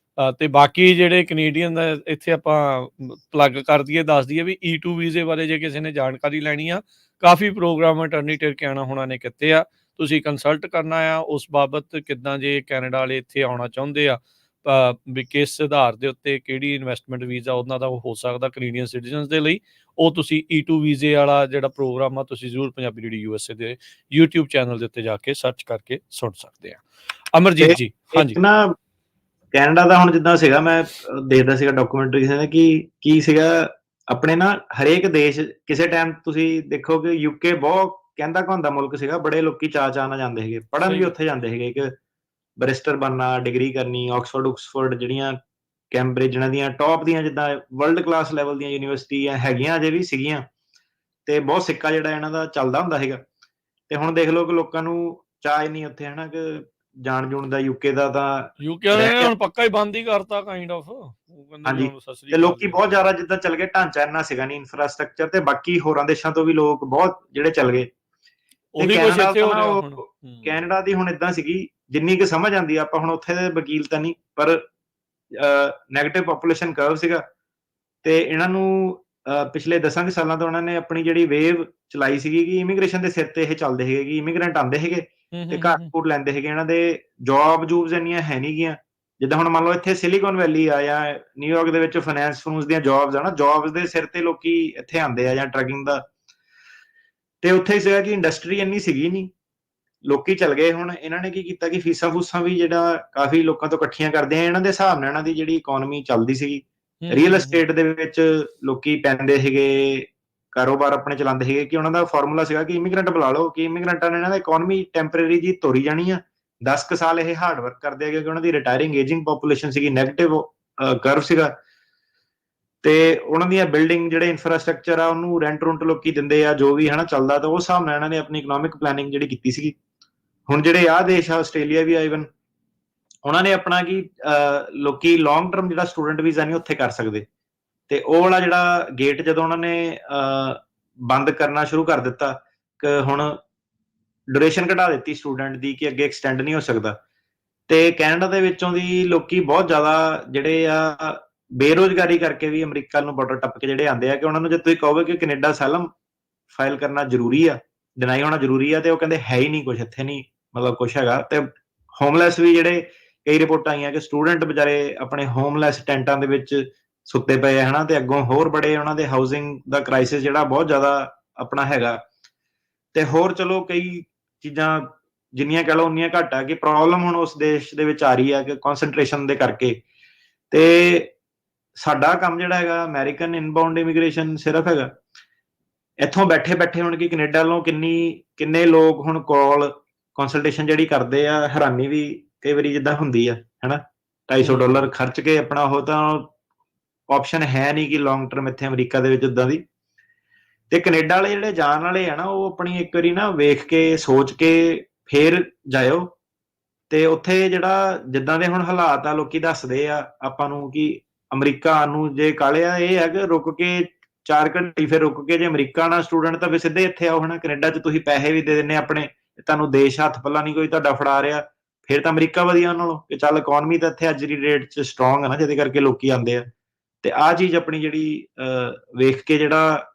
ਤੇ ਬਾਕੀ ਜਿਹੜੇ ਕੈਨੇਡੀਅਨ ਦਾ ਇੱਥੇ ਆਪਾਂ ਪਲੱਗ ਕਰ ਦਈਏ, ਦੱਸ ਦਈਏ ਵੀ E2 ਵੀਜ਼ੇ ਬਾਰੇ ਜੇ ਕਿਸੇ ਨੇ ਜਾਣਕਾਰੀ ਲੈਣੀ ਆ, ਕਾਫੀ ਪ੍ਰੋਗਰਾਮ ਅਟਰਨੀ ਟਿਰਕਿਆਣਾ ਹੋਣਾ ਨੇ ਕੀਤੇ ਆ। ਤੁਸੀਂ ਕੰਸਲਟ ਕਰਨਾ ਆ ਉਸ ਬਾਬਤ, ਕਿੱਦਾਂ ਜੇ ਕੈਨੇਡਾ ਵਾਲੇ ਇੱਥੇ ਆਉਣਾ ਚਾਹੁੰਦੇ ਆ ਵੀ ਕਿਸ ਆਧਾਰ ਦੇ ਉੱਤੇ ਕਿਹੜੀ ਇਨਵੈਸਟਮੈਂਟ ਵੀਜ਼ਾ ਉਹਨਾਂ ਦਾ ਹੋ ਸਕਦਾ ਕੈਨੇਡੀਅਨ ਸਿਟੀਜ਼ਨਸ ਦੇ ਲਈ, ਉਹ ਤੁਸੀਂ E2 ਵੀਜ਼ੇ ਵਾਲਾ ਜਿਹੜਾ ਪ੍ਰੋਗਰਾਮ ਆ ਤੁਸੀਂ ਜ਼ਰੂਰ ਪੰਜਾਬੀ ਰੇਡੀਓ USA ਦੇ YouTube ਚੈਨਲ ਦੇ ਉੱਤੇ ਜਾ ਕੇ ਸਰਚ ਕਰਕੇ ਸੁਣ ਸਕਦੇ ਆ। ਅਮਰਜੀਤ ਜੀ, ਹਾਂਜੀ। ਨਾ ਕੈਨੇਡਾ ਦਾ ਹੁਣ ਜਿੱਦਾਂ ਸੀਗਾ, ਮੈਂ ਦੇਖਦਾ ਸੀਗਾ ਡਾਕੂਮੈਂਟਰੀ ਕਿਸੇ ਨੇ ਕਿ ਕੀ ਸੀਗਾ ਆਪਣੇ ਨਾ ਹਰੇਕ ਦੇਸ਼, ਕਿਸੇ ਟਾਈਮ ਤੁਸੀਂ ਦੇਖੋਗੇ UK ਬਹੁਤ ਕਹਿੰਦਾ ਕਹਾਉਂਦਾ ਮੁਲਕ ਸੀਗਾ, ਬੜੇ ਲੋਕੀ ਚਾਅ ਨਾਲ ਜਾਂਦੇ ਸੀਗੇ, ਪੜ੍ਹਨ ਵੀ ਉੱਥੇ ਜਾਂਦੇ ਸੀਗੇ, ਕਿ ਬੈਰਿਸਟਰ ਬਣਨਾ, ਡਿਗਰੀ ਕਰਨੀ, ਆਕਸਫੋਰਡ ਜਿਹੜੀਆਂ ਕੈਂਬਰਿਜ ਇਹਨਾਂ ਦੀਆਂ ਟੌਪ ਦੀਆਂ ਜਿੱਦਾਂ ਵਰਲਡ ਕਲਾਸ ਲੈਵਲ ਦੀਆਂ ਯੂਨੀਵਰਸਿਟੀਆਂ ਹੈਗੀਆਂ, ਅਜੇ ਵੀ ਸੀਗੀਆਂ, ਤੇ ਬਹੁਤ ਸਿੱਕਾ ਜਿਹੜਾ ਇਹਨਾਂ ਦਾ ਚੱਲਦਾ ਹੁੰਦਾ ਸੀਗਾ। ਤੇ ਹੁਣ ਦੇਖ ਲਓ ਕਿ ਲੋਕਾਂ ਨੂੰ ਚਾਅ ਹੀ ਨਹੀਂ ਉੱਥੇ, ਹਨਾ, ਕਿ ਜਾਣ ਜੂਣ ਦਾ UK ਦਾ। ਤਾਂ UK ਨੇ ਹੁਣ ਪੱਕਾ ਹੀ ਬੰਦ ਹੀ ਕਰਤਾ ਕਾਈਂਡ ਆਫ। ਹਾਂਜੀ, ਤੇ ਲੋਕੀ ਬਹੁਤ ਜ਼ਿਆਦਾ ਜਿੱਦਾਂ ਚੱਲ ਗਏ, ਢਾਂਚਾ ਇੰਨਾ ਸੀਗਾ ਨਹੀਂ, ਇਨਫਰਾਸਟ੍ਰਕਚਰ, ਤੇ ਬਾਕੀ ਹੋਰਾਂ ਦੇਸ਼ਾਂ ਤੋਂ ਵੀ ਲੋਕ ਬਹੁਤ ਜਿਹੜੇ ਚੱਲ ਗਏ। ਕੈਨੇਡਾ ਦੀ ਹੁਣ ਏਦਾਂ ਸੀਗੀ, ਜਿੰਨੀ ਕੁ ਸਮਝ ਆਉਂਦੀ ਆ, ਆਪਾਂ ਹੁਣ ਉੱਥੇ ਦੇ ਵਕੀਲ ਤਾਂ ਨਹੀਂ, ਪਰ ਨੈਗੇਟਿਵ ਪੋਪੂਲੇਸ਼ਨ ਕਰਵ ਸੀਗਾ। ਤੇ ਇਹਨਾਂ ਨੂੰ ਪਿਛਲੇ 10 ਕੁ ਸਾਲਾਂ ਤੋਂ ਉਹਨਾਂ ਨੇ ਆਪਣੀ ਜਿਹੜੀ ਵੇਵ ਚਲਾਈ ਸੀਗੀ ਕਿ ਇਮੀਗ੍ਰੇਸ਼ਨ ਦੇ ਸਿਰ ਤੇ ਇਹ ਚੱਲਦੇ ਸੀਗੇ, ਕਿ ਇਮੀਗ੍ਰੈਂਟ ਆਉਂਦੇ ਸੀਗੇ ਤੇ ਘਰ ਲੈਂਦੇ ਸੀਗੇ, ਇਹਨਾਂ ਦੇ ਜੂਬਸ ਇੰਨੀਆਂ ਹੈ ਨਹੀਂ ਗੀਆਂ। ਜਿੱਦਾਂ ਹੁਣ ਮੰਨ ਲਓ ਇੱਥੇ ਸਿਲੀਕਨ ਵੈਲੀ ਆ ਜਾਂ ਨਿਊਯਾਰਕ ਦੇ ਵਿੱਚ ਫਾਈਨੈਂਸ ਦੀਆਂ ਜੌਬਸ ਆ ਨਾ, ਜੌਬਸ ਦੇ ਸਿਰ ਤੇ ਲੋਕੀ ਇੱਥੇ ਆਉਂਦੇ ਆ, ਜਾਂ ਟਰੱਕਿੰਗ ਦਾ। ਤੇ ਉੱਥੇ ਸੀਗਾ ਕਿ ਇੰਡਸਟਰੀ ਇੰਨੀ ਸੀਗੀ ਨਹੀਂ, ਲੋਕੀ ਚੱਲ ਗਏ। ਹੁਣ ਇਹਨਾਂ ਨੇ ਕੀ ਕੀਤਾ ਕਿ ਫੀਸਾਂ ਫੂਸਾਂ ਵੀ ਜਿਹੜਾ ਕਾਫੀ ਲੋਕਾਂ ਤੋਂ ਇਕੱਠੀਆਂ ਕਰਦੇ ਆ, ਇਹਨਾਂ ਦੇ ਹਿਸਾਬ ਨਾਲ ਇਹਨਾਂ ਦੀ ਜਿਹੜੀ ਇਕੋਨਮੀ ਚੱਲਦੀ ਸੀਗੀ। ਰੀਅਲ ਐਸਟੇਟ ਦੇ ਵਿੱਚ ਲੋਕੀ ਪੈਂਦੇ ਸੀਗੇ, ਕਾਰੋਬਾਰ ਆਪਣੇ ਚਲਾਉਂਦੇ ਸੀਗੇ, ਕਿ ਉਹਨਾਂ ਦਾ ਫਾਰਮੂਲਾ ਸੀਗਾ ਕਿ ਇਮੀਗ੍ਰੈਂਟ ਬੁਲਾ ਲਓ, ਕਿ ਇਮੀਗ੍ਰੈਂਟਾਂ ਨੇ ਇਹਨਾਂ ਦਾ ਇਕੋਨਮੀ ਟੈਂਪਰੇਰੀ ਜੀ ਤੋਰੀ ਜਾਣੀ ਆ। 10 ਕੁ ਸਾਲ ਇਹ ਹਾਰਡ ਵਰਕ ਕਰਦੇ ਆ, ਕਿਉਂਕਿ ਉਹਨਾਂ ਦੀ ਰਿਟਾਇਰਿੰਗ ਏਜਿੰਗ ਪੋਪੂਲੇਸ਼ਨ ਸੀਗੀ, ਨੈਗੇਟਿਵ ਕਰਵ ਸੀਗਾ। ਤੇ ਉਹਨਾਂ ਦੀਆਂ ਬਿਲਡਿੰਗ ਜਿਹੜੇ ਇਨਫਰਾਸਟ੍ਰਕਚਰ ਆ ਉਹਨੂੰ ਰੈਂਟ ਰੁੰਟ ਲੋਕੀ ਦਿੰਦੇ ਆ, ਜੋ ਵੀ ਹਨਾ ਚੱਲਦਾ। ਤਾਂ ਉਸ ਹਿਸਾਬ ਨਾਲ ਇਹਨਾਂ ਨੇ ਆਪਣੀ ਇਕਨੋਮਿਕ ਪਲੈਨਿੰਗ ਜਿਹੜੀ ਕੀਤੀ ਸੀਗੀ। ਹੁਣ ਜਿਹੜੇ ਆਹ ਦੇਸ਼ ਆ, ਆਸਟ੍ਰੇਲੀਆ ਵੀ ਆ ਈਵਨ, ਉਹਨਾਂ ਨੇ ਆਪਣਾ ਕਿ ਲੋਕੀ ਲੌਂਗ ਟਰਮ ਜਿਹੜਾ ਸਟੂਡੈਂਟ ਵੀਜ਼ਾ ਨਹੀਂ ਉੱਥੇ ਕਰ ਸਕਦੇ। ਤੇ ਉਹ ਵਾਲਾ ਜਿਹੜਾ ਗੇਟ ਜਦੋਂ ਉਹਨਾਂ ਨੇ ਬੰਦ ਕਰਨਾ ਸ਼ੁਰੂ ਕਰ ਦਿੱਤਾ, ਕਿ ਹੁਣ ਡਿਊਰੇਸ਼ਨ ਘਟਾ ਦਿੱਤੀ ਸਟੂਡੈਂਟ ਦੀ, ਕਿ ਅੱਗੇ ਐਕਸਟੈਂਡ ਨਹੀਂ ਹੋ ਸਕਦਾ। ਤੇ ਕੈਨੇਡਾ ਦੇ ਵਿੱਚੋਂ ਦੀ ਲੋਕੀ ਬਹੁਤ ਜ਼ਿਆਦਾ ਜਿਹੜੇ ਆ ਬੇਰੁਜ਼ਗਾਰੀ ਕਰਕੇ ਵੀ ਅਮਰੀਕਾ ਨੂੰ ਬਾਰਡਰ ਟੱਪ ਕੇ ਜਿਹੜੇ ਆਉਂਦੇ ਆ, ਕਿ ਉਹਨਾਂ ਨੂੰ ਜੇ ਤੁਸੀਂ ਕਹੋਗੇ ਕਿ ਕੈਨੇਡਾ ਅਸਾਈਲਮ ਫਾਈਲ ਕਰਨਾ ਜ਼ਰੂਰੀ ਆ, ਡਿਨਾਈ ਹੋਣਾ ਜ਼ਰੂਰੀ ਆ, ਤੇ ਉਹ ਕਹਿੰਦੇ ਹੈ ਹੀ ਨਹੀਂ ਕੁਛ ਇੱਥੇ, ਨਹੀਂ ਮਤਲਬ ਕੁਛ ਹੈਗਾ। ਤੇ ਹੋਮਲੈਸ ਵੀ ਜਿਹੜੇ ਕਈ ਰਿਪੋਰਟਾਂ ਆਈਆਂ ਕਿ ਸਟੂਡੈਂਟ ਵਿਚਾਰੇ ਆਪਣੇ ਹੋਮਲੈਸ ਟੈਂਟਾਂ ਦੇ ਵਿੱਚ ਸੁੱਤੇ ਪਏ ਆ, ਹਨਾ, ਤੇ ਅੱਗੋਂ ਹੋਰ ਬੜੇ ਉਹਨਾਂ ਦੇ ਹਾਊਸਿੰਗ ਦਾ ਕ੍ਰਾਈਸਿਸ ਜਿਹੜਾ ਬਹੁਤ ਜ਼ਿਆਦਾ ਆਪਣਾ ਹੈਗਾ। ਤੇ ਹੋਰ ਚਲੋ ਕਈ ਚੀਜ਼ਾਂ ਜਿੰਨੀਆਂ ਕਹਿ ਲਓ ਉਨੀਆਂ ਘੱਟ ਆ, ਕਿ ਪ੍ਰੋਬਲਮ ਹੁਣ ਉਸ ਦੇਸ਼ ਦੇ ਵਿੱਚ ਆ ਰਹੀ ਆ ਕਿ ਕਨਸੈਂਟਰੇਸ਼ਨ ਦੇ ਕਰਕੇ। ਤੇ ਸਾਡਾ ਕੰਮ ਜਿਹੜਾ ਹੈਗਾ ਅਮਰੀਕਨ ਇਨਬਾਉਂਡ ਇਮੀਗ੍ਰੇਸ਼ਨ ਸਿਰਫ ਹੈਗਾ ਇੱਥੋਂ ਬੈਠੇ ਹੁਣ, ਕਿ ਕੈਨੇਡਾ ਵੱਲੋਂ ਕਿੰਨੇ ਲੋਕ ਹੁਣ ਕਾਲ ਕੰਸਲਟੇਸ਼ਨ ਜਿਹੜੀ ਕਰਦੇ ਆ, ਹੈਰਾਨੀ ਵੀ ਕਈ ਵਾਰੀ ਜਿੱਦਾਂ ਹੁੰਦੀ ਆ, ਹਨਾ, $250 ਖਰਚ ਕੇ ਆਪਣਾ। ਉਹ ਤਾਂ ਆਪਸ਼ਨ ਹੈ ਨਹੀਂ ਕਿ ਲੌਂਗ ਟਰਮ ਇੱਥੇ ਅਮਰੀਕਾ ਦੇ ਵਿੱਚ ਉਦਾਂ ਦੀ। ਤੇ ਕੈਨੇਡਾ ਵਾਲੇ ਜਿਹੜੇ ਜਾਣ ਵਾਲੇ ਆ ਨਾ, ਉਹ ਆਪਣੀ ਇੱਕ ਵਾਰੀ ਨਾ ਵੇਖ ਕੇ ਸੋਚ ਕੇ ਫੇਰ ਜਾਇਓ। ਤੇ ਉੱਥੇ ਜਿਹੜਾ ਜਿੱਦਾਂ ਦੇ ਹੁਣ ਹਾਲਾਤ ਆ, ਲੋਕੀ ਦੱਸਦੇ ਆ ਆਪਾਂ ਨੂੰ ਕਿ ਅਮਰੀਕਾ ਨੂੰ ਜੇ ਕਾਲਿਆ ਇਹ ਹੈ ਕਿ ਰੁਕ ਕੇ 4 ਘੰਟੇ ਫਿਰ ਰੁਕ ਕੇ ਜੇ ਅਮਰੀਕਾ ਨਾਲ ਸਟੂਡੈਂਟ ਤਾਂ ਫਿਰ ਸਿੱਧੇ ਇੱਥੇ ਆਓ, ਹਨਾ। ਕੈਨੇਡਾ 'ਚ ਤੁਸੀਂ ਪੈਸੇ ਵੀ ਦੇ ਦਿੰਦੇ ਆਪਣੇ, ਤੁਹਾਨੂੰ ਦੇਸ਼ ਹੱਥ ਪੱਲਾ ਨਹੀਂ ਕੋਈ ਤੁਹਾਡਾ ਫੜਾ ਰਿਹਾ, ਫਿਰ ਤਾਂ ਅਮਰੀਕਾ ਵਧੀਆ ਉਹਨਾਂ ਨਾਲੋਂ, ਕਿ ਚੱਲ ਇਕੋਨਮੀ ਤਾਂ ਇੱਥੇ ਅੱਜ ਦੀ ਡੇਟ 'ਚ ਸਟਰੋਂਗ ਹੈ ਨਾ, ਜਿਹਦੇ ਕਰਕੇ ਲੋਕੀ ਆਉਂਦੇ ਆ। ਤੇ ਆਹ ਚੀਜ਼ ਆਪਣੀ ਜਿਹੜੀ ਵੇਖ ਕੇ ਜਿਹੜਾ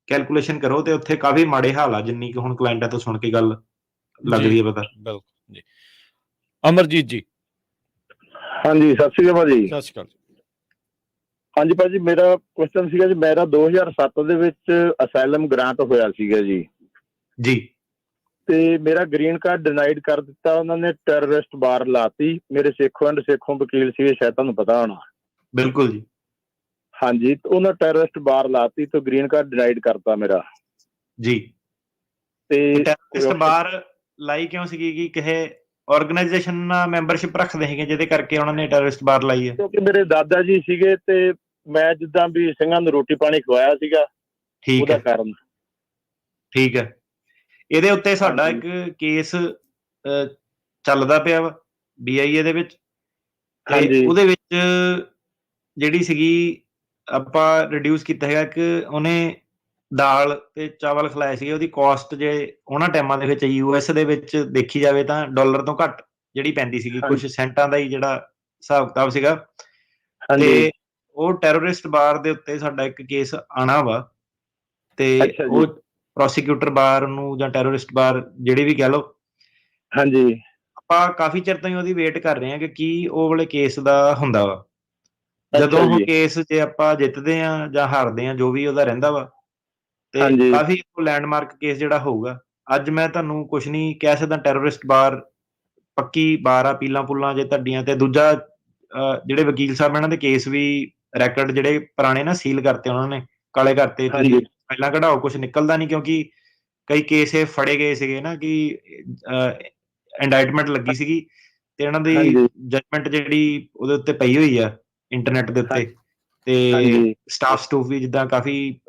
ਕੈਲਕੂਲੇਸ਼ਨ ਕਰੋ, ਤੇ ਉੱਥੇ ਕਾਫੀ ਮਾੜੇ ਹਾਲ ਆ, ਜਿੰਨੀ ਕਿ ਹੁਣ ਕਲਾਇੰਟਾਂ ਤੋਂ ਸੁਣ ਕੇ ਗੱਲ ਲੱਗਦੀ ਹੈ ਪਤਾ। ਬਿਲਕੁਲ ਜੀ। ਅਮਰਜੀਤ ਜੀ, ਹਾਂਜੀ, ਸਤਿ ਸ਼੍ਰੀ ਅਕਾਲ ਭਾਜੀ। ਸਤਿ ਸ਼੍ਰੀ ਅਕਾਲ। ਹਾਂਜੀ ਭਾਜੀ, ਮੇਰਾ ਕੁਐਸਚਨ ਸੀਗਾ ਜੀ, ਮੇਰਾ 2007 ਦੇ ਵਿੱਚ ਅਸਾਈਲਮ ਗ੍ਰਾਂਟ ਹੋਇਆ ਸੀਗਾ ਜੀ। ਤੇ ਮੇਰਾ ਗ੍ਰੀਨ ਕਾਰਡ ਡਿਨਾਈਡ ਕਰ ਦਿੱਤਾ ਉਹਨਾਂ ਨੇ, ਟੈਰਰਿਸਟ ਬਾਰ ਲਾਤੀ। ਮੇਰੇ ਸੇਖੋਂ ਵਕੀਲ ਸੀਗੇ, ਸ਼ਾਇਦ ਤੁਹਾਨੂੰ ਪਤਾ ਹੋਣਾ। ਬਿਲਕੁਲ ਜੀ। ਹਾਂਜੀ, ਉਹਨਾਂ ਟੈਰਰਿਸਟ ਬਾਰ ਲਾਤੀ ਤੇ ਗ੍ਰੀਨ ਕਾਰਡ ਡਿਨਾਈਡ ਕਰਤਾ ਮੇਰਾ ਜੀ। ਤੇ ਟੈਰਰਿਸਟ ਬਾਰ ਲਾਈ ਕਿਉਂ ਸੀਗੀ? ਕਿ ਕਿਸੇ ਆਰਗੇਨਾਈਜੇਸ਼ਨ ਨਾਲ ਮੈਂਬਰਸ਼ਿਪ ਰੱਖਦੇ ਹੈਗੇ ਜਿਹਦੇ ਕਰਕੇ ਉਹਨਾਂ ਨੇ ਟੈਰਰਿਸਟ ਬਾਰ ਲਾਈ ਹੈ? ਕਿਉਂਕਿ ਮੇਰੇ ਦਾਦਾ ਜੀ ਸੀਗੇ ਤੇ ਮੈਂ ਜਿੱਦਾਂ ਵੀ ਸਿੰਘਾਂ ਨੂੰ ਰੋਟੀ ਪਾਣੀ ਖਵਾਇਆ ਸੀਗਾ, ਉਹਦਾ ਕਾਰਨ। ਠੀਕ ਹੈ। ਇਹਦੇ ਉੱਤੇ ਸਾਡਾ ਇੱਕ ਕੇਸ ਚੱਲਦਾ ਪਿਆ ਵਾ BIA ਦੇ ਵਿੱਚ। ਉਹਦੇ ਵਿੱਚ ਜਿਹੜੀ ਸੀਗੀ ਆਪਾਂ ਰਿਡਿਊਸ ਕੀਤਾ ਹੈਗਾ ਕਿ ਉਹਨੇ ਦਾਲ ਤੇ ਚਾਵਲ ਖਿਲਾਏ ਸੀਗੇ, ਉਹਦੀ ਕਾਸਟ ਜੇ ਉਹਨਾਂ ਟਾਈਮਾਂ ਦੇ ਵਿੱਚ US ਦੇ ਵਿੱਚ ਦੇਖੀ ਜਾਵੇ ਤਾਂ ਡਾਲਰ ਤੋਂ ਘੱਟ ਜਿਹੜੀ ਪੈਂਦੀ ਸੀਗੀ, ਕੁਝ ਸੈਂਟਾਂ ਦਾ ਹੀ ਜਿਹੜਾ ਹਿਸਾਬ ਕਿਤਾਬ ਸੀਗਾ। ਤੇ ਉਹ ਟੈਰਰਿਸਟ ਬਾਰ ਦੇ ਉੱਤੇ ਸਾਡਾ ਇੱਕ ਕੇਸ ਆਣਾ ਵਾ, ਤੇ ਉਹ ਪ੍ਰੋਸੀਕਿਊਟਰ ਬਾਰ ਨੂੰ ਜਾਂ ਟੈਰਰਿਸਟ ਬਾਰ ਜਿਹੜੀ ਵੀ ਕਹਿ ਲਓ, ਹਾਂਜੀ ਆਪਾਂ ਕਾਫੀ ਚਿਰ ਤੋਂ ਹੀ ਉਹਦੀ ਵੇਟ ਕਰ ਰਹੇ ਹਾਂ ਕਿ ਕੀ ਉਹ ਵਾਲੇ ਕੇਸ ਦਾ ਹੁੰਦਾ ਵਾ। ਜਦੋਂ ਉਹ ਕੇਸ ਜੇ ਆਪਾਂ ਜਿੱਤਦੇ ਆ ਜਾਂ ਹਾਰਦੇ ਆ, ਜੋ ਵੀ ਉਹਦਾ ਰਹਿੰਦਾ ਵਾ, ਤੇ ਕਾਫੀ ਲੈਂਡਮਾਰਕ ਕੇਸ ਜਿਹੜਾ ਹੋਊਗਾ। ਅੱਜ ਮੈਂ ਤੁਹਾਨੂੰ ਕੁਛ ਨਹੀਂ ਕਹਿ ਸਕਦਾ, ਟੈਰਰਿਸਟ ਬਾਰ ਪੱਕੀ ਬਾਰ ਆ, ਪੀਲਾਂ ਪੁੱਲਾਂ ਜੇ ਤੁਹਾਡੀਆਂ। ਤੇ ਦੂਜਾ ਜਿਹੜੇ ਵਕੀਲ ਸਾਹਿਬ ਇਹਨਾਂ ਦੇ ਕੇਸ ਵੀ ਰੈਕਰਡ ਜਿਹੜੇ ਪੁਰਾਣੇ ਨਾ ਸੀਲ ਕਰਤੇ ਉਹਨਾਂ ਨੇ, ਕਾਲੇ ਕਰਤੇ। ਤੁਸੀਂ ਪਹਿਲਾਂ ਕਢਾਓ, ਕੁਛ ਨਿਕਲਦਾ ਨਹੀਂ, ਕਿਉਂਕਿ ਕਈ ਕੇਸ ਇਹ ਫੜੇ ਗਏ ਸੀਗੇ ਨਾ ਕਿ ਇੰਡਾਇਟਮੈਂਟ ਲੱਗੀ ਸੀਗੀ ਤੇ ਇਹਨਾਂ ਦੀ ਜਜਮੈਂਟ ਜਿਹੜੀ ਉਹਦੇ ਉੱਤੇ ਪਈ ਹੋਈ ਆ ਇੰਟਰਨੈਟ ਦੇ ਉੱਤੇ। ਤੇ ਸਟਾਫ ਸਟੂਫ ਵੀ ਜਿੱਦਾਂ ਕਾਫੀ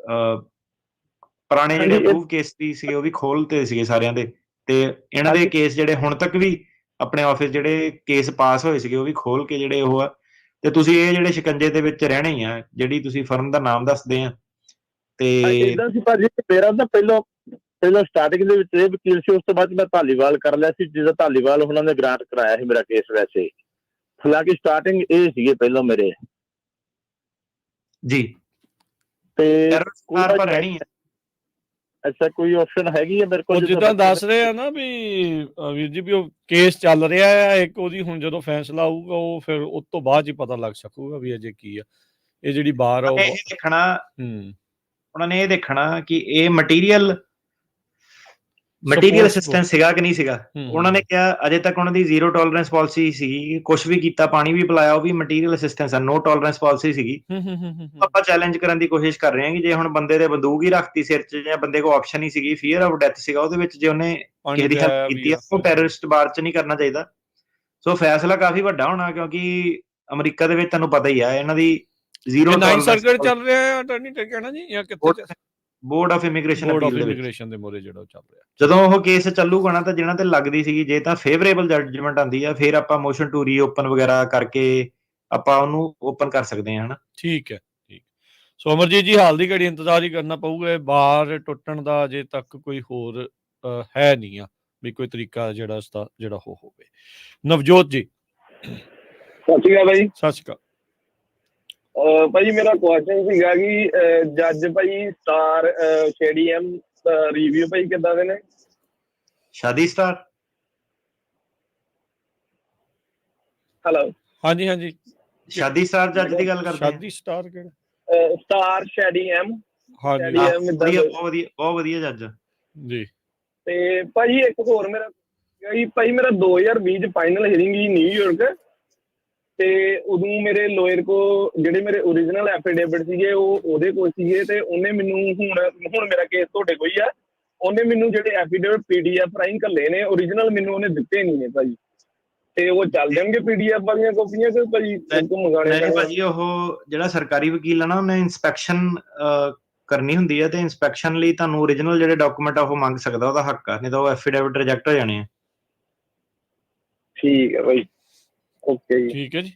ਪੁਰਾਣੇ ਜਿਹੜੇ ਅਪਰੂਵ ਕੇਸ ਵੀ ਸੀਗੇ ਉਹ ਵੀ ਖੋਲਤੇ ਸੀਗੇ ਸਾਰਿਆਂ ਦੇ। ਤੇ ਇਹਨਾਂ ਦੇ ਕੇਸ ਜਿਹੜੇ ਹੁਣ ਤੱਕ ਵੀ ਆਪਣੇ ਆਫਿਸ ਜਿਹੜੇ ਕੇਸ ਪਾਸ ਹੋਏ ਸੀਗੇ ਉਹ ਵੀ ਖੋਲ ਕੇ ਜਿਹੜੇ ਉਹ ਆ। ਤੇ ਤੁਸੀਂ ਇਹ ਜਿਹੜੇ ਸ਼ਿਕੰਜੇ ਦੇ ਵਿੱਚ ਰਹਿਣੇ ਹੀ ਆ, ਜਿਹੜੀ ਤੁਸੀਂ ਫਰਮ ਦਾ ਨਾਮ ਦੱਸਦੇ ਆ। ਤੇ ਇਦਾਂ ਸੀ ਭਾਜੀ, ਮੇਰਾ ਤਾਂ ਪਹਿਲਾਂ ਸਟਾਰਟਿੰਗ ਦੇ ਵਿੱਚ ਇਹ ਵਕੀਲ ਸੀ, ਉਸ ਤੋਂ ਬਾਅਦ ਮੈਂ ਧਾਲੀਵਾਲ ਕਰ ਲਿਆ ਸੀ, ਜਿਹਦਾ ਧਾਲੀਵਾਲ ਉਹਨਾਂ ਨੇ ਗ੍ਰਾਂਟ ਕਰਾਇਆ ਸੀ ਮੇਰਾ ਕੇਸ। ਵੈਸੇ ਹਾਲਾਂਕਿ ਸਟਾਰਟਿੰਗ ਇਹ ਸੀਗੇ ਪਹਿਲਾਂ ਮੇਰੇ ਜੀ। ਤੇ ਪਰ ਰਹਿਣੀ ਹੈ। ਅੱਛਾ, ਕੋਈ ਆਪਸ਼ਨ ਹੈਗੀ ਹੈ ਮੇਰੇ ਕੋਲ? ਜਿੱਦਾਂ ਦੱਸ ਰਹੇ ਆ ਨਾ ਵੀ ਵੀਰ ਜੀ ਵੀ ਉਹ ਕੇਸ ਚੱਲ ਰਿਹਾ ਆ ਇੱਕ, ਉਹਦੀ ਹੁਣ ਜਦੋਂ ਫੈਸਲਾ ਆਊਗਾ ਉਹ ਫਿਰ ਉਸ ਤੋਂ ਬਾਅਦ ਹੀ ਪਤਾ ਲੱਗ ਸਕੂਗਾ ਵੀ ਅਜੇ ਕੀ ਆ। ਇਹ ਜਿਹੜੀ ਬਾਰ ਆ ਇਹ ਦੇਖਣਾ, ਉਹਨਾਂ ਨੇ ਇਹ ਦੇਖਣਾ ਕਿ ਇਹ ਮਟੀਰੀਅਲ ਅਸਿਸਟੈਂਸ ਸੀਗਾ ਕਿ ਨਹੀਂ ਸੀਗਾ। ਉਹਨਾਂ ਨੇ ਕਿਹਾ ਅਜੇ ਤੱਕ ਉਹਨਾਂ ਦੀ ਜ਼ੀਰੋ ਟੋਲਰੈਂਸ ਪਾਲਿਸੀ ਸੀਗੀ, ਕੁਛ ਵੀ ਕੀਤਾ, ਪਾਣੀ ਵੀ ਪਿਲਾਇਆ, ਉਹ ਵੀ ਮਟੀਰੀਅਲ ਅਸਿਸਟੈਂਸ ਆ, ਨੋ ਟੋਲਰੈਂਸ ਪਾਲਿਸੀ ਸੀਗੀ। ਆਪਾਂ ਚੈਲੰਜ ਕਰਨ ਦੀ ਕੋਸ਼ਿਸ਼ ਕਰ ਰਹੇ ਹਾਂ ਕਿ ਜੇ ਹੁਣ ਬੰਦੇ ਦੇ ਬੰਦੂਕ ਹੀ ਰੱਖਤੀ ਸਿਰ 'ਚ, ਜਾਂ ਬੰਦੇ ਕੋਲ ਆਪਸ਼ਨ ਹੀ ਸੀਗੀ, ਫੀਅਰ ਆਫ ਡੈਥ ਸੀਗਾ ਉਹਦੇ ਵਿੱਚ, ਜੇ ਉਹਨੇ ਕਿਸੇ ਦੀ ਹੈਲਪ ਕੀਤੀ, ਉਹ ਟੈਰਰਿਸਟ ਬਾਰ 'ਚ ਨਹੀਂ ਕਰਨਾ ਚਾਹੀਦਾ। ਸੋ ਫੈਸਲਾ ਕਾਫੀ ਵੱਡਾ ਹੋਣਾ, ਕਿਉਂਕਿ ਅਮਰੀਕਾ ਦੇ ਵਿੱਚ ਤੁਹਾਨੂੰ ਪਤਾ ਹੀ ਆ ਇਹਨਾਂ ਦੀ ਜ਼ੀਰੋ ਟੋਲਰੈਂਸ ਸਰਕਟ ਚੱਲ ਰਿਹਾ ਹੈ ਅਟਾਰਨੀ ਕਹਿਣਾ ਜੀ, ਜਾਂ ਕਿੱਥੇ ਬੋਰਡ ਆਫ ਇਮੀਗ੍ਰੇਸ਼ਨ ਦੇ ਮੋਰੇ ਜਿਹੜਾ ਚੱਲ ਰਿਹਾ। ਜਦੋਂ ਉਹ ਕੇਸ ਚੱਲੂਗਾ ਨਾ ਤਾਂ ਜਿਹਨਾਂ ਤੇ ਲੱਗਦੀ ਸੀਗੀ, ਜੇ ਤਾਂ ਫੇਵਰੇਬਲ ਜੱਜਮੈਂਟ ਆਉਂਦੀ ਆ, ਫਿਰ ਆਪਾਂ ਮੋਸ਼ਨ ਟੂ ਰੀਓਪਨ ਵਗੈਰਾ ਕਰਕੇ ਆਪਾਂ ਉਹਨੂੰ ਓਪਨ ਕਰ ਸਕਦੇ ਹਾਂ, ਹਨਾ। ਠੀਕ ਹੈ, ਠੀਕ। ਸੋ ਅਮਰਜੀਤ ਜੀ, ਹਾਲ ਦੀ ਘੜੀ ਇੰਤਜ਼ਾਰ ਹੀ ਕਰਨਾ ਪਊਗਾ। ਬਾਰ ਟੁੱਟਣ ਦਾ ਅਜੇ ਤੱਕ ਕੋਈ ਹੋਰ ਹੈ ਨਹੀਂ ਆ ਵੀ ਕੋਈ ਤਰੀਕਾ ਜਿਹੜਾ ਇਸਦਾ ਜਿਹੜਾ ਉਹ ਹੋਵੇ। ਨਵਜੋਤ ਜੀ, ਸਤਿ ਸ਼੍ਰੀ ਅਕਾਲ ਭਾਈ। ਸਤਿ ਸ਼੍ਰੀ ਅਕਾਲ ਭਾਜੀ, ਮੇਰਾ ਕੁਐਸਚਨ ਸੀਗਾ ਕਿ ਜੱਜ ਭਾਈ ਸਟਾਰ ਸਟੇਡੀਅਮ ਰਿਵਿਊ ਭਾਈ ਕਿੱਦਾਂ ਦੇ ਨੇ? ਸ਼ਾਦੀ ਸਟਾਰ। ਹੈਲੋ, ਹਾਂਜੀ ਹਾਂਜੀ, ਸ਼ਾਦੀ ਸਟਾਰ ਜੱਜ ਦੀ ਗੱਲ ਕਰਦੇ? ਸ਼ਾਦੀ ਸਟਾਰ ਕਿਹੜਾ? Star stadium. ਹਾਂਜੀ, ਬਹੁਤ ਵਧੀਆ ਜੱਜ ਜੀ। ਤੇ ਭਾਜੀ ਇੱਕ ਹੋਰ ਮੇਰਾ ਭਾਈ, ਮੇਰਾ 2020 ਚ ਫਾਈਨਲ ਹੀਅਰਿੰਗ ਸੀ ਨਿਊਯਾਰਕ, ਤੇ ਉਦੋਂ ਮੇਰੇ ਲੋਇਰ ਕੋ ਜਿਹੜੇ ਮੇਰੇ ਓਰੀਜਨਲ ਐਫੀਡੇਵਿਟ ਸੀਗੇ ਉਹ ਉਹਦੇ ਕੋਲ ਸੀਗੇ, ਤੇ ਉਹਨੇ ਮੈਨੂੰ ਹੁਣ ਮੇਰਾ ਕੇਸ ਤੁਹਾਡੇ ਕੋਈ ਆ, ਉਹਨੇ ਮੈਨੂੰ ਜਿਹੜੇ ਐਫੀਡੇਵਿਟ PDF ਰਾਹੀਂ ਘੱਲੇ ਨੇ, ਓਰੀਜਨਲ ਮੈਨੂੰ ਉਹਨੇ ਦਿੱਤੇ ਨਹੀਂ ਨੇ ਭਾਜੀ। ਤੇ ਉਹ ਚੱਲ ਜਾਣਗੇ PDF ਵਾਲੀਆਂ ਕਾਪੀਆਂ ਕਿ ਭਾਜੀ ਮੰਗਾਣੇ? ਭਾਜੀ ਉਹ ਜਿਹੜਾ ਸਰਕਾਰੀ ਵਕੀਲ ਆ ਨਾ, ਉਹਨੇ ਇਨਸਪੈਕਸ਼ਨ ਕਰਨੀ ਹੁੰਦੀ ਹੈ, ਤੇ ਇਨਸਪੈਕਸ਼ਨ ਲਈ ਤੁਹਾਨੂੰ ਓਰੀਜਨਲ ਜਿਹੜੇ ਡਾਕੂਮੈਂਟ ਆ ਉਹ ਮੰਗ ਸਕਦਾ, ਉਹਦਾ ਹੱਕ ਆ, ਨਹੀਂ ਤਾਂ ਉਹ ਐਫੀਡੇਵਿਟ ਰਿਜੈਕਟ ਹੋ ਜਾਣੇ ਆ। ਠੀਕ ਹੈ ਭਾਈ, ਓਕੇ ਜੀ। ਠੀਕ ਹੈ ਜੀ,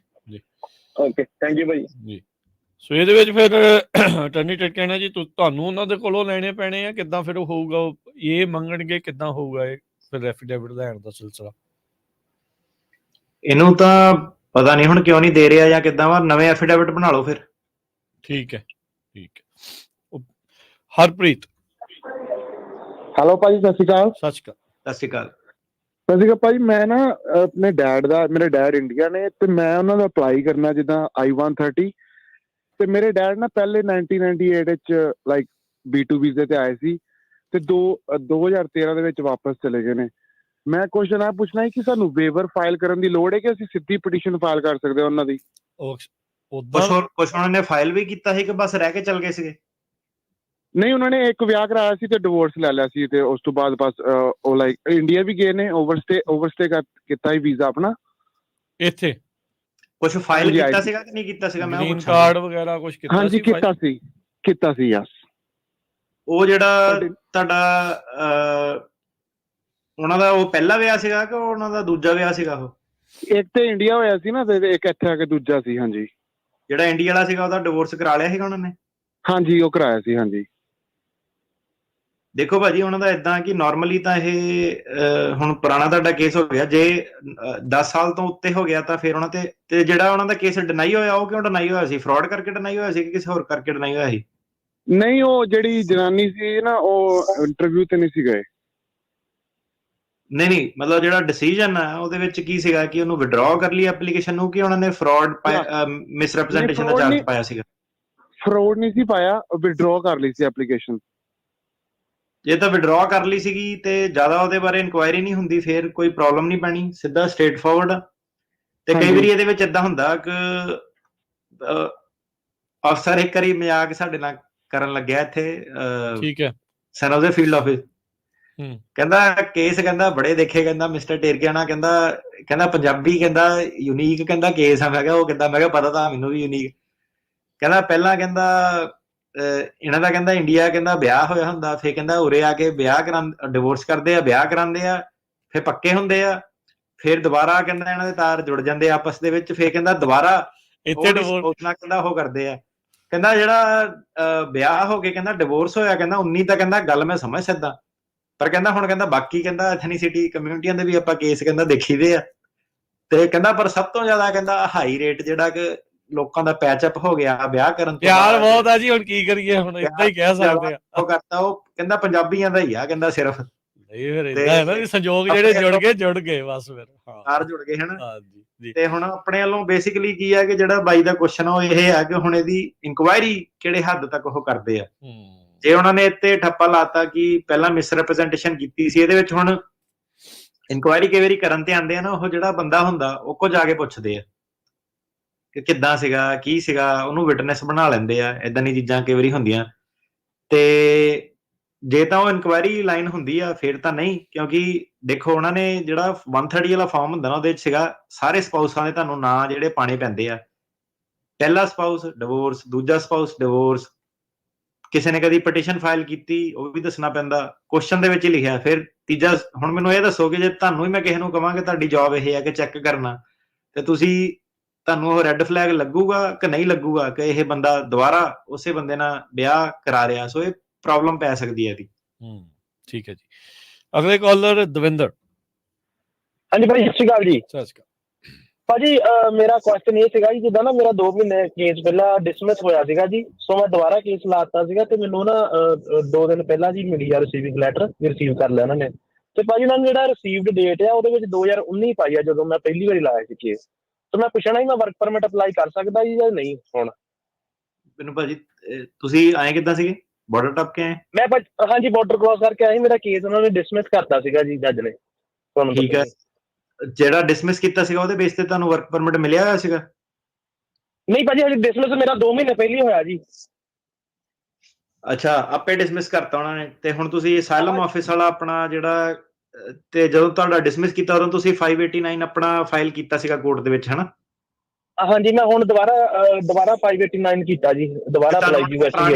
ਓਕੇ, ਥੈਂਕ ਯੂ ਭਾਈ ਜੀ। ਸੋ ਇਹਦੇ ਵਿੱਚ ਫਿਰ ਅਟਾਰਨੀ ਕਹਿਣਾ ਜੀ ਤੁਹਾਨੂੰ ਉਹਨਾਂ ਦੇ ਕੋਲੋਂ ਲੈਣੇ ਪੈਣੇ ਆ, ਕਿੱਦਾਂ ਫਿਰ ਉਹ ਹੋਊਗਾ? ਇਹ ਮੰਗਣਗੇ, ਕਿੱਦਾਂ ਹੋਊਗਾ ਇਹ ਫਿਰ ਐਫੀਡੇਵਿਟ ਲੈਣ ਦਾ ਸਿਲਸਿਲਾ? ਇਹਨੂੰ ਤਾਂ ਪਤਾ ਨਹੀਂ ਹੁਣ ਕਿਉਂ ਨਹੀਂ ਦੇ ਰਿਹਾ ਜਾਂ ਕਿੱਦਾਂ ਵਾ, ਨਵੇਂ ਐਫੀਡੇਵਿਟ ਬਣਾ ਲਓ ਫਿਰ। ਠੀਕ ਹੈ, ਠੀਕ ਹੈ। ਹਰਪ੍ਰੀਤ, ਹੈਲੋ ਭਾਜੀ, ਸਤਿ ਸ਼੍ਰੀ ਅਕਾਲ। ਸਤਿ ਸ਼੍ਰੀ ਅਕਾਲ। ਸਤਿ ਸ਼੍ਰੀ ਅਕਾਲ ਭਾਜੀ। ਮੈਂ ਨਾ ਆਪਣੇ ਮੇਰੇ ਡੈਡ ਇੰਡੀਆ ਨੇ, ਤੇ ਮੈਂ ਉਹਨਾਂ ਦਾ ਅਪਲਾਈ ਕਰਨਾ ਜਿੱਦਾਂ I-130, ਤੇ ਮੇਰੇ ਡੈਡ ਨਾ ਪਹਿਲੇ 1998 ਵਿੱਚ ਲਾਈਕ B2 ਵੀਜ਼ੇ ਤੇ ਆਏ ਸੀ, ਤੇ 2013 ਦੇ ਵਿੱਚ ਵਾਪਸ ਚਲੇ ਗਏ ਨੇ। ਮੈਂ ਕੁਐਸਚਨ ਆ ਪੁੱਛਣਾ ਹੈ ਕਿ ਸਾਨੂੰ ਵੇਵਰ ਫਾਈਲ ਕਰਨ ਦੀ ਲੋੜ ਹੈ ਕਿ ਅਸੀਂ ਸਿੱਧੀ ਪਟੀਸ਼ਨ ਫਾਈਲ ਕਰ ਸਕਦੇ ਹਾਂ ਉਹਨਾਂ ਦੀ? ਕੁਛ ਉਹਨਾਂ ਨੇ ਫਾਈਲ ਵੀ ਕੀਤਾ ਸੀ ਕਿ ਬਸ ਰਹਿ ਕੇ ਚਲ ਗਏ ਸੀਗੇ? ਨਹੀਂ, ਉਹਨਾਂ ਨੇ ਇੱਕ ਵਿਆਹ ਕਰਾਇਆ ਸੀ ਤੇ ਡਿਵੋਰਸ ਲੈ ਲਿਆ ਸੀ, ਤੇ ਉਸ ਤੋਂ ਬਾਅਦ ਬਸ ਉਹ ਲਾਈਕ ਇੰਡੀਆ ਵੀ ਗਏ ਨੇ, ਓਵਰਸਟੇ ਕੀਤਾ ਹੀ ਵੀਜ਼ਾ ਆਪਣਾ ਇੱਥੇ। ਕੁਝ ਫਾਈਲ ਕੀਤਾ ਸੀਗਾ ਕਿ ਨਹੀਂ ਕੀਤਾ ਸੀਗਾ? ਮੈਂ ਗ੍ਰੀਨ ਕਾਰਡ ਵਗੈਰਾ ਕੁਝ ਕੀਤਾ ਸੀ? ਹਾਂਜੀ, ਕੀਤਾ ਸੀ ਯਸ। ਉਹ ਜਿਹੜਾ ਤੁਹਾਡਾ ਉਹਨਾਂ ਦਾ ਉਹ ਪਹਿਲਾ ਵਿਆਹ ਸੀਗਾ ਕਿ ਉਹਨਾਂ ਦਾ ਦੂਜਾ ਵਿਆਹ ਸੀਗਾ? ਉਹ ਇੱਕ ਤੇ ਇੰਡੀਆ ਹੋਇਆ ਸੀ ਨਾ, ਤੇ ਇੱਕ ਇੱਥੇ ਆ ਕੇ ਦੂਜਾ ਸੀ। ਹਾਂਜੀ, ਜਿਹੜਾ ਇੰਡੀਆ ਵਾਲਾ ਸੀਗਾ ਉਹਦਾ ਡਿਵੋਰਸ ਕਰਾ ਲਿਆ ਸੀਗਾ ਉਹਨਾਂ ਨੇ? ਹਾਂਜੀ, ਉਹ ਕਰਾਇਆ ਸੀ। ਹਾਂਜੀ, ਦੇਖੋ ਭਾਜੀ ਉਹਨਾਂ ਦਾ ਇਦਾਂ ਕਿ ਨਾਰਮਲੀ ਤਾਂ ਇਹ ਹੁਣ ਪੁਰਾਣਾ ਤੁਹਾਡਾ ਕੇਸ ਹੋ ਗਿਆ, ਜੇ 10 ਸਾਲ ਤੋਂ ਉੱਤੇ ਹੋ ਗਿਆ ਤਾਂ ਫਿਰ ਉਹਨਾਂ ਤੇ ਜਿਹੜਾ ਉਹਨਾਂ ਦਾ ਕੇਸ ਡਿਨਾਈ ਹੋਇਆ ਉਹ ਕਿਉਂ ਡਿਨਾਈ ਹੋਇਆ ਸੀ? ਫਰਾਡ ਕਰਕੇ ਡਿਨਾਈ ਹੋਇਆ ਸੀ ਕਿ ਕਿਸੇ ਹੋਰ ਕਰਕੇ ਡਿਨਾਈ ਹੋਇਆ ਸੀ? ਨਹੀਂ, ਉਹ ਜਿਹੜੀ ਜਨਾਨੀ ਸੀ ਨਾ ਉਹ ਇੰਟਰਵਿਊ ਤੇ ਨਹੀਂ ਸੀ ਗਏ। ਨਹੀਂ ਮਤਲਬ ਜਿਹੜਾ ਡਿਸੀਜਨ ਆ ਉਹਦੇ ਵਿੱਚ ਕੀ ਸੀਗਾ ਕਿ ਉਹਨੂੰ ਵਿਡਰਾਅ ਕਰ ਲਈ ਐਪਲੀਕੇਸ਼ਨ ਨੂੰ, ਕਿ ਉਹਨਾਂ ਨੇ ਫਰਾਡ ਮਿਸਰੈਪਰੈਜ਼ੈਂਟੇਸ਼ਨ ਦਾ ਚਾਰਜ ਪਾਇਆ ਸੀਗਾ? ਫਰਾਡ ਨਹੀਂ ਸੀ ਪਾਇਆ, ਵਿਡਰਾਅ ਕਰ ਲਈ ਸੀ ਐਪਲੀਕੇਸ਼ਨ। ਜੇ ਤਾਂ ਵਿਡਰਾਅ ਕਰ ਲਈ ਸੀਗੀ ਤੇ ਜ਼ਿਆਦਾ ਉਹਦੇ ਬਾਰੇ ਇਨਕੁਆਇਰੀ ਨਹੀਂ ਹੁੰਦੀ, ਫਿਰ ਕੋਈ ਪ੍ਰੋਬਲਮ ਨਹੀਂ ਪੈਣੀ, ਸਿੱਧਾ ਸਟ੍ਰੇਟ ਫਾਰਵਰਡ। ਤੇ ਕਈ ਵਾਰੀ ਇਹਦੇ ਵਿੱਚ ਇਦਾਂ ਹੁੰਦਾ ਕਿ ਅਫਸਰ ਇੱਕ ਵਾਰੀ ਮਜ਼ਾਕ ਸਾਡੇ ਨਾਲ ਕਰਨ ਲੱਗਿਆ ਇੱਥੇ, ਠੀਕ ਹੈ, ਸਨ ਆਫ ਦੇ ਫੀਲਡ ਆਫਿਸ, ਕਹਿੰਦਾ ਕੇਸ ਕਹਿੰਦਾ ਬੜੇ ਦੇਖੇ, ਕਹਿੰਦਾ ਮਿਸਟਰ ਟੇਰਕਿਆਣਾ ਕਹਿੰਦਾ ਪੰਜਾਬੀ ਕਹਿੰਦਾ ਯੂਨੀਕ ਕਹਿੰਦਾ ਕੇਸ ਆ। ਮੈਂ ਕਿਹਾ ਉਹ ਕਿੱਦਾਂ? ਮੈਂ ਕਿਹਾ ਪਤਾ ਤਾਂ ਮੈਨੂੰ ਵੀ ਯੂਨੀਕ। ਕਹਿੰਦਾ ਪਹਿਲਾਂ ਕਹਿੰਦਾ ਇਹਨਾਂ ਦਾ ਕਹਿੰਦਾ ਇੰਡੀਆ ਕਹਿੰਦਾ ਵਿਆਹ ਹੋਇਆ ਹੁੰਦਾ, ਫਿਰ ਕਹਿੰਦਾ ਉਰੇ ਆ ਕੇ ਡਿਵੋਰਸ ਕਰਦੇ ਆ, ਵਿਆਹ ਕਰਾਉਂਦੇ ਆ, ਫਿਰ ਪੱਕੇ ਹੁੰਦੇ ਆ, ਫਿਰ ਦੁਬਾਰਾ ਕਹਿੰਦਾ ਇਹਨਾਂ ਦੇ ਤਾਰ ਜੁੜ ਜਾਂਦੇ ਆਪਸ ਦੇ ਵਿੱਚ, ਫਿਰ ਕਹਿੰਦਾ ਦੁਬਾਰਾ ਇੱਥੇ ਕਹਿੰਦਾ ਉਹ ਕਰਦੇ ਆ। ਕਹਿੰਦਾ ਜਿਹੜਾ ਵਿਆਹ ਹੋ ਕੇ ਕਹਿੰਦਾ ਡਿਵੋਰਸ ਹੋਇਆ, ਕਹਿੰਦਾ 19 ਤਾਂ ਕਹਿੰਦਾ ਗੱਲ ਮੈਂ ਸਮਝ ਸਕਦਾ, ਪਰ ਕਹਿੰਦਾ ਹੁਣ ਕਹਿੰਦਾ ਬਾਕੀ ਕਹਿੰਦਾ ਐਥਨੀਸਿਟੀ ਕਮਿਊਨਿਟੀਆਂ ਦੇ ਵੀ ਆਪਾਂ ਕੇਸ ਕਹਿੰਦਾ ਦੇਖੀਦੇ ਆ, ਤੇ ਕਹਿੰਦਾ ਪਰ ਸਭ ਤੋਂ ਜ਼ਿਆਦਾ ਕਹਿੰਦਾ ਹਾਈ ਰੇਟ ਜਿਹੜਾ ਕਿ ਲੋਕਾਂ ਦਾ ਪੈਚਅਪ ਹੋ ਗਿਆ ਵਿਆਹ ਕਰਨ ਤੋਂ ਪਿਆਰ ਬਹੁਤ ਆ ਜੀ, ਹੁਣ ਕੀ ਕਰੀਏ, ਹੁਣ ਇਦਾਂ ਹੀ ਕਹਿ ਸਕਦੇ ਆ। ਉਹ ਕਰਤਾ ਉਹ ਕਹਿੰਦਾ ਪੰਜਾਬੀਆਂ ਦਾ ਹੀ ਆ, ਕਹਿੰਦਾ ਸਿਰਫ ਨਹੀਂ ਫਿਰ ਇਦਾਂ ਹੈ ਨਾ, ਸੰਜੋਗ ਜਿਹੜੇ ਜੁੜ ਗਏ ਬਸ, ਫਿਰ ਤਾਰ ਜੁੜ ਗਏ ਹਨ। ਹਾਂਜੀ। ਤੇ ਹੁਣ ਆਪਣੇ ਵੱਲੋਂ ਬੇਸਿਕਲੀ ਕੀ ਹੈ ਕਿ ਜਿਹੜਾ ਬਾਈ ਦਾ ਕੁਐਸਚਨ ਉਹ ਇਹ ਹੈ ਕਿ ਹੁਣ ਇਹਦੀ ਇਨਕੁਆਇਰੀ ਕਿਹੜੇ ਹੱਦ ਤੱਕ ਉਹ ਕਰਦੇ ਆ। ਜੇ ਉਹਨਾਂ ਨੇ ਇੱਥੇ ਠੱਪਾ ਲਾਤਾ ਕਿ ਪਹਿਲਾਂ ਮਿਸਰੈਪਰੈਜ਼ੈਂਟੇਸ਼ਨ ਕੀਤੀ ਸੀ, ਇਹਦੇ ਵਿੱਚ ਹੁਣ ਇਨਕੁਆਇਰੀ ਕਈ ਵਾਰੀ ਕਰਨ ਤੇ ਆਉਂਦੇ ਆ ਨਾ, ਉਹ ਜਿਹੜਾ ਬੰਦਾ ਹੁੰਦਾ ਉਹ ਕੋ ਜਾ ਕੇ ਪੁੱਛਦੇ ਆ ਕਿ ਕਿੱਦਾਂ ਸੀਗਾ, ਕੀ ਸੀਗਾ, ਉਹਨੂੰ ਵਿਟਨੈਸ ਬਣਾ ਲੈਂਦੇ ਆ। ਏਦਾਂ ਦੀਆਂ ਚੀਜ਼ਾਂ ਕਈ ਵਾਰੀ ਹੁੰਦੀਆਂ। ਤੇ ਜੇ ਤਾਂ ਉਹ ਇਨਕੁਆਇਰੀ ਲਾਈਨ ਹੁੰਦੀ ਆ ਫਿਰ ਤਾਂ ਨਹੀਂ, ਕਿਉਂਕਿ ਦੇਖੋ ਉਹਨਾਂ ਨੇ ਜਿਹੜਾ 130 ਵਾਲਾ ਫਾਰਮ ਹੁੰਦਾ ਨਾ, ਉਹਦੇ ਵਿੱਚ ਸੀਗਾ ਸਾਰੇ ਸਪਾਊਸਾਂ ਦੇ ਤੁਹਾਨੂੰ ਨਾਂ ਜਿਹੜੇ ਪਾਣੇ ਪੈਂਦੇ ਆ। ਪਹਿਲਾ ਸਪਾਊਸ ਡਿਵੋਰਸ, ਦੂਜਾ ਸਪਾਊਸ ਡਿਵੋਰਸ, ਕਿਸੇ ਨੇ ਕਦੀ ਪਟੀਸ਼ਨ ਫਾਈਲ ਕੀਤੀ ਉਹ ਵੀ ਦੱਸਣਾ ਪੈਂਦਾ, ਕੁਐਸਚਨ ਦੇ ਵਿੱਚ ਹੀ ਲਿਖਿਆ। ਫਿਰ ਤੀਜਾ, ਹੁਣ ਮੈਨੂੰ ਇਹ ਦੱਸੋ ਕਿ ਜੇ ਤੁਹਾਨੂੰ ਹੀ ਮੈਂ ਕਿਸੇ ਨੂੰ ਕਹਾਂ ਕਿ ਤੁਹਾਡੀ ਜੌਬ ਇਹ ਹੈ ਕਿ ਚੈੱਕ ਕਰਨਾ, ਤੇ ਤੁਹਾਨੂੰ ਉਹ ਰੈੱਡ ਫਲੈਗ ਲੱਗੂਗਾ ਕਿ ਨਹੀਂ ਲੱਗੂਗਾ ਕਿ ਇਹ ਬੰਦਾ ਦੁਬਾਰਾ ਉਸੇ ਬੰਦੇ ਨਾਲ ਵਿਆਹ ਕਰਾ ਰਿਹਾ? ਸੋ ਇਹ ਪ੍ਰੋਬਲਮ ਪੈ ਸਕਦੀ ਹੈ ਇਹਦੀ। ਠੀਕ ਹੈ ਜੀ। ਅਗਲੇ ਕਾਲਰ ਦਵਿੰਦਰ। ਹਾਂਜੀ ਭਾਜੀ, ਸਤਿ ਸ਼੍ਰੀ ਅਕਾਲ ਜੀ। ਸਤਿ ਸ਼੍ਰੀ ਅਕਾਲ ਭਾਜੀ, ਮੇਰਾ ਕੁਐਸਚਨ ਇਹ ਸੀਗਾ ਜੀ, ਜਿੱਦਾਂ ਨਾ ਮੇਰਾ 2 ਮਹੀਨੇ ਕੇਸ ਪਹਿਲਾਂ ਡਿਸਮਿਸ ਹੋਇਆ ਸੀਗਾ ਜੀ, ਸੋ ਮੈਂ ਦੁਬਾਰਾ ਕੇਸ ਲਾਤਾ ਸੀਗਾ, ਤੇ ਮੈਨੂੰ ਨਾ 2 ਦਿਨ ਪਹਿਲਾਂ ਜੀ ਮਿਲੀ ਆ ਰਿਸੀਵਿੰਗ ਲੈਟਰ, ਰਿਸੀਵ ਕਰ ਲਿਆ ਉਹਨਾਂ ਨੇ। ਤੇ ਭਾਜੀ ਉਹਨਾਂ ਨੇ ਜਿਹੜਾ ਰਿਸੀਵਡ ਡੇਟ ਆ ਉਹਦੇ ਵਿੱਚ 2019 ਪਾਈ ਆ, ਜਦੋਂ ਮੈਂ ਪਹਿਲੀ ਵਾਰੀ ਲਾਇਆ ਸੀ ਕੇਸ। ਤੇ ਮੈਂ ਪੁੱਛਣਾ ਹੀ, ਮੈਂ ਵਰਕ ਪਰਮਿਟ ਅਪਲਾਈ ਕਰ ਸਕਦਾ ਜੀ ਜਾਂ ਨਹੀਂ? ਹੁਣ ਮੈਨੂੰ ਭਾਜੀ ਤੁਸੀਂ ਆਏ ਕਿੱਦਾਂ ਸੀਗੇ? ਬਾਰਡਰ ਟੱਪ ਕੇ ਆਏ? ਮੈਂ ਹਾਂਜੀ ਬਾਰਡਰ ਕ੍ਰਾਸ ਕਰਕੇ ਆਇਆ ਸੀ, ਮੇਰਾ ਕੇਸ ਉਹਨਾਂ ਨੇ ਡਿਸਮਿਸ ਕਰਤਾ ਸੀਗਾ ਜੀ ਜੱਜ ਨੇ। ਤੁਹਾਨੂੰ ਠੀਕ ਹੈ, ਜਿਹੜਾ ਡਿਸਮਿਸ ਕੀਤਾ ਸੀਗਾ ਉਹਦੇ ਬੇਸ ਤੇ ਤੁਹਾਨੂੰ ਵਰਕ ਪਰਮਿਟ ਮਿਲਿਆ ਹੋਇਆ ਸੀਗਾ? ਨਹੀਂ ਭਾਜੀ, ਹਜੇ ਡਿਸਮਿਸ ਮੇਰਾ 2 ਮਹੀਨੇ ਪਹਿਲਾਂ ਹੋਇਆ ਜੀ। ਅੱਛਾ, ਆਪੇ ਡਿਸਮਿਸ ਕਰਤਾ ਉਹਨਾਂ ਨੇ। ਤੇ ਹੁਣ ਤੁਸੀਂ ਅਸਾਈਲਮ ਆਫਿਸ ਵਾਲਾ ਆਪਣਾ ਜਿਹੜਾ, ਤੇ ਜਦੋਂ ਤੁਹਾਡਾ ਡਿਸਮਿਸ ਕੀਤਾ ਉਦੋਂ ਤੁਸੀਂ 589 ਆਪਣਾ ਫਾਈਲ ਕੀਤਾ ਸੀਗਾ ਕੋਰਟ ਦੇ ਵਿੱਚ, ਹਨਾ? ਹਾਂਜੀ, ਮੈਂ ਹੁਣ ਦੁਬਾਰਾ 589 ਕੀਤਾ ਜੀ, ਦੁਬਾਰਾ ਅਪਲਾਈ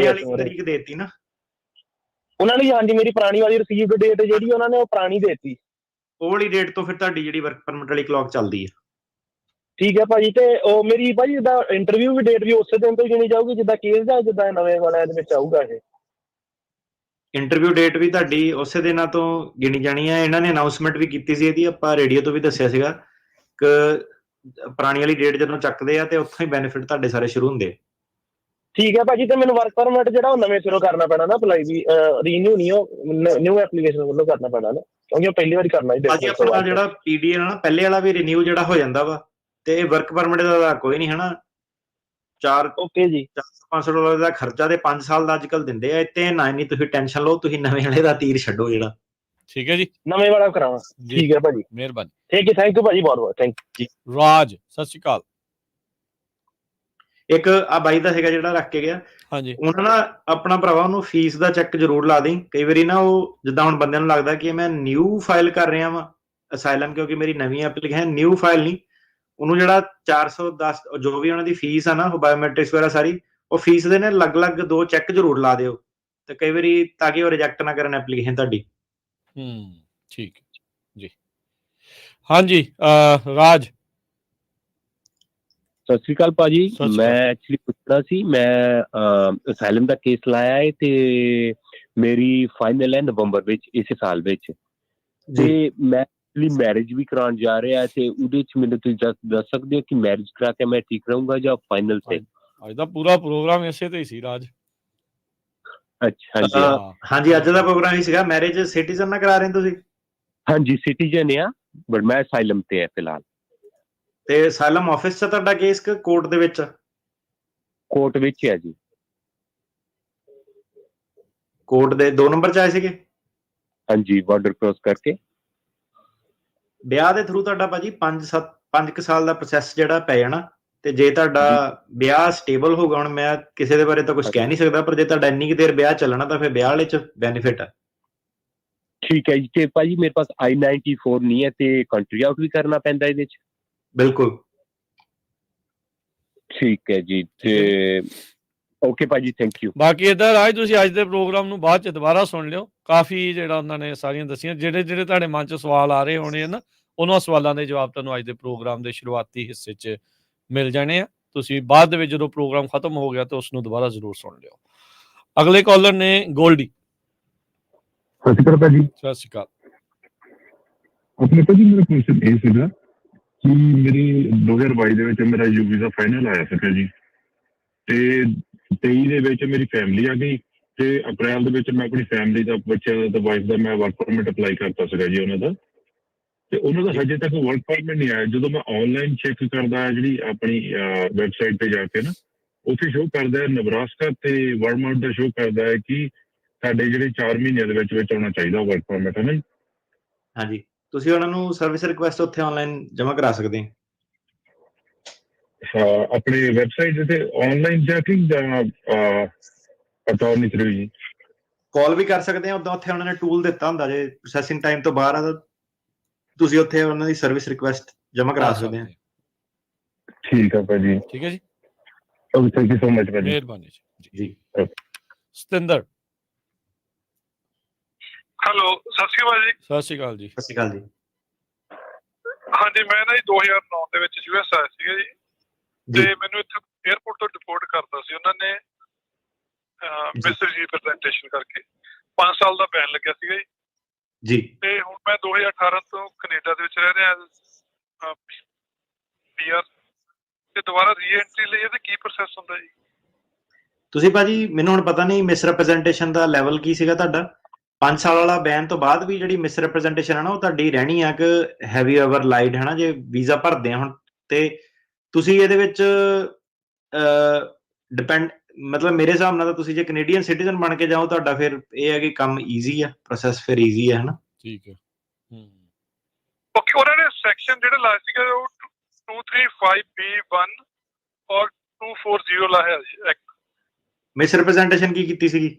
ਤਰੀਕ ਦੇਤੀ ਨਾ ਉਹਨਾਂ ਨੇ। ਹਾਂਜੀ, ਮੇਰੀ ਪੁਰਾਣੀ ਵਾਲੀ ਰਿਸੀਵਡ ਡੇਟ ਜਿਹੜੀ ਉਹਨਾਂ ਨੇ ਉਹ ਪੁਰਾਣੀ ਦੇਤੀ, ਉਹ ਵਾਲੀ ਡੇਟ ਤੋਂ ਫਿਰ ਤੁਹਾਡੀ ਜਿਹੜੀ ਵਰਕ ਪਰਮਿਟ ਵਾਲੀ ਕਲੌਕ ਚੱਲਦੀ ਹੈ। ਠੀਕ ਹੈ ਭਾਜੀ। ਤੇ ਉਹ ਮੇਰੀ ਭਾਜੀ ਜਿੱਦਾਂ ਇੰਟਰਵਿਊ ਵੀ ਡੇਟ ਵੀ ਉਸੇ ਦਿਨ ਤੋਂ ਹੀ ਗਿਣੀ ਜਾਊਗੀ ਜਿੱਦਾਂ ਕੇਸ ਦਾ, ਜਿੱਦਾਂ ਨਵੇਂ ਵਾਲਿਆਂ ਦੇ ਵਿੱਚ ਆਊਗਾ ਇਹ? ਇੰਟਰਵਿਊ ਡੇਟ ਵੀ ਤੁਹਾਡੀ ਉਸੇ ਦਿਨਾਂ ਤੋਂ ਗਿਣੀ ਜਾਣੀ ਹੈ। ਇਹਨਾਂ ਨੇ ਅਨਾਉਂਸਮੈਂਟ ਵੀ ਕੀਤੀ ਸੀ ਇਹਦੀ, ਆਪਾਂ ਰੇਡੀਓ ਤੋਂ ਵੀ ਦੱਸਿਆ ਸੀਗਾ ਕਿ ਪੁਰਾਣੀ ਵਾਲੀ ਡੇਟ ਜਦੋਂ ਚੱਕਦੇ ਆ ਤੇ ਉੱਥੋਂ ਹੀ ਬੈਨੀਫਿਟ ਤੁਹਾਡੇ ਸਾਰੇ ਸ਼ੁਰੂ ਹੁੰਦੇ। ਠੀਕ ਹੈ ਭਾਜੀ। ਤੇ ਮੈਨੂੰ ਵਰਕ ਪਰਮਿਟ ਜਿਹੜਾ ਉਹ ਨਵੇਂ ਸਿਰੋਂ ਕਰਨਾ ਪੈਣਾ ਨਾ ਅਪਲਾਈ ਵੀ, ਰੀਨਿਊ ਨਹੀਂ, ਉਹ ਨਿਊ ਐਪਲੀਕੇਸ਼ਨ ਵੱਲੋਂ ਕਰਨਾ ਪੈਣਾ ਨਾ, ਕਿਉਂਕਿ ਉਹ ਪਹਿਲੀ ਵਾਰੀ ਕਰਨਾ ਹੀ। ਭਾਜੀ ਆਪਣਾ ਜਿਹੜਾ ਪੀਡੀਏ ਨਾ ਪਹਿਲੇ ਵਾਲਾ ਵੀ ਰੀਨਿਊ ਜਿਹੜਾ ਹੋ ਜਾਂਦਾ ਵਾ, ਤੇ ਵਰਕ ਪਰਮਿਟ ਦਾ ਕੋਈ ਨਹੀਂ, ਹਨਾ? ਓਕੇ ਜੀ, $400-500 ਦਾ ਖਰਚਾ ਤੇ 5 ਸਾਲ ਦਾ ਅੱਜ ਕੱਲ ਦਿੰਦੇ ਆ। ਇੱਥੇ ਨਾ ਨਹੀਂ ਤੁਸੀਂ ਟੈਨਸ਼ਨ ਲਓ, ਤੁਸੀਂ ਨਵੇਂ ਵਾਲੇ ਦਾ ਤੀਰ ਛੱਡੋ ਜਿਹੜਾ। ਠੀਕ ਹੈ ਜੀ, ਨਵੇਂ ਵਾਲਾ ਕਰਾਵਾਂ। ਠੀਕ ਹੈ ਭਾਜੀ, ਮਿਹਰਬਾਨੀ। ਠੀਕ ਹੈ, ਥੈਂਕ ਯੂ ਭਾਜੀ, ਬਹੁਤ ਬਹੁਤ ਥੈਂਕ ਯੂ। ਰਾਜ, ਸਤਿ ਸ਼੍ਰੀ ਅਕਾਲ। ਇੱਕ ਆ ਬਾਈ ਦਾ ਹੈਗਾ ਜਿਹੜਾ ਰੱਖ ਕੇ ਗਿਆ, ਹਾਂਜੀ, ਉਹਨਾਂ ਨਾਲ ਆਪਣਾ ਭਰਾਵਾ ਉਹਨੂੰ ਫੀਸ ਦਾ ਚੈੱਕ ਜ਼ਰੂਰ ਲਾ ਦੇਂ। ਕਈ ਵਾਰੀ ਨਾ ਉਹ ਜਿੱਦਾਂ ਹੁਣ ਬੰਦਿਆਂ ਨੂੰ ਲੱਗਦਾ ਕਿ ਮੈਂ ਨਿਊ ਫਾਈਲ ਕਰ ਰਿਹਾ ਵਾਂ ਅਸਾਈਲਮ, ਕਿਉਂਕਿ ਮੇਰੀ ਨਵੀਂ ਐਪਲੀਕੇਸ਼ਨ, ਨਿਊ ਫਾਈਲ ਨਹੀਂ। ਉਹਨੂੰ ਜਿਹੜਾ 410 ਜੋ ਵੀ ਉਹਨਾਂ ਦੀ ਫੀਸ ਆ ਨਾ, ਉਹ ਬਾਇਓਮੈਟ੍ਰਿਕਸ ਵਗੈਰਾ ਸਾਰੀ, ਉਹ ਫੀਸ ਦੇ ਨੇ ਅਲੱਗ-ਅਲੱਗ 2 ਚੈੱਕ ਜ਼ਰੂਰ ਲਾ ਦਿਓ, ਤੇ ਕਈ ਵਾਰੀ ਤਾਂ ਕਿ ਉਹ ਰਿਜੈਕਟ ਨਾ ਕਰਨ ਐਪਲੀਕੇਸ਼ਨ ਤੁਹਾਡੀ। ਠੀਕ ਹੈ ਜੀ। ਹਾਂਜੀ ਰਾਜ। ਸਤਿ ਸ਼੍ਰੀ ਅਕਾਲ ਭਾਜੀ। ਮੈਂ ਐਕਚੁਅਲੀ ਪੁੱਛਣਾ ਸੀ, ਮੈਂ ਅਸਾਈਲਮ ਦਾ ਕੇਸ ਲਾਇਆ ਹੈ ਤੇ ਮੇਰੀ ਫਾਈਨਲ ਹੈ ਨਵੰਬਰ ਵਿੱਚ, ਇਸੇ ਸਾਲ ਵਿੱਚ। ਤੇ ਮੈਂ ਮੈਰਿਜ ਵੀ ਕਰਾਉਣ ਜਾ ਰਿਹਾ, ਤੇ ਉਹਦੇ ਚ ਮੈਨੂੰ ਤੁਸੀਂ ਦੱਸ ਸਕਦੇ ਹੋ ਕਿ ਮੈਰਿਜ ਕਰਾ ਕੇ ਮੈਂ ਠੀਕ ਰਹੂੰਗਾ ਜਾਂ ਫਾਈਨਲ ਤੇ? ਅੱਜ ਦਾ ਪੂਰਾ ਪ੍ਰੋਗਰਾਮ ਇਸੇ ਤੇ ਹੀ ਸੀ ਰਾਜ। ਅੱਛਾ ਜੀ। ਹਾਂਜੀ, ਅੱਜ ਦਾ ਪ੍ਰੋਗਰਾਮ ਹੀ ਸੀਗਾ। ਮੈਰਿਜ ਸਿਟੀਜ਼ਨ ਨਾਲ ਕਰਾ ਰਹੇ ਤੁਸੀਂ? ਹਾਂਜੀ, ਸਿਟੀਜ਼ਨ ਆ, ਬਟ ਮੈਂ ਅਸਾਈਲਮ ਤੇ ਹੈ ਫਿਲਹਾਲ। ਤੇ ਅਸਾਈਲਮ ਆਫਿਸ 'ਚ ਤੁਹਾਡਾ ਕੇਸ ਕਿ ਕੋਰਟ ਦੇ ਵਿੱਚ? ਕੋਰਟ ਵਿੱਚ ਹੈ ਜੀ। ਕੋਰਟ ਦੇ 2 ਨੰਬਰ 'ਚ ਆਏ ਸੀਗੇ? ਹਾਂਜੀ, ਬਾਰਡਰ ਕ੍ਰੋਸ ਕਰਕੇ। ਵਿਆਹ ਦੇ ਥਰੂ ਤੁਹਾਡਾ ਭਾਜੀ 5 ਸਾਲ ਦਾ ਪ੍ਰੋਸੈਸ ਜਿਹੜਾ ਪੈ ਜਾਣਾ। ਤੇ ਜੇ ਤੁਹਾਡਾ ਵਿਆਹ ਸਟੇਬਲ ਹੋਊਗਾ, ਹੁਣ ਮੈਂ ਕਿਸੇ ਦੇ ਬਾਰੇ ਤਾਂ ਕੁਝ ਕਹਿ ਨਹੀਂ ਸਕਦਾ, ਪਰ ਜੇ ਤੁਹਾਡਾ ਇੰਨੀ ਕੁ ਦੇਰ ਵਿਆਹ ਚੱਲਣਾ ਤਾਂ ਫਿਰ ਵਿਆਹ ਵਾਲੇ 'ਚ ਬੈਨੀਫਿਟ ਆ। ਠੀਕ ਹੈ ਜੀ। ਤੇ ਭਾਜੀ ਮੇਰੇ ਪਾਸ I-94 ਨਹੀਂ ਹੈ, ਤੇ ਕੰਟਰੀ ਆਊਟ ਵੀ ਕਰਨਾ ਪੈਂਦਾ ਇਹਦੇ ਚ? ਬਿਲਕੁਲ ਠੀਕ ਹੈ ਜੀ। ਤੇ ਓਕੇ ਭਾਜੀ, ਥੈਂਕ ਯੂ। ਬਾਕੀ ਇੱਧਰ ਰਾਜ ਤੁਸੀਂ ਅੱਜ ਦੇ ਪ੍ਰੋਗਰਾਮ ਨੂੰ ਬਾਅਦ ਚ ਦੁਬਾਰਾ ਸੁਣ ਲਿਓ। ਕਾਫੀ ਜਿਹੜਾ ਉਹਨਾਂ ਨੇ ਸਾਰੀਆਂ ਦੱਸੀਆਂ, ਜਿਹੜੇ ਤੁਹਾਡੇ ਮਨ ਚ ਸਵਾਲ ਆ ਰਹੇ ਹੋਣੇ ਆ ਨਾ, ਉਹਨਾਂ ਸਵਾਲਾਂ ਦੇ ਜਵਾਬ ਤੁਹਾਨੂੰ ਅੱਜ ਦੇ ਪ੍ਰੋਗਰਾਮ ਦੇ ਸ਼ੁਰੂਆਤੀ ਹਿੱਸੇ 'ਚ ਮਿਲ ਜਾਣੇ ਆ। ਤੁਸੀਂ ਬਾਅਦ ਦੇ ਵਿੱਚ ਜਦੋਂ ਪ੍ਰੋਗਰਾਮ ਖਤਮ ਹੋ ਗਿਆ ਤਾਂ ਉਸ ਨੂੰ ਦੁਬਾਰਾ ਜ਼ਰੂਰ ਸੁਣ ਲਿਓ। ਅਗਲੇ ਕਾਲਰ ਨੇ ਗੋਲਡੀ। ਸਤਿ ਸ਼੍ਰੀ ਅਕਾਲ ਭਾਜੀ। ਸਤਿ ਸ਼੍ਰੀ ਅਕਾਲ। ਆਪਣੇ ਭਾਜੀ ਮੇਰਾ ਕੁਐਸਚਨ ਇਹ ਸੀਗਾ ਕਿ ਮੇਰੀ 2022 ਦੇ ਵਿੱਚ ਮੇਰਾ ਯੂ ਵੀਜ਼ਾ ਫਾਈਨਲ ਆਇਆ ਸੀਗਾ ਜੀ, ਤੇ 23 ਦੇ ਵਿੱਚ ਮੇਰੀ ਫੈਮਿਲੀ ਆ ਗਈ, ਤੇ ਅਪ੍ਰੈਲ ਦੇ ਵਿੱਚ ਮੈਂ ਆਪਣੀ ਫੈਮਿਲੀ ਦਾ, ਬੱਚਿਆਂ ਦਾ ਤੇ ਵਾਈਫ ਦਾ ਮੈਂ ਵਰਕ ਪਰਮਿਟ ਅਪਲਾਈ ਕਰਤਾ ਸੀਗਾ ਜੀ ਉਹਨਾਂ ਦਾ, ਤੇ ਉਹਨਾਂ ਦਾ ਹਜੇ ਤੱਕ ਵਰਕ ਪਰਮਿਟ ਨਹੀਂ ਆਇਆ। ਜਦੋਂ ਮੈਂ ਆਨਲਾਈਨ ਚੈੱਕ ਕਰਦਾ ਜਿਹੜੀ ਆਪਣੀ ਵੈਬਸਾਈਟ ਤੇ ਜਾ ਕੇ ਨਾ, ਉੱਥੇ ਸ਼ੋਅ ਕਰਦਾ ਹੈ ਨਬਰਾਸਕਾ ਤੇ ਵਰਮੋਂਟ ਦਾ ਸ਼ੋਅ ਕਰਦਾ ਹੈ ਕਿ ਸਾਡੇ ਜਿਹੜੇ 4 ਮਹੀਨਿਆਂ ਦੇ ਵਿੱਚ ਆਉਣਾ ਚਾਹੀਦਾ ਵਰਕ ਪਰਮਿਟ, ਹੈ ਨਾ ਜੀ? ਹਾਂਜੀ, ਤੁਸੀਂ ਉਹਨਾਂ ਨੂੰ ਸਰਵਿਸ ਰਿਕੁਐਸਟ ਉੱਥੇ ਆਨਲਾਈਨ ਜਮ੍ਹਾਂ ਕਰਾ ਸਕਦੇ ਹੋ। ਆਪਣੇ ਵੈਬਸਾਈਟ ਤੇ ਆਨਲਾਈਨ ਚੈਕਿੰਗ ਜਾਂ ਅਟਾਰਨੀ ਥਰੂ ਜੀ? ਕਾਲ ਵੀ ਕਰ ਸਕਦੇ ਆ, ਉਦਾਂ ਉੱਥੇ ਉਹਨਾਂ ਨੇ ਟੂਲ ਦਿੱਤਾ ਹੁੰਦਾ, ਜੇ ਪ੍ਰੋਸੈਸਿੰਗ ਟਾਈਮ ਤੋਂ ਬਾਹਰ ਆ ਤਾਂ ਤੁਸੀਂ ਉੱਥੇ ਉਹਨਾਂ ਦੀ ਸਰਵਿਸ ਰਿਕੁਐਸਟ ਜਮ੍ਹਾਂ ਕਰਾ ਸਕਦੇ ਆ। ਠੀਕ ਆ ਭਾਜੀ। ਠੀਕ ਹੈ ਜੀ, okay, thank you so much ਭਾਜੀ। ਮਿਹਰਬਾਨੀ ਜੀ। ਸਤਿੰਦਰ। ਹੈਲੋ, ਸਤਿ ਸ਼੍ਰੀ ਅਕਾਲ ਜੀ। ਸਤਿ ਸ਼੍ਰੀ ਅਕਾਲ ਜੀ। ਸਤਿ ਸ਼੍ਰੀ ਅਕਾਲ ਜੀ। ਹਾਂਜੀ, ਮੈਂ ਨਾ ਜੀ 2009 ਦੇ ਵਿੱਚ US ਆਇਆ ਸੀਗਾ ਜੀ, ਤੇ ਮੈਨੂੰ ਇੱਥੇ 에ਅਰਪੋਰਟ ਤੋਂ ਡਿਪੋਰਟ ਕਰਤਾ ਸੀ ਉਹਨਾਂ ਨੇ ਮਿਸ ਰਿਪਰੈਜ਼ੈਂਟੇਸ਼ਨ ਕਰਕੇ। 5 ਸਾਲ ਦਾ ਬੈਨ ਲੱਗਿਆ ਸੀਗਾ ਜੀ। ਤੇ ਹੁਣ ਮੈਂ 2018 ਤੋਂ ਕੈਨੇਡਾ ਦੇ ਵਿੱਚ ਰਹਿ ਰਿਹਾ PR, ਤੇ ਦੁਬਾਰਾ ਰੀ-ਐਂਟਰੀ ਲਈ ਇਹਦਾ ਕੀ ਪ੍ਰੋਸੈਸ ਹੁੰਦਾ ਜੀ? ਤੁਸੀਂ ਭਾਜੀ, ਮੈਨੂੰ ਹੁਣ ਪਤਾ ਨਹੀਂ ਮਿਸ ਰਿਪਰੈਜ਼ੈਂਟੇਸ਼ਨ ਦਾ ਲੈਵਲ ਕੀ ਸੀਗਾ ਤੁਹਾਡਾ। 5 ਸਾਲ ਵਾਲਾ ਬੈਨ ਤੋਂ ਬਾਅਦ ਵੀ ਜਿਹੜੀ ਮਿਸ ਰਿਪਰੈਜ਼ੈਂਟੇਸ਼ਨ ਹੈ ਨਾ, ਉਹ ਤੁਹਾਡੀ ਰਹਿਣੀ ਆ ਕਿ ਹੈਵੀ ਓਵਰ ਲਾਈਡ, ਹੈ ਨਾ, ਜੇ ਵੀਜ਼ਾ ਭਰਦੇ ਆ ਹੁਣ, ਤੇ ਤੁਸੀਂ ਇਹਦੇ ਵਿੱਚ ਡਿਪੈਂਡ, ਮਤਲਬ ਮੇਰੇ ਹਿਸਾਬ ਨਾਲ ਤਾਂ ਤੁਸੀਂ ਜੇ ਕੈਨੇਡੀਅਨ ਸਿਟੀਜ਼ਨ ਬਣ ਕੇ ਜਾਓ, ਤੁਹਾਡਾ ਫਿਰ ਇਹ ਹੈ ਕਿ ਕੰਮ ਈਜ਼ੀ ਆ, ਪ੍ਰੋਸੈਸ ਫਿਰ ਈਜ਼ੀ ਹੈ, ਹੈ ਨਾ? ਠੀਕ ਹੈ। ਓਕੇ, ਉਹਨਾਂ ਨੇ ਸੈਕਸ਼ਨ ਜਿਹੜਾ ਲਾਇਆ ਸੀਗਾ ਉਹ 235B1 ਔਰ 240 ਲਾਇਆ ਜੀ ਐਕਟ। ਮਿਸ ਰਿਪਰੈਜ਼ੈਂਟੇਸ਼ਨ ਕੀ ਕੀਤੀ ਸੀਗੀ?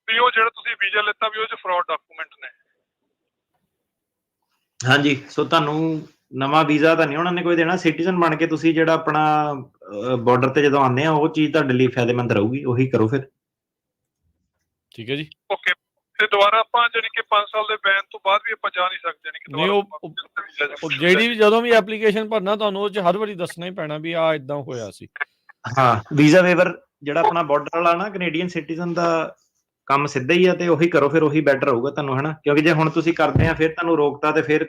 ਵੀ ਉਹ ਜਿਹੜਾ ਤੁਸੀਂ ਵੀਜ਼ਾ ਲਿੱਤਾ ਵੀ ਉਹ 'ਚ ਫਰਾਡ ਡਾਕੂਮੈਂਟ ਨੇ। ਹਾਂਜੀ, ਸੋ ਤੁਹਾਨੂੰ ਨਵਾਂ ਵੀਜ਼ਾ ਤਾਂ ਨਹੀਂ ਉਹਨਾਂ ਨੇ ਕੋਈ ਦੇਣਾ। ਸਿਟੀਜ਼ਨ ਬਣ ਕੇ ਤੁਸੀਂ ਜਿਹੜਾ ਆਪਣਾ ਬਾਰਡਰ ਤੇ ਜਦੋਂ ਆਉਂਦੇ ਆ, ਉਹ ਚੀਜ਼ ਤੁਹਾਡੇ ਲਈ ਫਾਇਦੇਮੰਦ ਰਹੂਗੀ, ਉਹੀ ਕਰੋ ਫਿਰ। ਠੀਕ ਹੈ ਜੀ। ਓਕੇ, ਤੇ ਦੁਬਾਰਾ ਆਪਾਂ ਜਾਨੀ ਕਿ 5 ਸਾਲ ਦੇ ਬੈਨ ਤੋਂ ਬਾਅਦ ਵੀ ਆਪਾਂ ਜਾ ਨਹੀਂ ਸਕਦੇ? ਜਾਨੀ ਕਿ ਨਹੀਂ, ਉਹ ਜਿਹੜੀ ਵੀ ਜਦੋਂ ਵੀ ਐਪਲੀਕੇਸ਼ਨ ਭਰਨਾ ਤੁਹਾਨੂੰ ਉਹ 'ਚ ਹਰ ਵਾਰੀ ਦੱਸਣਾ ਹੀ ਪੈਣਾ ਵੀ ਆਹ ਇਦਾਂ ਹੋਇਆ ਸੀ। ਹਾਂ, ਵੀਜ਼ਾ ਵੇਵਰ ਜਿਹੜਾ ਆਪਣਾ ਬਾਰਡਰ ਵਾਲਾ ਨਾ, ਕੈਨੇਡੀਅਨ ਸਿਟੀਜ਼ਨ ਦਾ ਕੰਮ ਸਿੱਧਾ ਹੀ ਆ, ਤੇ ਉਹੀ ਕਰੋ ਫਿਰ, ਉਹੀ ਬੈਟਰ ਹੋਊਗਾ ਤੁਹਾਨੂੰ, ਹਨਾ? ਕਿਉਂਕਿ ਜੇ ਹੁਣ ਤੁਸੀਂ ਕਰਦੇ ਆ ਫਿਰ ਤੁਹਾਨੂੰ ਰੋਕਤਾ, ਤੇ ਫਿਰ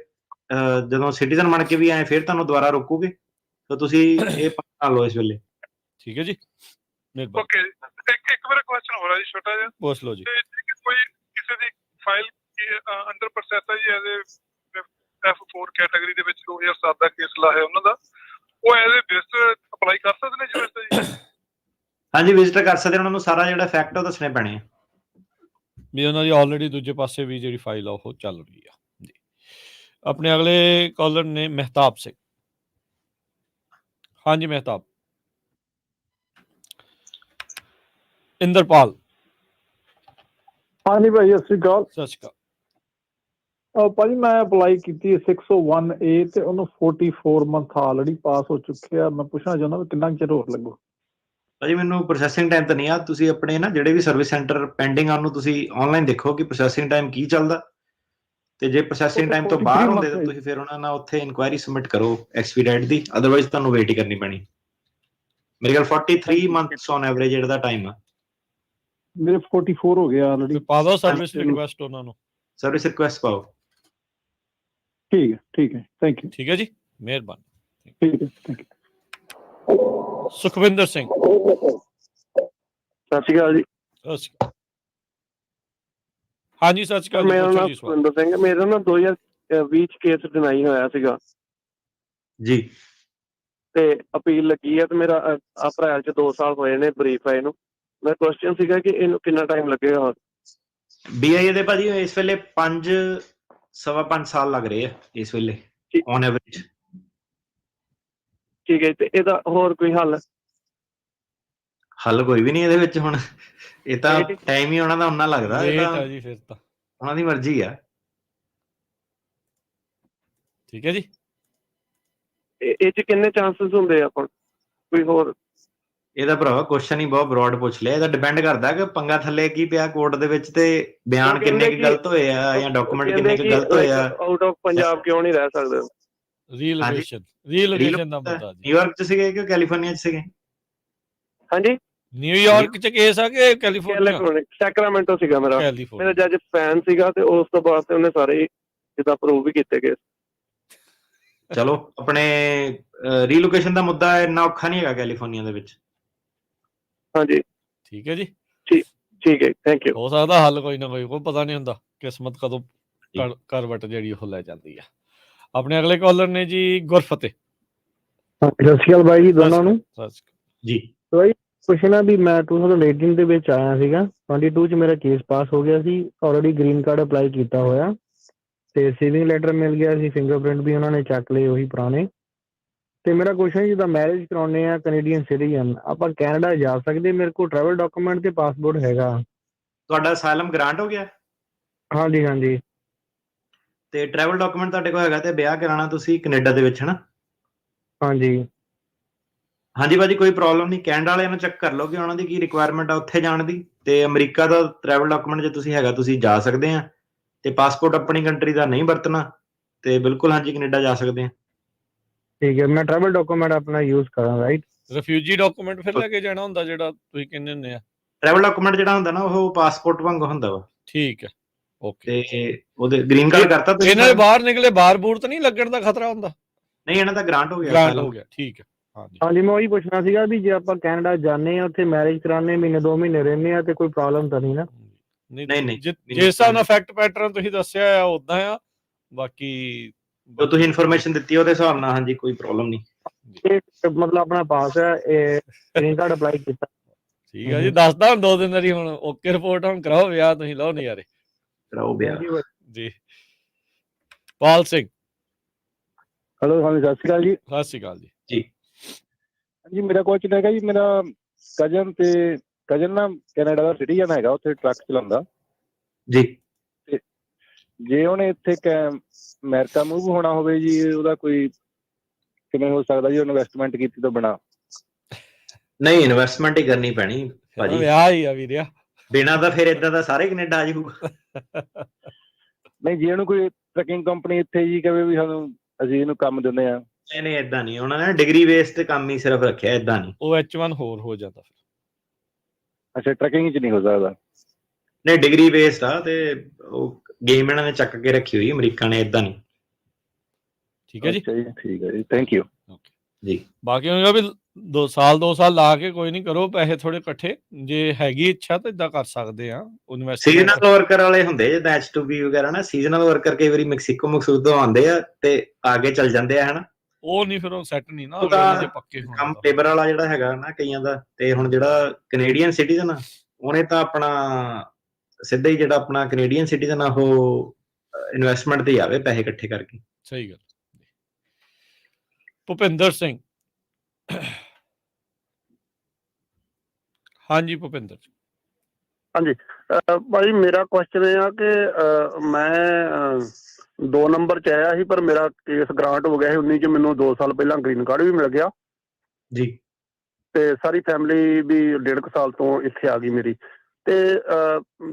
ਜਦੋਂ ਸਿਟੀਜ਼ਨ ਬਣ ਕੇ ਵੀ ਆਏ ਫਿਰ ਤੁਹਾਨੂੰ ਦੁਬਾਰਾ ਰੋਕੂਗੇ, ਤਾਂ ਤੁਸੀਂ ਇਹ ਪਤਾ ਲਓ ਇਸ ਵੇਲੇ। ਠੀਕ ਹੈ ਜੀ, ਓਕੇ। ਇੱਕ ਮੇਰਾ ਕੁਐਸਚਨ ਹੋ ਰਿਹਾ ਜੀ, ਛੋਟਾ ਜਿਹਾ। ਪੁੱਛ ਲਓ ਜੀ। ਕੋਈ ਕਿਸੇ ਦੀ ਫਾਈਲ ਅੰਡਰ ਪ੍ਰੋਸੈਸ ਹੈ ਜੀ ਐਜ਼ F4 ਕੈਟਾਗਰੀ ਦੇ ਵਿੱਚ 2007 ਦਾ ਕੇਸ ਲਾਇਆ ਉਹਨਾਂ ਦਾ, ਉਹ ਐਜ਼ ਏ ਵਿਜ਼ਟਰ ਅਪਲਾਈ ਕਰ ਸਕਦੇ ਨੇ US ਦਾ ਜੀ? ਹਾਂਜੀ, ਵਿਜ਼ਿਟ ਕਰ ਸਕਦੇ, ਉਹਨਾਂ ਨੂੰ ਸਾਰਾ ਜਿਹੜਾ ਫੈਕਟ ਉਹ ਦੱਸਣੇ ਪੈਣੇ ਆ ਵੀ ਉਹਨਾਂ ਦੀ ਆਲਰੇਡੀ ਦੂਜੇ ਪਾਸੇ ਵੀ ਜਿਹੜੀ ਫਾਈਲ ਆ ਉਹ ਚੱਲ ਰਹੀ ਆ ਜੀ। ਆਪਣੇ ਅਗਲੇ ਕਾਲਰ ਨੇ ਮਹਿਤਾਬ ਸਿੰਘ। ਹਾਂਜੀ ਮਹਿਤਾਬ। ਇੰਦਰਪਾਲ। ਹਾਂਜੀ ਭਾਈ, ਸਤਿ ਸ਼੍ਰੀ ਅਕਾਲ। ਸਤਿ ਸ਼੍ਰੀ ਅਕਾਲ। ਭਾਜੀ ਮੈਂ ਅਪਲਾਈ ਕੀਤੀ 601A ਤੇ ਉਹਨੂੰ 44 ਮੰਥ ਆਲਰੇਡੀ ਪਾਸ ਹੋ ਚੁੱਕਿਆ। ਮੈਂ ਪੁੱਛਣਾ ਚਾਹੁੰਦਾ ਵੀ ਕਿੰਨਾ ਚਿਰ ਹੋਰ ਲੱਗੂ? ਭਾਜੀ ਮੈਨੂੰ ਪ੍ਰੋਸੈਸਿੰਗ ਟਾਈਮ ਤਾਂ ਨਹੀਂ ਆ, ਤੁਸੀਂ ਆਪਣੇ ਨਾ ਜਿਹੜੇ ਵੀ ਸਰਵਿਸ ਸੈਂਟਰ ਪੈਂਡਿੰਗ ਆ ਉਹਨੂੰ ਤੁਸੀਂ ਆਨਲਾਈਨ ਦੇਖੋ ਕਿ ਪ੍ਰੋਸੈਸਿੰਗ ਟਾਈਮ ਕੀ ਚੱਲਦਾ, ਤੇ ਜੇ ਪ੍ਰੋਸੈਸਿੰਗ ਟਾਈਮ ਤੋਂ ਬਾਹਰ ਹੁੰਦੇ ਤਾਂ ਤੁਸੀਂ ਫਿਰ ਉਹਨਾਂ ਨਾਲ ਉੱਥੇ ਇਨਕੁਆਇਰੀ ਸਬਮਿਟ ਕਰੋ ਐਕਸਪੀਡਾਈਟ ਦੀ, ਅਦਰਵਾਈਜ਼ ਤੁਹਾਨੂੰ ਵੇਟ ਹੀ ਕਰਨੀ ਪੈਣੀ। ਮੇਰੇ ਖਿਆਲ 43 ਮੰਥਸ ਔਨ ਐਵਰੇਜ ਜਿਹੜਾ ਦਾ ਟਾਈਮ ਆ। ਮੇਰੇ 44 ਹੋ ਗਿਆ ਆਲਰੇਡੀ। ਪਾ ਦਿਓ ਸਰਵਿਸ ਰਿਕੁਐਸਟ ਉਹਨਾਂ ਨੂੰ। ਸਰਵਿਸ ਰਿਕੁਐਸਟ ਪਾਓ। ਠੀਕ ਹੈ ਥੈਂਕ ਯੂ। ਠੀਕ ਹੈ ਜੀ, ਮਿਹਰਬਾਨੀ। ਠੀਕ ਹੈ, ਥੈਂਕ ਯੂ। ਸੁਖਵਿੰਦਰ ਸਿੰਘ। ਸਤਿ ਸ਼੍ਰੀ ਅਕਾਲ ਜੀ। ਹਾਂਜੀ ਸਤਿ ਸ਼੍ਰੀ ਅਕਾਲ ਜੀ, ਮੇਰਾ ਪੁੱਛੋ ਨਾਮ ਜੀ ਸਵਾਲ। ਸੁਖਵਿੰਦਰ ਸਿੰਘ, ਮੇਰਾ ਨਾ 2020 ਚ ਕੇਸ ਡਿਨਾਈ ਹੋਇਆ ਸੀਗਾ ਜੀ। ਤੇ ਅਪੀਲ ਲੱਗੀ ਹੈ ਤੇ ਮੇਰਾ ਅਪ੍ਰੈਲ ਚ 2 ਸਾਲ ਹੋਏ ਨੇ ਬਰੀਫ ਆਏ ਨੂੰ। ਮੇਰਾ ਕੁਐਸਚਨ ਸੀਗਾ ਕਿ ਇਹਨੂੰ ਕਿੰਨਾ ਟਾਈਮ ਲੱਗੇਗਾ ਹੋਰ? BIA ਦੇ ਭਾਜੀ ਇਸ ਵੇਲੇ 5 ਸਵਾ 5 ਸਾਲ ਲੱਗ ਰਹੇ ਆ ਇਸ ਵੇਲੇ ਔਨ ਐਵਰੇਜ। ਠੀਕ ਹੈ, ਤੇ ਇਹਦਾ ਹੋਰ ਕੋਈ ਹੱਲ? ਹੱਲ ਕੋਈ ਵੀ ਨਹੀਂ ਇਹਦੇ ਵਿੱਚ ਹੁਣ, ਇਹ ਤਾਂ ਟਾਈਮ ਹੀ ਉਹਨਾਂ ਦਾ ਉਹਨਾਂ ਲੱਗਦਾ, ਇਹ ਤਾਂ ਜੀ ਫਿਰ ਤਾਂ ਉਹਨਾਂ ਦੀ ਮਰਜ਼ੀ ਆ। ਠੀਕ ਹੈ ਜੀ। ਇਹ ਚ ਕਿੰਨੇ ਚਾਂਸਸ ਹੁੰਦੇ ਆ ਕੋਈ ਹੋਰ? ਇਹਦਾ ਭਰਾਵਾ ਕੁਐਸਚਨ ਹੀ ਬਹੁਤ ਬਰੋਡ ਪੁੱਛ ਲਿਆ। ਇਹਦਾ ਡਿਪੈਂਡ ਕਰਦਾ ਕਿ ਪੰਗਾ ਥੱਲੇ ਕੀ ਪਿਆ ਕੋਰਟ ਦੇ ਵਿੱਚ, ਤੇ ਬਿਆਨ ਕਿੰਨੇ ਕੁ ਗਲਤ ਹੋਏ ਆ ਜਾਂ ਡਾਕੂਮੈਂਟ ਕਿੰਨੇ ਕੁ ਗਲਤ ਹੋਏ ਆ। ਆਊਟ ਆਫ ਪੰਜਾਬ ਕਿਉਂ ਨਹੀਂ ਰਹਿ ਸਕਦੇ? ਰੀਲੋਕੇਸ਼ਨ ਦਾ ਮੁੱਦਾ ਜੀ। ਨਿਊਯਾਰਕ ਚ ਸੀਗੇ ਕਿ ਕੈਲੀਫੋਰਨੀਆ ਚ ਸੀਗੇ? ਹਾਂਜੀ, ਨਿਊਯਾਰਕ ਚ ਕੇਸ ਆ ਕਿ ਕੈਲੀਫੋਰਨੀਆ? ਸੈਕਰਾਮੈਂਟੋ ਸੀਗਾ ਮੇਰਾ ਜੱਜ ਫੈਨ ਸੀਗਾ, ਤੇ ਉਸ ਤੋਂ ਬਾਅਦ ਤੇ ਉਹਨੇ ਸਾਰੇ ਜਿੱਦਾਂ ਅਪਰੂਵ ਵੀ ਕੀਤੇ ਗਏ। ਚਲੋ ਆਪਣੇ ਰੀਲੋਕੇਸ਼ਨ ਦਾ ਮੁੱਦਾ ਇੰਨਾ ਔਖਾ ਨਹੀਂ ਹੈਗਾ ਕੈਲੀਫੋਰਨੀਆ ਦੇ ਵਿੱਚ। ਹਾਂਜੀ ਠੀਕ ਹੈ ਜੀ। ਠੀਕ ਹੈ, ਥੈਂਕ ਯੂ। ਹੋ ਸਕਦਾ ਹੱਲ ਕੋਈ ਨਾ ਕੋਈ ਪਤਾ ਨਹੀਂ ਹੁੰਦਾ, ਕਿਸਮਤ ਕਦੋਂ ਕਰਵਟ ਜਿਹੜੀ ਉਹ ਲੈ ਜਾਂਦੀ ਆ। ਆਪਣੇ ਅਗਲੇ ਕਾਲਰ ਨੇ ਜੀ ਗੁਰਫਤਿਹ। ਸਤਿ ਸ਼੍ਰੀ ਅਕਾਲ ਬਾਈ ਜੀ ਦੋਨਾਂ ਨੂੰ ਜੀ। ਬਾਈ ਪੁੱਛਣਾ ਵੀ ਮੈਂ 2018 ਦੇ ਵਿੱਚ ਆਇਆ ਸੀਗਾ, 22 ਚ ਮੇਰਾ ਕੇਸ ਪਾਸ ਹੋ ਗਿਆ ਸੀ, ਆਲਰੇਡੀ ਗ੍ਰੀਨ ਕਾਰਡ ਅਪਲਾਈ ਕੀਤਾ ਹੋਇਆ ਤੇ ਸੇਵਿੰਗ ਲੈਟਰ ਮਿਲ ਗਿਆ ਸੀ, ਫਿੰਗਰਪ੍ਰਿੰਟ ਵੀ ਉਹਨਾਂ ਨੇ ਚੱਕ ਲਏ ਉਹੀ ਪੁਰਾਣੇ। ਤੇ ਮੇਰਾ ਕੁਐਸਚਨ ਜਿੱਦਾਂ ਮੈਰਿਜ ਕਰਾਉਣੇ ਆ ਕੈਨੇਡੀਅਨ ਸਿਟੀਜ਼ਨ, ਆਪਾਂ ਕੈਨੇਡਾ ਜਾ ਸਕਦੇ? ਮੇਰੇ ਕੋਲ ਟਰੈਵਲ ਡਾਕੂਮੈਂਟ ਤੇ ਪਾਸਪੋਰਟ ਹੈਗਾ। ਤੁਹਾਡਾ ਅਸਾਈਲਮ ਗ੍ਰਾਂਟ ਹੋ ਗਿਆ? ਹਾਂਜੀ। ਤੇ ਟਰੈਵਲ ਡਾਕੂਮੈਂਟ ਤੁਹਾਡੇ ਕੋਲ ਹੈਗਾ ਤੇ ਵਿਆਹ ਕਰਾਉਣਾ ਤੁਸੀਂ ਕੈਨੇਡਾ ਦੇ ਵਿੱਚ, ਹਨਾ? ਹਾਂਜੀ ਭਾਜੀ, ਕੋਈ ਪ੍ਰੋਬਲਮ ਨਹੀਂ। ਕੈਨੇਡਾ ਵਾਲਿਆਂ ਨੂੰ ਚੈੱਕ ਕਰ ਲਓ ਕਿ ਉਹਨਾਂ ਦੀ ਕੀ ਰਿਕੁਆਇਰਮੈਂਟ ਆ ਉੱਥੇ ਜਾਣ ਦੀ। ਤੇ ਅਮਰੀਕਾ ਦਾ ਟਰੈਵਲ ਡਾਕੂਮੈਂਟ ਜੇ ਤੁਸੀਂ ਹੈਗਾ ਤੁਸੀਂ ਜਾ ਸਕਦੇ ਆ। ਤੇ ਪਾਸਪੋਰਟ ਆਪਣੀ ਕੰਟਰੀ ਦਾ ਨਹੀਂ ਵਰਤਣਾ ਤੇ ਬਿਲਕੁਲ ਹਾਂਜੀ ਕੈਨੇਡਾ ਜਾ ਸਕਦੇ ਆ। ਠੀਕ ਹੈ, ਮੈਂ ਟਰੈਵਲ ਡਾਕੂਮੈਂਟ ਆਪਣਾ ਯੂਜ਼ ਕਰਾਂ, ਰਾਈਟ? ਰਿਫਿਊਜੀ ਡਾਕੂਮੈਂਟ ਫਿਰ ਲੈ ਕੇ ਜਾਣਾ ਹੁੰਦਾ ਜਿਹੜਾ ਤੁਸੀਂ ਕਹਿੰਦੇ ਹੁੰਦੇ ਆ? ਟਰੈਵਲ ਡਾਕੂਮੈਂਟ ਜਿਹੜਾ ਹੁੰਦਾ ਨਾ ਉਹ ਪਾਸਪੋਰਟ ਵਾਂਗ ਹੁੰਦਾ ਵਾ। ਠੀਕ ਹੈ, ਓਕੇ। ਤੇ ਉਹਦੇ ਗ੍ਰੀਨ ਕਾਰਡ ਕਰਤਾ ਤੁਸੀਂ? ਇਹਨਾਂ ਦੇ ਬਾਹਰ ਨਿਕਲੇ ਬਾਹਰ-ਬੂਰ ਤਾਂ ਨਹੀਂ ਲੱਗਣ ਦਾ ਖਤਰਾ ਹੁੰਦਾ? ਨਹੀਂ, ਇਹਨਾਂ ਦਾ ਗ੍ਰਾਂਟ ਹੋ ਗਿਆ। ਗ੍ਰਾਂਟ ਹੋ ਗਿਆ, ਠੀਕ ਹੈ। ਹਾਂਜੀ, ਮੈਂ ਉਹੀ ਪੁੱਛਣਾ ਸੀਗਾ ਵੀ ਜੇ ਆਪਾਂ ਕੈਨੇਡਾ ਜਾਂਦੇ ਆ ਉੱਥੇ ਮੈਰਿਜ ਕਰਾਉਂਦੇ ਮਹੀਨੇ 2 ਮਹੀਨੇ ਰਹਿੰਦੇ ਆ ਤੇ ਕੋਈ ਪ੍ਰੋਬਲਮ ਤਾਂ ਨਹੀਂ ਨਾ? ਨਹੀਂ, ਜਿਸ ਹਿਸਾਬ ਨਾਲ ਫੈਕਟ ਪੈਟਰਨ ਤੁਸੀਂ ਦੱਸਿਆ ਆ ਉਦਾਂ ਆ, ਬਾਕੀ ਜੋ ਤੁਸੀਂ ਇਨਫੋਰਮੇਸ਼ਨ ਦਿੱਤੀ ਉਹਦੇ ਹਿਸਾਬ ਨਾਲ ਹਾਂਜੀ ਕੋਈ ਪ੍ਰੋਬਲਮ ਨਹੀਂ। ਮਤਲਬ ਆਪਣਾ ਪਾਸ ਹੈ, ਗ੍ਰੀਨ ਕਾਰਡ ਅਪਲਾਈ ਕੀਤਾ। ਠੀਕ ਹੈ ਜੀ, ਦੱਸਦਾ ਹੁਣ 2 ਦਿਨ ਵਾਰੀ ਹੁਣ ਓਕੇ ਰਿਪੋਰਟ ਹੁਣ ਕਰਾਓ ਵਿਆਹ, ਤੁਸੀਂ ਲਓ ਨਜ਼ਾਰੇ, ਕਰਾਓ ਵਿਆਹ ਜੀ। ਪਾਲ ਸਿੰਘ। ਹੈਲੋ, ਹਾਂਜੀ ਸਤਿ ਸ਼੍ਰੀ ਅਕਾਲ ਜੀ। ਸਤਿ ਸ਼੍ਰੀ ਅਕਾਲ ਜੀ। ਜੀ ਮੇਰਾ ਕੁਐਸਚਨ ਹੈਗਾ ਜੀ, ਮੇਰਾ ਕਜ਼ਨ ਨਾ ਕੈਨੇਡਾ ਦਾ ਸਿਟੀਜ਼ਨ ਹੈਗਾ, ਉੱਥੇ ਟਰੱਕ ਚਲਾਉਂਦਾ ਜੀ। ਤੇ ਜੇ ਉਹਨੇ ਇੱਥੇ ਅਮਰੀਕਾ ਮੂਵ ਹੋਣਾ ਹੋਵੇ ਜੀ, ਉਹਦਾ ਕੋਈ ਕਿਵੇਂ ਹੋ ਸਕਦਾ ਜੀ? ਇਨਵੈਸਟਮੈਂਟ ਕੀਤੀ ਤੋਂ ਬਿਨਾਂ? ਨਹੀਂ, ਇਨਵੈਸਟਮੈਂਟ ਹੀ ਕਰਨੀ ਪੈਣੀ ਭਾਜੀ, ਵਿਆਹ ਹੀ ਆ ਵੀਰਿਆ। ਬਿਨਾਂ ਤਾਂ ਫਿਰ ਇਦਾਂ ਦਾ ਸਾਰੇ ਕੈਨੇਡਾ ਆ ਜਾਊਗਾ। ਨਹੀਂ, ਜੇ ਉਹਨੂੰ ਕੋਈ ਟਰੱਕਿੰਗ ਕੰਪਨੀ ਇੱਥੇ ਜੀ ਕਹੇ ਵੀ ਸਾਨੂੰ ਅਸੀਂ ਇਹਨੂੰ ਕੰਮ ਦਿੰਦੇ ਆ? ਨਹੀਂ, ਏਦਾਂ ਨਹੀਂ, ਉਹਨਾਂ ਨੇ ਡਿਗਰੀ ਬੇਸ ਤੇ ਕੰਮ ਹੀ ਸਿਰਫ ਰੱਖਿਆ, ਏਦਾਂ ਨਹੀਂ। ਉਹ H1 ਹੋਰ ਹੋ ਜਾਂਦਾ ਫਿਰ। ਅੱਛਾ, ਟਰੱਕਿੰਗ 'ਚ ਨਹੀਂ ਹੋ ਸਕਦਾ? ਨਹੀਂ, ਡਿਗਰੀ ਬੇਸਡ ਆ ਤੇ ਉਹ ਗੇਮ ਇਹਨਾਂ ਨੇ ਚੱਕ ਕੇ ਰੱਖੀ ਹੋਈ ਅਮਰੀਕਾ ਨੇ, ਏਦਾਂ ਨਹੀਂ। ਠੀਕ ਹੈ ਜੀ। ਠੀਕ ਹੈ ਜੀ, ਥੈਂਕ ਯੂ ਜੀ। ਬਾਕੀ ਹੋਏਗਾ ਵੀ 2 ਸਾਲ ਲਾ ਕੇ ਕੋਈ ਨਹੀਂ, ਕਰੋ ਪੈਸੇ ਥੋੜੇ ਇਕੱਠੇ, ਜੇ ਹੈਗੀ ਇੱਛਾ ਤਾਂ ਇਦਾਂ ਕਰ ਸਕਦੇ ਆ। ਸੀਜ਼ਨਲ ਵਰਕਰ ਵਾਲੇ ਹੁੰਦੇ ਜਿੱਦਾਂ H2B ਵਗੈਰਾ ਨਾ, ਸੀਜ਼ਨਲ ਵਰਕਰ ਕਈ ਵਾਰੀ ਮੈਕਸੀਕੋ ਤੋਂ ਆਉਂਦੇ ਆ ਤੇ ਆਗੇ ਚੱਲ ਜਾਂਦੇ ਆ, ਹਨਾ? ਉਹ ਨਹੀਂ, ਫਿਰ ਉਹ ਸੈੱਟ ਨਹੀਂ ਨਾ ਪੱਕੇ ਕੰਮ ਲੇਬਰ ਵਾਲਾ ਜਿਹੜਾ ਹੈਗਾ ਨਾ ਕਈਆਂ ਦਾ। ਤੇ ਹੁਣ ਜਿਹੜਾ ਕੈਨੇਡੀਅਨ ਸਿਟੀਜ਼ਨ ਆ ਉਹਨੇ ਤਾਂ ਆਪਣਾ ਸਿੱਧਾ ਹੀ ਜਿਹੜਾ ਆਪਣਾ ਕੈਨੇਡੀਅਨ ਸਿਟੀਜ਼ਨ ਆ ਉਹ ਇਨਵੈਸਟਮੈਂਟ ਤੇ ਆਵੇ ਪੈਸੇ ਇਕੱਠੇ ਕਰਕੇ। ਸਹੀ ਗੱਲ। ਭੁਪਿੰਦਰ ਸਿੰਘ। ਹਾਂਜੀ ਭੁਪਿੰਦਰ। ਹਾਂਜੀ ਭਾਈ, ਮੇਰਾ ਕੁਐਸਚਨ ਇਹ ਆ ਕਿ ਮੈਂ 2 ਨੰਬਰ 'ਚ ਆਇਆ ਸੀ, ਪਰ ਮੇਰਾ ਕੇਸ ਗ੍ਰਾਂਟ ਹੋ ਗਿਆ ਸੀ 19 'ਚ। ਮੈਨੂੰ 2 ਸਾਲ ਪਹਿਲਾਂ ਗ੍ਰੀਨ ਕਾਰਡ ਵੀ ਮਿਲ ਗਿਆ ਜੀ। ਤੇ ਸਾਰੀ ਫੈਮਿਲੀ ਵੀ 1.5 ਸਾਲ ਤੋਂ ਇੱਥੇ ਆ ਗਈ ਮੇਰੀ। ਤੇ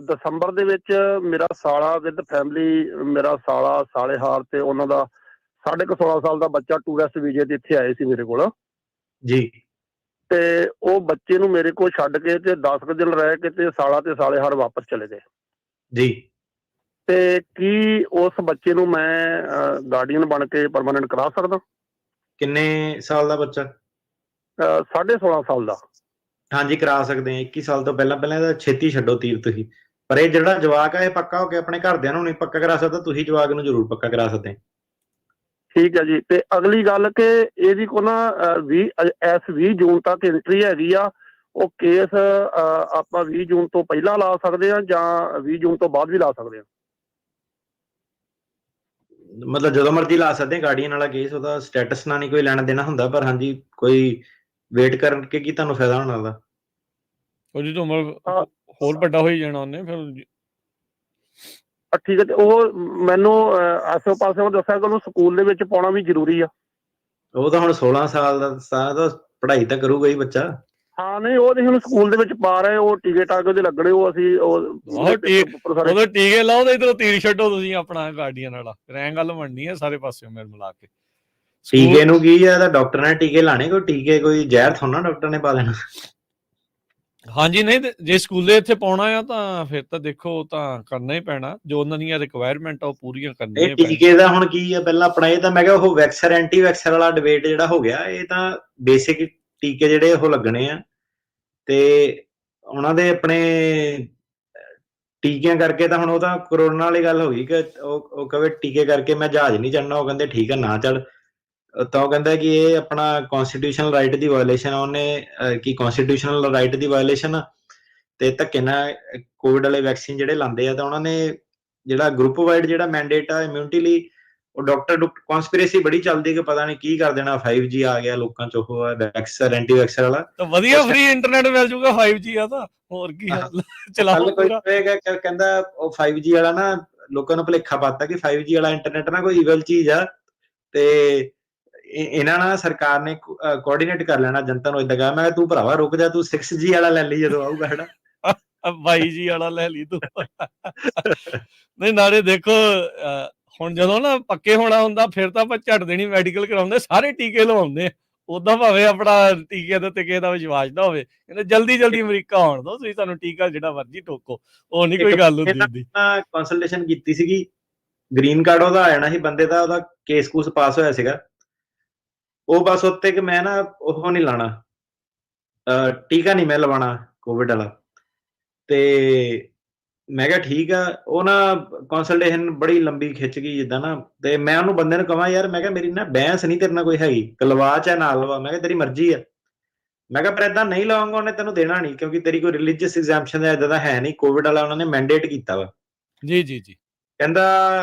ਦਸੰਬਰ ਦੇ ਵਿੱਚ ਮੇਰਾ ਸਾਲਾ ਵਿਦ ਫੈਮਿਲੀ, ਮੇਰਾ ਸਾਲਾ, ਸਾਲੇਹਾਰ ਤੇ ਉਹਨਾਂ ਦਾ 16.5 ਸਾਲ ਦਾ ਬੱਚਾ ਟੂਰਿਸਟ ਵੀਜ਼ੇ ਤੇ ਇੱਥੇ ਆਏ ਸੀ ਮੇਰੇ ਕੋਲ ਜੀ। ਤੇ ਉਹ ਬੱਚੇ ਨੂੰ ਮੇਰੇ ਕੋਲ ਛੱਡ ਕੇ ਤੇ 10 ਕੁ ਦਿਨ ਰਹਿ ਕੇ ਤੇ ਸਾਲਾ ਤੇ ਸਾਲੇ ਹਰ ਵਾਪਸ ਚਲੇ ਗਏ ਜੀ। ਤੇ ਕੀ ਉਸ ਬੱਚੇ ਨੂੰ ਮੈਂ ਗਾਰਡੀਅਨ ਬਣ ਕੇ ਪਰਮਾਨੈਂਟ ਕਰਾ ਸਕਦਾ? ਕਿੰਨੇ ਸਾਲ ਦਾ ਬੱਚਾ? 16.5 ਸਾਲ ਦਾ। ਹਾਂਜੀ ਕਰਾ ਸਕਦੇ ਆ। 21 ਸਾਲ ਤੋਂ ਪਹਿਲਾਂ ਪਹਿਲਾਂ ਇਹਦਾ ਛੇਤੀ ਛੱਡੋ ਤੀਰ ਤੁਸੀਂ। ਪਰ ਇਹ ਜਿਹੜਾ ਜਵਾਕ ਆ ਇਹ ਪੱਕਾ ਹੋ ਕੇ ਆਪਣੇ ਘਰਦਿਆਂ ਨੂੰ ਨਹੀਂ ਪੱਕਾ ਕਰਾ ਸਕਦਾ, ਤੁਸੀਂ ਜਵਾਕ ਨੂੰ ਜ਼ਰੂਰ ਪੱਕਾ ਕਰਾ ਸਕਦੇ ਆ। ਠੀਕ ਹੈ ਜੀ। ਤੇ ਅਗਲੀ ਗੱਲ ਕਿ ਇਹਦੀ ਕੋ ਨਾ 20 ਜੂਨ ਤੱਕ ਐਂਟਰੀ ਹੈਗੀ ਆ। ਉਹ ਕੇਸ ਆਪਾਂ 20 ਜੂਨ ਤੋਂ ਪਹਿਲਾਂ ਲਾ ਸਕਦੇ ਆ ਜਾਂ 20 ਜੂਨ ਤੋਂ ਬਾਅਦ ਵੀ ਲਾ ਸਕਦੇ ਆ? ਮਤਲਬ ਜਦੋਂ ਮਰਜ਼ੀ ਲਾ ਸਕਦੇ ਆ। ਗਾਰਡੀਅਨ ਵਾਲਾ ਕੇਸ ਉਹਦਾ ਸਟੇਟਸ ਨਾਲ ਨਹੀਂ ਕੋਈ ਲੈਣਾ ਦੇਣਾ ਹੁੰਦਾ, ਪਰ ਹਾਂਜੀ ਕੋਈ ਵੇਟ ਕਰਕੇ ਕੀ ਤੁਹਾਨੂੰ ਫਾਇਦਾ ਹੋਣਾ ਉਹਦਾ? ਉਹਦੀ ਤਾਂ ਉਮਰ ਹੋਰ ਵੱਡਾ ਹੋਈ ਜਾਣਾ ਉਹਨੇ ਫਿਰ। ਠੀਕ ਹੈ। ਤੇ ਉਹ ਮੈਨੂੰ ਆਸੇ ਪਾਸੇ ਦੱਸਿਆ ਕਿ ਉਹਨੂੰ ਸਕੂਲ ਦੇ ਵਿੱਚ ਪਾਉਣਾ ਵੀ ਜ਼ਰੂਰੀ ਆ। ਉਹ ਤਾਂ ਹੁਣ 16 ਸਾਲ ਦਾ ਤਾਂ ਪੜ੍ਹਾਈ ਤਾਂ ਕਰੂਗਾ ਹੀ ਬੱਚਾ। ਹਾਂ ਨਹੀਂ ਉਹ ਤੇ ਹੁਣ ਸਕੂਲ ਦੇ ਵਿੱਚ ਪਾ ਰਹੇ, ਉਹ ਟੀਕੇ ਟਾਕੇ ਉਹਦੇ ਲੱਗਣੇ, ਉਹ ਅਸੀਂ ਉਹਦੇ ਟੀਕੇ ਲਾਓ ਤੇ ਇਧਰੋਂ ਤੀਰ ਛੱਡੋ ਤੁਸੀਂ ਆਪਣਾ ਗਾਰਡੀਅਨ ਵਾਲਾ। ਫਿਰ ਐਂ ਗੱਲ ਬਣਨੀ ਹੈ ਸਾਰੇ ਪਾਸਿਓਂ ਮਿਲ ਮਿਲਾ ਕੇ। ਟੀਕੇ ਨੂੰ ਕੀ ਆ, ਤਾਂ ਡਾਕਟਰ ਨੇ ਟੀਕੇ ਲਾਣੇ, ਕੋਈ ਟੀਕੇ ਕੋਈ ਜ਼ਹਿਰ ਥੋੜਾ ਡਾਕਟਰ ਨੇ ਪਾ ਦੇਣਾ। ਹਾਂਜੀ ਨਹੀਂ ਜੇ ਸਕੂਲੇ ਇੱਥੇ ਪਾਉਣਾ ਆ ਤਾਂ ਫਿਰ ਤਾਂ ਦੇਖੋ ਤਾਂ ਕਰਨਾ ਹੀ ਪੈਣਾ, ਜੋ ਉਹਨਾਂ ਦੀਆਂ ਰਿਕੁਆਇਰਮੈਂਟ ਆ ਉਹ ਪੂਰੀਆਂ ਕਰਨੀਆਂ ਇਹ ਟੀਕੇ ਦਾ ਹੁਣ ਕੀ ਆ, ਪਹਿਲਾਂ ਆਪਣਾ ਇਹ ਤਾਂ ਮੈਂ ਕਿਹਾ ਉਹ ਵੈਕਸਰ ਐਂਟੀ ਵੈਕਸਰ ਵਾਲਾ ਡਿਬੇਟ ਜਿਹੜਾ ਹੋ ਗਿਆ, ਇਹ ਤਾਂ ਬੇਸਿਕ ਟੀਕੇ ਜਿਹੜੇ ਉਹ ਲੱਗਣੇ ਆ ਤੇ ਉਹਨਾਂ ਦੇ ਆਪਣੇ ਟੀਕਿਆਂ ਕਰਕੇ ਤਾਂ ਹੁਣ ਉਹ ਤਾਂ ਕਰੋਨਾ ਵਾਲੀ ਗੱਲ ਹੋ ਗਈ ਕਿ ਉਹ ਕਹੇ ਟੀਕੇ ਕਰਕੇ ਮੈਂ ਜਹਾਜ਼ ਨਹੀਂ ਚੜਨਾ। ਉਹ ਕਹਿੰਦੇ ਠੀਕ ਆ ਨਾ ਚੜ। ਤਾਂ ਉਹ ਕਹਿੰਦਾ ਕਿ ਇਹ ਆਪਣਾ ਕਨਸਟੀਟਿਊਸ਼ਨਲ ਰਾਈਟ ਦੀ ਵਾਇਓਲੇਸ਼ਨ ਆ। ਉਹਨੇ ਕੀ ਕਨਸਟੀਟਿਊਸ਼ਨਲ ਰਾਈਟ ਦੀ ਵਾਇਓਲੇਸ਼ਨ ਤੇ ਧੱਕੇ ਨਾਲ ਕੋਵਿਡ ਵਾਲੇ ਵੈਕਸੀਨ ਜਿਹੜੇ ਲਾਉਂਦੇ ਆ, ਤਾਂ ਉਹਨਾਂ ਨੇ ਜਿਹੜਾ ਗਰੁੱਪ ਵਾਈਡ ਜਿਹੜਾ ਮੈਂਡੇਟ ਆ ਇਮਿਊਨਿਟੀ ਲਈ, ਉਹ ਡਾਕਟਰ ਕਨਸਪੀਰੇਸੀ ਬੜੀ ਚੱਲਦੀ ਕਿ ਪਤਾ ਨਹੀਂ ਕੀ ਕਰ ਦੇਣਾ, 5G ਆ ਗਿਆ ਲੋਕਾਂ ਚ, ਉਹ ਵੈਕਸਰ ਐਂਟੀ ਵੈਕਸਰ ਵਾਲਾ। ਤਾਂ ਵਧੀਆ ਫ੍ਰੀ ਇੰਟਰਨੈਟ ਮਿਲ ਜੂਗਾ 5G ਆ ਤਾਂ ਹੋਰ ਕੀ ਚਲਾਓ ਪੂਰਾ। ਕਹਿੰਦਾ ਉਹ 5G ਵਾਲਾ ਨਾ ਲੋਕਾਂ ਨੂੰ ਭੁਲੇਖਾ ਪਾਤਾ ਕਿ 5G ਵਾਲਾ ਇੰਟਰਨੈਟ ਨਾ ਕੋਈ ਈਵਲ ਚੀਜ਼ ਆ ਤੇ ਇਹਨਾਂ ਨਾਲ ਸਰਕਾਰ ਨੇ ਕੋਆਰਡੀਨੇਟ ਕਰ ਲੈਣਾ ਜਨਤਾ ਨੂੰ। ਏਦਾਂ ਕਹਾ ਮੈਂ ਤੂੰ ਭਰਾਵਾ ਰੁਕ ਜਾ, ਤੂੰ 6G ਵਾਲਾ ਲੈ ਲਈ ਜਦੋਂ ਆਊਗਾ ਹਨਾ, 22G ਵਾਲਾ ਲੈ ਲਈ ਤੂੰ। ਨਹੀਂ ਨਾਲੇ ਦੇਖੋ ਹੁਣ ਜਦੋਂ ਨਾ ਪੱਕੇ ਹੋਣਾ ਹੁੰਦਾ ਫਿਰ ਤਾਂ ਆਪਾਂ ਝੱਟ ਦੇਣੀ ਮੈਡੀਕਲ ਕਰਾਉਂਦੇ, ਸਾਰੇ ਟੀਕੇ ਲਵਾਉਂਦੇ। ਉਦਾਂ ਭਾਵੇਂ ਆਪਣਾ ਟੀਕੇ ਦੇ ਉੱਤੇ ਕਿਸੇ ਦਾ ਵਿਸ਼ਵਾਸ ਨਾ ਹੋਵੇ, ਕਹਿੰਦੇ ਜਲਦੀ ਜਲਦੀ ਅਮਰੀਕਾ ਆਉਣ ਦੋ, ਤੁਸੀਂ ਤੁਹਾਨੂੰ ਟੀਕਾ ਜਿਹੜਾ ਮਰਜ਼ੀ ਠੋਕੋ, ਉਹ ਨਹੀਂ ਕੋਈ ਗੱਲ ਹੁੰਦੀ। ਕੰਸਲਟੇਸ਼ਨ ਕੀਤੀ ਸੀਗੀ, ਗ੍ਰੀਨ ਕਾਰਡ ਉਹਦਾ ਆ ਜਾਣਾ ਸੀ ਬੰਦੇ ਦਾ, ਉਹਦਾ ਕੇਸ ਕੂਸ ਪਾਸ ਹੋਇਆ ਸੀਗਾ। ਉਹ ਬਸ ਉੱਤੇ ਕਿ ਮੈਂ ਨਾ ਉਹ ਨਹੀਂ ਲਾਣਾ, ਟੀਕਾ ਨਹੀਂ ਮੈਂ ਲਵਾਉਣਾ ਕੋਵਿਡ ਵਾਲਾ। ਤੇ ਮੈਂ ਕਿਹਾ ਠੀਕ ਆ। ਉਹ ਨਾ ਕੰਸਲਟੇਸ਼ਨ ਬੜੀ ਲੰਬੀ ਖਿੱਚ ਗਈ ਜਿੱਦਾਂ ਨਾ, ਤੇ ਮੈਂ ਉਹਨੂੰ ਬੰਦੇ ਨੂੰ ਕਹਾਂ ਯਾਰ ਮੈਂ ਕਿਹਾ ਮੇਰੀ ਨਾ ਬਹਿਸ ਨਹੀਂ ਤੇਰੇ ਨਾਲ ਕੋਈ ਹੈਗੀ, ਲਵਾ ਚਾਹੇ ਨਾ ਲਵਾ, ਮੈਂ ਕਿਹਾ ਤੇਰੀ ਮਰਜ਼ੀ ਆ। ਮੈਂ ਕਿਹਾ ਪਰ ਏਦਾਂ ਨਹੀਂ ਲਵਾਂਗਾ ਉਹਨੇ ਤੈਨੂੰ ਦੇਣਾ ਨਹੀਂ, ਕਿਉਂਕਿ ਤੇਰੀ ਕੋਈ ਰਿਲੀਜੀਅਸ ਐਗਜ਼ੈਂਪਸ਼ਨ ਏਦਾਂ ਦਾ ਹੈ ਨਹੀਂ। ਕੋਵਿਡ ਵਾਲਾ ਉਹਨਾਂ ਨੇ ਮੈਂਡੇਟ ਕੀਤਾ ਵਾ। ਜੀ ਜੀ ਜੀ। ਕਹਿੰਦਾ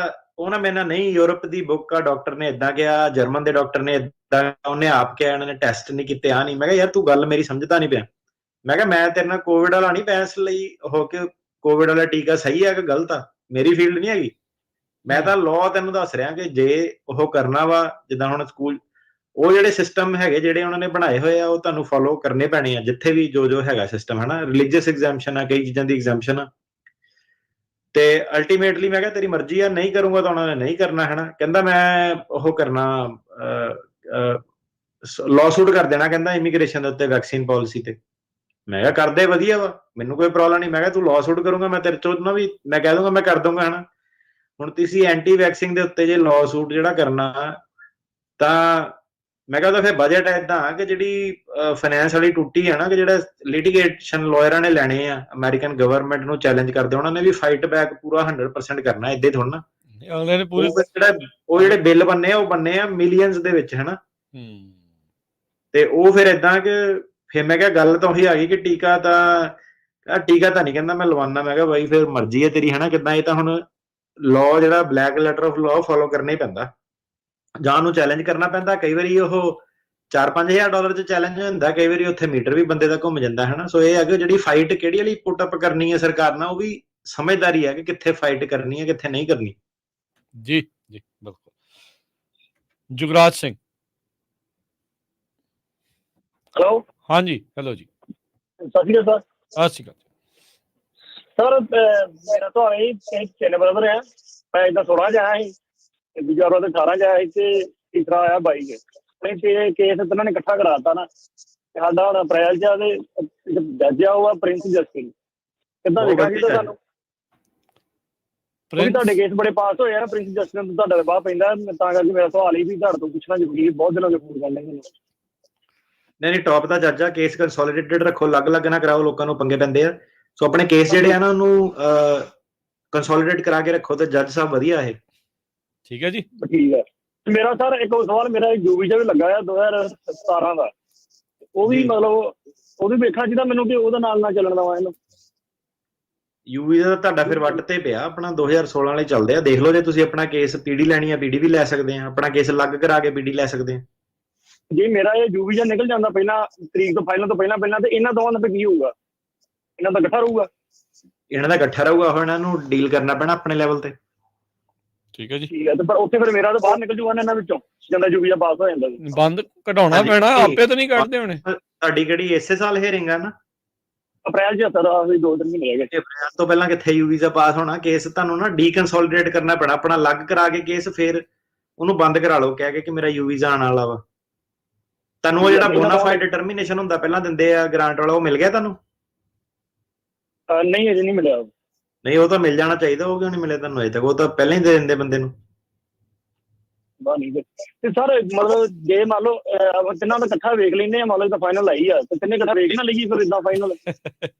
ਉਹ ਨਾ ਮੇਰੇ ਨਾਲ ਨਹੀਂ, ਯੂਰਪ ਦੀ ਬੁੱਕ ਆ, ਡਾਕਟਰ ਨੇ ਏਦਾਂ ਕਿਹਾ, ਜਰਮਨ ਦੇ ਡਾਕਟਰ ਨੇ ਏਦਾਂ, ਉਹਨੇ ਆਪ ਕਿਹਾ, ਉਹਨਾਂ ਨੇ ਟੈਸਟ ਨਹੀਂ ਕੀਤੇ, ਆ ਨਹੀਂ। ਮੈਂ ਕਿਹਾ ਯਾਰ ਤੂੰ ਗੱਲ ਮੇਰੀ ਸਮਝਦਾ ਨਹੀਂ ਪਿਆ। ਮੈਂ ਕਿਹਾ ਮੈਂ ਤੇਰੇ ਨਾਲ ਕੋਵਿਡ ਵਾਲਾ ਨਹੀਂ ਬਹਿਸ ਲਈ ਹੋ ਕੇ, ਕੋਵਿਡ ਵਾਲਾ ਟੀਕਾ ਸਹੀ ਹੈ ਕਿ ਗਲਤ ਆ, ਮੇਰੀ ਫੀਲਡ ਨਹੀਂ ਹੈਗੀ। ਮੈਂ ਤਾਂ ਲਾਅ ਤੈਨੂੰ ਦੱਸ ਰਿਹਾ ਕਿ ਜੇ ਉਹ ਕਰਨਾ ਵਾ, ਜਿੱਦਾਂ ਹੁਣ ਸਕੂਲ ਉਹ ਜਿਹੜੇ ਸਿਸਟਮ ਹੈਗੇ ਜਿਹੜੇ ਉਹਨਾਂ ਨੇ ਬਣਾਏ ਹੋਏ ਆ, ਉਹ ਤੁਹਾਨੂੰ ਫੋਲੋ ਕਰਨੇ ਪੈਣੇ ਆ ਜਿੱਥੇ ਵੀ ਜੋ ਹੈਗਾ ਸਿਸਟਮ ਹਨਾ। ਰਿਲੀਜੀਅਸ ਐਗਜ਼ੈਂਪਸ਼ਨ ਆ, ਕਈ ਚੀਜ਼ਾਂ ਦੀ ਐਗਜ਼ੈਂਪਸ਼ਨ ਆ, ਤੇ ਅਲਟੀਮੇਟਲੀ ਮੈਂ ਕਿਹਾ ਤੇਰੀ ਮਰਜ਼ੀ ਆ, ਨਹੀਂ ਕਰੂੰਗਾ ਤਾਂ ਉਹਨਾਂ ਨੇ ਨਹੀਂ ਕਰਨਾ ਹਨਾ। ਕਹਿੰਦਾ ਮੈਂ ਉਹ ਕਰਨਾ ਲਾਅ ਸੂਟ ਕਰ ਦੇਣਾ, ਕਹਿੰਦਾ ਇਮੀਗ੍ਰੇਸ਼ਨ ਦੇ ਉੱਤੇ ਵੈਕਸੀਨ ਪਾਲਿਸੀ ਤੇ। ਮੈਂ ਕਿਹਾ ਕਰਦੇ ਵਧੀਆ ਵਾ, ਮੈਨੂੰ ਕੋਈ ਪ੍ਰੋਬਲਮ ਨਹੀਂ। ਮੈਂ ਕਿਹਾ ਤੂੰ ਲਾਅ ਸੂਟ ਕਰੂੰਗਾ ਮੈਂ ਤੇਰੇ ਚੋਂ ਨਾ ਵੀ ਮੈਂ ਕਹਿ ਦੂੰਗਾ ਮੈਂ ਕਰ ਦੂੰਗਾ ਹਨਾ। ਹੁਣ ਤੁਸੀਂ ਐਂਟੀ ਵੈਕਸਿੰਗ ਦੇ ਉੱਤੇ ਜੇ ਲਾਅ ਸੂਟ ਜਿਹੜਾ ਕਰਨਾ, ਤਾਂ ਮੈਂ ਕਿਹਾ ਉਹਦਾ ਫਿਰ ਬਜਟ ਏਦਾਂ ਕਿ ਜਿਹੜੀ ਫਾਈਨੈਂਸ ਵਾਲੀ ਟੁੱਟੀ ਹੈ ਨਾ, ਕਿ ਜਿਹੜਾ ਲਿਟੀਗੇਸ਼ਨ ਲਾਇਰਾਂ ਨੇ ਲੈਣੇ ਆ, ਅਮਰੀਕਨ ਗਵਰਨਮੈਂਟ ਨੂੰ ਚੈਲੰਜ ਕਰਦੇ, ਉਹਨਾਂ ਨੇ ਵੀ ਫਾਈਟ ਬੈਕ ਪੂਰਾ 100% ਕਰਨਾ। ਏਦਾਂ ਥੋੜਾ ਨਾ ਉਹ ਜਿਹੜੇ ਬਿੱਲ ਬੰਨੇ ਆ ਉਹ ਬੰਨੇ ਆ ਮਿਲੀਅਨਸ ਦੇ ਵਿੱਚ ਹਨਾ। ਤੇ ਉਹ ਫਿਰ ਏਦਾਂ ਕਿ ਫਿਰ ਮੈਂ ਕਿਹਾ ਗੱਲ ਤਾਂ ਉਹੀ ਆ ਗਈ ਕਿ ਟੀਕਾ ਤਾਂ ਨਹੀਂ ਕਹਿੰਦਾ ਮੈਂ ਲਵਾਨਾ। ਮੈਂ ਕਿਹਾ ਬਾਈ ਫਿਰ ਮਰਜ਼ੀ ਹੈ ਤੇਰੀ ਹਨਾ ਕਿੱਦਾਂ। ਇਹ ਤਾਂ ਹੁਣ ਲਾਅ ਜਿਹੜਾ black letter of law follow ਕਰਨਾ ਹੀ ਪੈਂਦਾ, ਜਾਂ ਉਹਨੂੰ ਚੈਲੰਜ ਕਰਨਾ ਪੈਂਦਾ। ਕਈ ਵਾਰੀ ਉਹ $4-5 ਹਜ਼ਾਰ ਚ ਚੈਲੰਜ ਹੁੰਦਾ, ਕਈ ਵਾਰੀ ਉੱਥੇ ਮੀਟਰ ਵੀ ਬੰਦੇ ਦਾ ਘੁੰਮ ਜਾਂਦਾ ਹਨਾ। ਸੋ ਇਹ ਹੈ ਕਿ ਜਿਹੜੀ ਫਾਈਟ ਕਿਹੜੀ ਵਾਲੀ ਪੁੱਟ ਅਪ ਕਰਨੀ ਹੈ ਸਰਕਾਰ ਨਾਲ, ਉਹ ਵੀ ਸਮਝਦਾਰੀ ਹੈ ਕਿ ਕਿੱਥੇ ਫਾਈਟ ਕਰਨੀ ਹੈ ਕਿੱਥੇ ਨਹੀਂ ਕਰਨੀ। ਜੀ ਜੀ ਬਿਲਕੁਲ। ਜੁਗਰਾਜ ਸਿੰਘ। ਹੈਲੋ। ਹਾਂਜੀ ਹੈਲੋ ਜੀ। ਸਤਿ ਸ਼੍ਰੀ ਅਕਾਲ ਸਰ। ਸਤਿ ਸ਼੍ਰੀ ਅਕਾਲ ਸਰ ਮੇਰਾ ਤਾਂ ਇਹ ਤਿੰਨ ਬ੍ਰਦਰ ਆ। ਮੈਂ ਇੱਦਾਂ 16 ਚ ਆਇਆ ਸੀ, ਦੂਜਾ ਬ੍ਰਦਰ 18 ਚ ਆਇਆ ਸੀ, ਤੇ ਤੀਸਰਾ ਆਇਆ 22 ਚ। ਤੇ ਕੇਸ ਇਹਨਾਂ ਨੇ ਇਕੱਠਾ ਕਰਾ ਦਿੱਤਾ ਨਾ, ਸਾਡਾ ਹੁਣ ਅਪ੍ਰੈਲ 'ਚ ਆ ਤੇ ਇੱਕ ਜੱਜ ਆ ਉਹ ਆ ਪ੍ਰਿੰਸ ਜਸਟਿਨ। ਕਿੱਦਾਂ ਬਹੁਤ ਵੇਖਿਆ ਜੀ ਵਧੀਆ ਤੁਹਾਨੂੰ? ਕਿਉਂਕਿ ਤੁਹਾਡੇ ਕੇਸ ਬੜੇ ਪਾਸ ਹੋਏ ਆ ਨਾ ਪ੍ਰਿੰਸ ਜਸਟਿਨ ਤੋਂ, ਤੁਹਾਡਾ ਦਬਾਅ ਪੈਂਦਾ, ਤਾਂ ਕਰਕੇ ਮੇਰਾ ਸਵਾਲ ਹੀ ਵੀ ਤੁਹਾਡੇ ਤੋਂ ਪੁੱਛਣਾ ਜ਼ਰੂਰੀ, ਬਹੁਤ ਦਿਨਾਂ ਤੋਂ ਫੋਨ ਕਰ ਲੈਂਦੇ। ਨਹੀਂ ਟੌਪ ਦਾ ਜੱਜ ਆ, ਕੇਸ ਕੰਸੋਲੀਡੇਟਡ ਰੱਖੋ, ਅਲੱਗ-ਅਲੱਗ ਨਾ ਕਰਾਓ, ਲੋਕਾਂ ਨੂੰ ਪੰਗੇ ਪੈਂਦੇ ਆ। ਸੋ ਆਪਣੇ ਕੇਸ ਜਿਹੜੇ ਆ ਨਾ ਉਹਨੂੰ ਕੰਸੋਲੀਡੇਟ ਕਰਾ ਕੇ ਰੱਖੋ ਤੇ ਜੱਜ ਸਾਹਿਬ ਵਧੀਆ ਇਹ। ਠੀਕ ਹੈ ਜੀ, ਠੀਕ ਹੈ। ਮੇਰਾ ਸਰ ਇੱਕ ਸਵਾਲ, ਮੇਰਾ ਯੂ ਵੀਜ਼ਾ ਵੀ ਲੱਗਾ ਆ 2017 ਦਾ, ਉਹ ਵੀ ਮਤਲਬ ਉਹ ਵੀ ਵੇਖਣਾ ਚਾਹੀਦਾ ਮੈਨੂੰ ਕਿ ਉਹਦਾ ਨਾਲ ਨਾ ਚੱਲਣ ਦੇਵਾਂ ਇਹਨੂੰ। ਯੂ ਵੀਜ਼ਾ ਦਾ ਤੁਹਾਡਾ ਫਿਰ ਵੱਟ ਤੇ ਪਿਆ, ਆਪਣਾ 2016 ਵਾਲੇ ਚੱਲਦੇ ਆ, ਦੇਖ ਲਓ ਜੇ ਤੁਸੀਂ ਆਪਣਾ ਕੇਸ ਪੀਡੀ ਲੈਣੀ ਆ ਪੀਡੀ ਵੀ ਲੈ ਸਕਦੇ ਆ, ਆਪਣਾ ਕੇਸ ਅਲੱਗ ਕਰਾ ਕੇ ਪੀਡੀ ਲੈ ਸਕਦੇ ਆ। ਜੇ ਮੇਰਾ ਇਹ ਯੂ ਵੀਜ਼ਾ ਨਿਕਲ ਜਾਂਦਾ ਪਹਿਲਾਂ ਤਰੀਕ ਤੋਂ ਫਾਈਨਲ ਤੋਂ ਪਹਿਲਾਂ ਤੇ ਇਹਨਾਂ ਦੋਵਾਂ ਦਾ ਕੀ ਹੋਊਗਾ? ਇਹਨਾਂ ਦਾ ਇਕੱਠਾ ਰਹੂਗਾ? ਇਹਨਾਂ ਦਾ ਇਕੱਠਾ ਰਹੂਗਾ, ਹੁਣ ਇਹਨਾਂ ਨੂੰ ਡੀਲ ਕਰਨਾ ਪੈਣਾ ਆਪਣੇ ਲੈਵਲ ਤੇ। ਠੀਕ ਹੈ ਜੀ, ਠੀਕ ਹੈ। ਤੇ ਪਰ ਉੱਥੇ ਫਿਰ ਮੇਰਾ ਤਾਂ ਬਾਹਰ ਨਿਕਲ ਜੂਗਾ ਇਹਨਾਂ ਵਿੱਚੋਂ, ਜਾਂਦਾ ਯੂ ਵੀਜ਼ਾ ਪਾਸ ਹੋ ਜਾਂਦਾ। ਬੰਦ ਕਢਾਉਣਾ ਹਾਂਜੀ, ਪੈਣਾ, ਆਪੇ ਤਾਂ ਨਹੀਂ ਕੱਢਦੇ ਹੋਣੇ। ਤੁਹਾਡੀ ਕਿਹੜੀ ਇਸੇ ਸਾਲ ਹੇਰਿੰਗ ਆ ਨਾ? ਅਪ੍ਰੈਲ 'ਚ ਸਰ ਆਹ 2-3 ਮਹੀਨੇ ਰਹਿ ਗਏ। ਅਪ੍ਰੈਲ ਤੋਂ ਪਹਿਲਾਂ ਕਿੱਥੇ ਯੂ ਵੀਜ਼ਾ ਪਾਸ ਹੋਣਾ? ਕੇਸ ਤੁਹਾਨੂੰ ਨਾ ਡੀਕਨਸੋਲੀਡੇਟ ਕਰਨਾ ਪੈਣਾ, ਆਪਣਾ ਅਲੱਗ ਕਰਾ ਕੇ ਕੇਸ, ਫਿਰ ਉਹਨੂੰ ਬੰਦ ਕਰਾ ਲਓ ਕਹਿ ਕੇ ਕਿ ਮੇਰਾ ਯੂ ਵੀਜ਼ਾ ਆਉਣ ਵਾਲਾ ਵਾ। ਤੁਹਾਨੂੰ ਉਹ ਜਿਹੜਾ ਬੋਨਾਫਾਈਡ ਡਿਟਰਮੀਨੇਸ਼ਨ ਹੁੰਦਾ ਪਹਿਲਾਂ ਦਿੰਦੇ ਆ ਗ੍ਰਾਂਟ ਵਾਲਾ, ਉਹ ਮਿਲ ਗਿਆ ਤੁਹਾਨੂੰ? ਨਹੀਂ ਅਜੇ ਨਹੀਂ ਮਿਲਿਆ। ਨਹੀਂ ਉਹ ਤਾਂ ਮਿਲ ਜਾਣਾ ਚਾਹੀਦਾ, ਉਹ ਕਿਉਂ ਨਹੀਂ ਮਿਲਿਆ ਤੁਹਾਨੂੰ ਅਜੇ ਤੱਕ? ਉਹ ਤਾਂ ਪਹਿਲਾਂ ਹੀ ਦੇ ਦਿੰਦੇ ਬੰਦੇ ਨੂੰ। ਤੇ ਸਰ ਮਤਲਬ ਜੇ ਮੰਨ ਲਓ ਤਿੰਨਾਂ ਦਾ ਇਕੱਠਾ ਵੇਖ ਲੈਂਦੇ ਆ, ਮੰਨ ਲਓ ਤਾਂ ਫਾਈਨਲ ਆਈ ਆ ਤੇ ਤਿੰਨੇ ਇਕੱਠਾ ਵੇਖ ਨਾ ਲਈਏ ਫਿਰ ਇਦਾਂ ਫਾਈਨਲ।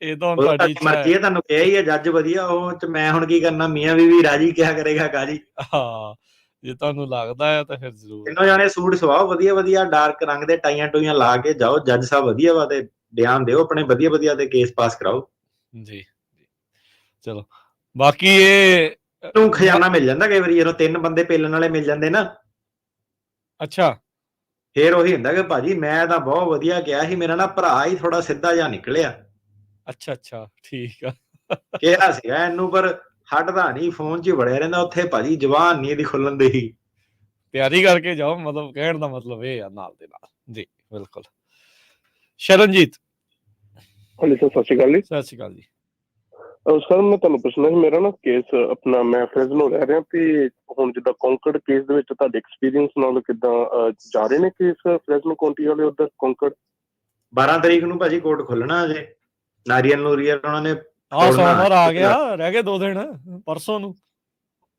ਇਹ ਤਾਂ ਤੁਹਾਡੀ ਮਰਜ਼ੀ ਹੈ, ਤੁਹਾਨੂੰ ਕਿਹਾ ਹੀ ਹੈ ਜੱਜ ਵਧੀਆ, ਉਹ ਚ ਮੈਂ ਹੁਣ ਕੀ ਕਰਨਾ? ਮੀਆਂ ਵੀ ਰਾਜੀ ਕਿਆ ਕਰੇਗਾ ਕਾਜੀ। ਹਾਂ, ਜੇ ਤੁਹਾਨੂੰ ਲੱਗਦਾ ਹੈ ਤਾਂ ਫਿਰ ਜ਼ਰੂਰ ਤਿੰਨੋਂ ਜਾਣੇ ਸੂਟ ਸਵਾਓ ਵਧੀਆ ਵਧੀਆ, ਡਾਰਕ ਰੰਗ ਦੇ ਟਾਈਆਂ ਟੂਈਆਂ ਲਾ ਕੇ ਜਾਓ, ਜੱਜ ਸਾਹਿਬ ਵਧੀਆ ਵਾ ਤੇ ਬਿਆਨ ਦਿਓ ਆਪਣੇ ਵਧੀਆ ਵਧੀਆ ਤੇ ਕੇਸ ਪਾਸ ਕਰਾਓ ਜੀ। ਚਲੋ ਬਾਕੀ ਇਹ ਨੂੰ ਖਜ਼ਾਨਾ ਮਿਲ ਜਾਂਦਾ ਕਈ ਵਾਰੀ, ਜਦੋਂ 3 ਬੰਦੇ ਪੇਲਣ ਵਾਲੇ ਮਿਲ ਜਾਂਦੇ ਨਾ। ਅੱਛਾ, ਫੇਰ ਉਹੀ ਹੁੰਦਾ ਕਿ ਭਾਜੀ ਮੈਂ ਤਾਂ ਬਹੁਤ ਵਧੀਆ ਕਿਹਾ ਸੀ, ਮੇਰਾ ਨਾ ਭਰਾ ਹੀ ਥੋੜਾ ਸਿੱਧਾ ਜਿਹਾ ਨਿਕਲਿਆ। ਅੱਛਾ ਠੀਕ ਆ। ਕਿਹਾ ਸੀਗਾ ਇਹਨੂੰ ਪਰ ਹਟਦਾ ਨਹੀਂ, ਫੋਨ 'ਚ ਹੀ ਵੜਿਆ ਰਹਿੰਦਾ ਉੱਥੇ ਭਾਜੀ, ਜ਼ਬਾਨ ਨਹੀਂ ਇਹਦੀ ਖੁੱਲਣ ਦੀ। ਤਿਆਰੀ ਕਰਕੇ ਜਾਓ, ਮਤਲਬ ਕਹਿਣ ਦਾ ਮਤਲਬ ਇਹ ਆ ਨਾਲ ਦੇ ਨਾਲ ਜੀ। ਬਿਲਕੁਲ। ਸ਼ਰਨਜੀਤ। ਹਾਂਜੀ ਸਰ, ਸਤਿ ਸ਼੍ਰੀ ਅਕਾਲ ਜੀ। ਸਤਿ ਸ਼੍ਰੀ ਅਕਾਲ ਜੀ। ਸਰ ਮੈਂ ਤੁਹਾਨੂੰ ਪੁੱਛਣਾ ਸੀ, ਮੇਰਾ ਨਾ ਕੇਸ ਆਪਣਾ ਮੈਂ ਫ੍ਰੈਜ਼ਨੋ ਰਹਿ ਰਿਹਾ ਤੇ ਹੁਣ ਜਿੱਦਾਂ ਕੌਂਕੜ ਕੇਸ ਦੇ ਵਿੱਚ ਤੁਹਾਡੇ ਐਕਸਪੀਰੀਅੰਸ ਨਾਲ ਕਿੱਦਾਂ ਜਾ ਰਹੇ ਨੇ ਕੇਸ ਫ੍ਰੈਜ਼ਨੋ ਕਾਉਂਟੀ ਵਾਲੇ ਉੱਧਰ ਕੌਂਕੜ? 12 ਤਰੀਕ ਨੂੰ ਭਾਜੀ ਕੋਰਟ ਖੁੱਲਣਾ ਅਜੇ, ਨਾਰੀਅਲ ਨੂਰੀਅਲ ਉਹਨਾਂ ਨੇ ਸੋਮਵਾਰ ਆ ਗਿਆ, ਰਹਿ ਗਏ 2 ਦਿਨ, ਪਰਸੋਂ ਨੂੰ।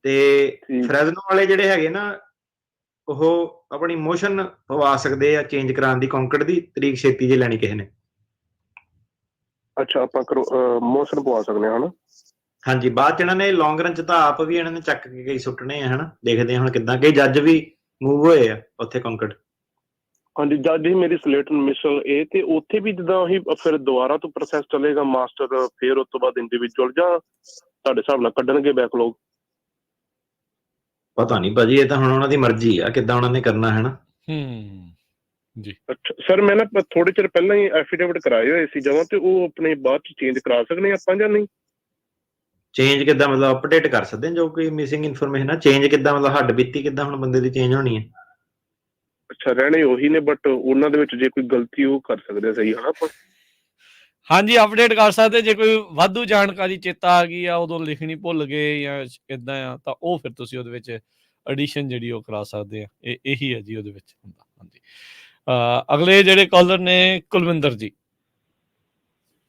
ਤੇ ਫ੍ਰੈਜ਼ਨੋ ਵਾਲੇ ਜਿਹੜੇ ਹੈਗੇ ਨਾ, ਉਹ ਆਪਣੀ ਮੋਸ਼ਨ ਪਵਾ ਸਕਦੇ ਆ ਚੇਂਜ ਕਰਾਉਣ ਦੀ, ਕੌਂਕੜ ਦੀ ਤਰੀਕ ਛੇਤੀ ਜੇ ਲੈਣੀ ਕਿਸੇ ਨੇ। ਅੱਛਾ, ਆਪਾਂ ਮੋਸ਼ਨ ਪਵਾ ਸਕਦੇ ਹਾਂ ਹਨਾ? ਹਾਂਜੀ, ਬਾਅਦ ਚ ਇਹਨਾਂ ਨੇ ਲੌਂਗ ਰਨ ਚ ਤਾਂ ਆਪ ਵੀ ਇਹਨਾਂ ਨੇ ਚੱਕ ਕੇ ਕਈ ਸੁੱਟਣੇ ਆ ਹਨਾ, ਦੇਖਦੇ ਆ ਹੁਣ ਕਿੱਦਾਂ। ਕਈ ਜੱਜ ਵੀ ਮੂਵ ਹੋਏ ਆ ਉੱਥੇ ਕੌਂਕੜ। ਹਾਂਜੀ, ਜੱਜ ਹੀ ਮੇਰੀ ਸਲੇਟਨ ਮਿਸ਼ਲ ਇਹ, ਤੇ ਉੱਥੇ ਵੀ ਜਿੱਦਾਂ ਉਹੀ ਫਿਰ ਦੁਬਾਰਾ ਤੋਂ ਪ੍ਰੋਸੈਸ ਚੱਲੇਗਾ ਮਾਸਟਰ, ਫਿਰ ਉਸ ਤੋਂ ਬਾਅਦ ਇੰਡੀਵਿਜੂਅਲ, ਜਾਂ ਤੁਹਾਡੇ ਹਿਸਾਬ ਨਾਲ ਕੱਢਣਗੇ ਬੈਕਲੌਗ? ਪਤਾ ਨਹੀਂ ਭਾਜੀ, ਇਹ ਤਾਂ ਹੁਣ ਉਹਨਾਂ ਦੀ ਮਰਜ਼ੀ ਆ ਕਿੱਦਾਂ ਉਹਨਾਂ ਨੇ ਕਰਨਾ ਹੈ ਨਾ। ਜੀ। ਅੱਛਾ ਸਰ, ਮੈਂ ਨਾ ਥੋੜੇ ਚਿਰ ਪਹਿਲਾਂ ਹੀ ਐਫੀਡੇਵਿਟ ਕਰਾਏ ਹੋਏ ਸੀ ਜਮਾਂ, ਤੇ ਉਹ ਆਪਣੇ ਬਾਅਦ ਚ ਚੇਂਜ ਕਰਾ ਸਕਦੇ ਆਪਾਂ ਜਾਂ ਨਹੀਂ? ਚੇਂਜ ਕਿੱਦਾਂ ਮਤਲਬ ਅਪਡੇਟ ਕਰ ਸਕਦੇ ਜੋ ਕੋਈ ਮਿਸਿੰਗ ਇਨਫੋਰਮੇਸ਼ਨ ਆ? ਚੇਂਜ ਕਿੱਦਾਂ ਮਤਲਬ ਹੱਡ ਬੀਤੀ ਕਿੱਦਾਂ ਹੁਣ ਬੰਦੇ ਦੀ ਚੇਂਜ ਹੋਣੀ ਹੈ? ਅੱਛਾ, ਰਹਿਣੇ ਉਹੀ ਨੇ ਬਟ ਉਹਨਾਂ ਦੇ ਵਿੱਚ ਜੇ ਕੋਈ ਗਲਤੀ ਉਹ ਕਰ ਸਕਦੇ ਸਹੀ ਹਨਾ ਆਪਾਂ? ਹਾਂਜੀ, ਅਪਡੇਟ ਕਰ ਸਕਦੇ। ਜੇ ਕੋਈ ਵਾਧੂ ਜਾਣਕਾਰੀ ਚੇਤਾ ਆ ਗਈ ਆ, ਉਦੋਂ ਲਿਖਣੀ ਭੁੱਲ ਗਏ ਜਾਂ ਇਦਾਂ ਆ, ਤਾਂ ਉਹ ਫਿਰ ਤੁਸੀਂ ਉਹਦੇ ਵਿੱਚ ਐਡੀਸ਼ਨ ਜਿਹੜੀ ਉਹ ਕਰਾ ਸਕਦੇ ਆ। ਇਹੀ ਹੈ ਜੀ ਉਹਦੇ ਵਿੱਚ ਹੁੰਦਾ। ਹਾਂਜੀ, ਅਗਲੇ ਜਿਹੜੇ ਕਾਲਰ ਨੇ ਕੁਲਵਿੰਦਰ ਜੀ।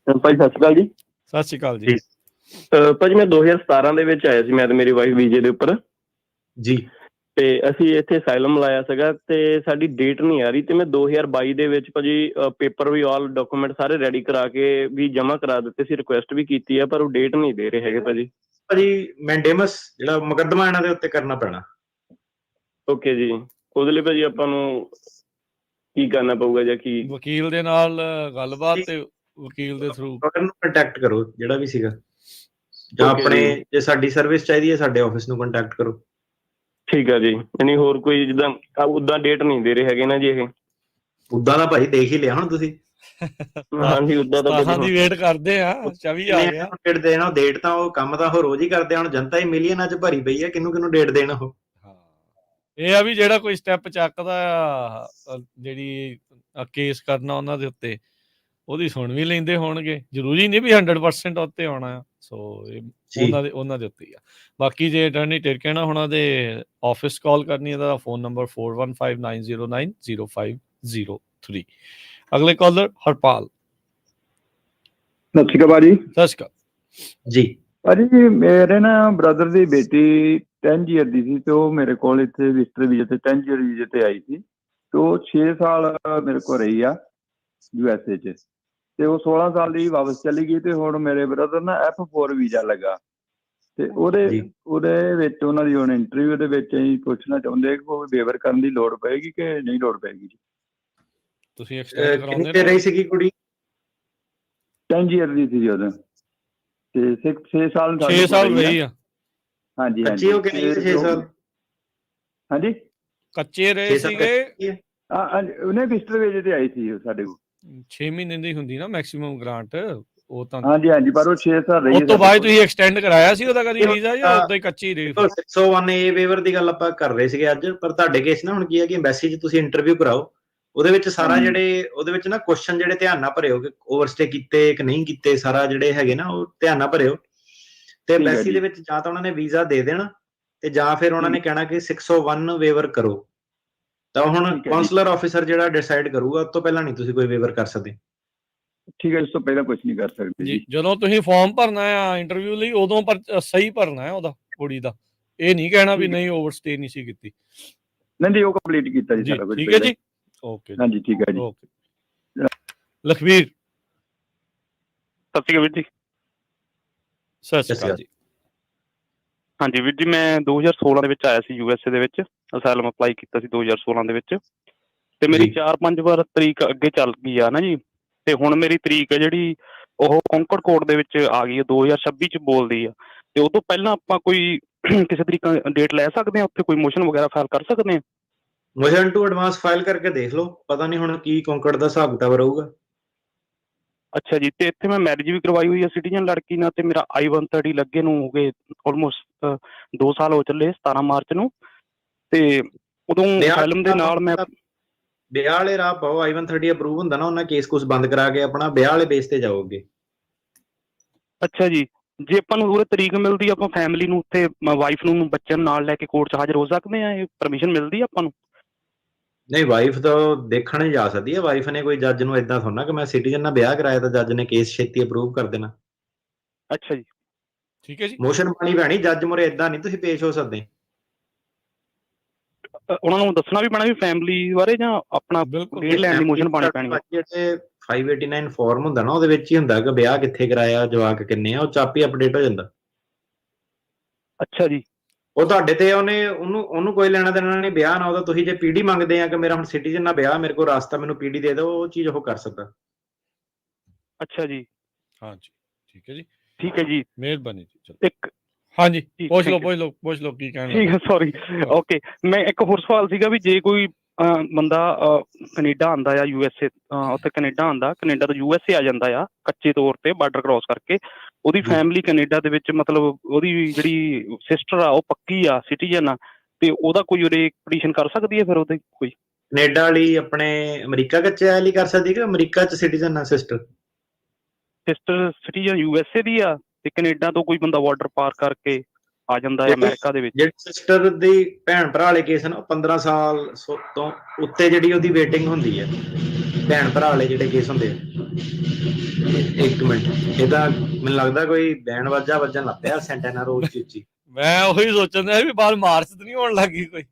ਭਾਈ ਸਤਿ ਸ਼੍ਰੀ ਅਕਾਲ ਜੀ। ਸਤਿ ਸ਼੍ਰੀ ਅਕਾਲ ਜੀ। ਭਾਜੀ ਮੈਂ 2017 ਦੇ ਵਿੱਚ ਆਇਆ ਸੀ, ਮੈਂ ਤੇ ਮੇਰੀ ਵਾਈਫ ਵੀਜ਼ੇ ਦੇ ਉੱਪਰ ਜੀ, ਤੇ ਅਸੀਂ ਇੱਥੇ ਅਸਾਈਲਮ ਲਾਇਆ ਸੀਗਾ ਤੇ ਸਾਡੀ ਡੇਟ ਨਹੀਂ ਆ ਰਹੀ, ਤੇ ਮੈਂ 2022 ਦੇ ਵਿੱਚ ਭਾਜੀ ਪੇਪਰ ਵੀ ਆਲ ਡਾਕੂਮੈਂਟ ਸਾਰੇ ਰੈਡੀ ਕਰਾ ਕੇ ਵੀ ਜਮ੍ਹਾਂ ਕਰਾ ਦਿੱਤੇ ਸੀ, ਰਿਕੁਐਸਟ ਵੀ ਕੀਤੀ ਆ, ਪਰ ਉਹ ਡੇਟ ਨਹੀਂ ਦੇ ਰਹੇ ਹੈਗੇ ਭਾਜੀ। ਭਾਜੀ ਮੈਂਡੇਮਸ ਜਿਹੜਾ ਮੁਕੱਦਮਾ ਇਹਨਾਂ ਦੇ ਉੱਤੇ ਕਰਨਾ ਪੈਣਾ। ਓਕੇ ਜੀ, ਉਹਦੇ ਲਈ ਭਾਜੀ ਆਪਾਂ ਨੂੰ ਕੀ ਕਰਨਾ ਪਊਗਾ ਜਾਂ ਕੀ? ਵਕੀਲ ਦੇ ਨਾਲ ਗੱਲਬਾਤ ਤੇ ਵਕੀਲ ਦੇ ਥਰੂ ਨੂੰ ਕੰਟੈਕਟ ਕਰੋ ਜਿਹੜਾ ਵੀ ਸੀਗਾ, ਜਾਂ ਆਪਣੇ ਜੇ ਸਾਡੀ ਸਰਵਿਸ ਚਾਹੀਦੀ ਹੈ ਸਾਡੇ ਆਫਿਸ ਨੂੰ ਕੰਟੈਕਟ ਕਰੋ। ਠੀਕ ਆ ਜੀ, ਯਾਨੀ ਹੋਰ ਕੋਈ ਜਿੱਦਾਂ ਉਦਾਂ ਡੇਟ ਨਹੀਂ ਦੇ ਰਹੇ ਹੈਗੇ ਨਾ ਜੀ? ਇਹ ਉਦਾਂ ਦਾ ਭਾਜੀ ਦੇਖ ਹੀ ਲਿਆ ਹੁਣ ਤੁਸੀਂ। ਹਾਂਜੀ, ਉਦਾਂ ਦਾ ਦੀ ਵੇਟ ਕਰਦੇ ਆ, 24 ਆ ਗਿਆ ਡੇਟ ਦੇਣਾ, ਡੇਟ ਤਾਂ ਉਹ ਕੰਮ ਤਾਂ ਉਹ ਰੋਜ਼ ਹੀ ਕਰਦੇ ਆ। ਹੁਣ ਜਨਤਾ ਹੀ ਮਿਲੀਅਨਾਂ ਚ ਭਰੀ ਪਈ ਆ, ਕਿਹਨੂੰ ਡੇਟ ਦੇਣਾ ਉਹ। ਇਹ ਆ ਵੀ ਜਿਹੜਾ ਕੋਈ ਸਟੈਪ ਚੱਕਦਾ ਆ, ਜਿਹੜੀ ਕੇਸ ਕਰਨਾ ਉਹਨਾਂ ਦੇ ਉੱਤੇ, ਉਹਦੀ ਸੁਣ ਵੀ ਲੈਂਦੇ ਹੋਣਗੇ। ਜ਼ਰੂਰੀ ਨਹੀਂ ਵੀ 100% ਉੱਤੇ ਆਉਣਾ ਆ। ਸੋ ਉਹਨਾਂ ਦੇ ਉੱਤੇ ਹੀ ਆ। ਬਾਕੀ ਜੇ ਅਟਰਨੀ ਟਿਰਕੇਣਾ ਉਹਨਾਂ ਦੇ ਆਫਿਸ ਕਾਲ ਕਰਨੀ ਹੈ ਤਾਂ ਫੋਨ ਨੰਬਰ 4159090503। ਅਗਲੇ ਕਾਲਰ ਹਰਪਾਲ। ਸਤਿ ਸ਼੍ਰੀ ਅਕਾਲ ਭਾਜੀ। ਸਤਿ ਸ਼੍ਰੀ ਅਕਾਲ ਜੀ ਭਾਜੀ ਮੇਰੇ ਨਾ ਬ੍ਰਦਰ ਦੀ ਬੇਟੀ 10 ਈਅਰ ਦੀ ਸੀ ਤੇ ਉਹ ਮੇਰੇ ਕੋਲ ਇੱਥੇ ਵਿਜ਼ਟਰ ਵੀਜ਼ੇ ਤੇ 10 ਈਅਰ ਵੀਜ਼ੇ ਤੇ ਆਈ ਸੀ ਤੇ ਉਹ 6 ਸਾਲ ਮੇਰੇ ਕੋਲ ਰਹੀ ਆ USA 'ਚ ਤੇ ਉਹ 16 ਸਾਲ ਦੀ ਵਾਪਸ ਚਲੀ ਗਈ ਤੇ ਹੁਣ ਮੇਰੇ ਬ੍ਰਦਰ ਨਾ F4 ਵੀਜ਼ਾ ਲੱਗਾ ਤੇ ਉਹਦੇ ਵਿੱਚ ਉਹਨਾਂ ਦੀ ਹੁਣ ਇੰਟਰਵਿਊ ਦੇ ਵਿੱਚ ਅਸੀਂ ਪੁੱਛਣਾ ਚਾਹੁੰਦੇ ਕਿ ਕੋਈ ਵੇਵਰ ਕਰਨ ਦੀ ਲੋੜ ਪਏਗੀ ਕਿ ਨਹੀਂ ਲੋੜ ਪਏਗੀ ਜੀ। ਤੁਸੀਂ ਐਕਸਟੈਂਡ ਕਿੰਨੀ ਕਰਾਉਂਦੇ ਦੇਰ ਰਹੀ ਸੀਗੀ ਕੁੜੀ? 10 ਈਅਰ ਦੀ ਸੀ ਉਦੋਂ ਤੇ 6 ਸਾਲ 6 ਸਾਲ ਰਹੀ ਆ। ਹਾਂਜੀ ਕੱਚੀ ਹੋ ਕੇ ਰਹੀ ਹੈ 6 ਸਾਲ? ਹਾਂਜੀ ਕੱਚੇ ਰਹੇ ਸੀਗੇ। ਉਹਨੇ ਵਿਜ਼ਟਰ ਵੀਜ਼ੇ ਤੇ ਆਈ ਸੀ ਸਾਡੇ ਕੋਲ 6 ਮਹੀਨੇ ਦੀ ਹੁੰਦੀ ਨਾ ਮੈਕਸਿਮਮ ਗ੍ਰਾਂਟ ਉਹ ਤਾਂ। ਹਾਂਜੀ ਹਾਂਜੀ ਪਰ ਉਹ 6 ਸਾਲ ਰਹੀ ਉਸ ਤੋਂ ਬਾਅਦ ਤੁਸੀਂ ਐਕਸਟੈਂਡ ਕਰਾਇਆ ਸੀ ਉਹਦਾ ਕਦੀ ਵੀਜ਼ਾ ਜਾਂ ਉਦਾਂ ਹੀ ਕੱਚੀ ਰਹੀ? 601A ਵੇਵਰ ਦੀ ਗੱਲ ਆਪਾਂ ਕਰ ਰਹੇ ਸੀਗੇ ਅੱਜ, ਪਰ ਤੁਹਾਡੇ ਕੇਸ ਨਾ ਹੁਣ ਕੀ ਹੈ ਕਿ ਐਮਬੈਸੀ 'ਚ ਤੁਸੀਂ ਇੰਟਰਵਿਊ ਕਰਾਓ, ਉਹਦੇ ਵਿੱਚ ਸਾਰਾ ਜਿਹੜੇ ਉਹਦੇ ਵਿੱਚ ਨਾ ਕੁਐਸਚਨ ਜਿਹੜੇ ਧਿਆਨ ਨਾਲ ਭਰਿਓ ਕਿ ਓਵਰਸਟੇ ਕੀਤੇ ਕਿ ਨਹੀਂ ਕੀਤੇ, ਸਾਰਾ ਜਿਹੜੇ ਹੈਗੇ ਨਾ ਉਹ ਧਿਆਨ ਨਾਲ ਭਰਿਓ ਤੇ ਐਮਬੈਸੀ ਦੇ ਵਿੱਚ ਜਾਂ ਤਾਂ ਉਹਨਾਂ ਨੇ ਵੀਜ਼ਾ ਦੇ ਦੇਣਾ ਤੇ ਜਾਂ ਫਿਰ ਉਹਨਾਂ ਨੇ ਕਹਿਣਾ ਕਿ 601 ਵੇਵਰ ਕਰੋ, ਤਾਂ ਹੁਣ ਕਾਉਂਸਲਰ ਆਫਿਸਰ ਜਿਹੜਾ ਡਿਸਾਈਡ ਕਰੂਗਾ, ਉਸ ਤੋਂ ਪਹਿਲਾਂ ਨਹੀਂ ਤੁਸੀਂ ਕੋਈ ਵੇਵਰ ਕਰ ਸਕਦੇ। ਠੀਕ ਹੈ, ਇਸ ਤੋਂ ਪਹਿਲਾਂ ਕੁਝ ਨਹੀਂ ਕਰ ਸਕਦੇ ਜੀ। ਜਦੋਂ ਤੁਸੀਂ ਫਾਰਮ ਭਰਨਾ ਆ ਇੰਟਰਵਿਊ ਲਈ ਉਦੋਂ ਪਰ ਸਹੀ ਭਰਨਾ ਹੈ ਉਹਦਾ, ਕੁੜੀ ਦਾ, ਇਹ ਨਹੀਂ ਕਹਿਣਾ ਵੀ ਨਹੀਂ ਓਵਰਸਟੇ ਨਹੀਂ ਸੀ ਕੀਤੀ। ਨਹੀਂ ਉਹ ਕੰਪਲੀਟ ਕੀਤਾ ਜੀ ਸਾਰਾ ਕੁਝ। ਠੀਕ ਹੈ ਜੀ, ਓਕੇ ਹਾਂਜੀ ਠੀਕ ਹੈ ਜੀ। ਓਕੇ ਲਖਵੀਰ। ਸਤਿ ਸ਼੍ਰੀ ਅਕਾਲ ਵੀਰ ਜੀ। ਸਤਿ ਸ਼੍ਰੀ ਅਕਾਲ ਜੀ। ਹਾਂਜੀ ਵੀਰ ਜੀ, ਮੈਂ 2016 ਦੇ ਵਿੱਚ ਆਇਆ ਸੀ USA ਦੇ ਵਿੱਚ, ਅਸਾਈਲਮ ਅਪਲਾਈ ਕੀਤਾ ਸੀ 2016 ਦੇ ਵਿੱਚ ਤੇ ਮੇਰੀ 4-5 ਵਾਰ ਤਰੀਕ ਅੱਗੇ ਚੱਲ ਗਈ ਆ ਨਾ ਜੀ, ਤੇ ਹੁਣ ਮੇਰੀ ਤਰੀਕ ਜਿਹੜੀ ਉਹ ਕੌਂਕੜ ਕੋਰਟ ਦੇ ਵਿੱਚ ਆ ਗਈ ਹੈ 2026 ਚ ਬੋਲਦੀ ਆ, ਤੇ ਉਹ ਤੋਂ ਪਹਿਲਾਂ ਆਪਾਂ ਕੋਈ ਕਿਸੇ ਤਰੀਕੇ ਡੇਟ ਲੈ ਸਕਦੇ ਹਾਂ, ਉੱਥੇ ਕੋਈ ਮੋਸ਼ਨ ਵਗੈਰਾ ਫਾਈਲ ਕਰ ਸਕਦੇ ਹਾਂ? ਮੋਸ਼ਨ ਟੂ ਐਡਵਾਂਸ ਫਾਈਲ ਕਰਕੇ ਦੇਖ ਲਓ, ਪਤਾ ਨਹੀਂ ਹੁਣ ਕੀ ਕੌਂਕੜ ਦਾ ਹਿਸਾਬ ਕਿਤਾਬ ਰਹੂਗਾ। ਅੱਛਾ ਜੀ, ਤੇ ਇੱਥੇ ਮੈਂ ਮੈਰਿਜ ਵੀ ਕਰਵਾਈ ਹੋਈ ਹੈ ਸਿਟੀਜ਼ਨ ਲੜਕੀ ਨਾਲ, ਤੇ ਮੇਰਾ I-130 ਲੱਗੇ ਨੂੰ ਹੋ ਗਏ ਆਲਮੋਸਟ 2 ਸਾਲ ਹੋ ਚੱਲੇ, 17 ਮਾਰਚ ਨੂੰ, ਤੇ ਉਦੋਂ ਅਸਾਈਲਮ ਦੇ ਨਾਲ ਮੈਂ ਵਿਆਹ ਵਾਲੇ ਰਾਹ ਪਾਓ। I-130 ਅਪਰੂਵ ਹੁੰਦਾ ਨਾ, ਉਹਨਾਂ ਕੇਸ ਕੁਛ ਬੰਦ ਕਰਾ ਕੇ ਆਪਣਾ ਵਿਆਹ ਵਾਲੇ ਬੇਸ ਤੇ ਜਾਓਗੇ। ਅੱਛਾ ਜੀ, ਜੇ ਆਪਾਂ ਨੂੰ ਉਰੇ ਤਰੀਕ ਮਿਲਦੀ, ਆਪਾਂ ਫੈਮਿਲੀ ਨੂੰ ਉੱਥੇ ਵਾਈਫ ਨੂੰ ਬੱਚਿਆਂ ਨੂੰ ਨਾਲ ਲੈ ਕੇ ਕੋਰਟ 'ਚ ਹਾਜ਼ਰ ਹੋ ਸਕਦੇ ਆ? ਇਹ ਪਰਮਿਸ਼ਨ ਮਿਲਦੀ ਆ ਆਪਾਂ ਨੂੰ? ਨਹੀਂ, ਵਾਈਫ ਤਾਂ ਦੇਖਣ ਹੀ ਜਾ ਸਕਦੀ ਹੈ। ਵਾਈਫ ਨੇ ਕੋਈ ਜੱਜ ਨੂੰ ਏਦਾਂ ਥੋੜਾ ਕਿ ਮੈਂ ਸਿਟੀਜ਼ਨ ਨਾਲ ਵਿਆਹ ਕਰਾਇਆ ਤਾਂ ਜੱਜ ਨੇ ਕੇਸ ਛੇਤੀ ਅਪਰੂਵ ਕਰ ਦੇਣਾ। ਅੱਛਾ ਜੀ, ਠੀਕ ਹੈ ਜੀ। ਮੋਸ਼ਨ ਪਾਣੀ ਪੈਣੀ ਜੱਜ ਮੁਰੇ, ਏਦਾਂ ਨਹੀਂ ਤੁਸੀਂ ਪੇਸ਼ ਹੋ ਸਕਦੇ। ਉਹਨਾਂ ਨੂੰ ਦੱਸਣਾ ਵੀ ਪੈਣਾ ਵੀ ਫੈਮਿਲੀ ਬਾਰੇ, ਜਾਂ ਆਪਣਾ ਡੇਟ ਲੈਣ ਦੀ ਮੋਸ਼ਨ ਪਾਣੀ ਪੈਣੀ? ਜਿਹੜੇ 589 ਫਾਰਮ ਹੁੰਦਾ ਨਾ, ਉਹਦੇ ਵਿੱਚ ਹੀ ਹੁੰਦਾ ਕਿ ਵਿਆਹ ਕਿੱਥੇ ਕਰਾਇਆ, ਜਵਾਕ ਕਿੰਨੇ ਆ, ਉਹ ਚਾਪੀ ਅਪਡੇਟ ਹੋ ਜਾਂਦਾ। ਅੱਛਾ ਜੀ, ਉਹ ਤੁਹਾਡੇ ਤੇ ਉਹਨੂੰ ਕੋਈ ਲੈਣਾ ਦੇਣਾ ਨਹੀਂ ਵਿਆਹ ਨਾ ਉਹਦਾ। ਤੁਸੀਂ ਜੇ ਪੀਡੀ ਮੰਗਦੇ ਆ ਕਿ ਮੇਰਾ ਹੁਣ ਸਿਟੀਜ਼ਨ ਨਾਲ ਵਿਆਹ, ਮੇਰੇ ਕੋਲ ਰਾਸਤਾ, ਮੈਨੂੰ ਪੀਡੀ ਦੇ ਦਿਓ, ਉਹ ਚੀਜ਼ ਉਹ ਕਰ ਸਕਦਾ। ਅੱਛਾ ਜੀ, ਹਾਂਜੀ ਠੀਕ ਹੈ ਜੀ। ਠੀਕ ਹੈ ਜੀ, ਮਿਹਰਬਾਨੀ ਜੀ। ਚਲੋ ਇੱਕ ਹਾਂਜੀ ਪੁੱਛ ਲਓ ਕੀ ਕਹਿਣਾ। ਠੀਕ ਹੈ, ਸੌਰੀ। ਓਕੇ, ਮੈਂ ਇੱਕ ਹੋਰ ਸਵਾਲ ਸੀਗਾ ਵੀ ਜੇ ਕੋਈ ਬੰਦਾ ਕੈਨੇਡਾ ਆਉਂਦਾ ਆ USA, ਉੱਥੇ ਕੈਨੇਡਾ ਆਉਂਦਾ, ਕੈਨੇਡਾ ਤੋਂ USA ਆ ਜਾਂਦਾ ਆ ਕੱਚੇ ਤੌਰ ਤੇ ਬਾਰਡਰ ਕ੍ਰੋਸ ਕਰਕੇ, ਉਹਦੀ ਫੈਮਿਲੀ ਕੈਨੇਡਾ ਦੇ ਵਿੱਚ, ਮਤਲਬ ਉਹਦੀ ਜਿਹੜੀ ਸਿਸਟਰ ਆ ਉਹ ਪੱਕੀ ਆ ਸਿਟੀਜ਼ਨ ਆ, ਤੇ ਉਹਦਾ ਕੋਈ ਉਹਦੇ ਪਟੀਸ਼ਨ ਕਰ ਸਕਦੀ ਹੈ ਫਿਰ ਉਹਦੇ ਕੋਈ? ਕੈਨੇਡਾ ਵਾਲੀ ਆਪਣੇ ਅਮਰੀਕਾ ਕੱਚੇ ਵਾਲੀ ਕਰ ਸਕਦੀ ਕਿ ਅਮਰੀਕਾ 'ਚ ਸਿਟੀਜ਼ਨ ਆ ਸਿਸਟਰ? ਸਿਸਟਰ ਸਿਟੀਜ਼ਨ USA ਦੀ ਆ, ਤੇ ਕੈਨੇਡਾ ਤੋਂ ਕੋਈ ਬੰਦਾ ਬਾਰਡਰ ਪਾਰ ਕਰਕੇ ਆ ਜਾਂਦਾ ਹੈ ਅਮਰੀਕਾ ਦੇ ਵਿੱਚ। ਜਿਹੜੀ ਸਿਸਟਰ ਦੀ ਭੈਣ ਭਰਾ ਵਾਲੇ ਕੇਸ ਨਾ, 15 ਸਾਲ ਤੋਂ ਉੱਤੇ ਜਿਹੜੀ ਉਹਦੀ ਵੇਟਿੰਗ ਹੁੰਦੀ ਹੈ। ਭੈਣ ਭਰਾ ਵਾਲੇ ਜਿਹੜੇ ਕੇਸ ਹੁੰਦੇ ਆ, ਇੱਕ ਮਿੰਟ, ਇਹਦਾ ਮੈਨੂੰ ਲੱਗਦਾ ਕੋਈ ਬੈਂਡ ਵਾਜਾ ਵੱਜਣ ਲੱਗ ਪਿਆ ਸੈਂਟੈਨਾ ਰੋਡ ਚ ਉੱਚੀ। ਮੈਂ ਉਹੀ ਸੋਚਣ ਡਿਆ ਵੀ ਬਾਹਰ ਮਾਰਚ ਤਾਂ ਨਹੀਂ ਹੋਣ ਲੱਗੀ ਕੋਈ।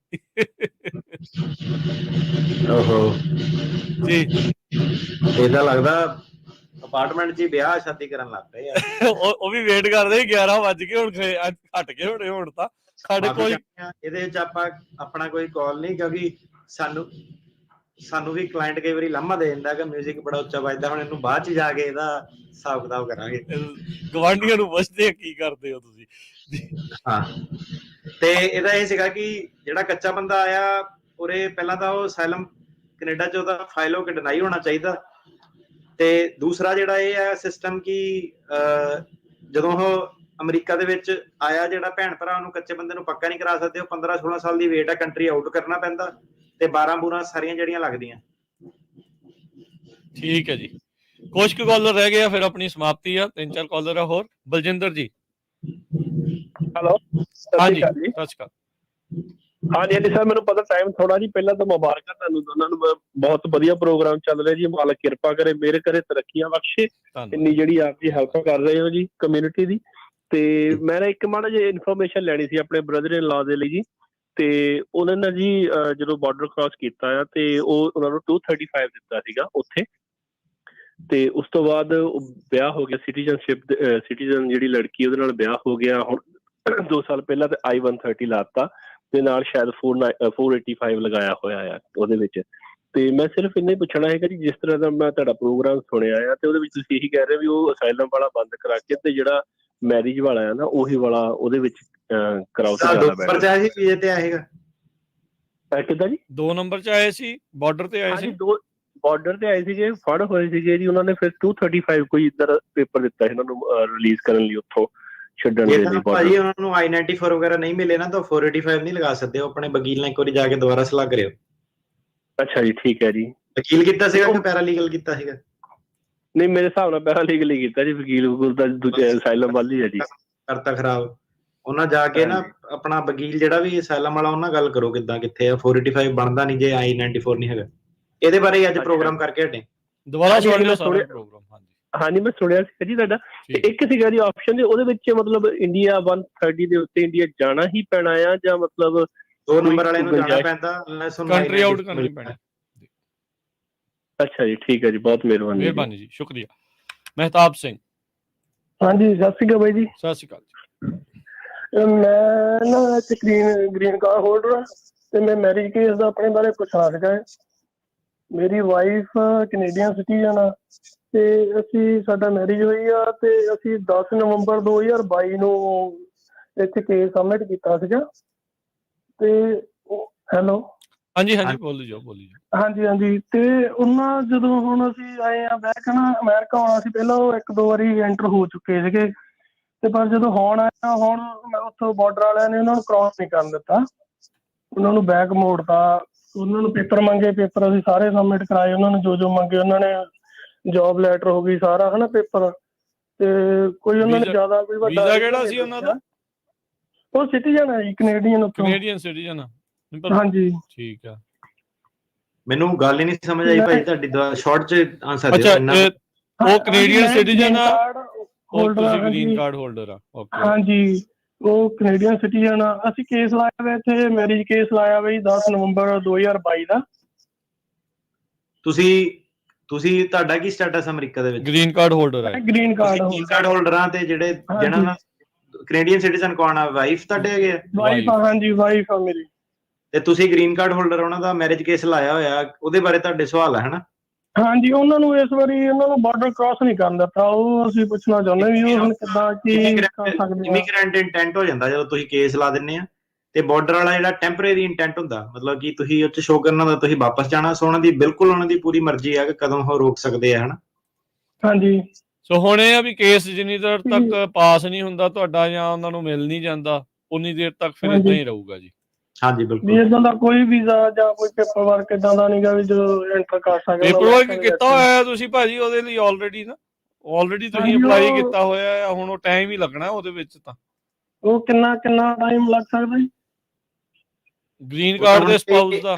ਓਹੋ ਜੀ, ਇਹਦਾ ਲੱਗਦਾ ਅਪਾਰਟਮੈਂਟ 'ਚ ਹੀ ਵਿਆਹ ਸ਼ਾਦੀ ਕਰਨ ਲੱਗ ਪਏ ਆ। ਉਹ ਵੀ ਵੇਟ ਕਰਦੇ 11 ਵੱਜ ਕੇ, ਹੁਣ ਹਟ ਗਏ ਹੋਣੇ ਹੁਣ ਤਾਂ ਸਾਡੇ ਕੋਈ। ਇਹਦੇ ਵਿੱਚ ਆਪਾਂ ਆਪਣਾ ਕੋਈ ਕਾਲ ਨਹੀਂ, ਕਿਉਂਕਿ ਸਾਨੂੰ ਵੀ ਕਲਾਇੰਟ ਕਈ ਵਾਰੀ ਲਾਮਾ ਦੇ ਦਿੰਦਾ ਕਿ 뮤직 ਬੜਾ ਉੱਚਾ ਵੱਜਦਾ। ਹੁਣ ਇਹਨੂੰ ਬਾਅਦ 'ਚ ਜਾ ਕੇ ਇਹਦਾ ਹਿਸਾਬ ਕਿਤਾਬ ਕਰਾਂਗੇ। ਗਵਾਂਢੀਆਂ ਨੂੰ ਪੁੱਛਦੇ ਕੀ ਕਰਦੇ ਹੋ ਤੁਸੀਂ। ਹਾਂ, ਤੇ ਇਹਦਾ ਇਹ ਸੀਗਾ ਕਿ ਜਿਹੜਾ ਕੱਚਾ ਬੰਦਾ ਆਇਆ ਉਰੇ, ਪਹਿਲਾਂ ਤਾਂ ਉਹ ਅਸਾਈਲਮ ਕੈਨੇਡਾ 'ਚ ਉਹਦਾ ਫਾਈਲ ਹੋ ਕੇ ਡਿਨਾਈ ਹੋਣਾ ਚਾਹੀਦਾ, ਤੇ ਦੂਸਰਾ ਜਿਹੜਾ ਇਹ ਹੈ ਸਿਸਟਮ ਕਿ ਜਦੋਂ ਉਹ ਅਮਰੀਕਾ ਦੇ ਵਿੱਚ ਆਇਆ, ਜਿਹੜਾ ਭੈਣ ਭਰਾ ਉਹਨੂੰ ਕੱਚੇ ਬੰਦੇ ਨੂੰ ਪੱਕਾ ਨਹੀਂ ਕਰਾ ਸਕਦੇ, ਉਹ 15-16 ਸਾਲ ਦੀ ਵੇਟ ਹੈ, ਕੰਟਰੀ ਆਊਟ ਕਰਨਾ ਪੈਂਦਾ, ਤੇ 12 ਸਾਰੀਆਂ ਜਿਹੜੀਆਂ ਲੱਗਦੀਆਂ। ਠੀਕ ਹੈ ਜੀ, ਕੁਝ ਕੁ ਕਾਲਰ ਰਹਿ ਗਏ ਆ, ਫਿਰ ਆਪਣੀ ਸਮਾਪਤੀ ਆ। 3-4 ਕਾਲਰ ਆ ਹੋਰ। ਬਲਜਿੰਦਰ ਜੀ। ਹੈਲੋ, ਹਾਂਜੀ, ਸਤਿ ਸ਼੍ਰੀ ਅਕਾਲ। ਹਾਂਜੀ ਹਾਂਜੀ ਸਰ, ਮੈਨੂੰ ਪਤਾ ਟਾਈਮ ਥੋੜਾ ਜੀ। ਪਹਿਲਾਂ ਤਾਂ ਮੁਬਾਰਕਾਂ ਤੁਹਾਨੂੰ ਦੋਨਾਂ ਨੂੰ, ਬਹੁਤ ਵਧੀਆ ਪ੍ਰੋਗਰਾਮ ਚੱਲ ਰਿਹਾ ਜੀ। ਮਾਲਕ ਕਿਰਪਾ ਕਰੇ, ਮਿਹਰ ਕਰੇ, ਤਰੱਕੀਆਂ ਬਖਸ਼ੇ। ਇੰਨੀ ਜਿਹੜੀ ਆਪ ਦੀ ਹੈਲਪ ਕਰ ਰਹੇ ਹੋ ਜੀ ਕਮਿਊਨਿਟੀ ਦੀ। ਤੇ ਮੈਂ ਨਾ ਇੱਕ ਮਾੜਾ ਜਿਹੀ ਇਨਫੋਰਮੇਸ਼ਨ ਲੈਣੀ ਸੀ ਆਪਣੇ ਬ੍ਰਦਰ ਇਨ ਲਾ ਦੇ ਲਈ ਜੀ। ਤੇ ਉਹਨਾਂ ਨੇ ਜੀ ਜਦੋਂ ਬਾਰਡਰ ਕ੍ਰਾਸ ਕੀਤਾ ਆ ਤੇ ਉਹ ਉਹਨਾਂ ਨੂੰ 235 ਦਿੱਤਾ ਸੀਗਾ ਉੱਥੇ। ਤੇ ਉਸ ਤੋਂ ਬਾਅਦ ਵਿਆਹ ਹੋ ਗਿਆ, ਸਿਟੀਜ਼ਨ ਜਿਹੜੀ ਲੜਕੀ ਉਹਦੇ ਨਾਲ ਵਿਆਹ ਹੋ ਗਿਆ। ਹੁਣ 2 ਸਾਲ ਪਹਿਲਾਂ ਤੇ I-130 ਲਾਤਾ ਤੇ ਨਾਲ ਸ਼ਾਇਦ 485 ਲਗਾਇਆ ਹੋਇਆ ਆ ਉਹਦੇ ਵਿੱਚ। ਤੇ ਮੈਂ ਸਿਰਫ ਇੰਨਾ ਹੀ ਪੁੱਛਣਾ ਹੈਗਾ ਜੀ, ਜਿਸ ਤਰ੍ਹਾਂ ਦਾ ਮੈਂ ਤੁਹਾਡਾ ਪ੍ਰੋਗਰਾਮ ਸੁਣਿਆ ਆ ਤੇ ਉਹਦੇ ਵਿੱਚ ਤੁਸੀਂ ਇਹੀ ਕਹਿ ਰਹੇ ਵੀ ਉਹ ਅਸਾਈਲਮ ਵਾਲਾ ਬੰਦ ਕਰਾ ਕੇ ਤੇ ਜਿਹੜਾ ਮੈਰਿਜ ਵਾਲਾ ਆ ਨਾ ਉਹੀ ਵਾਲਾ ਉਹਦੇ ਵਿੱਚ ਕਰਾਓ ਤੇ ਜ਼ਿਆਦਾ ਬੈਟਰ। ਕਿੱਦਾਂ ਜੀ? 2 ਨੰਬਰ 'ਚ ਆਏ ਸੀ, ਬਾਰਡਰ ਤੇ ਆਏ ਸੀ। 2 ਬਾਰਡਰ ਤੇ ਆਏ ਸੀਗੇ, ਫੜ ਹੋਏ ਸੀਗੇ ਜੀ ਉਹਨਾਂ ਨੇ। ਫਿਰ 235 ਕੋਈ ਇੱਧਰ ਪੇਪਰ ਦਿੱਤਾ ਸੀ ਉਹਨਾਂ ਨੂੰ ਰਿਲੀਜ਼ ਕਰਨ ਲਈ ਉੱਥੋਂ ਛੱਡਣ ਦੇ ਲਈ। ਭਾਜੀ ਉਹਨਾਂ ਨੂੰ I-94 ਵਗੈਰਾ ਨਹੀਂ ਮਿਲੇ ਨਾ ਤਾਂ 485 ਨਹੀਂ ਲਗਾ ਸਕਦੇ। ਉਹ ਆਪਣੇ ਵਕੀਲ ਨਾਲ ਇੱਕ ਵਾਰੀ ਜਾ ਕੇ ਦੁਬਾਰਾ ਸਲਾਹ ਕਰਿਓ। ਅੱਛਾ ਜੀ, ਠੀਕ ਹੈ ਜੀ। ਵਕੀਲ ਕੀਤਾ ਸੀਗਾ ਕਿ ਪੈਰਾਲੀਗਲ ਕੀਤਾ ਸੀਗਾ? ਨਹੀਂ, ਮੇਰੇ ਹਿਸਾਬ ਨਾਲ ਪੈਰਾਲੀਗਲ ਹੀ ਕੀਤਾ ਜੀ। ਵਕੀਲ ਵਕੂਲ ਤਾਂ ਦੂਜੇ ਅਸਾਈਲਮ ਵੱਲ ਹੀ ਹੈ ਜੀ। ਕਰਤਾ ਖਰਾਬ। ਉਹਨਾਂ ਜਾ ਕੇ ਨਾ ਆਪਣਾ ਵਕੀਲ ਜਿਹੜਾ ਵੀ ਅਸਾਈਲਮ ਵਾਲਾ ਉਹਨਾਂ ਗੱਲ ਕਰੋ ਕਿੱਦਾਂ ਕਿੱਥੇ ਆ। 485 ਬਣਦਾ ਨਹੀਂ ਜੇ I-94 ਨਹੀਂ ਹੈਗਾ। ਇਹਦੇ ਬਾਰੇ ਅੱਜ ਪ੍ਰੋਗਰਾਮ ਕਰਕੇ ਹਟੇ। ਦੁਬਾਰਾ ਸੁਣ ਲਿਓ ਸਾਰਾ ਪ੍ਰੋਗਰਾਮ। ਹਾਂਜੀ ਮੈਂ ਸੁਣਿਆ ਸੀ ਜੀ ਤੁਹਾਡਾ। ਤੇ ਇੱਕ ਸੀਗਾ ਜੀ ਆਪਸ਼ਨ ਦੇ ਉਹਦੇ ਵਿੱਚ, ਮਤਲਬ ਇੰਡੀਆ 130 ਦੇ ਉੱਤੇ ਇੰਡੀਆ ਜਾਣਾ ਹੀ ਪੈਣਾ ਆ ਜਾਂ ਮਤਲਬ 2 ਨੰਬਰ ਵਾਲੇ ਨੂੰ ਜਾਣਾ ਪੈਂਦਾ ਕੰਟਰੀ ਆਊਟ ਕਰਨੀ ਪੈਣੀ। ਅੱਛਾ ਜੀ, ਠੀਕ ਹੈ ਜੀ, ਬਹੁਤ ਮਿਹਰਬਾਨੀ ਜੀ, ਸ਼ੁਕਰੀਆ। ਮਹਿਤਾਬ ਸਿੰਘ। ਹਾਂਜੀ, ਸਤਿ ਸ਼੍ਰੀ ਅਕਾਲ ਬਾਈ ਜੀ। ਸਤਿ ਸ਼੍ਰੀ ਅਕਾਲ ਜੀ। ਮੈਂ ਨਾ ਇੱਥੇ ਗ੍ਰੀਨ ਕਾਰਡ ਹੋਲਡਰ ਹਾਂ ਤੇ ਮੈਂ ਮੈਰਿਜ ਕੇਸ ਦਾ ਆਪਣੇ ਬਾਰੇ ਪੁੱਛਣਾ ਸੀਗਾ। ਮੇਰੀ ਵਾਈਫ ਕੈਨੇਡੀਅਨ ਸਿਟੀਜ਼ਨ ਆ ਤੇ ਸਾਡਾ ਮੈਰਿਜ ਹੋਈ ਆ ਤੇ ਅਸੀਂ 10 ਨਵੰਬਰ 2022 ਨੂੰ ਇੱਥੇ ਕੇਸ ਸਬਮਿਟ ਕੀਤਾ ਸੀਗਾ। ਤੇ ਹੈਲੋ, ਹਾਂਜੀ ਹਾਂਜੀ, ਬੋਲੀ ਜਾਓ ਬੋਲੀ ਜਾਓ। ਹਾਂਜੀ ਹਾਂਜੀ। ਤੇ ਉਹਨਾਂ ਜਦੋਂ ਹੁਣ ਅਸੀਂ ਆਏ ਆ ਬੈਕ ਨਾ ਅਮਰੀਕਾ ਆਉਣਾ ਸੀ, ਪਹਿਲਾਂ ਉਹ 1-2 ਵਾਰੀ ਐਂਟਰ ਹੋ ਚੁੱਕੇ ਸੀਗੇ ਤੇ ਪਰ ਜਦੋਂ ਹੁਣ ਆਇਆ, ਹੁਣ ਉੱਥੋਂ ਬਾਰਡਰ ਵਾਲਿਆਂ ਨੇ ਉਹਨਾਂ ਨੂੰ ਕ੍ਰਾਸ ਨਹੀਂ ਕਰਨ ਦਿੱਤਾ, ਉਹਨਾਂ ਨੂੰ ਬੈਕ ਮੋੜਤਾ। ਉਹਨਾਂ ਨੂੰ ਪੇਪਰ ਮੰਗੇ, ਪੇਪਰ ਅਸੀਂ ਸਾਰੇ ਸਬਮਿਟ ਕਰਾਏ, ਉਹਨਾਂ ਨੂੰ ਜੋ ਮੰਗੇ ਉਹਨਾਂ ਨੇ। ਜੋਬ ਲੈਟਰ ਹੋ ਗਈ ਸਾਰਾ ਹਨਾ ਪੇਪਰ। ਤੇ ਕੋਈ ਉਹਨਾਂ ਨੇ ਜ਼ਿਆਦਾ ਕੋਈ ਵੱਡਾ ਵੀਜ਼ਾ ਕਿਹੜਾ ਸੀ ਉਹਨਾਂ ਦਾ? ਉਹ ਸਿਟੀਜ਼ਨ ਹੈ ਜੀ, ਕੈਨੇਡੀਅਨ। ਕੈਨੇਡੀਅਨ ਸਿਟੀਜ਼ਨ ਆ? ਹਾਂਜੀ, ਠੀਕ ਆ। ਮੈਨੂੰ ਗੱਲ ਹੀ ਨਹੀਂ ਸਮਝ ਆਈ ਭਾਈ ਤੁਹਾਡੀ। ਸ਼ਾਰਟ ਚ ਆਨਸਰ ਦਿਓ। ਉਹ ਕੈਨੇਡੀਅਨ ਸਿਟੀਜ਼ਨ ਆ, ਉਹ ਤੁਸੀਂ ਗ੍ਰੀਨ ਕਾਰਡ ਹੋਲਡਰ ਆ? ਓਕੇ। ਹਾਂਜੀ, ਉਹ ਕੈਨੇਡੀਅਨ ਸਿਟੀਜ਼ਨ ਆ। ਅਸੀਂ ਕੇਸ ਲਾਇਆ ਵਾ ਇੱਥੇ, ਮੈਰਿਜ ਕੇਸ ਲਾਇਆ ਬਈ 10 ਨਵੰਬਰ 2022 ਦਾ। ਤੁਸੀਂ ਤੁਹਾਡਾ ਕੀ ਸਟੇਟਸ ਅਮਰੀਕਾ ਦੇ ਵਿੱਚ? ਗ੍ਰੀਨ ਕਾਰਡ ਹੋਲਡਰ ਹੈ। ਗ੍ਰੀਨ ਕਾਰਡ ਹੋਲਡਰਾਂ ਤੇ ਜਿਹਨਾਂ ਨਾਲ ਕੈਨੇਡੀਅਨ ਸਿਟੀਜ਼ਨ ਕੌਣ ਆ? ਵਾਈਫ ਤੁਹਾਡੇ ਹੈਗੇ ਆ? ਵਾਈਫ ਆ, ਹਾਂਜੀ ਵਾਈਫ ਆ ਮੇਰੀ। ਤੇ ਤੁਸੀਂ ਗ੍ਰੀਨ ਕਾਰਡ ਹੋਲਡਰ, ਉਹਨਾਂ ਦਾ ਮੈਰਿਜ ਕੇਸ ਲਾਇਆ ਹੋਇਆ, ਉਹਦੇ ਬਾਰੇ ਤੁਹਾਡੇ ਸਵਾਲ ਹੈ ਹਨਾ? ਹਾਂਜੀ, ਉਹਨਾਂ ਨੂੰ ਇਸ ਵਾਰੀ ਉਹਨਾਂ ਨੂੰ ਬਾਰਡਰ ਕ੍ਰਾਸ ਨਹੀਂ ਕਰਨ ਦਿੱਤਾ। ਉਹ ਅਸੀਂ ਪੁੱਛਣਾ ਚਾਹੁੰਦੇ ਵੀ ਉਹ ਹੁਣ ਕਿੱਦਾਂ ਕੀ ਕਰ ਸਕਦੇ ਆ। ਇਮੀਗ੍ਰੈਂਟ ਇੰਟੈਂਟ ਹੋ ਜਾਂਦਾ ਜਦੋਂ ਤੁਸੀਂ ਕੇਸ ਲਾ ਦਿੰਦੇ ਆ। ਤੇ ਬਾਰਡਰ ਵਾਲਾ ਜਿਹੜਾ ਟੈਂਪਰੇਰੀ ਇੰਟੈਂਟ ਹੁੰਦਾ, ਮਤਲਬ ਕਿ ਤੁਸੀਂ ਉੱਥੇ ਸ਼ੋਅ ਕਰਨਾ ਹੁੰਦਾ ਤੁਸੀਂ ਵਾਪਸ ਜਾਣਾ। ਸੋ ਉਹਨਾਂ ਦੀ ਬਿਲਕੁਲ ਉਹਨਾਂ ਦੀ ਪੂਰੀ ਮਰਜ਼ੀ ਆ ਕਿ ਕਦੋਂ ਉਹ ਰੋਕ ਸਕਦੇ ਆ, ਹਨਾ? ਹਾਂਜੀ। ਸੋ ਹੁਣ ਇਹ ਆ ਵੀ ਕੇਸ ਜਿੰਨੀ ਦੇਰ ਤੱਕ ਪਾਸ ਨਹੀਂ ਹੁੰਦਾ ਤੁਹਾਡਾ ਜਾਂ ਉਹਨਾਂ ਨੂੰ ਮਿਲ ਨਹੀਂ ਜਾਂਦਾ, ਉਨੀ ਦੇਰ ਤੱਕ ਫਿਰ ਇਦਾਂ ਹੀ ਰਹੂਗਾ ਜੀ। ਹਾਂਜੀ ਬਿਲਕੁਲ। ਵੀ ਇਦਾਂ ਦਾ ਕੋਈ ਵੀਜ਼ਾ ਜਾਂ ਕੋਈ ਪੇਪਰ ਵਰਕ ਇਦਾਂ ਦਾ ਨਹੀਂਗਾ ਵੀ ਜੋ ਐਂਟਰ ਕਰ ਸਕਦੇ। ਪੇਪਰ ਵਰਕ ਕੀਤਾ ਹੋਇਆ ਤੁਸੀਂ ਭਾਜੀ ਉਹਦੇ ਲਈ ਆਲਰੇਡੀ ਤੁਸੀਂ ਅਪਲਾਈ ਕੀਤਾ ਹੋਇਆ ਆ। ਹੁਣ ਉਹ ਟਾਈਮ ਹੀ ਲੱਗਣਾ ਉਹਦੇ ਵਿੱਚ। ਤਾਂ ਉਹ ਕਿੰਨਾ ਟਾਈਮ ਲੱਗ ਸਕਦਾ ਜੀ? ਗ੍ਰੀਨ ਕਾਰਡ ਦੇ ਸਪਾਊਸ ਦਾ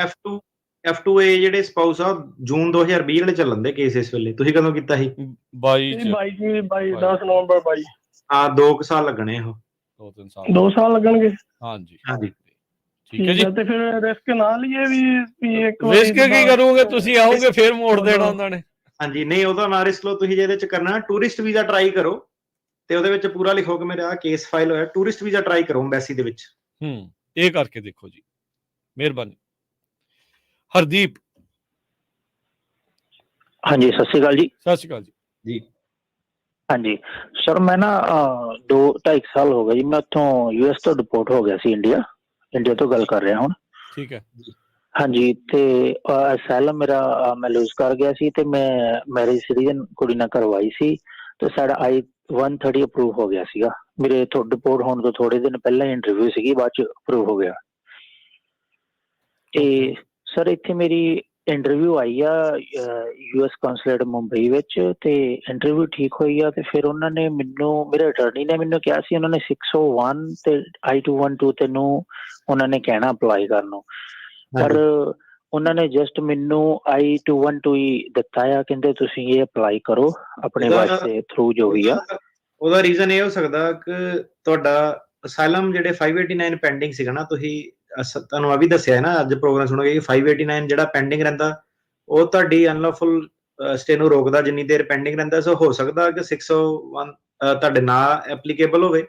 F2A ਜਿਹੜੇ ਸਪਾਊਸ ਆ ਜੂਨ 2020 ਵਾਲੇ ਚੱਲਣ ਦੇ ਕੇਸ ਇਸ ਵੇਲੇ। ਤੁਸੀਂ ਕਦੋਂ ਕੀਤਾ ਸੀ? 22 10 ਨਵੰਬਰ 22। ਹਾਂ, 2 ਸਾਲ ਲੱਗਣੇ ਉਹ। 2-3 ਸਾਲ। 2 ਸਾਲ ਲੱਗਣਗੇ? ਹਾਂਜੀ ਹਾਂਜੀ। ਠੀਕ ਹੈ ਜੀ। ਤੇ ਫਿਰ ਰਿਸਕ ਨਾ ਲਈਏ ਵੀ ਇੱਕ ਵਾਰ ਰਿਸਕ ਕੀ ਕਰੋਗੇ ਤੁਸੀਂ? ਆਓਗੇ ਫਿਰ ਮੋੜ ਦੇਣਾ ਉਹਨਾਂ ਨੇ। ਹਾਂਜੀ, ਨਹੀਂ ਉਹਦਾ ਨਾ ਰਿਸਕ ਲਓ ਤੁਸੀਂ। ਜਿਹਦੇ ਚ ਕਰਨਾ ਟੂਰਿਸਟ ਵੀਜ਼ਾ ਟਰਾਈ ਕਰੋ ਤੇ ਉਹਦੇ ਵਿੱਚ ਪੂਰਾ ਲਿਖੋ ਕਿ ਮੇਰਾ ਕੇਸ ਫਾਈਲ ਹੋਇਆ। ਟੂਰਿਸਟ ਵੀਜ਼ਾ ਟਰਾਈ ਕਰੋ ਐਮਬੈਸੀ ਦੇ ਵਿੱਚ। ਇਹ ਕਰਕੇ ਦੇਖੋ ਜੀ। ਮਿਹਰਬਾਨੀ। ਹਰਦੀਪ। ਹਾਂਜੀ, ਸਤਿ ਸ਼੍ਰੀ ਅਕਾਲ ਜੀ। ਸਤਿ ਸ਼੍ਰੀ ਅਕਾਲ ਜੀ। ਹਾਂਜੀ ਸਰ, ਮੈਂ ਨਾ 2-2.5 ਸਾਲ ਹੋ ਗਏ ਜੀ, ਮੈਂ ਉੱਥੋਂ US ਤੋਂ ਡਿਪੋਰਟ ਹੋ ਗਿਆ ਸੀ। ਇੰਡੀਆ ਤੋਂ ਗੱਲ ਕਰ ਰਿਹਾ ਹੁਣ। ਠੀਕ ਹੈ। ਹਾਂਜੀ, ਤੇ ਅਸਾਈਲਮ ਮੇਰਾ ਮੈਂ ਲੂਜ਼ ਕਰ ਗਿਆ ਸੀ ਤੇ ਮੈਂ ਮੈਰਿਜ ਸਿਟੀਜ਼ਨ ਕੁੜੀ ਨਾਲ ਕਰਵਾਈ ਸੀ ਤੇ ਸਾਡਾ I-130 ਅਪਰੂਵ ਹੋ ਗਿਆ ਸੀਗਾ। ਮੇਰੇ ਡਿਪੋਰਟ ਹੋਣ ਤੋਂ ਥੋੜੇ ਦਿਨ ਪਹਿਲਾਂ ਹੀ ਇੰਟਰਵਿਊ ਸੀਗੀ, ਬਾਅਦ ਚ ਅਪਰੂਵ ਹੋ ਗਿਆ। ਤੇ ਸਰ ਇੱਥੇ ਮੇਰੀ ਇੰਟਰਵਿਊ ਆਈ ਆ US ਕੌਂਸੂਲੇਟ ਮੁੰਬਈ ਵਿੱਚ, ਤੇ ਇੰਟਰਵਿਊ ਠੀਕ ਹੋਈ ਆ। ਤੇ ਫਿਰ ਉਹਨਾਂ ਨੇ ਮੈਨੂੰ, ਮੇਰੇ ਅਟਰਨੀ ਨੇ ਮੈਨੂੰ ਕਿਹਾ ਸੀ ਉਹਨਾਂ ਨੇ 601 ਤੇ I-212 ਤੈਨੂੰ ਉਹਨਾਂ ਨੇ ਕਹਿਣਾ ਅਪਲਾਈ ਕਰਨ ਨੂੰ, ਪਰ ਉਹਨਾਂ ਨੇ ਜਸਟ ਮੈਨੂੰ I-212 ਹੀ ਦਿੱਤਾ ਆ, ਕਹਿੰਦੇ ਤੁਸੀਂ ਇਹ ਅਪਲਾਈ ਕਰੋ ਆਪਣੇ ਵਾਸਤੇ ਥਰੂ ਜੋ ਵੀ ਆ। ਉਹਦਾ ਰੀਜ਼ਨ ਇਹ ਹੋ ਸਕਦਾ ਕਿ ਤੁਹਾਡਾ ਅਸਾਈਲਮ ਜਿਹੜੇ 589 ਪੈਂਡਿੰਗ ਸੀਗਾ ਨਾ, ਤੁਸੀਂ ਤੁਹਾਨੂੰ ਆ ਵੀ ਦੱਸਿਆ ਨਾ ਅੱਜ ਪ੍ਰੋਗਰਾਮ ਸੁਣੋਗੇ ਕਿ 589 ਜਿਹੜਾ ਪੈਂਡਿੰਗ ਰਹਿੰਦਾ ਉਹ ਤੁਹਾਡੀ ਅਨਲੌਫੁਲ ਸਟੇ ਨੂੰ ਰੋਕਦਾ ਜਿੰਨੀ ਦੇਰ ਪੈਂਡਿੰਗ ਰਹਿੰਦਾ। ਸੋ ਹੋ ਸਕਦਾ ਕਿ 601 ਤੁਹਾਡੇ ਨਾਲ ਐਪਲੀਕੇਬਲ ਹੋਵੇ।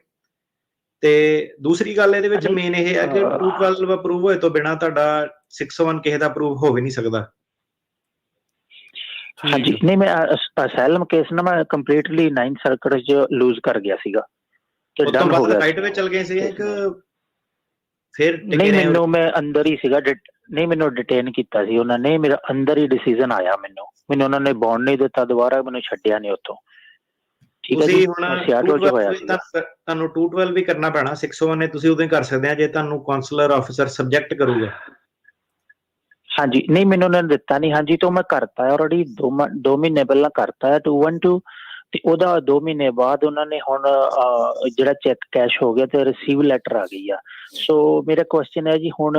ਤੇ ਦੂਸਰੀ ਗੱਲ ਇਹਦੇ ਵਿੱਚ ਮੇਨ ਇਹ ਹੈ ਕਿ 212 ਅਪਰੂਵ ਹੋਏ ਤੋਂ ਬਿਨਾ ਤੁਹਾਡਾ 601 ਕਿਸੇ ਦਾ ਅਪਰੂਵ ਹੋ ਵੀ ਨਹੀਂ ਸਕਦਾ। ਹਾਂਜੀ, ਨਹੀਂ ਮੈਂ ਅਸਾਈਲਮ ਕੇਸ ਨਾ ਮੈਂ ਕੰਪਲੀਟਲੀ 9th ਸਰਕਟ 'ਚ ਲੂਜ਼ ਕਰ ਗਿਆ ਸੀਗਾ ਤੇ ਡਨ ਹੋ ਗਿਆ। ਰਾਈਟ ਵਿੱਚ ਚਲ ਗਏ ਸੀ ਕਿ ਫਿਰ ਨਹੀਂ, ਮੈਨੂੰ ਮੈਂ ਅੰਦਰ ਹੀ ਸੀਗਾ, ਨਹੀਂ ਮੈਨੂੰ ਡਿਟੇਨ ਕੀਤਾ ਸੀ ਉਹਨਾਂ ਨੇ, ਮੇਰਾ ਅੰਦਰ ਹੀ ਡਿਸੀਜਨ ਆਇਆ। ਮੈਨੂੰ ਉਹਨਾਂ ਨੇ ਬੌਂਡ ਨਹੀਂ ਦਿੱਤਾ ਦੁਬਾਰਾ, ਮੈਨੂੰ ਛੱਡਿਆ ਨਹੀਂ ਉੱਥੋਂ। ਠੀਕ ਹੈ ਜੀ, ਸਿਆਟਲ 'ਚ ਹੋਇਆ ਸੀਗਾ। ਤੁਹਾਨੂੰ 212 ਵੀ ਕਰਨਾ ਪੈਣਾ, 601 ਨੇ ਤੁਸੀਂ ਉਦੋਂ ਹੀ ਕਰ ਸਕਦੇ ਆ ਜੇ ਤੁਹਾਨੂੰ ਕਾਉਂਸਲਰ ਆਫਿਸਰ ਸਬਜੈਕਟ ਕਰੂਗਾ। ਹਾਂਜੀ, ਨਹੀਂ ਮੈਨੂੰ ਉਹਨਾਂ ਨੇ ਦਿੱਤਾ ਨਹੀਂ। ਹਾਂਜੀ, ਤਾਂ ਮੈਂ ਕਰਤਾ ਆਲਰੇਡੀ 2 ਮਹੀਨੇ ਪਹਿਲਾਂ ਕਰਤਾ ਹੈ 212, ਤੇ ਉਹਦਾ 2 ਮਹੀਨੇ ਬਾਅਦ ਉਹਨਾਂ ਨੇ ਹੁਣ ਜਿਹੜਾ ਚੈੱਕ ਕੈਸ਼ ਹੋ ਗਿਆ ਤੇ ਰਿਸੀਵ ਲੈਟਰ ਆ ਗਈ ਆ। ਸੋ ਮੇਰਾ ਕੁਐਸਚਨ ਹੈ ਜੀ, ਹੁਣ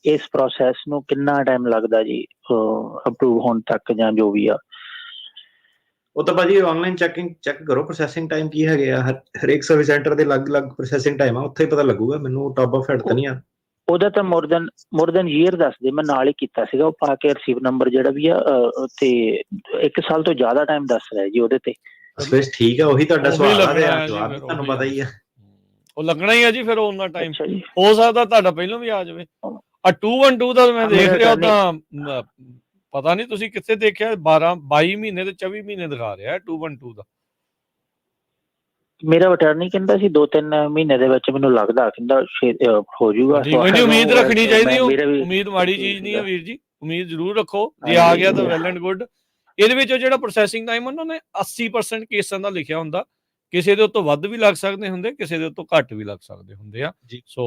ਇਸ ਪ੍ਰੋਸੈਸ ਨੂੰ ਕਿੰਨਾ ਟਾਈਮ ਲੱਗਦਾ ਜੀ ਅਪਰੂਵ ਹੋਣ ਤੱਕ ਜਾਂ ਜੋ ਵੀ ਆ? ਉਹ ਤਾਂ ਭਾਜੀ ਆਨਲਾਈਨ ਚੈੱਕ ਕਰੋ ਪ੍ਰੋਸੈਸਿੰਗ ਟਾਈਮ ਕੀ ਹੈਗੇ ਆ। ਹਰੇਕ ਸਰਵਿਸ ਸੈਂਟਰ ਦੇ ਅਲੱਗ-ਅਲੱਗ ਪ੍ਰੋਸੈਸਿੰਗ ਟਾਈਮ ਆ, ਉੱਥੇ ਹੀ ਪਤਾ ਲੱਗੂਗਾ। ਮੈਨੂੰ ਟੌਪ ਆਫ ਹੈਡ ਤਾਂ ਨਹੀਂ ਆ। ਉਹਦਾ ਤਾਂ ਮੋਰ ਦੈਨ ਈਅਰ ਦੱਸਦੇ, ਮੈਂ ਨਾਲ ਹੀ ਕੀਤਾ ਸੀਗਾ ਉਹ ਪਾ ਕੇ ਰਿਸੀਵ ਨੰਬਰ ਜਿਹੜਾ ਵੀ ਆ, ਤੇ 1 ਸਾਲ ਤੋਂ ਜ਼ਿਆਦਾ ਟਾਈਮ ਦੱਸ ਰਿਹਾ ਜੀ ਉਹਦੇ ਤੇ। ਠੀਕ ਆ, ਉਹੀ ਤੁਹਾਡਾ ਸਵਾਲ ਆ, ਜਵਾਬ ਤੁਹਾਨੂੰ ਪਤਾ ਹੀ ਆ। ਉਹ ਲੱਗਣਾ ਹੀ ਆ ਜੀ ਫਿਰ ਉਹਨਾਂ ਟਾਈਮ। ਹੋ ਸਕਦਾ ਤੁਹਾਡਾ ਪਹਿਲਾਂ ਵੀ ਆ ਜਾਵੇ। ਆ 212 ਦਾ ਮੈਂ ਦੇਖ ਰਿਹਾ ਤਾਂ ਪਤਾ ਨਹੀਂ ਤੁਸੀਂ ਕਿੱਥੇ ਦੇਖਿਆ, 22 ਮਹੀਨੇ ਤੇ 24 ਮਹੀਨੇ ਦਿਖਾ ਰਿਹਾ 212 ਦਾ। ਮੇਰਾ ਅਟਾਰਨੀ ਕਹਿੰਦਾ ਸੀ 2-3 ਮਹੀਨੇ ਦੇ ਵਿੱਚ, ਮੈਨੂੰ ਲੱਗਦਾ ਕਹਿੰਦਾ ਹੋ ਜਾਊਗਾ। ਉਮੀਦ ਰੱਖਣੀ ਚਾਹੀਦੀ, ਉਮੀਦ ਮਾੜੀ ਚੀਜ਼ ਨਹੀਂ ਹੈ ਵੀਰ ਜੀ, ਉਮੀਦ ਜ਼ਰੂਰ ਰੱਖੋ। ਜੇ ਆ ਗਿਆ ਤਾਂ ਵੈਲ ਐਂਡ ਗੁੱਡ। ਇਹਦੇ ਵਿੱਚ ਜਿਹੜਾ ਪ੍ਰੋਸੈਸਿੰਗ ਟਾਈਮ ਉਹਨਾਂ ਨੇ 80% ਕੇਸਾਂ ਦਾ ਲਿਖਿਆ ਹੁੰਦਾ, ਕਿਸੇ ਦੇ ਉੱਤੋਂ ਵੱਧ ਵੀ ਲੱਗ ਸਕਦੇ ਹੁੰਦੇ, ਕਿਸੇ ਦੇ ਉੱਤੋਂ ਘੱਟ ਵੀ ਲੱਗ ਸਕਦੇ ਹੁੰਦੇ ਆ। ਸੋ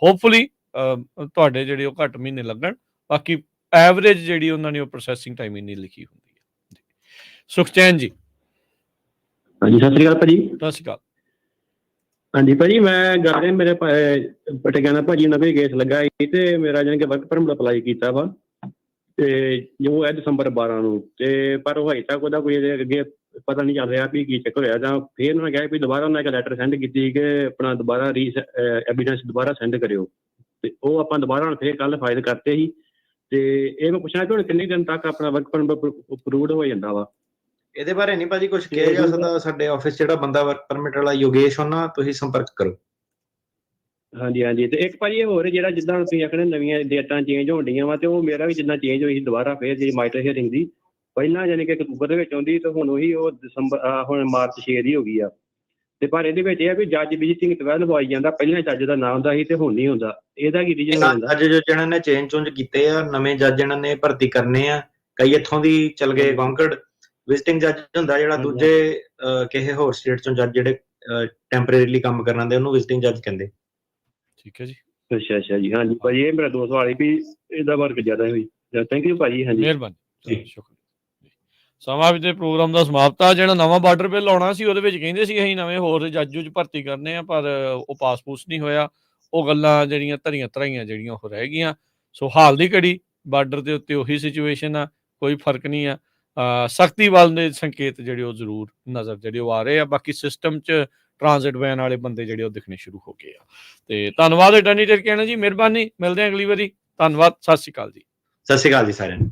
ਹੋਪਫੁਲੀ ਤੁਹਾਡੇ ਜਿਹੜੇ ਉਹ ਘੱਟ ਮਹੀਨੇ ਲੱਗਣ, ਬਾਕੀ ਐਵਰੇਜ ਜਿਹੜੀ ਉਹਨਾਂ ਨੇ ਉਹ ਪ੍ਰੋਸੈਸਿੰਗ ਟਾਈਮ ਇੰਨੀ ਲਿਖੀ ਹੁੰਦੀ ਹੈ। ਸੁਖਚੈਨ ਜੀ। ਹਾਂਜੀ, ਸਤਿ ਸ੍ਰੀ ਅਕਾਲ ਭਾਜੀ। ਸਤਿ ਸ਼੍ਰੀ ਅਕਾਲ। ਹਾਂਜੀ ਭਾਜੀ, ਮੈਂ ਗੱਲ ਰਿਹਾ, ਮੇਰੇ ਪਟਿਆਲਾ ਭਾਜੀ ਨਵੇਂ ਕੇਸ ਲੱਗਾ ਸੀ ਤੇ ਮੇਰਾ ਜਾਣੀ ਕਿ ਵਰਕ ਪਰਮਿਟ ਅਪਲਾਈ ਕੀਤਾ ਵਾ, ਤੇ ਜੋ ਹੈ December 12 ਨੂੰ, ਤੇ ਪਰ ਉਹ ਹਜੇ ਤੱਕ ਉਹਦਾ ਕੋਈ ਅੱਗੇ ਪਤਾ ਨਹੀਂ ਚੱਲ ਰਿਹਾ ਵੀ ਕੀ ਚੱਕਰ ਹੋਇਆ। ਜਾਂ ਫਿਰ ਉਹਨਾਂ ਨੇ ਕਿਹਾ ਵੀ ਦੁਬਾਰਾ ਉਹਨਾਂ ਇੱਕ ਲੈਟਰ ਸੈਂਡ ਕੀਤੀ ਕਿ ਆਪਣਾ ਦੁਬਾਰਾ ਐਵੀਡੈਂਸ ਦੁਬਾਰਾ ਸੈਂਡ ਕਰਿਓ, ਤੇ ਉਹ ਆਪਾਂ ਦੁਬਾਰਾ ਹੁਣ ਫਿਰ ਕੱਲ ਫਾਈਲ ਕਰਤੇ ਸੀ। ਤੇ ਇਹ ਮੈਂ ਪੁੱਛਣਾ ਕਿ ਹੁਣ ਕਿੰਨੇ ਦਿਨ ਤੱਕ ਆਪਣਾ ਵਰਕ ਪਰਮਿਟ ਅਪਰੂਵਡ ਹੋ ਜਾਂਦਾ ਵਾ? ਇਹਦੇ ਬਾਰੇ ਨਹੀਂ ਭਾਜੀ ਕੁਝ ਕਿਹਾ ਜਾ ਸਕਦਾ। ਸਾਡੇ ਆਫਿਸ ਜਿਹੜਾ ਬੰਦਾ ਵਰਕ ਪਰਮਿਟ ਵਾਲਾ ਯੋਗੇਸ਼, ਉਹਨਾਂ ਤੁਸੀਂ ਸੰਪਰਕ ਕਰੋ। ਹਾਂਜੀ, ਤੇ ਇੱਕ ਭਾਜੀ ਹੋਰ ਜਿਹੜਾ ਜਿੱਦਾਂ ਤੁਸੀਂ ਆਖਣੇ ਨਵੀਆਂ ਡੇਟਾਂ ਚੇਂਜ ਹੋਣ ਡੀਆਂ ਵਾ, ਤੇ ਉਹ ਮੇਰਾ ਵੀ ਜਿੱਦਾਂ ਚੇਂਜ ਹੋਈ ਸੀ ਦੁਬਾਰਾ ਫਿਰ ਜਿਹੜੀ ਮਾਈਟਰ ਹੀਅਰਿੰਗ ਦੀ, ਪਹਿਲਾਂ ਯਾਨੀ ਕਿ ਅਕਤੂਬਰ ਦੇ ਵਿੱਚ ਆਉਂਦੀ, ਤੇ ਹੁਣ ਉਹੀ ਉਹ ਹੁਣ ਮਾਰਚ 6 ਦੀ ਹੋ ਗਈ ਆ। ਤੇ ਪਰ ਇਹਦੇ ਵਿੱਚ ਇਹ ਆ ਵੀ ਜੱਜ ਵਿਜ਼ਿਟਿੰਗ 12 ਆਈ ਜਾਂਦਾ, ਪਹਿਲਾਂ ਜੱਜ ਦਾ ਨਾਮ ਹੁੰਦਾ ਸੀ ਤੇ ਹੁਣ ਨਹੀਂ ਹੁੰਦਾ। ਇਹਦਾ ਕੀ ਰੀਜ਼ਨ ਹੁੰਦਾ? ਅੱਜ ਜੋ ਜਿਹਨਾਂ ਨੇ ਚੇਂਜ ਕੀਤੇ ਆ, ਨਵੇਂ ਜੱਜ ਇਹਨਾਂ ਨੇ ਭਰਤੀ ਕਰਨੇ ਆ, ਕਈ ਇੱਥੋਂ ਦੀ ਚਲ ਗਏ ਗੌਂਕੜ। ਵਿਜ਼ਿਟਿੰਗ ਜੱਜ ਹੁੰਦਾ ਜਿਹੜਾ ਦੂਜੇ ਕਿਸੇ ਹੋਰ ਸਟੇਟ ਚੋਂ ਜੱਜ ਜਿਹੜੇ ਟੈਂਪਰੇਰੀਲੀ ਕੰਮ ਕਰਨ ਆਉਂਦੇ, ਉਹਨੂੰ ਵਿਜ਼ਿਟਿੰਗ ਜੱਜ ਕਹਿੰਦੇ। ਠੀਕ ਹੈ ਜੀ। ਅੱਛਾ ਜੀ। ਹਾਂਜੀ ਭਾਜੀ, ਇਹ ਮੇਰਾ 2 ਸਵਾਲ ਵੀ ਇਹਦਾ ਵਰਕ ਜ਼ਿਆਦਾ ਹੋਈ। ਥੈਂਕ ਯੂ ਭਾਜੀ। ਹਾਂਜੀ, ਮਿਹਰਬਾਨੀ, ਸ਼ੁਕਰੀਆ। ਸਮਾਂ ਵੀ ਤੇ ਪ੍ਰੋਗਰਾਮ ਦਾ ਸਮਾਪਤ ਆ। ਜਿਹੜਾ ਨਵਾਂ ਬਾਰਡਰ ਬਿੱਲ ਆਉਣਾ ਸੀ ਉਹਦੇ ਵਿੱਚ ਕਹਿੰਦੇ ਸੀ ਅਸੀਂ ਨਵੇਂ ਹੋਰ ਜੱਜ ਭਰਤੀ ਕਰਨੇ ਆ, ਪਰ ਉਹ ਪਾਸ ਨਹੀਂ ਹੋਇਆ। ਉਹ ਗੱਲਾਂ ਜਿਹੜੀਆਂ ਧਰੀਆਂ ਜਿਹੜੀਆਂ ਉਹ ਰਹਿ ਗਈਆਂ। ਸੋ ਹਾਲ ਦੀ ਘੜੀ ਬਾਰਡਰ ਦੇ ਉੱਤੇ ਉਹੀ ਸਿਚੁਏਸ਼ਨ ਆ, ਕੋਈ ਫਰਕ ਨਹੀਂ ਆ। ਸਖਤੀ ਵੱਲ ਦੇ ਸੰਕੇਤ ਜਿਹੜੇ ਉਹ ਜ਼ਰੂਰ ਨਜ਼ਰ ਜਿਹੜੇ ਉਹ ਆ ਰਹੇ ਆ। ਬਾਕੀ ਸਿਸਟਮ 'ਚ ਟ੍ਰਾਂਜ਼ਿਟ ਵੈਨ ਵਾਲੇ ਬੰਦੇ ਜਿਹੜੇ ਉਹ ਦਿਖਣੇ ਸ਼ੁਰੂ ਹੋ ਗਏ ਆ। ਤੇ ਧੰਨਵਾਦ ਅਟਾਰਨੀ ਟਿਰਕੈਣਾ ਜੀ, ਮਿਹਰਬਾਨੀ। ਮਿਲਦੇ ਹਾਂ ਅਗਲੀ ਵਾਰੀ। ਧੰਨਵਾਦ, ਸਤਿ ਸ਼੍ਰੀ ਅਕਾਲ ਜੀ। ਸਤਿ ਸ਼੍ਰੀ ਅਕਾਲ ਜੀ ਸਾਰਿਆਂ ਨੂੰ।